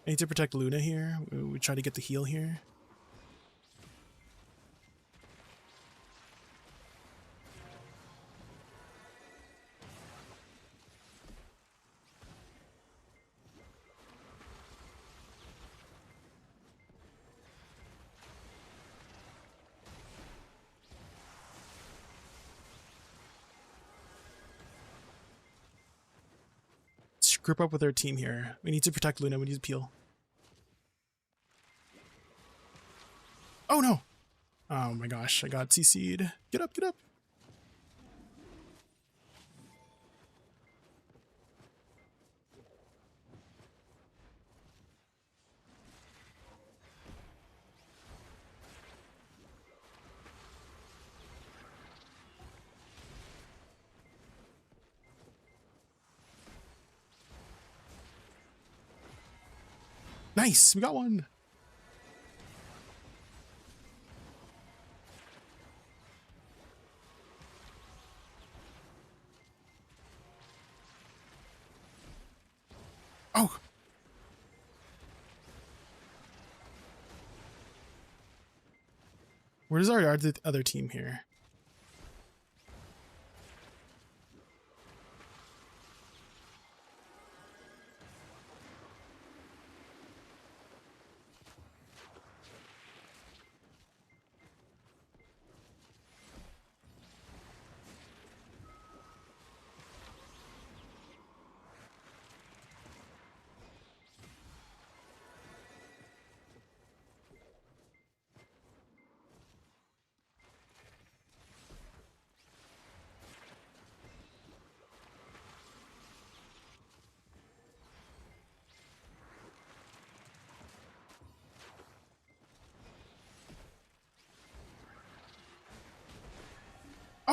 I need to protect Luna here. We try to get the heal here. Let's group up with our team here. We need to protect Luna. We need to peel. Oh no! Oh my gosh, I got CC'd. Get up, get up! Nice, we got one! Oh! Where's our other team here?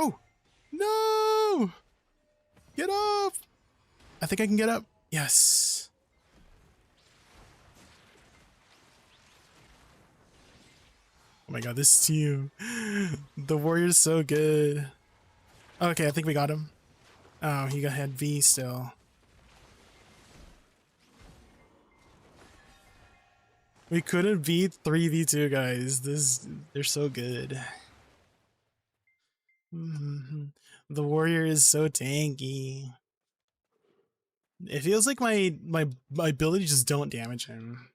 Oh! No! Get up! I think I can get up. Yes. Oh my god, this team. The warrior's so good. Okay, I think we got him. Oh, he had V still. We couldn't beat 3v2 guys. They're so good. The warrior is so tanky. It feels like my abilities just don't damage him.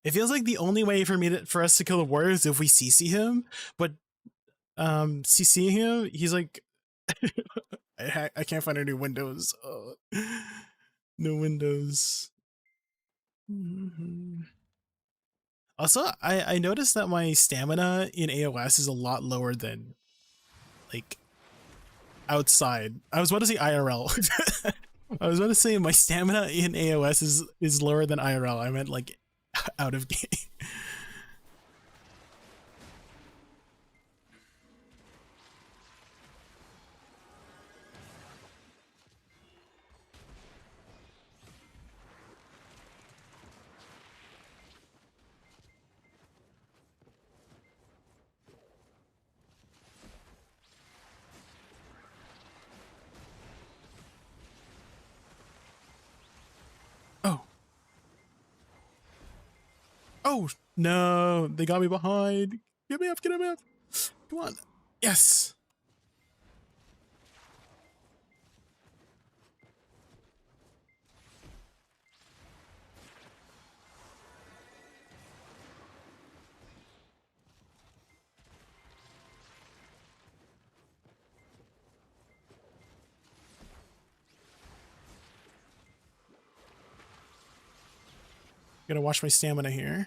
It feels like the only way for us to kill the warrior is if we CC him, but CCing him, he's like I can't find any windows. No windows. Also, I noticed that my stamina in AOS is a lot lower than like outside. I was about to say IRL. I was about to say my stamina in AOS is lower than IRL. I meant like out of game. Oh. Oh, no. They got me behind. Get me up, get me up. Come on. Yes. Gotta watch my stamina here.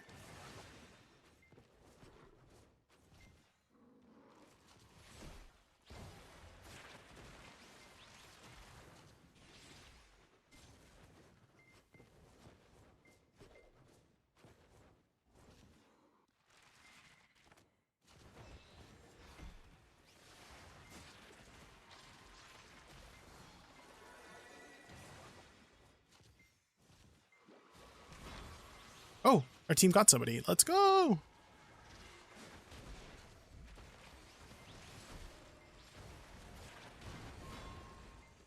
Our team got somebody. Let's go.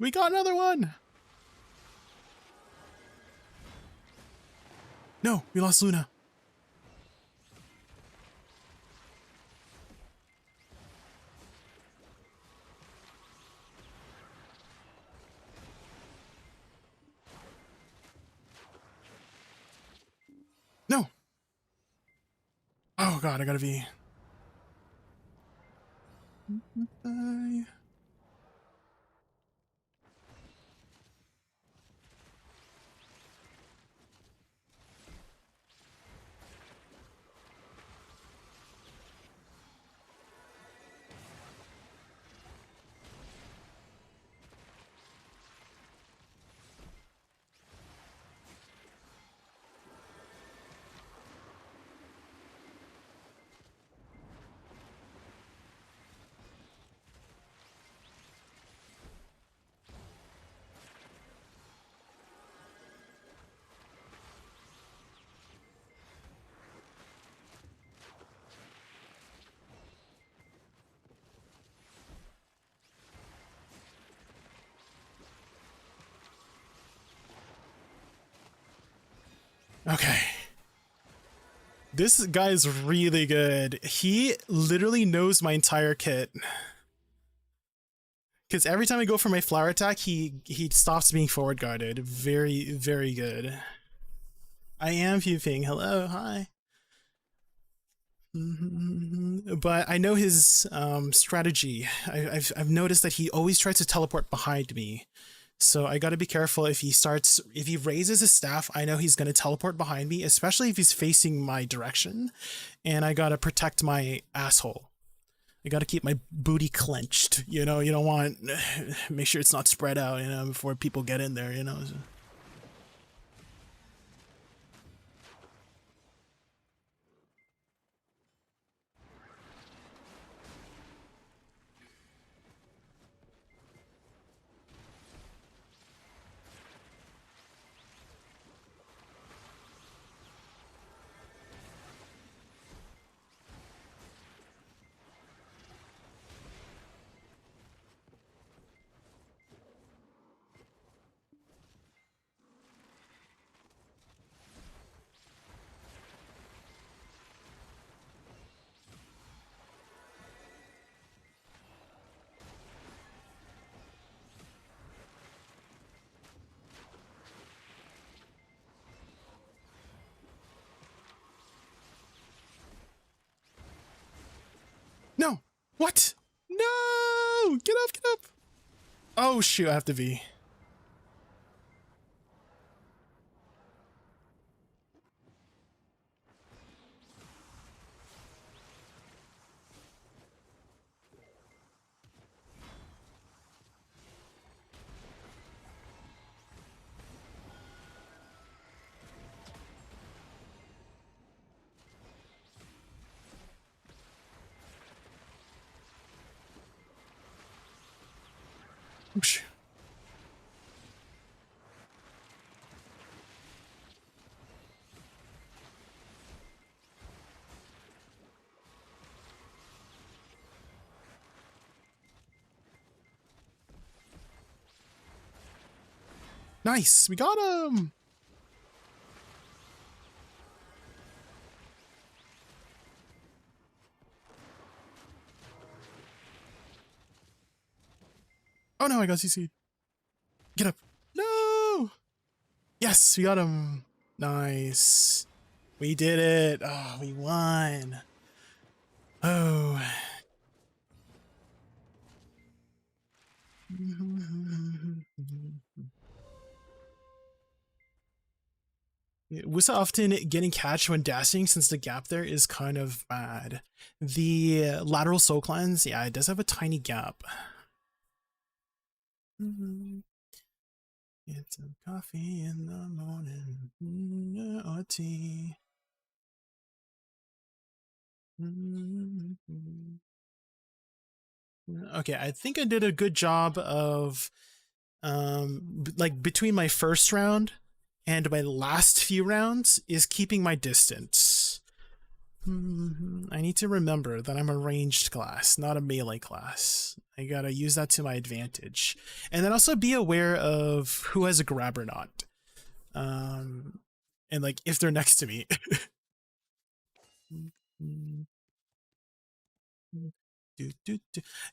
We got another one. No, we lost Luna. No. Oh god, I gotta be. Bye. Okay. This guy is really good. He literally knows my entire kit. Because every time I go for my flower attack, he stops being forward guarded. Very, very good. I am Puping. Hello, hi. But I know his strategy. I've noticed that he always tries to teleport behind me. So I gotta be careful if he raises his staff, I know he's gonna teleport behind me, especially if he's facing my direction. And I gotta protect my asshole. I gotta keep my booty clenched, you know, you don't want, make sure it's not spread out, you know, before people get in there, you know. So. No! What? No! Get up, get up! Oh shoot, I have to be. Oosh. Nice, we got him! Oh no, I got CC. Get up. No! Yes, we got him. Nice. We did it. Oh, we won. Oh. Woosa often getting catch when dashing since the gap there is kind of bad. The lateral soul cleanse, yeah, it does have a tiny gap. Get some coffee in the morning or tea. Okay, I think I did a good job of like between my first round and my last few rounds is keeping my distance. I need to remember that I'm a ranged class, not a melee class. I gotta use that to my advantage. And then also be aware of who has a grab or not. And like if they're next to me.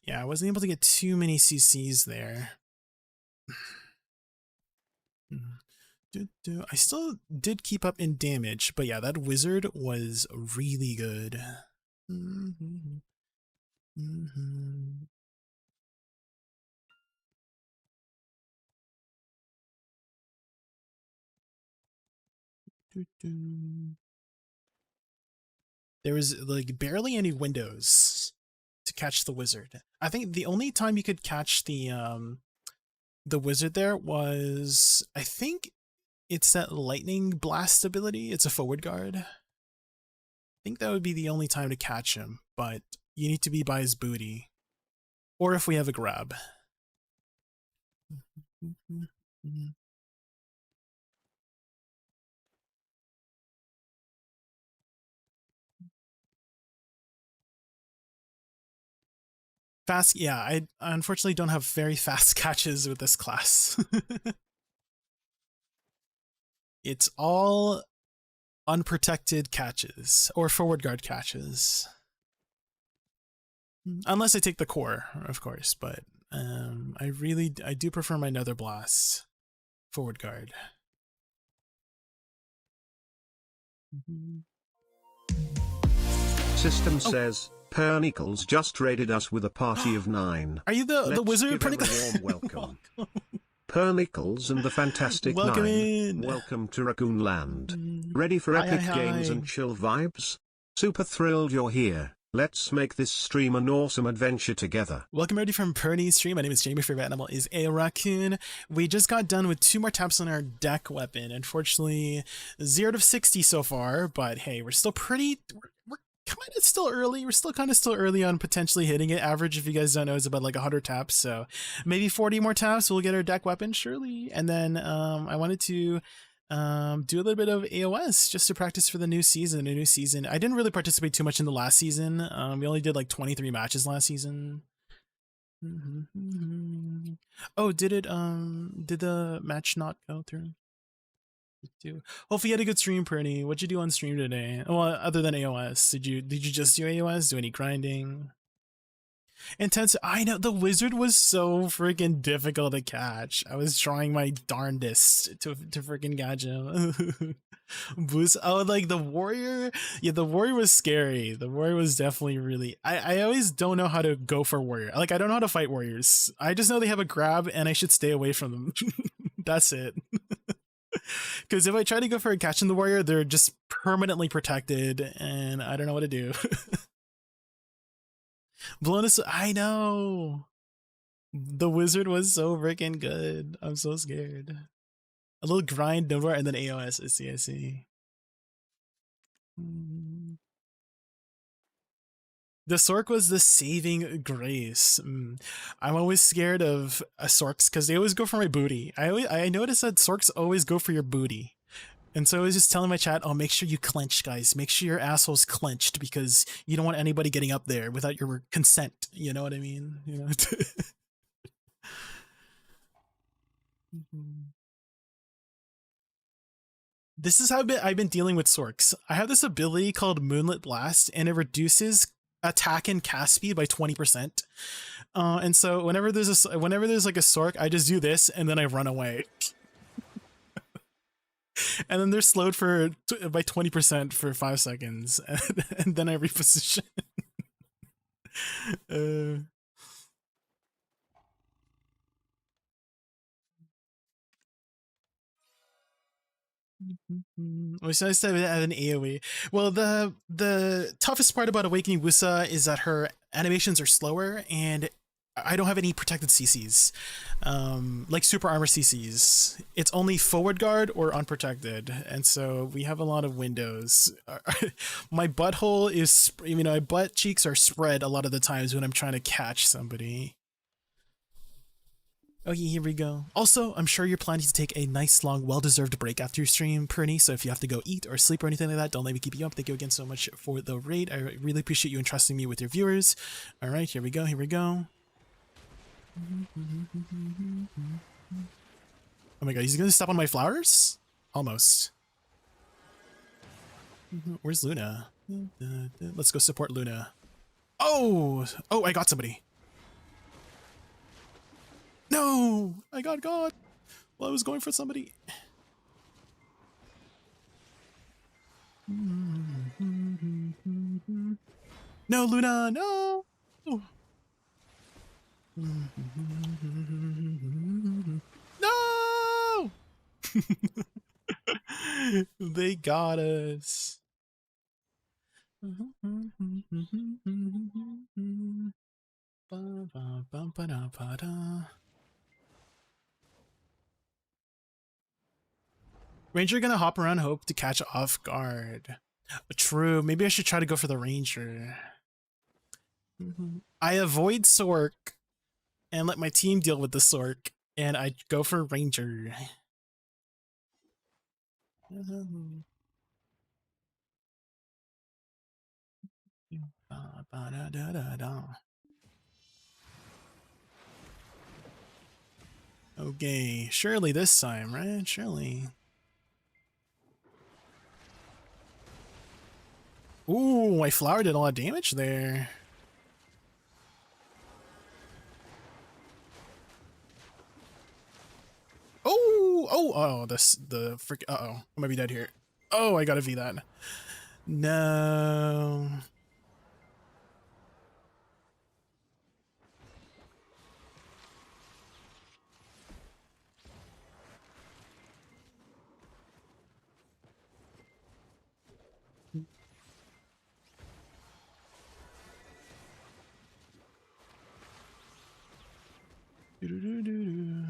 Yeah, I wasn't able to get too many CCs there. I still did keep up in damage, but yeah, that wizard was really good. There was like barely any windows to catch the wizard. I think the only time you could catch the wizard there was, I think it's that lightning blast ability. It's a forward guard. I think that would be the only time to catch him, but you need to be by his booty. Or if we have a grab. Fast, yeah, I unfortunately don't have very fast catches with this class. It's all unprotected catches, or forward guard catches. Unless I take the core, of course, but I do prefer my Nether Blast forward guard. System says, Pernicles just raided us with a party of 9. Are you the wizard? Give him a warm welcome. Pernicles and the Fantastic Welcome 9. in. Welcome to Raccoon Land. Ready for epic games and chill vibes? Super thrilled you're here. Let's make this stream an awesome adventure together. Welcome everybody from Perny's stream. My name is Jamie. My favorite animal is a raccoon. We just got done with 2 more taps on our deck weapon. Unfortunately, 0 to 60 so far, but hey, we're still pretty... We're kind of still early. We're still kind of still early on potentially hitting it. Average, if you guys don't know, is about like 100 taps. So maybe 40 more taps, we'll get our deck weapon, surely. And then I wanted to do a little bit of AOS just to practice for the new season. I didn't really participate too much in the last season. We only did like 23 matches last season. Oh, did the match not go through? Hopefully you had a good stream, Pretty. What'd you do on stream today? Well, other than AOS, did you just do AOS? Do any grinding? Intense. I know the wizard was so freaking difficult to catch. I was trying my darndest to freaking catch him. Boost. Oh, like the warrior. Yeah, the warrior was scary. The warrior was definitely really. I always don't know how to go for warrior. Like I don't know how to fight warriors. I just know they have a grab and I should stay away from them. That's it. Because if I try to go for a catch in the warrior, they're just permanently protected, and I don't know what to do. Blown us. I know. The wizard was so freaking good. I'm so scared. A little grind over and then AOS. I see. The Sork was the saving grace. I'm always scared of Sorks because they always go for my booty. I noticed that Sorks always go for your booty. And so I was just telling my chat, oh, make sure you clench, guys. Make sure your asshole's clenched because you don't want anybody getting up there without your consent. You know what I mean? You know? This is how I've been dealing with Sorks. I have this ability called Moonlit Blast, and it reduces attack and cast speed by 20%. And so whenever there's like a Sork, I just do this and then I run away. And then they're slowed by 20% for 5 seconds, and then I reposition. It's nice to have an AoE. Well, the toughest part about Awakening Woosa is that her animations are slower, and I don't have any protected CCs, like super armor CCs. It's only forward guard or unprotected, and so we have a lot of windows. My butthole is, my butt cheeks are spread a lot of the times when I'm trying to catch somebody. Okay, here we go. Also, I'm sure you're planning to take a nice, long, well-deserved break after your stream, Perny, so if you have to go eat or sleep or anything like that, don't let me keep you up. Thank you again so much for the raid. I really appreciate you entrusting me with your viewers. All right, here we go, here we go. Oh my god, he's gonna step on my flowers? Almost. Where's Luna? Let's go support Luna. Oh! Oh, I got somebody. No! I got God. Well, I was going for somebody. No, Luna, no! No! They got us. Ranger gonna hop around hope to catch off guard. True, maybe I should try to go for the Ranger. I avoid Sork and let my team deal with the Sork, and I go for Ranger. Okay, surely this time, right? Surely. Ooh, my flower did a lot of damage there. Oh, the frick. Uh-oh, I might be dead here. Oh, I gotta V that. No. Do-do-do-do-do.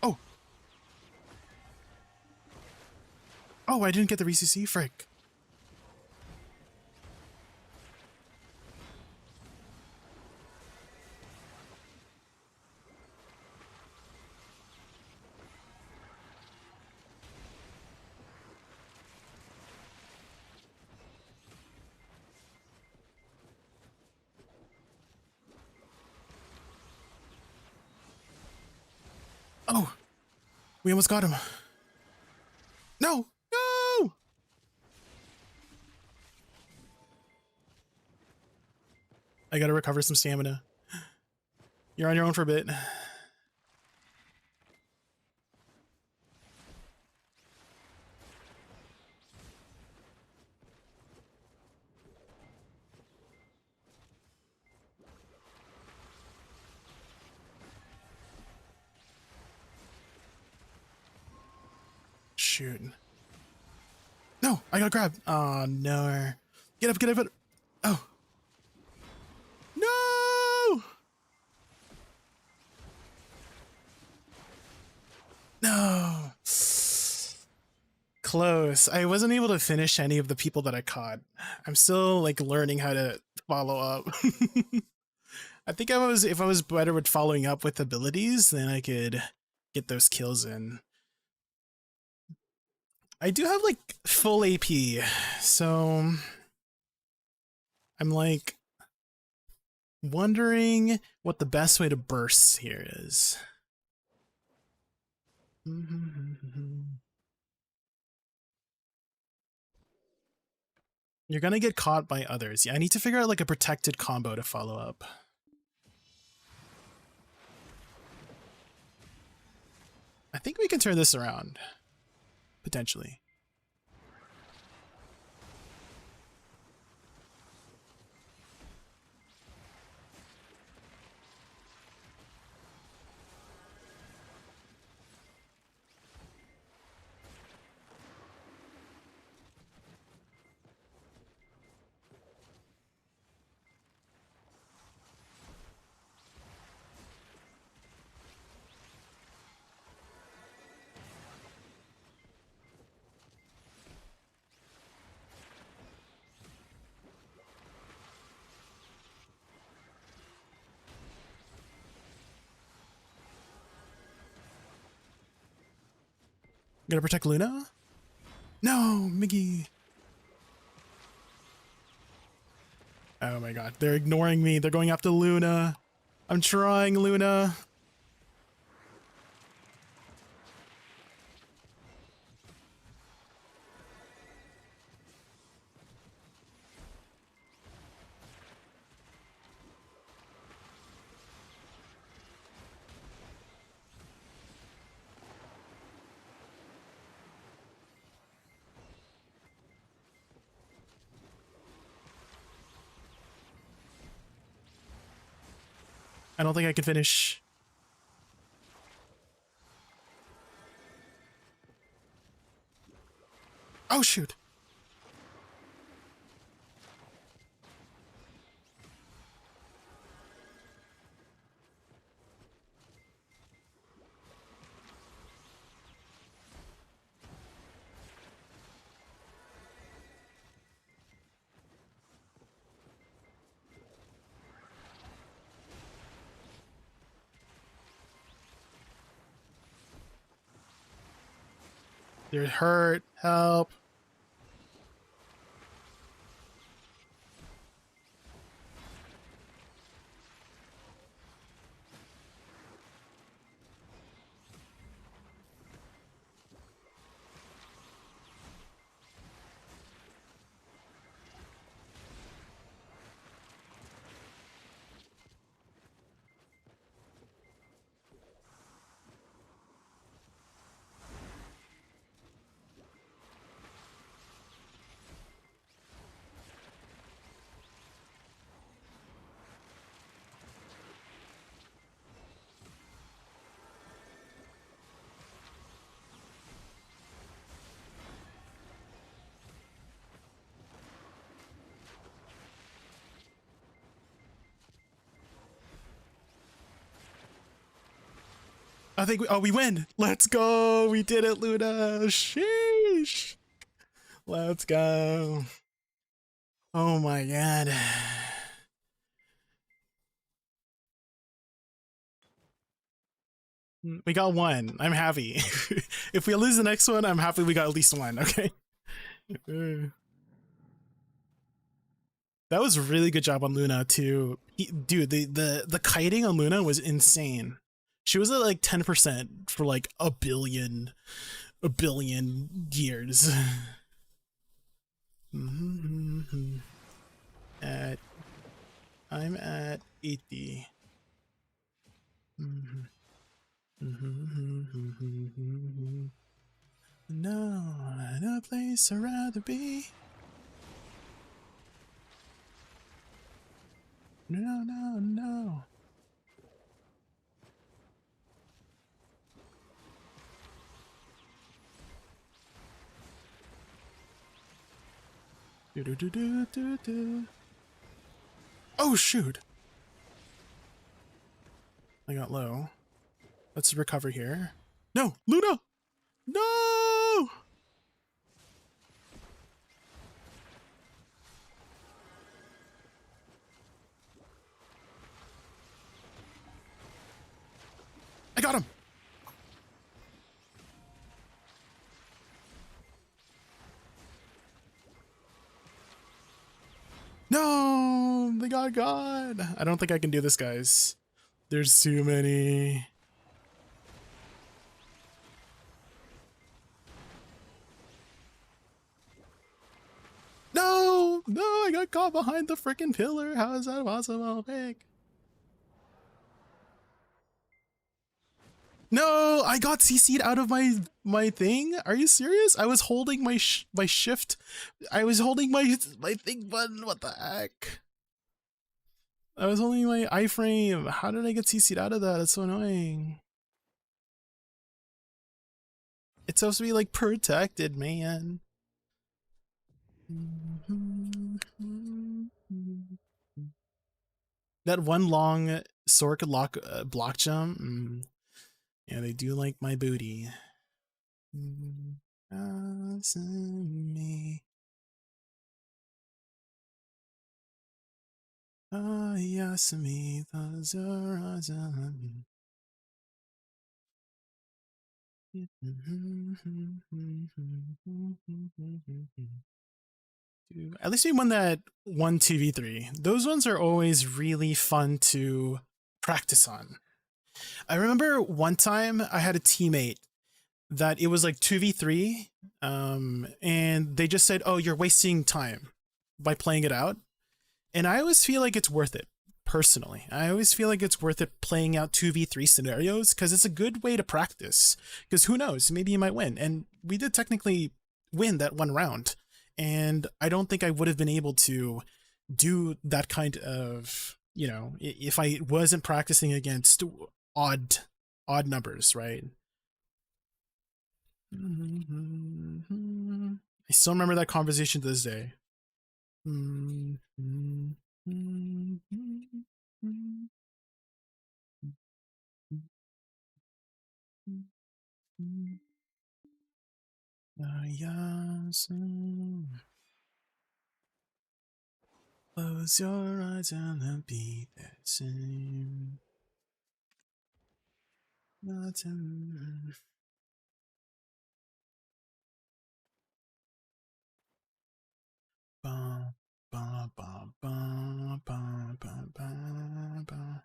Oh. Oh, I didn't get the VCC, frick. Oh, we almost got him. No, no! I gotta recover some stamina. You're on your own for a bit. Shoot. No, I got grabbed. Oh, no. Get up, get up. Oh. No! No. Close. I wasn't able to finish any of the people that I caught. I'm still like learning how to follow up. I think if I was better with following up with abilities, then I could get those kills in. I do have like full AP, so I'm like wondering what the best way to burst here is. You're gonna get caught by others. Yeah, I need to figure out like a protected combo to follow up. I think we can turn this around. Potentially. Gotta protect Luna? No, Miggy. Oh my god, they're ignoring me. They're going after Luna. I'm trying, Luna. I don't think I can finish. Oh shoot. They're hurt. Help. I think we win. Let's go. We did it, Luna. Sheesh. Let's go. Oh my god. We got one. I'm happy. If we lose the next one, I'm happy we got at least one, okay? That was a really good job on Luna too. Dude, the kiting on Luna was insane. She was at like 10% for like a billion years. I'm at 80. No, no place I'd rather be. No, no, no. Do do do do do do. Oh shoot! I got low. Let's recover here. No, Luna! No! I got him! No! They got God! I don't think I can do this, guys. There's too many. No! No, I got caught behind the freaking pillar. How is that possible? Pick. No, I got CC'd out of my thing. Are you serious? I was holding my shift. I was holding my thing button. What the heck? I was holding my iframe. How did I get CC'd out of that? That's so annoying. It's supposed to be like protected, man. That one long sword could lock block jump. Yeah, they do like my booty. Me. Yasumi, At least we won that 1 2v3. Those ones are always really fun to practice on. I remember one time I had a teammate that it was like 2v3, and they just said, oh, you're wasting time by playing it out. And I always feel like it's worth it, personally. I always feel like it's worth it playing out 2v3 scenarios because it's a good way to practice. Because who knows, maybe you might win. And we did technically win that one round. And I don't think I would have been able to do that kind of, you know, if I wasn't practicing against odd numbers, right? I still remember that conversation to this day. Close your eyes and they'll be the same. Nothing. Ba, ba, ba, ba, ba, ba, ba, ba.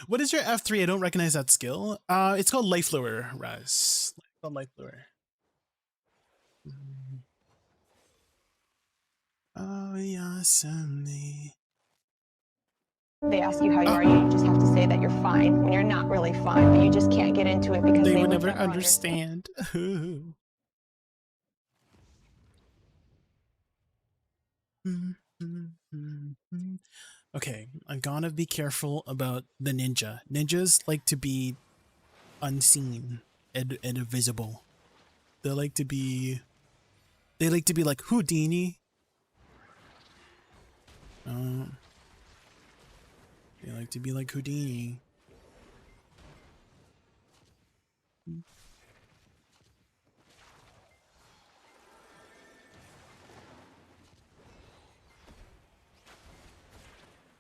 What is your F3? I don't recognize that skill. It's called Life Lure, Raz. It's called Life Lure. They ask you how you are, you just have to say that you're fine when you're not really fine, but you just can't get into it because They would would never understand. Okay, I'm gonna be careful about the ninja. Ninjas like to be unseen and invisible. They like to be like Houdini. They like to be like Houdini.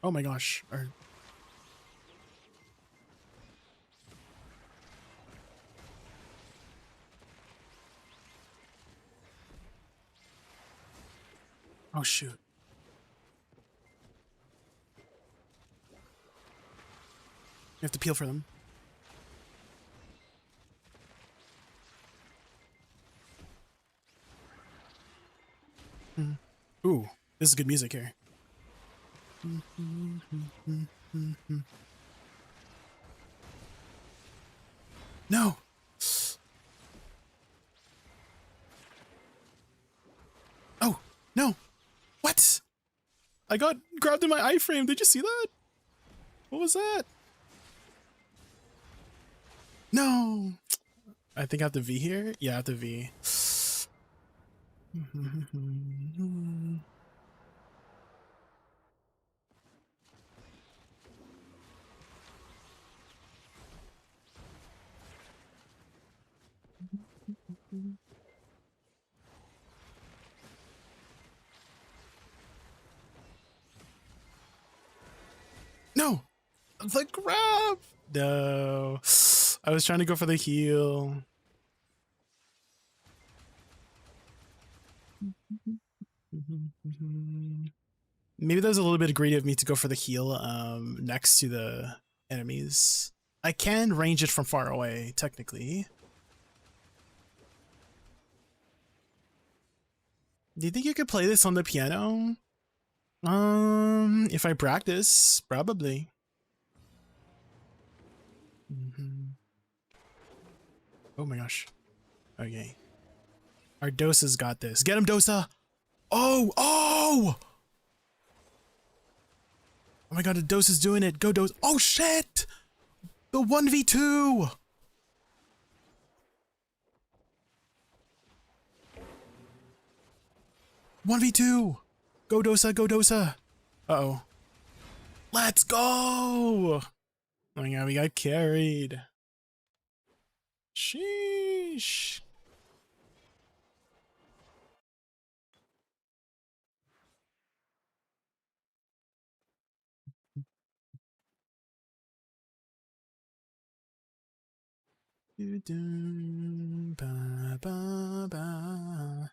Oh my gosh. Oh shoot. You have to peel for them. Ooh, this is good music here. No. Oh, no. What? I got grabbed in my iframe. Did you see that? What was that? No. I think I have to V here. Yeah, I have to V. No. The grab. No. I was trying to go for the heal. Maybe that was a little bit greedy of me to go for the heal next to the enemies. I can range it from far away, technically. Do you think you could play this on the piano? If I practice, probably. Oh my gosh. Okay. Our Dosa's got this. Get him, Dosa! Oh! Oh! Oh my god, the Dosa's doing it. Go Dosa. Oh shit! The 1v2! One v two! Go Dosa, go Dosa! Uh-oh. Let's go! Oh my god, we got carried. Sheesh. Ba, ba, ba.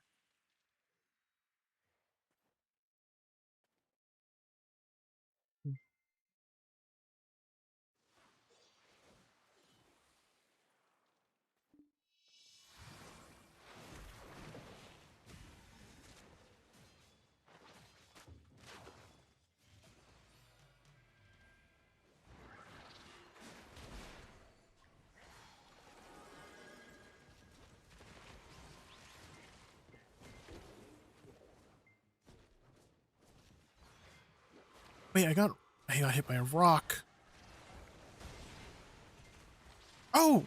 Wait, I got hit by a rock. Oh!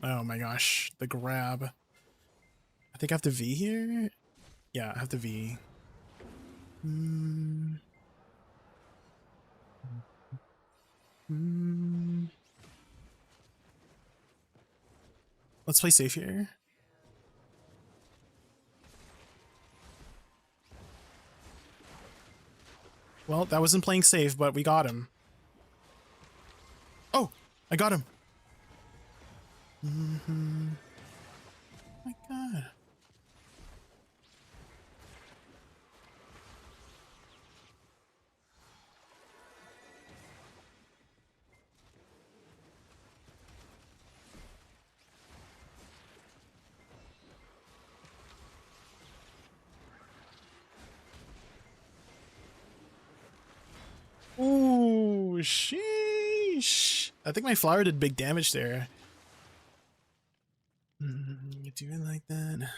Oh my gosh, the grab. I think I have to V here? Yeah, I have to V. Let's play safe here. Well, that wasn't playing safe, but we got him. Oh, I got him. Oh my god. Ooh, sheesh. I think my flower did big damage there. You do it like that.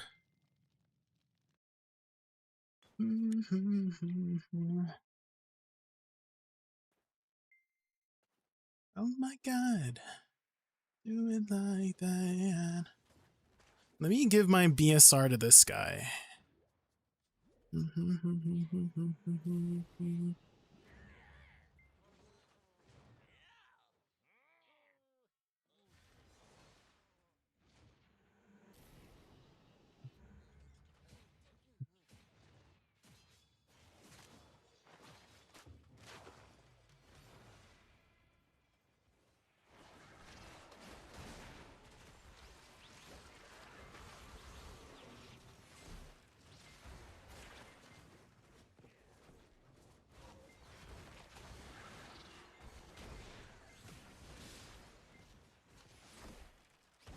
Oh my god. Do it like that. Let me give my BSR to this guy.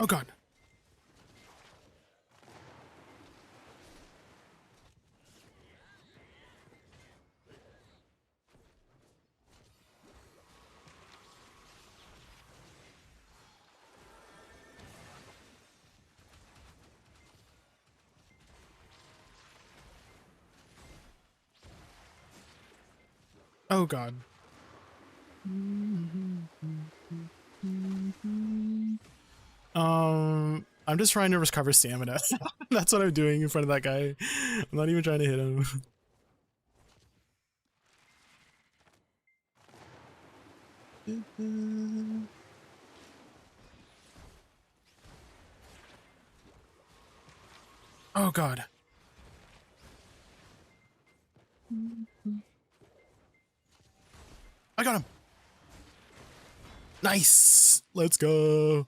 Oh god. Oh god. I'm just trying to recover stamina. That's what I'm doing in front of that guy. I'm not even trying to hit him. Oh god. I got him. Nice. Let's go.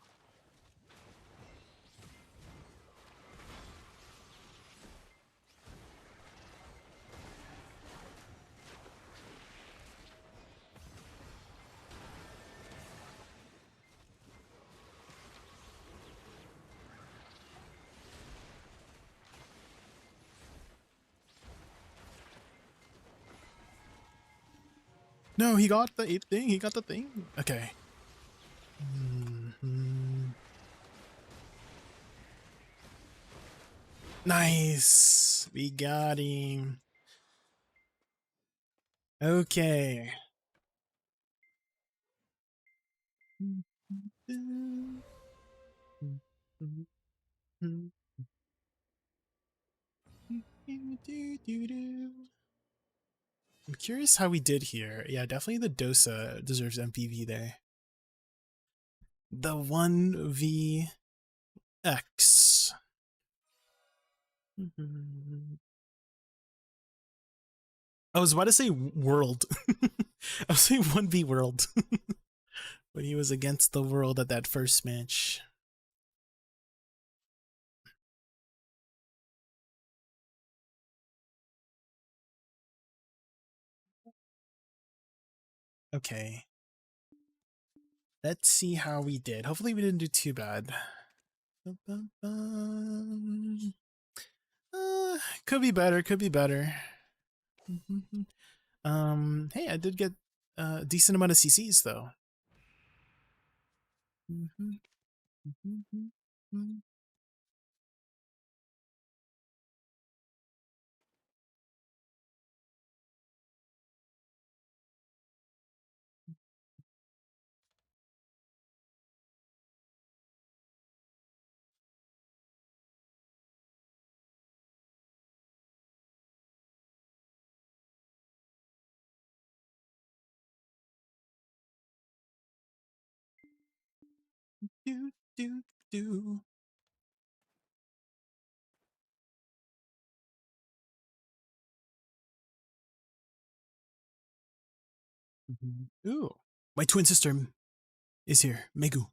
No, he got the thing. He got the thing. Okay. Nice. We got him. Okay. I'm curious how we did here. Yeah, definitely the Dosa deserves MPV there. The 1vx. I was about to say world. I was saying 1v world. When he was against the world at that first match. Okay. Let's see how we did. Hopefully we didn't do too bad. Could be better, could be better. Hey, I did get a decent amount of CCs though. Do, do, do. Ooh, my twin sister is here, Megu.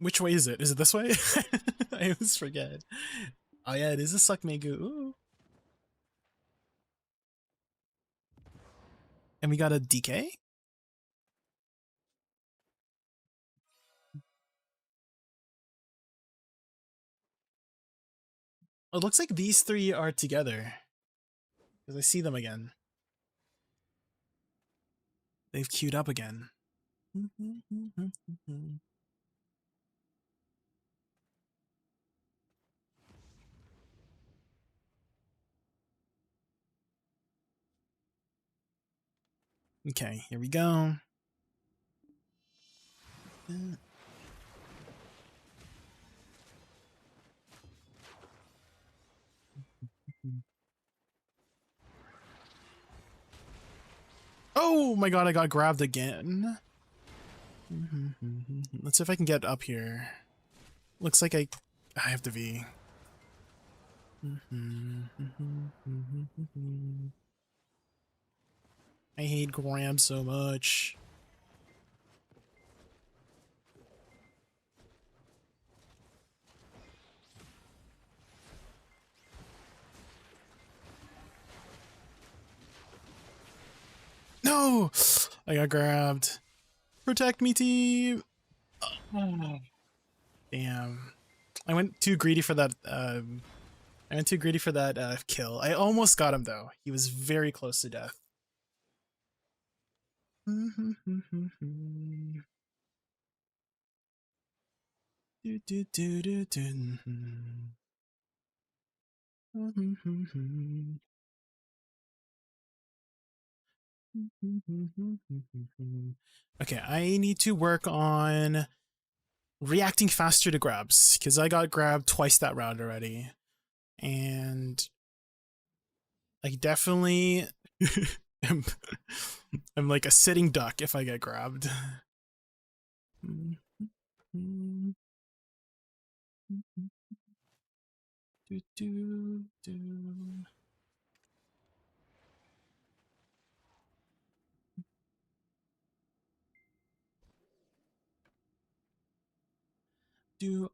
Which way is it? Is it this way? I always forget. Oh yeah, it is a suck Megu. Ooh. And we got a DK? Oh, it looks like these three are together. Because I see them again. They've queued up again. Okay, here we go. Oh my god, I got grabbed again. Let's see if I can get up here. Looks like I have to V. I hate grab so much. No! I got grabbed. Protect me, team! Oh. Damn. I went too greedy for that, kill. I almost got him, though. He was very close to death. Okay, I need to work on reacting faster to grabs, because I got grabbed twice that round already. And I definitely am I'm like a sitting duck if I get grabbed.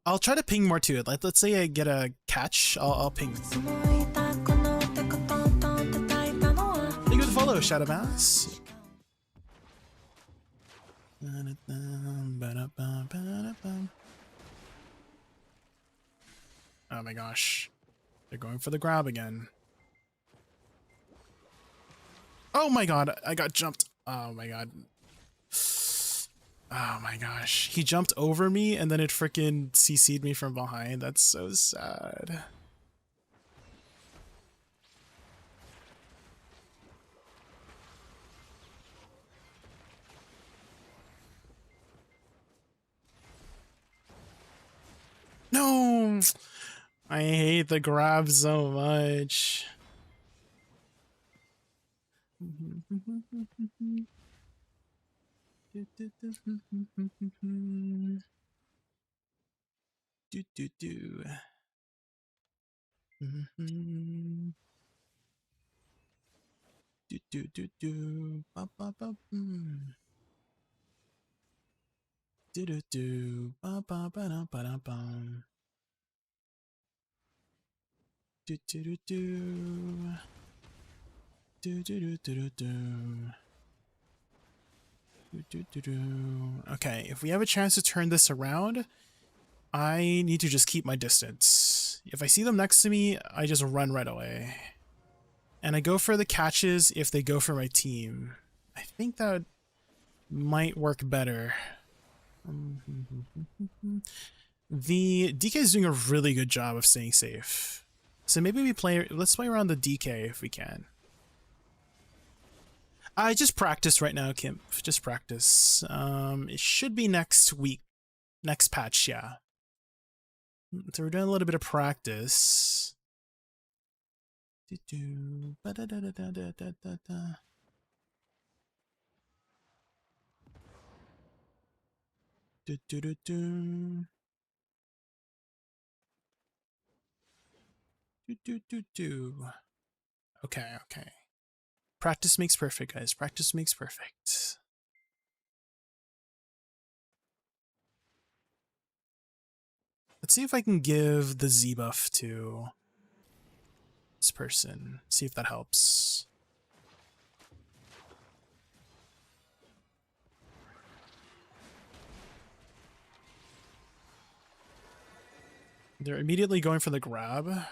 I'll try to ping more to it. Let's say I get a catch, I'll ping. Thank you for the follow, Shadowbass. Oh my gosh. They're going for the grab again. Oh my god, I got jumped. Oh my god. Oh my gosh. He jumped over me and then it freaking CC'd me from behind. That's so sad. No! I hate the grab so much. Do do do. Do do do do. Ba ba ba. Do do do. Ba ba ba da ba da bum. Do do do do. Do do do do do do. Do do do do. Okay, if we have a chance to turn this around, I need to just keep my distance. If I see them next to me, I just run right away. And I go for the catches if they go for my team. I think that might work better. The DK is doing a really good job of staying safe. So maybe let's play around the DK if we can. I just practice right now, Kim. Just practice. It should be next week. Next patch, yeah. So we're doing a little bit of practice. Do do ba da da da da da da da da. Do do do do. Do do do do. Okay, okay. Practice makes perfect, guys. Practice makes perfect. Let's see if I can give the Z buff to this person. See if that helps. They're immediately going for the grab.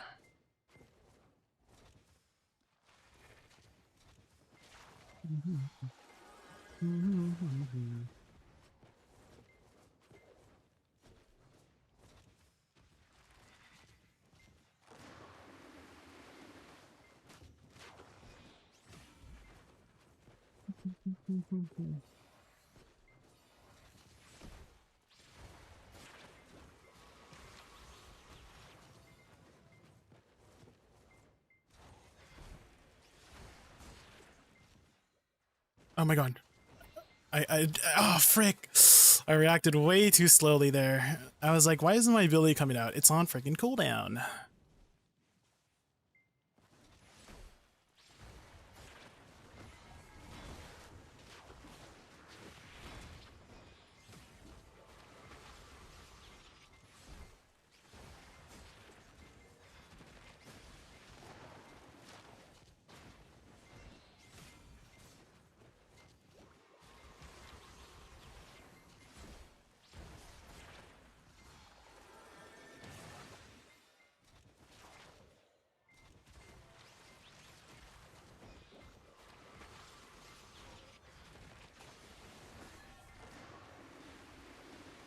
Oh my god. Oh frick. I reacted way too slowly there. I was like, why isn't my ability coming out? It's on freaking cooldown.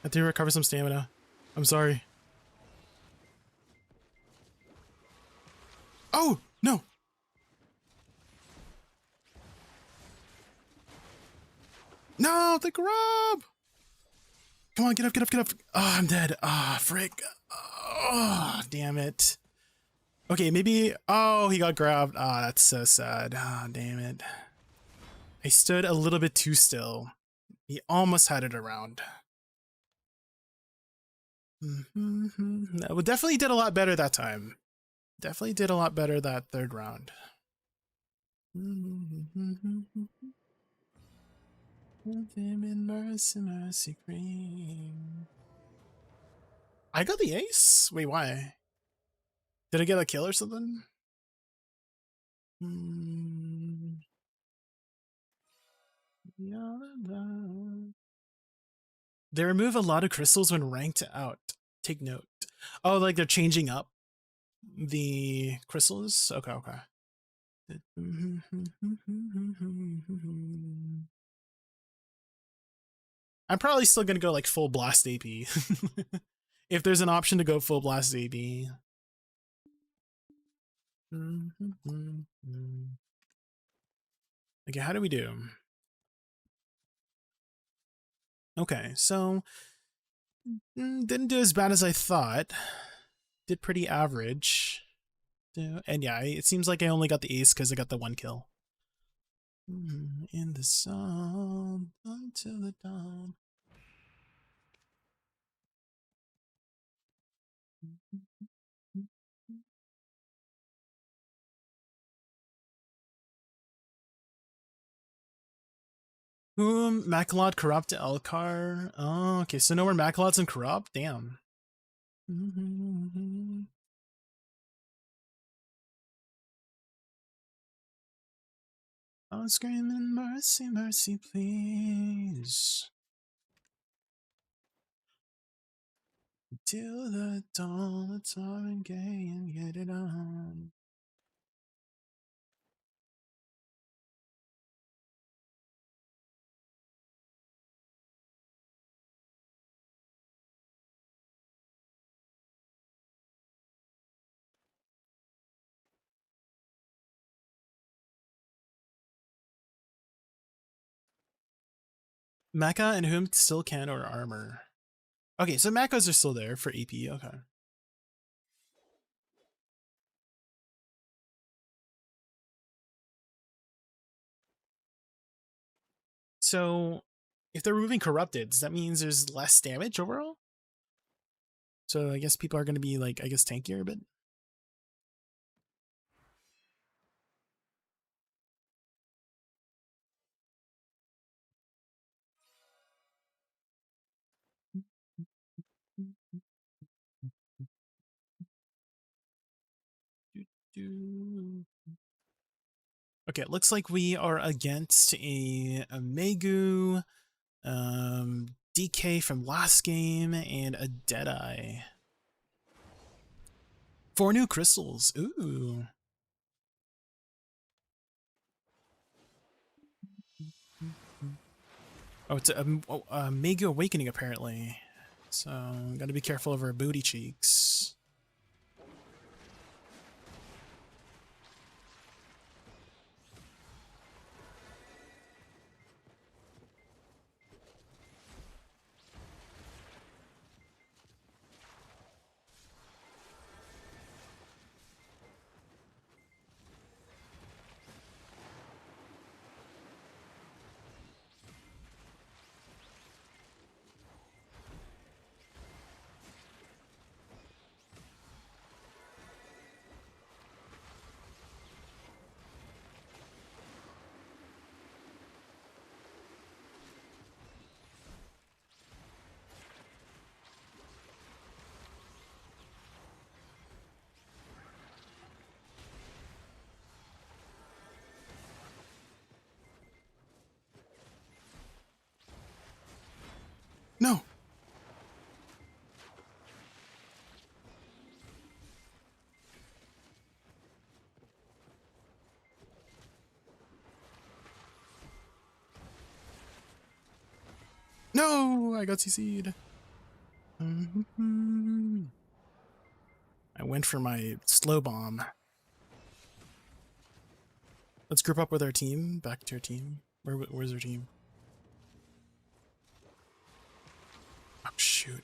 I did recover some stamina. I'm sorry. Oh, no. No, the grub. Come on, get up, get up, get up. Oh, I'm dead. Ah, frick. Oh, damn it. Okay, maybe. Oh, he got grabbed. Ah, that's so sad. Ah, damn it. I stood a little bit too still. He almost had it around. We definitely did a lot better that time. Definitely did a lot better that third round. Mercy cream. I got the ace? Wait, why? Did I get a kill or something? They remove a lot of crystals when ranked out. Take note. Oh, like they're changing up the crystals? Okay, okay. I'm probably still gonna go like full blast AP. If there's an option to go full blast AP. Okay, how do we do? Okay, so didn't do as bad as I thought. Did pretty average. And yeah, it seems like I only got the ace because I got the 1 kill. In the sun until the dawn. Whom? Macalot, Corrupt, Elcar. Oh, okay, so no more Macalots and Corrupt? Damn. I'm screaming, mercy, mercy, please. Till the dawn, let's all and gay and get it on. Mecha and whom still can or armor. Okay, so Mechas are still there for AP, okay. So if they're removing corrupted, does that means there's less damage overall? So I guess people are going to be like, I guess, tankier a bit. Okay, it looks like we are against a Megu, DK from last game, and a Deadeye. 4 new crystals. Ooh. Oh, it's a Megu Awakening, apparently. So, gotta be careful of our booty cheeks. No! No! I got CC'd. I went for my slow bomb. Let's group up with our team. Back to our team. Where's our team? Oh, shoot.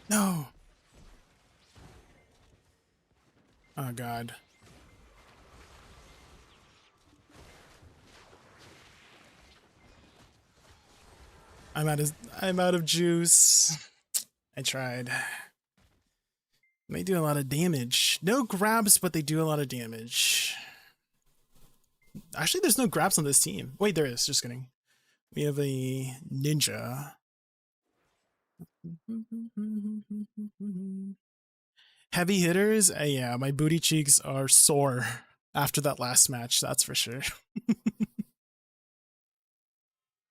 No! Oh, God. I'm out of juice. I tried. They do a lot of damage. No grabs, but they do a lot of damage. Actually, there's no grabs on this team. Wait, there is. Just kidding. We have a ninja. Heavy hitters? Yeah, my booty cheeks are sore after that last match, that's for sure.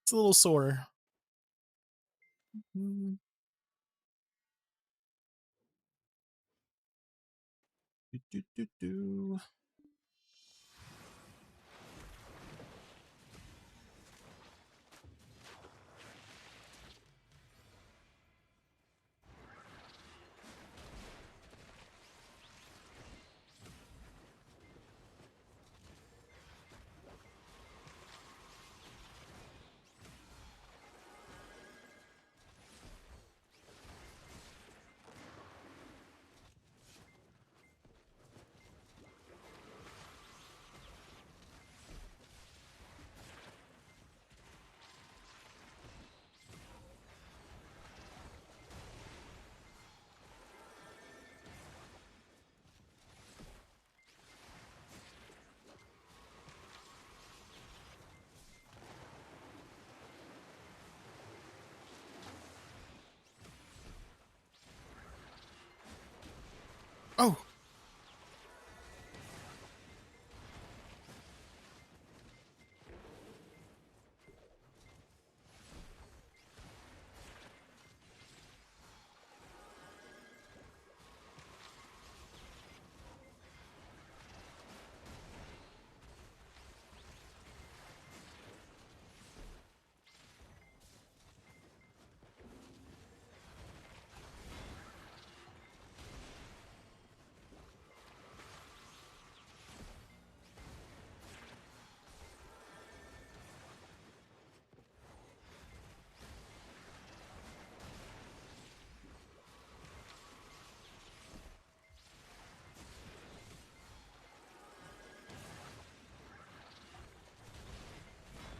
It's a little sore. Oh!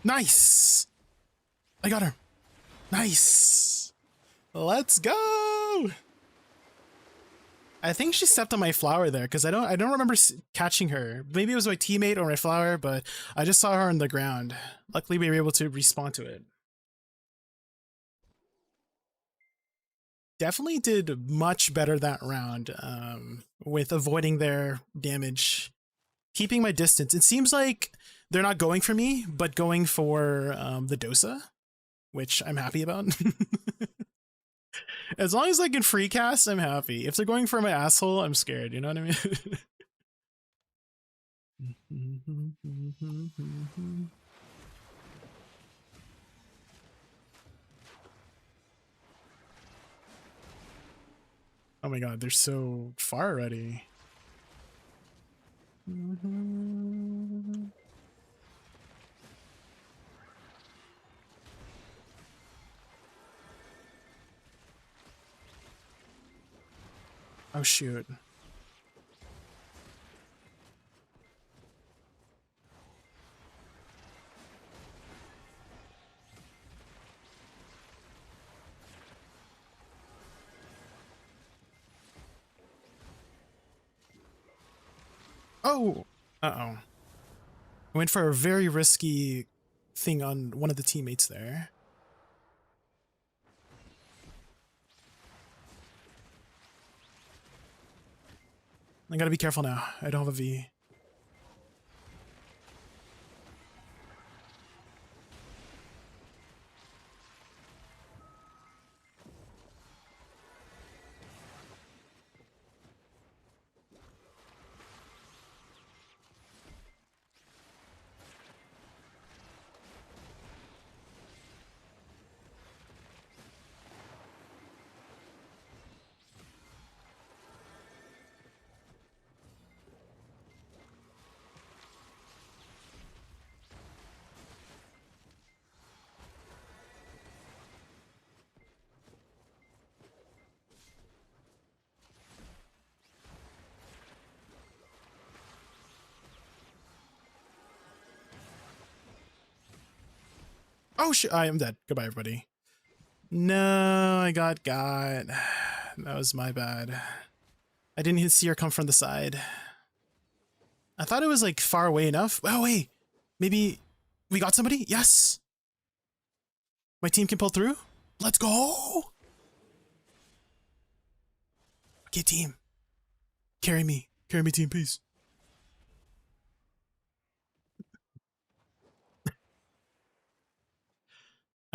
Nice! I got her. Nice! Let's go! I think she stepped on my flower there because I don't remember catching her. Maybe it was my teammate or my flower, but I just saw her on the ground. Luckily, we were able to respawn to it. Definitely did much better that round with avoiding their damage, keeping my distance. It seems like they're not going for me, but going for the Dosa, which I'm happy about. As long as I can free cast, I'm happy. If they're going for my asshole, I'm scared, you know what I mean? Oh my god, they're so far already. Oh shoot. Oh! Uh-oh. I went for a very risky thing on one of the teammates there. I gotta be careful now. I don't have a V. Oh shit, I am dead. Goodbye, everybody. No, I got. That was my bad. I didn't see her come from the side. I thought it was like far away enough. Oh wait, maybe we got somebody? Yes! My team can pull through? Let's go! Okay, team. Carry me. Carry me, team, please.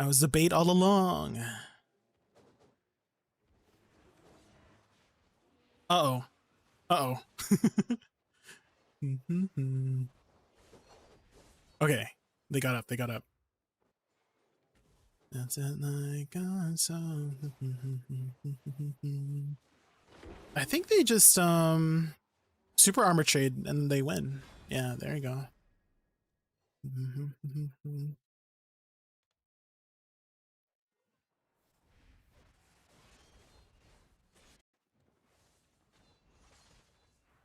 I was the bait all along. Uh-oh. Uh-oh. Okay. They got up. They got up. That's it like so. I think they just super armor trade and they win. Yeah, there you go.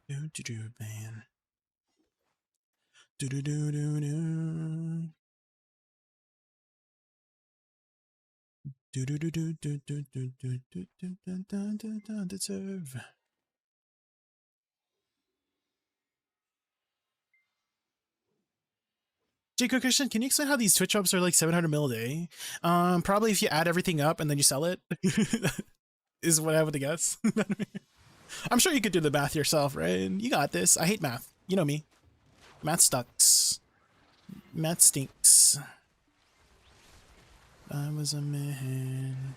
Do man. Do. Deserve. Jacob Christian, can you explain how these Twitch drops are like 700 mil a day? Probably if you add everything up and then you sell it, is what I would guess. I'm sure you could do the math yourself, right? You got this. I hate math. You know me. Math sucks. Math stinks. I was a man.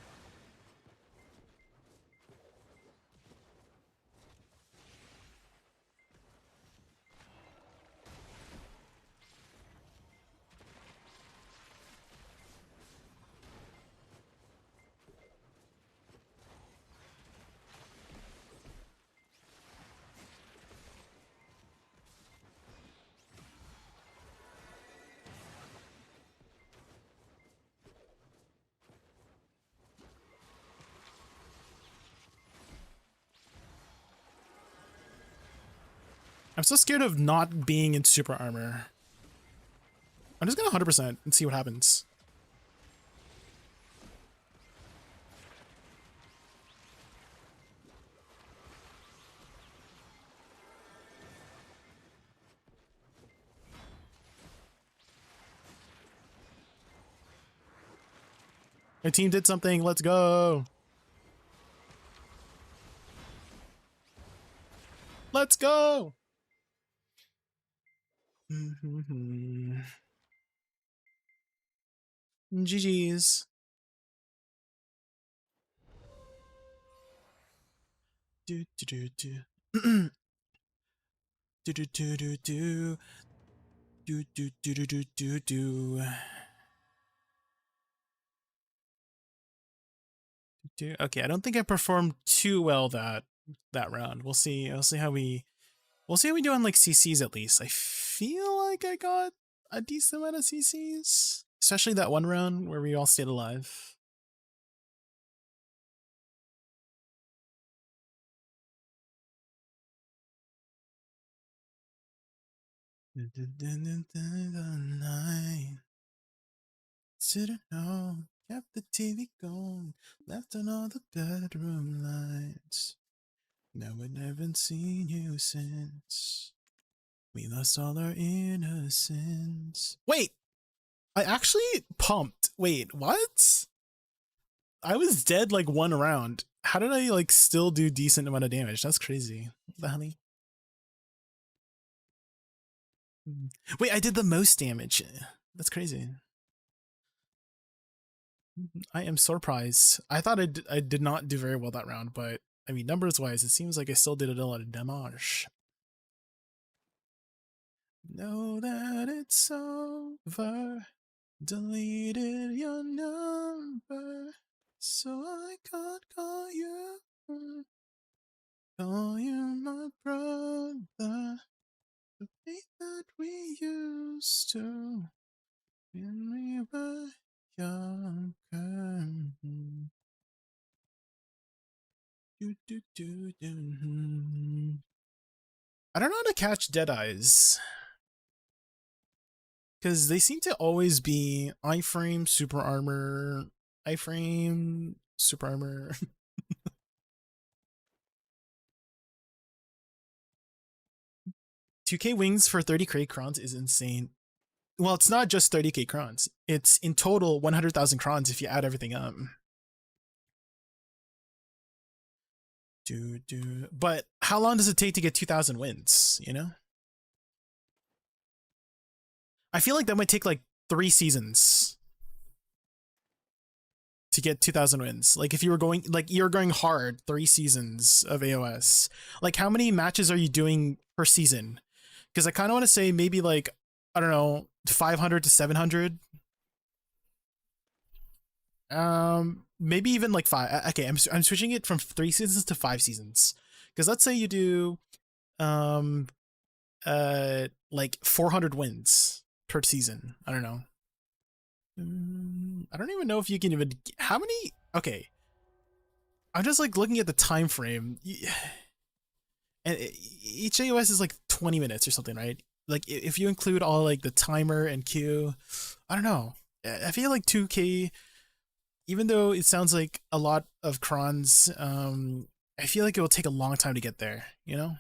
I'm so scared of not being in super armor. I'm just gonna 100% and see what happens. My team did something. Let's go. Let's go. GG's. Do. Do. Do. Okay, I don't think I performed too well that round. We'll see. We'll see how we do on like CCs at least. I feel like I got a decent amount of CCs, especially that one round where we all stayed alive. Sitting home, kept the TV going, left on all the bedroom lights. No, I haven't seen you since we lost all our innocence. Wait, I actually pumped. Wait, what? I was dead like one round. How did I like still do decent amount of damage? That's crazy. What the hell? Wait, I did the most damage. That's crazy. I am surprised. I thought I did not do very well that round, but I mean, numbers wise, it seems like I still did a lot of damage. Know that it's over. Deleted your number, so I can't call you. Call you my brother. The way that we used to when we were younger. I don't know how to catch Deadeyes, because they seem to always be iframe, super armor, iframe, super armor. 2k wings for 30k crowns is insane. Well, it's not just 30k crowns. It's in total 100,000 crowns if you add everything up. But how long does it take to get 2,000 wins, you know? I feel like that might take like 3 seasons to get 2,000 wins. Like if you were going, like you're going hard 3 seasons of AOS. Like how many matches are you doing per season? Because I kind of want to say maybe like, I don't know, 500 to 700. Maybe even like 5. Okay, I'm switching it from 3 seasons to 5 seasons. Because let's say you do like 400 wins per season. I don't know. I don't even know if you can even, how many? Okay, I'm just like looking at the time frame, and each AOS is like 20 minutes or something, right? Like if you include all like the timer and queue, I don't know. I feel like 2k, even though it sounds like a lot of crons, I feel like it will take a long time to get there, you know?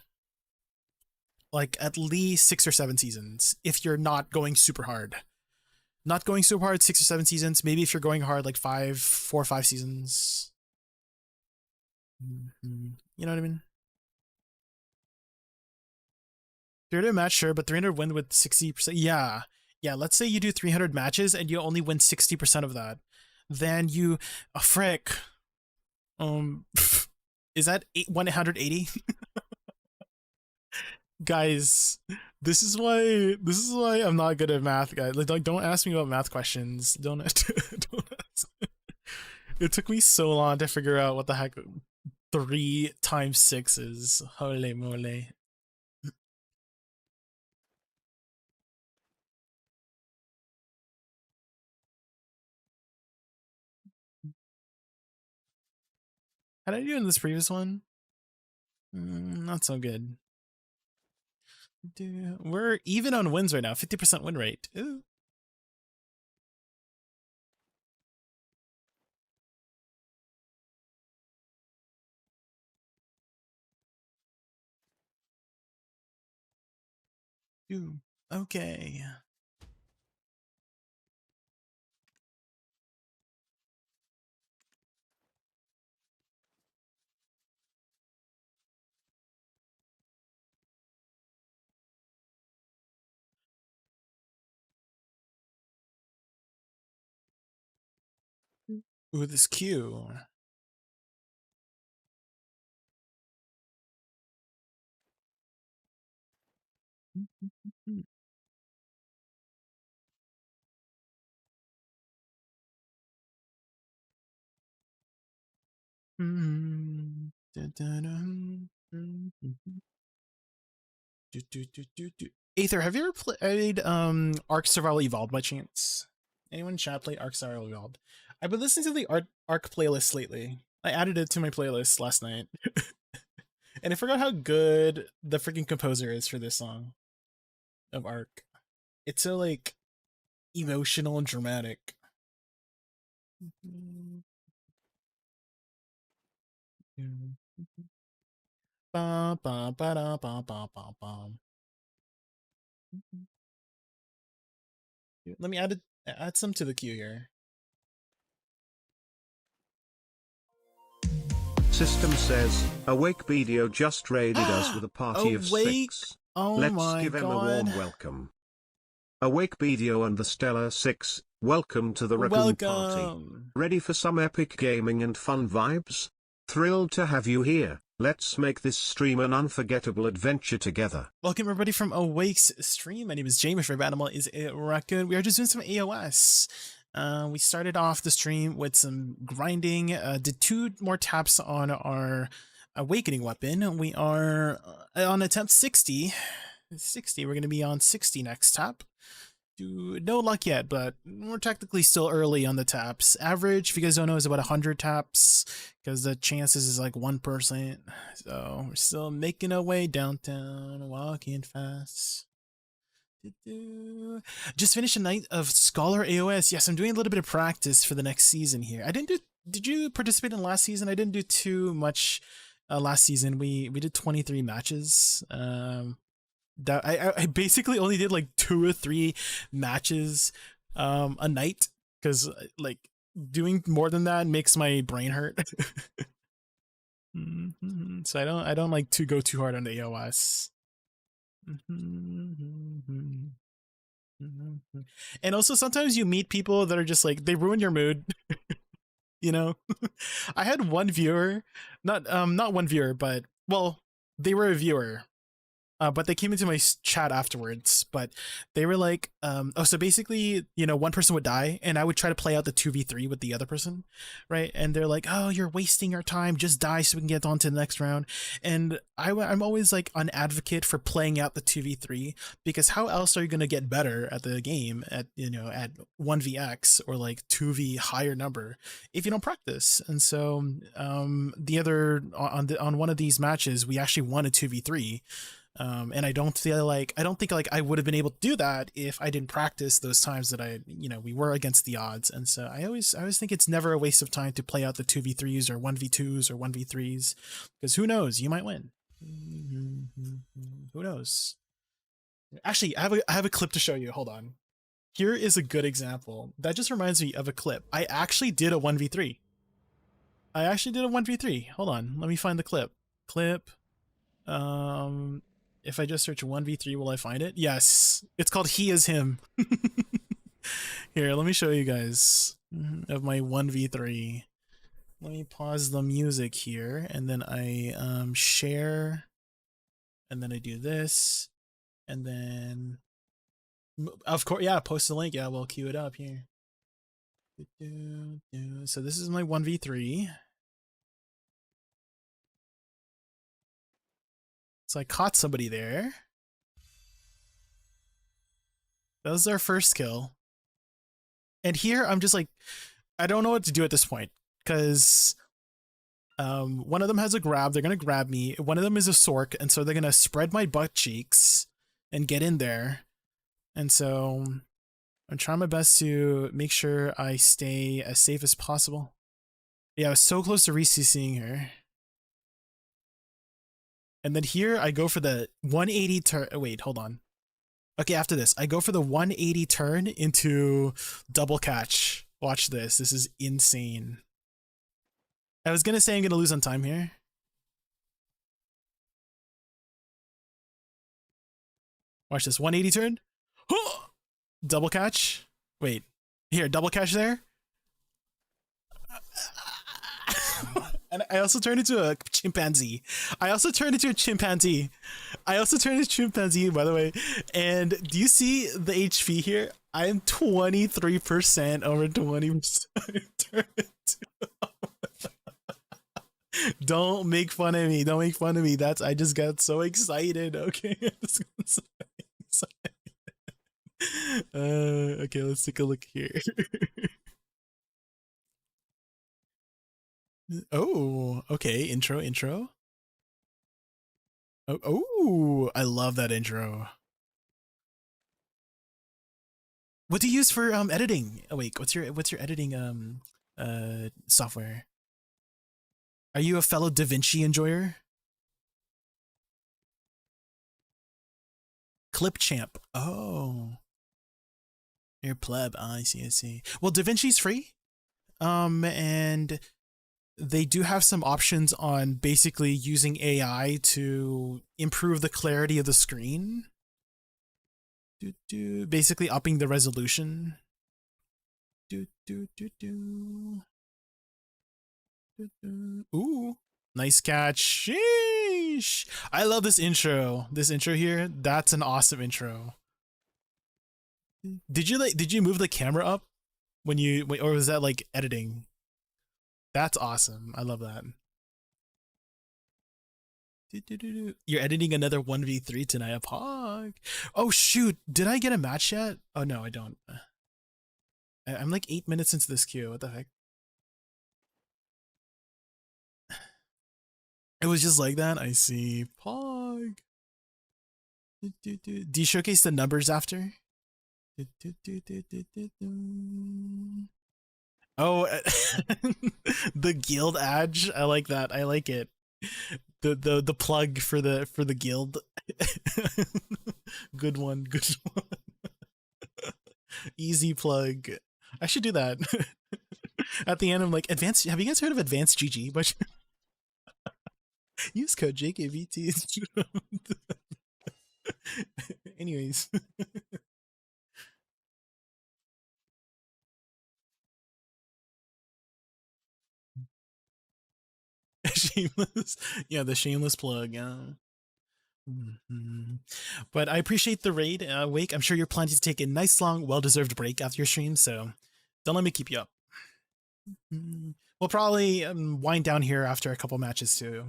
Like at least 6 or 7 seasons if you're not going super hard. Not going super hard 6 or 7 seasons. Maybe if you're going hard like 4 or 5 seasons. You know what I mean? 300 match, sure, but 300 win with 60%. Yeah. Yeah, let's say you do 300 matches and you only win 60% of that. Then you, frick. Is that 180? Guys, this is why I'm not good at math, guys. Like, don't ask me about math questions. Don't ask. It took me so long to figure out what the heck 3 times 6 is. Holy moly. How did I do in this previous one? Not so good. We're even on wins right now. 50% win rate. Ooh. Ooh. Okay. Ooh, this queue. Aether, have you ever played Ark Survival Evolved by chance? Anyone in chat play Ark Survival Evolved? I've been listening to the Ark playlist lately. I added it to my playlist last night. And I forgot how good the freaking composer is for this song of Ark. It's so like emotional and dramatic. Ba, ba, ba, da, ba, ba, ba, ba. Let me add some to the queue here. System says, Awake video just raided us with a party of Awake? 6. Oh Let's my give him a God. warm welcome. Awake video and the Stellar 6, welcome to the Raccoon Party. Welcome. Ready for some epic gaming and fun vibes? Thrilled to have you here. Let's make this stream an unforgettable adventure together. Welcome everybody from Awake's stream. My name is Jay. My favorite animal is a raccoon. We are just doing some AOS. We started off the stream with some grinding, did 2 more taps on our awakening weapon. We are on attempt 60. 60. We're going to be on 60 next tap. No luck yet, but we're technically still early on the taps. Average, if you guys don't know, is about 100 taps because the chances is like 1%. So we're still making our way downtown, walking fast. Just finished a night of Scholar AOS. Yes, I'm doing a little bit of practice for the next season here. I didn't do. Did you participate in last season? I didn't do too much last season. We did 23 matches. That I basically only did like 2 or 3 matches a night, because like doing more than that makes my brain hurt. So I don't like to go too hard on the AOS. And also sometimes you meet people that are just like, they ruin your mood. You know. I had one viewer, not one viewer, but well, they were a viewer. But they came into my chat afterwards, but they were like, oh, so basically, you know, one person would die and I would try to play out the 2v3 with the other person, right? And they're like, oh, you're wasting our time, just die so we can get on to the next round. And I'm always like an advocate for playing out the 2v3, because how else are you going to get better at the game at, you know, at 1vx or like 2v higher number if you don't practice? And so the other, on one of these matches, we actually won a 2v3. And I don't think like I would have been able to do that if I didn't practice those times that we were against the odds. And so I always think it's never a waste of time to play out the 2v3s or 1v2s or 1v3s, because who knows, you might win. Who knows? Actually, I have a clip to show you. Hold on. Here is a good example. That just reminds me of a clip. I actually did a 1v3. Hold on. Let me find the clip. If I just search 1v3, will I find it? Yes. It's called He Is Him. Here, let me show you guys of my 1v3. Let me pause the music here, and then I share, and then I do this, and then of course, yeah, post the link. Yeah, we'll queue it up here. So this is my 1v3. So I caught somebody there. That was our first kill. And here I'm just like, I don't know what to do at this point, because one of them has a grab. They're gonna grab me. One of them is a sork, and so they're gonna spread my butt cheeks and get in there. And so I'm trying my best to make sure I stay as safe as possible. Yeah, I was so close to re-CCing her. And then here I go for the 180 turn. Wait, hold on. Okay, after this, I go for the 180 turn into double catch. Watch this. This is insane. I was gonna say I'm gonna lose on time here. Watch this. 180 turn. Double catch. Wait. Here, double catch there. And I also turned into a chimpanzee. I also turned into a chimpanzee, by the way. And do you see the HP here? I'm 23% over 20%. Don't make fun of me. Don't make fun of me. I just got so excited. Okay. Okay, let's take a look here. Oh, okay. Intro. Oh, I love that intro. What do you use for editing? Oh wait, what's your editing software? Are you a fellow DaVinci enjoyer? Clipchamp. Oh. You're pleb. I see. Well, DaVinci's free. And they do have some options on basically using AI to improve the clarity of the screen. Basically upping the resolution. Ooh, nice catch. Sheesh. I love this intro. This intro here, that's an awesome intro. Did you move the camera up when you, or was that like editing? That's awesome. I love that. You're editing another 1v3 tonight, Pog. Oh shoot, did I get a match yet? Oh no, I don't. I'm like 8 minutes into this queue. What the heck? It was just like that. I see. Pog. Do you showcase the numbers after? Oh, the guild adge. I like that. I like it. The plug for the guild. Good one. Good one. Easy plug. I should do that. At the end, I'm like, advanced. Have you guys heard of Advanced GG? But use code JaykunVT. Anyways. Shameless. Yeah, the shameless plug. But I appreciate the raid, Wake. I'm sure you're planning to take a nice, long, well-deserved break after your stream, so don't let me keep you up. We'll probably wind down here after a couple matches, too.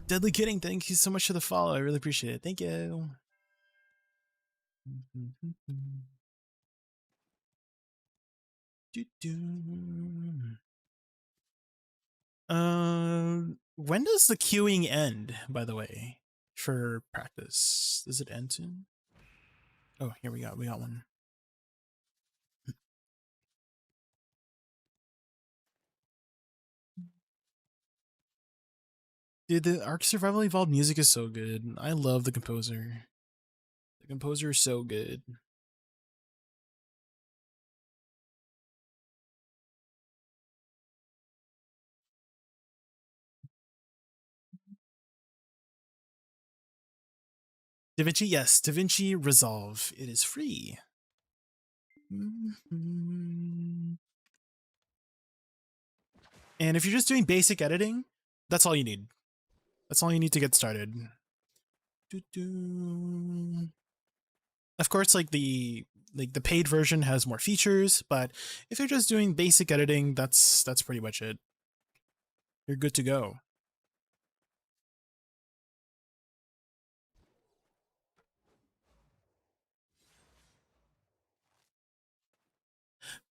Deadly Kidding, thank you so much for the follow. I really appreciate it. Thank you. When does the queuing end, by the way, for practice? Does it end soon? Oh, here we got one. Dude, the Ark Survival Evolved music is so good. I love the composer. The composer is so good. DaVinci, yes, DaVinci Resolve. It is free. And if you're just doing basic editing, that's all you need. That's all you need to get started. Of course, like the paid version has more features, but if you're just doing basic editing, that's pretty much it. You're good to go.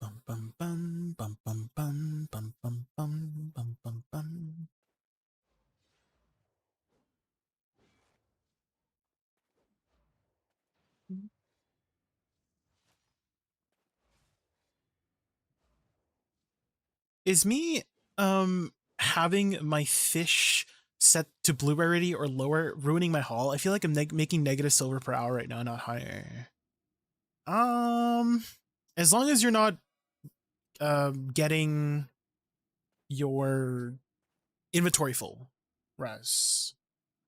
Bum bum bum bum bum bum bum bum bum bum bum bum. Is me having my fish set to blue rarity or lower ruining my haul? I feel like I'm making negative silver per hour right now, not higher. As long as you're not getting your inventory full, Raz.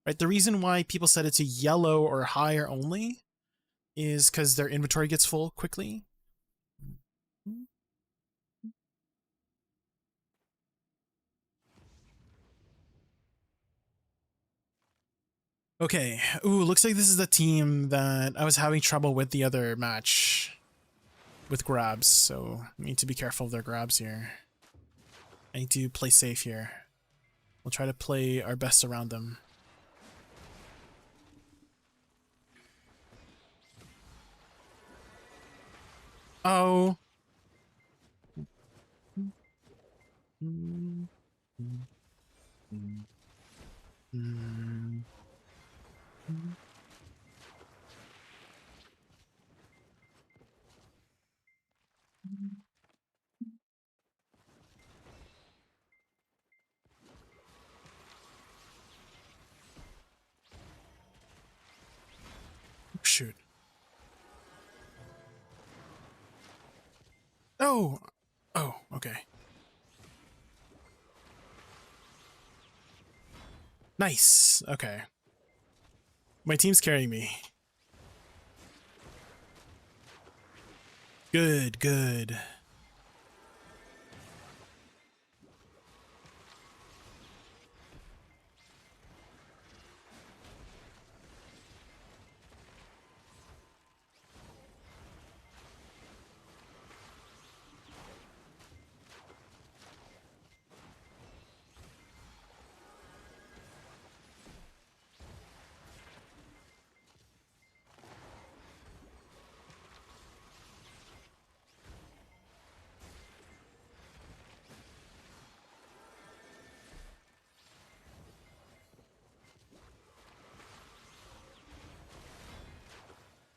Right? The reason why people set it to yellow or higher only is because their inventory gets full quickly. Okay. Ooh, looks like this is the team that I was having trouble with the other match with grabs, so I need to be careful of their grabs here. I need to play safe here. We'll try to play our best around them. Oh. Shoot. Oh. Oh, okay. Nice. Okay. My team's carrying me. Good, good.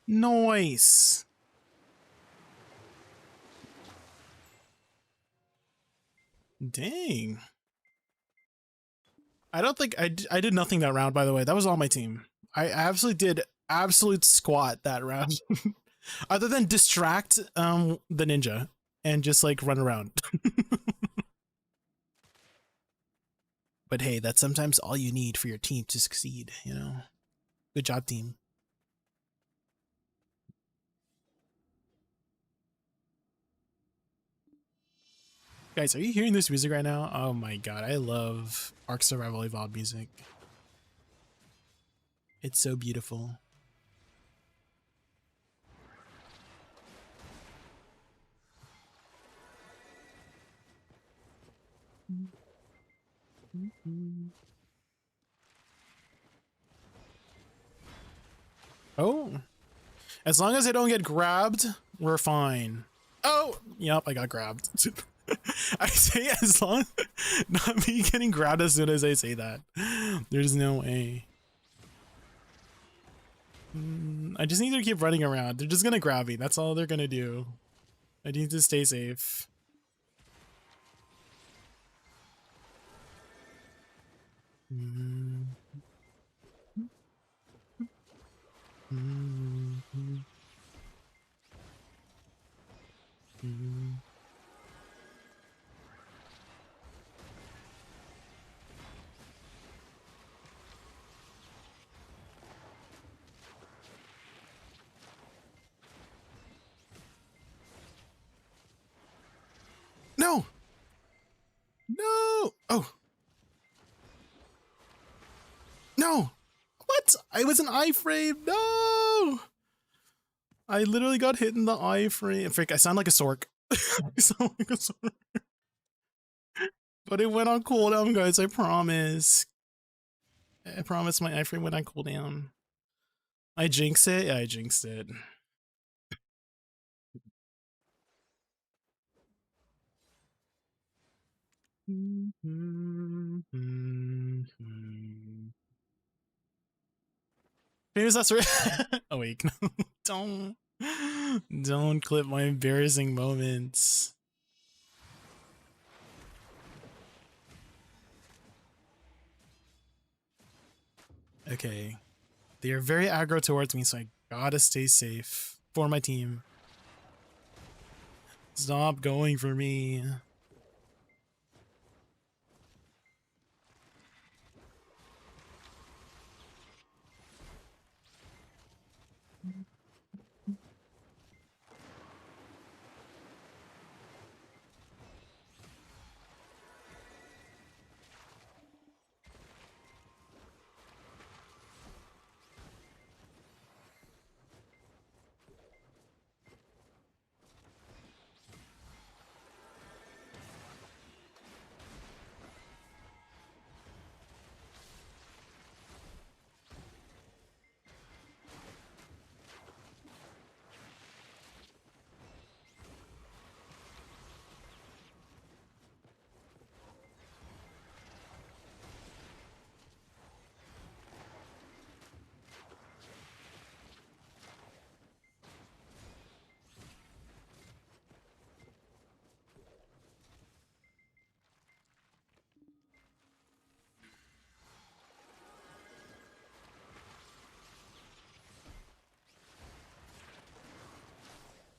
Nice. Dang. I don't think I did nothing that round, by the way. That was all my team. I absolutely did absolute squat that round. Other than distract the ninja and just like run around. But hey, that's sometimes all you need for your team to succeed, you know? Good job, team. Guys, are you hearing this music right now? Oh my god, I love Ark Survival Evolved music. It's so beautiful. Oh, as long as I don't get grabbed, we're fine. Oh, yep, I got grabbed. I say as long, not me getting grabbed as soon as I say that. There's no way. I just need to keep running around. They're just gonna grab me. That's all they're gonna do. I need to stay safe. No! No! Oh! No! What? I was an iframe! No! I literally got hit in the iframe. Frick, I sound like a sork. I sound like a sork. But it went on cooldown, guys, I promise. I promise my iframe went on cooldown. I jinxed it? Yeah, I jinxed it. Famous last word. Oh wait, no. Don't clip my embarrassing moments. Okay. They are very aggro towards me, so I gotta stay safe for my team. Stop going for me.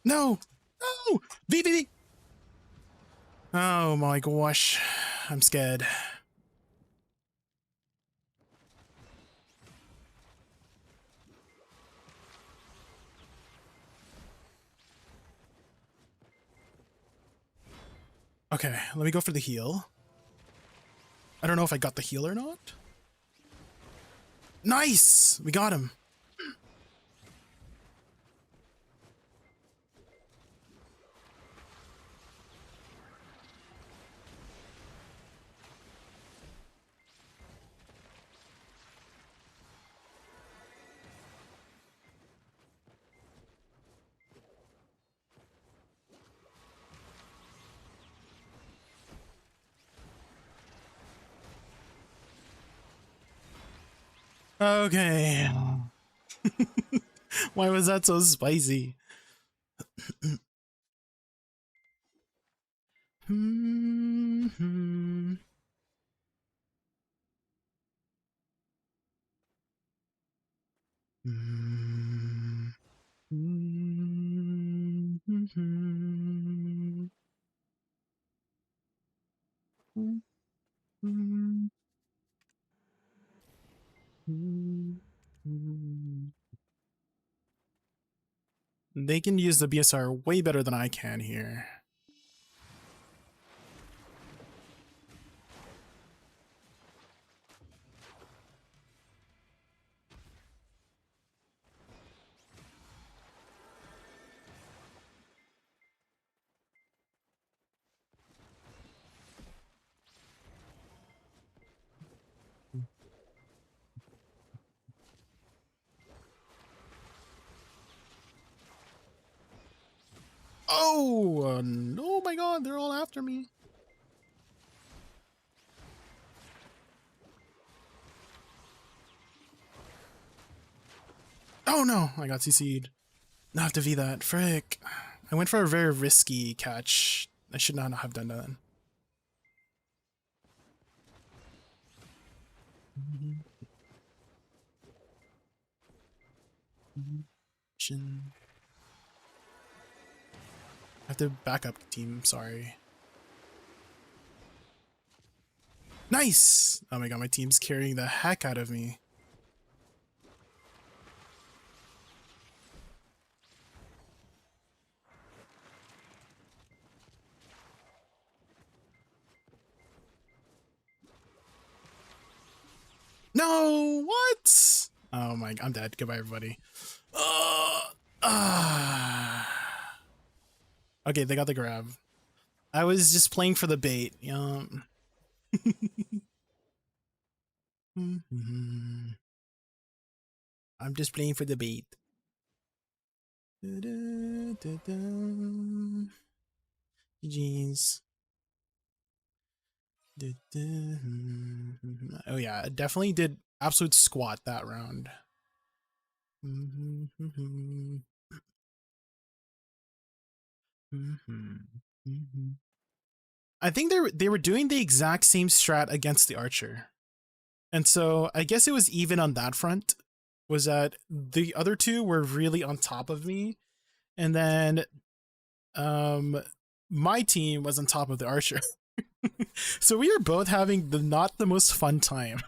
No! No! VVV! Oh my gosh. I'm scared. Okay, let me go for the heal. I don't know if I got the heal or not. Nice! We got him. Okay. Why was that so spicy? They can use the BSR way better than I can here. Oh, oh my god, they're all after me. Oh no, I got CC'd. Not have to V that, frick. I went for a very risky catch. I should not have done that. I have to back up team, sorry. Nice! Oh my god, my team's carrying the heck out of me. No, what? Oh my, I'm dead. Goodbye, everybody. Okay, they got the grab. I was just playing for the bait. I'm just playing for the bait. GG's. Oh yeah, I definitely did absolute squat that round. I think they were doing the exact same strat against the archer. And so I guess it was even on that front, was that the other two were really on top of me. And then my team was on top of the archer. So we were both having not the most fun time.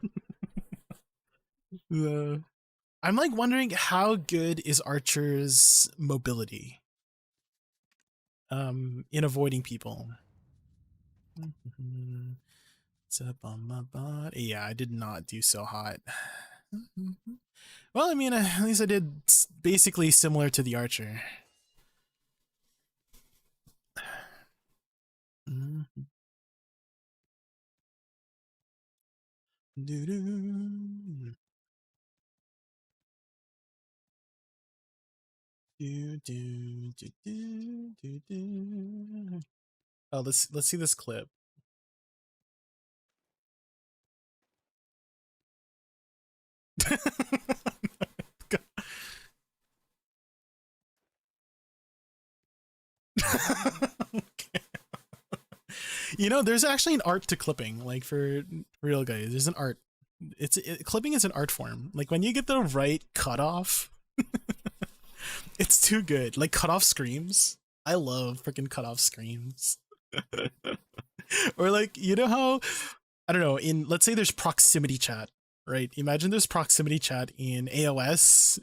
I'm like wondering how good is Archer's mobility in avoiding people. What's up on my body? Yeah, I did not do so hot. Well, I mean, at least I did basically similar to the Archer. Oh, let's see this clip. Okay. You know, there's actually an art to clipping, like for real guys. There's an art. Clipping is an art form. Like when you get the right cutoff, it's too good. Like cutoff screams. I love freaking cutoff screams. Or like, you know how, I don't know, in, let's say there's proximity chat, right? Imagine there's proximity chat in AOS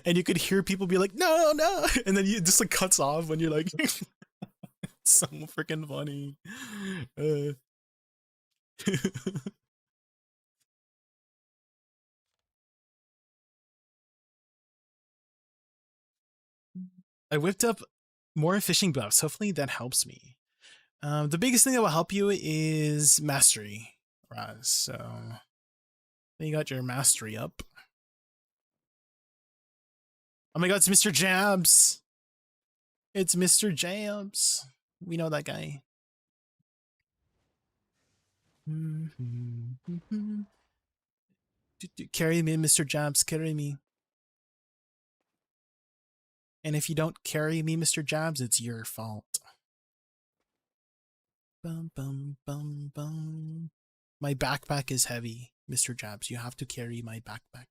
and you could hear people be like, no, no. And then you just like cuts off when you're like, so freaking funny. I whipped up more fishing buffs. Hopefully that helps me. The biggest thing that will help you is mastery, Raz. So you got your mastery up. Oh my god, it's Mr. Jabs. It's Mr. Jabs. We know that guy. Carry me, Mr. Jabs. Carry me. And if you don't carry me, Mr. Jabs, it's your fault. Bum, bum, bum, bum. My backpack is heavy, Mr. Jabs. You have to carry my backpack.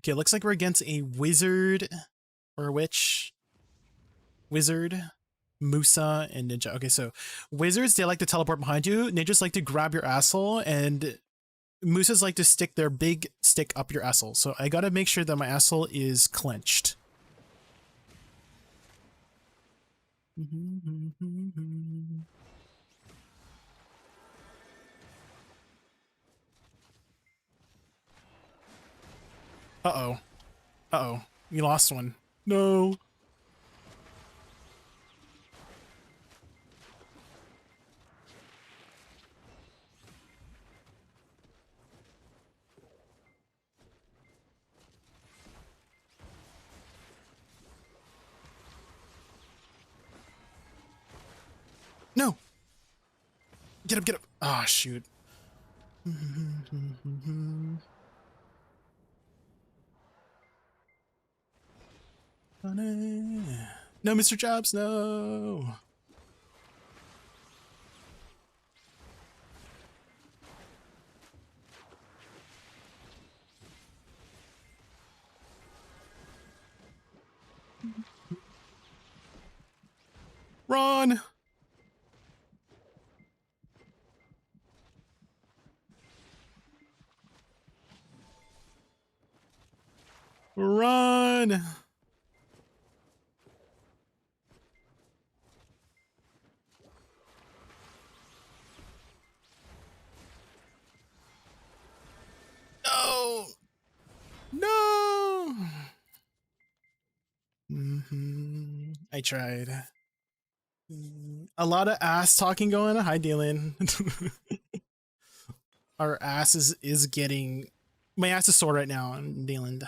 Okay, looks like we're against a wizard or a witch. Wizard, Musa, and Ninja. Okay, so wizards, they like to teleport behind you. Ninjas like to grab your asshole, and Musas like to stick their big stick up your asshole. So I gotta make sure that my asshole is clenched. Uh-oh. Uh-oh. We lost one. No. No. Get up, get up. Ah, oh, shoot. No, Mr. Jobs, no. Run. Run. No. No. I tried. A lot of ass talking going on. Hi, Dylan. Our ass is getting... My ass is sore right now, Dylan.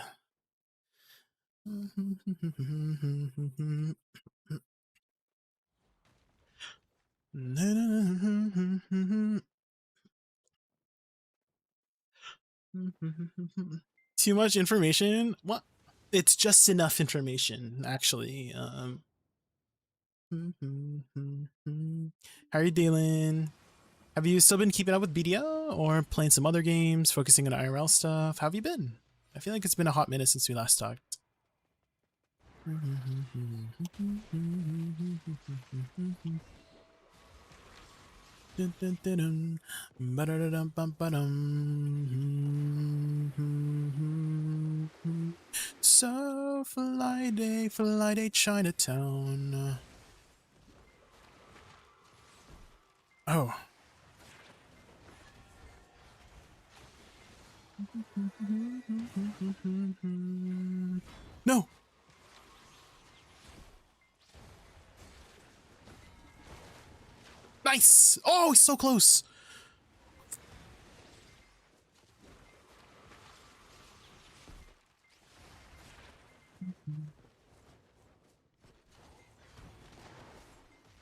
Too much information? What? It's just enough information, actually. How are you dealing? Have you still been keeping up with BDO or playing some other games, focusing on IRL stuff? How have you been? I feel like it's been a hot minute since we last talked. So fly day, Chinatown. Oh. No. Nice. Oh, he's so close.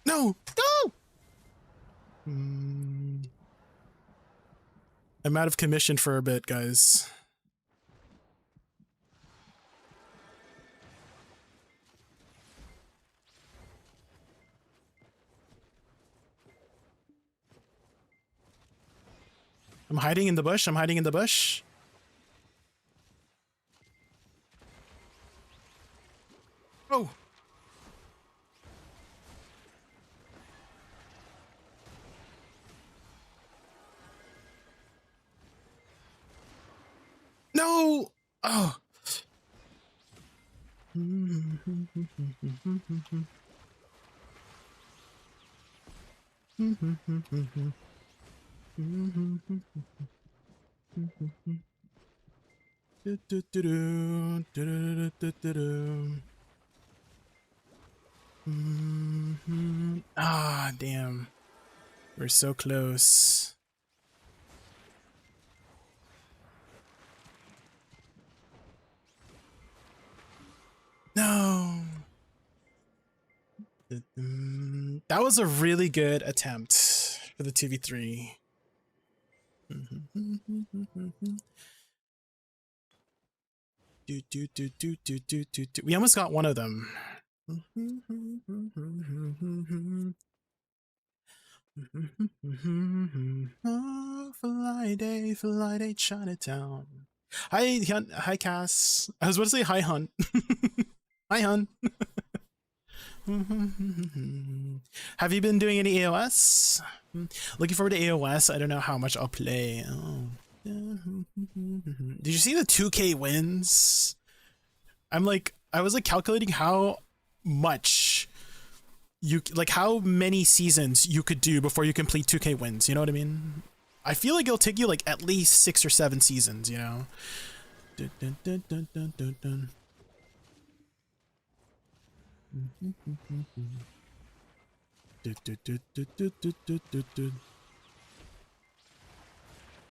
No. No. I'm out of commission for a bit, guys. I'm hiding in the bush. I'm hiding in the bush. Oh. No. Oh. Ah, damn. We're so close. No. That was a really good attempt for the 2v3. We almost got one of them. Fly day, Chinatown. Hi, Hunt. Hi, Cass. I was about to say hi, Hunt. Hi, Hunt. Have you been doing any AOS? Looking forward to AOS. I don't know how much I'll play. Oh. Did you see the 2K wins? I was like calculating how much you, like how many seasons you could do before you complete 2K wins. You know what I mean? I feel like it'll take you like at least 6 or 7 seasons, you know?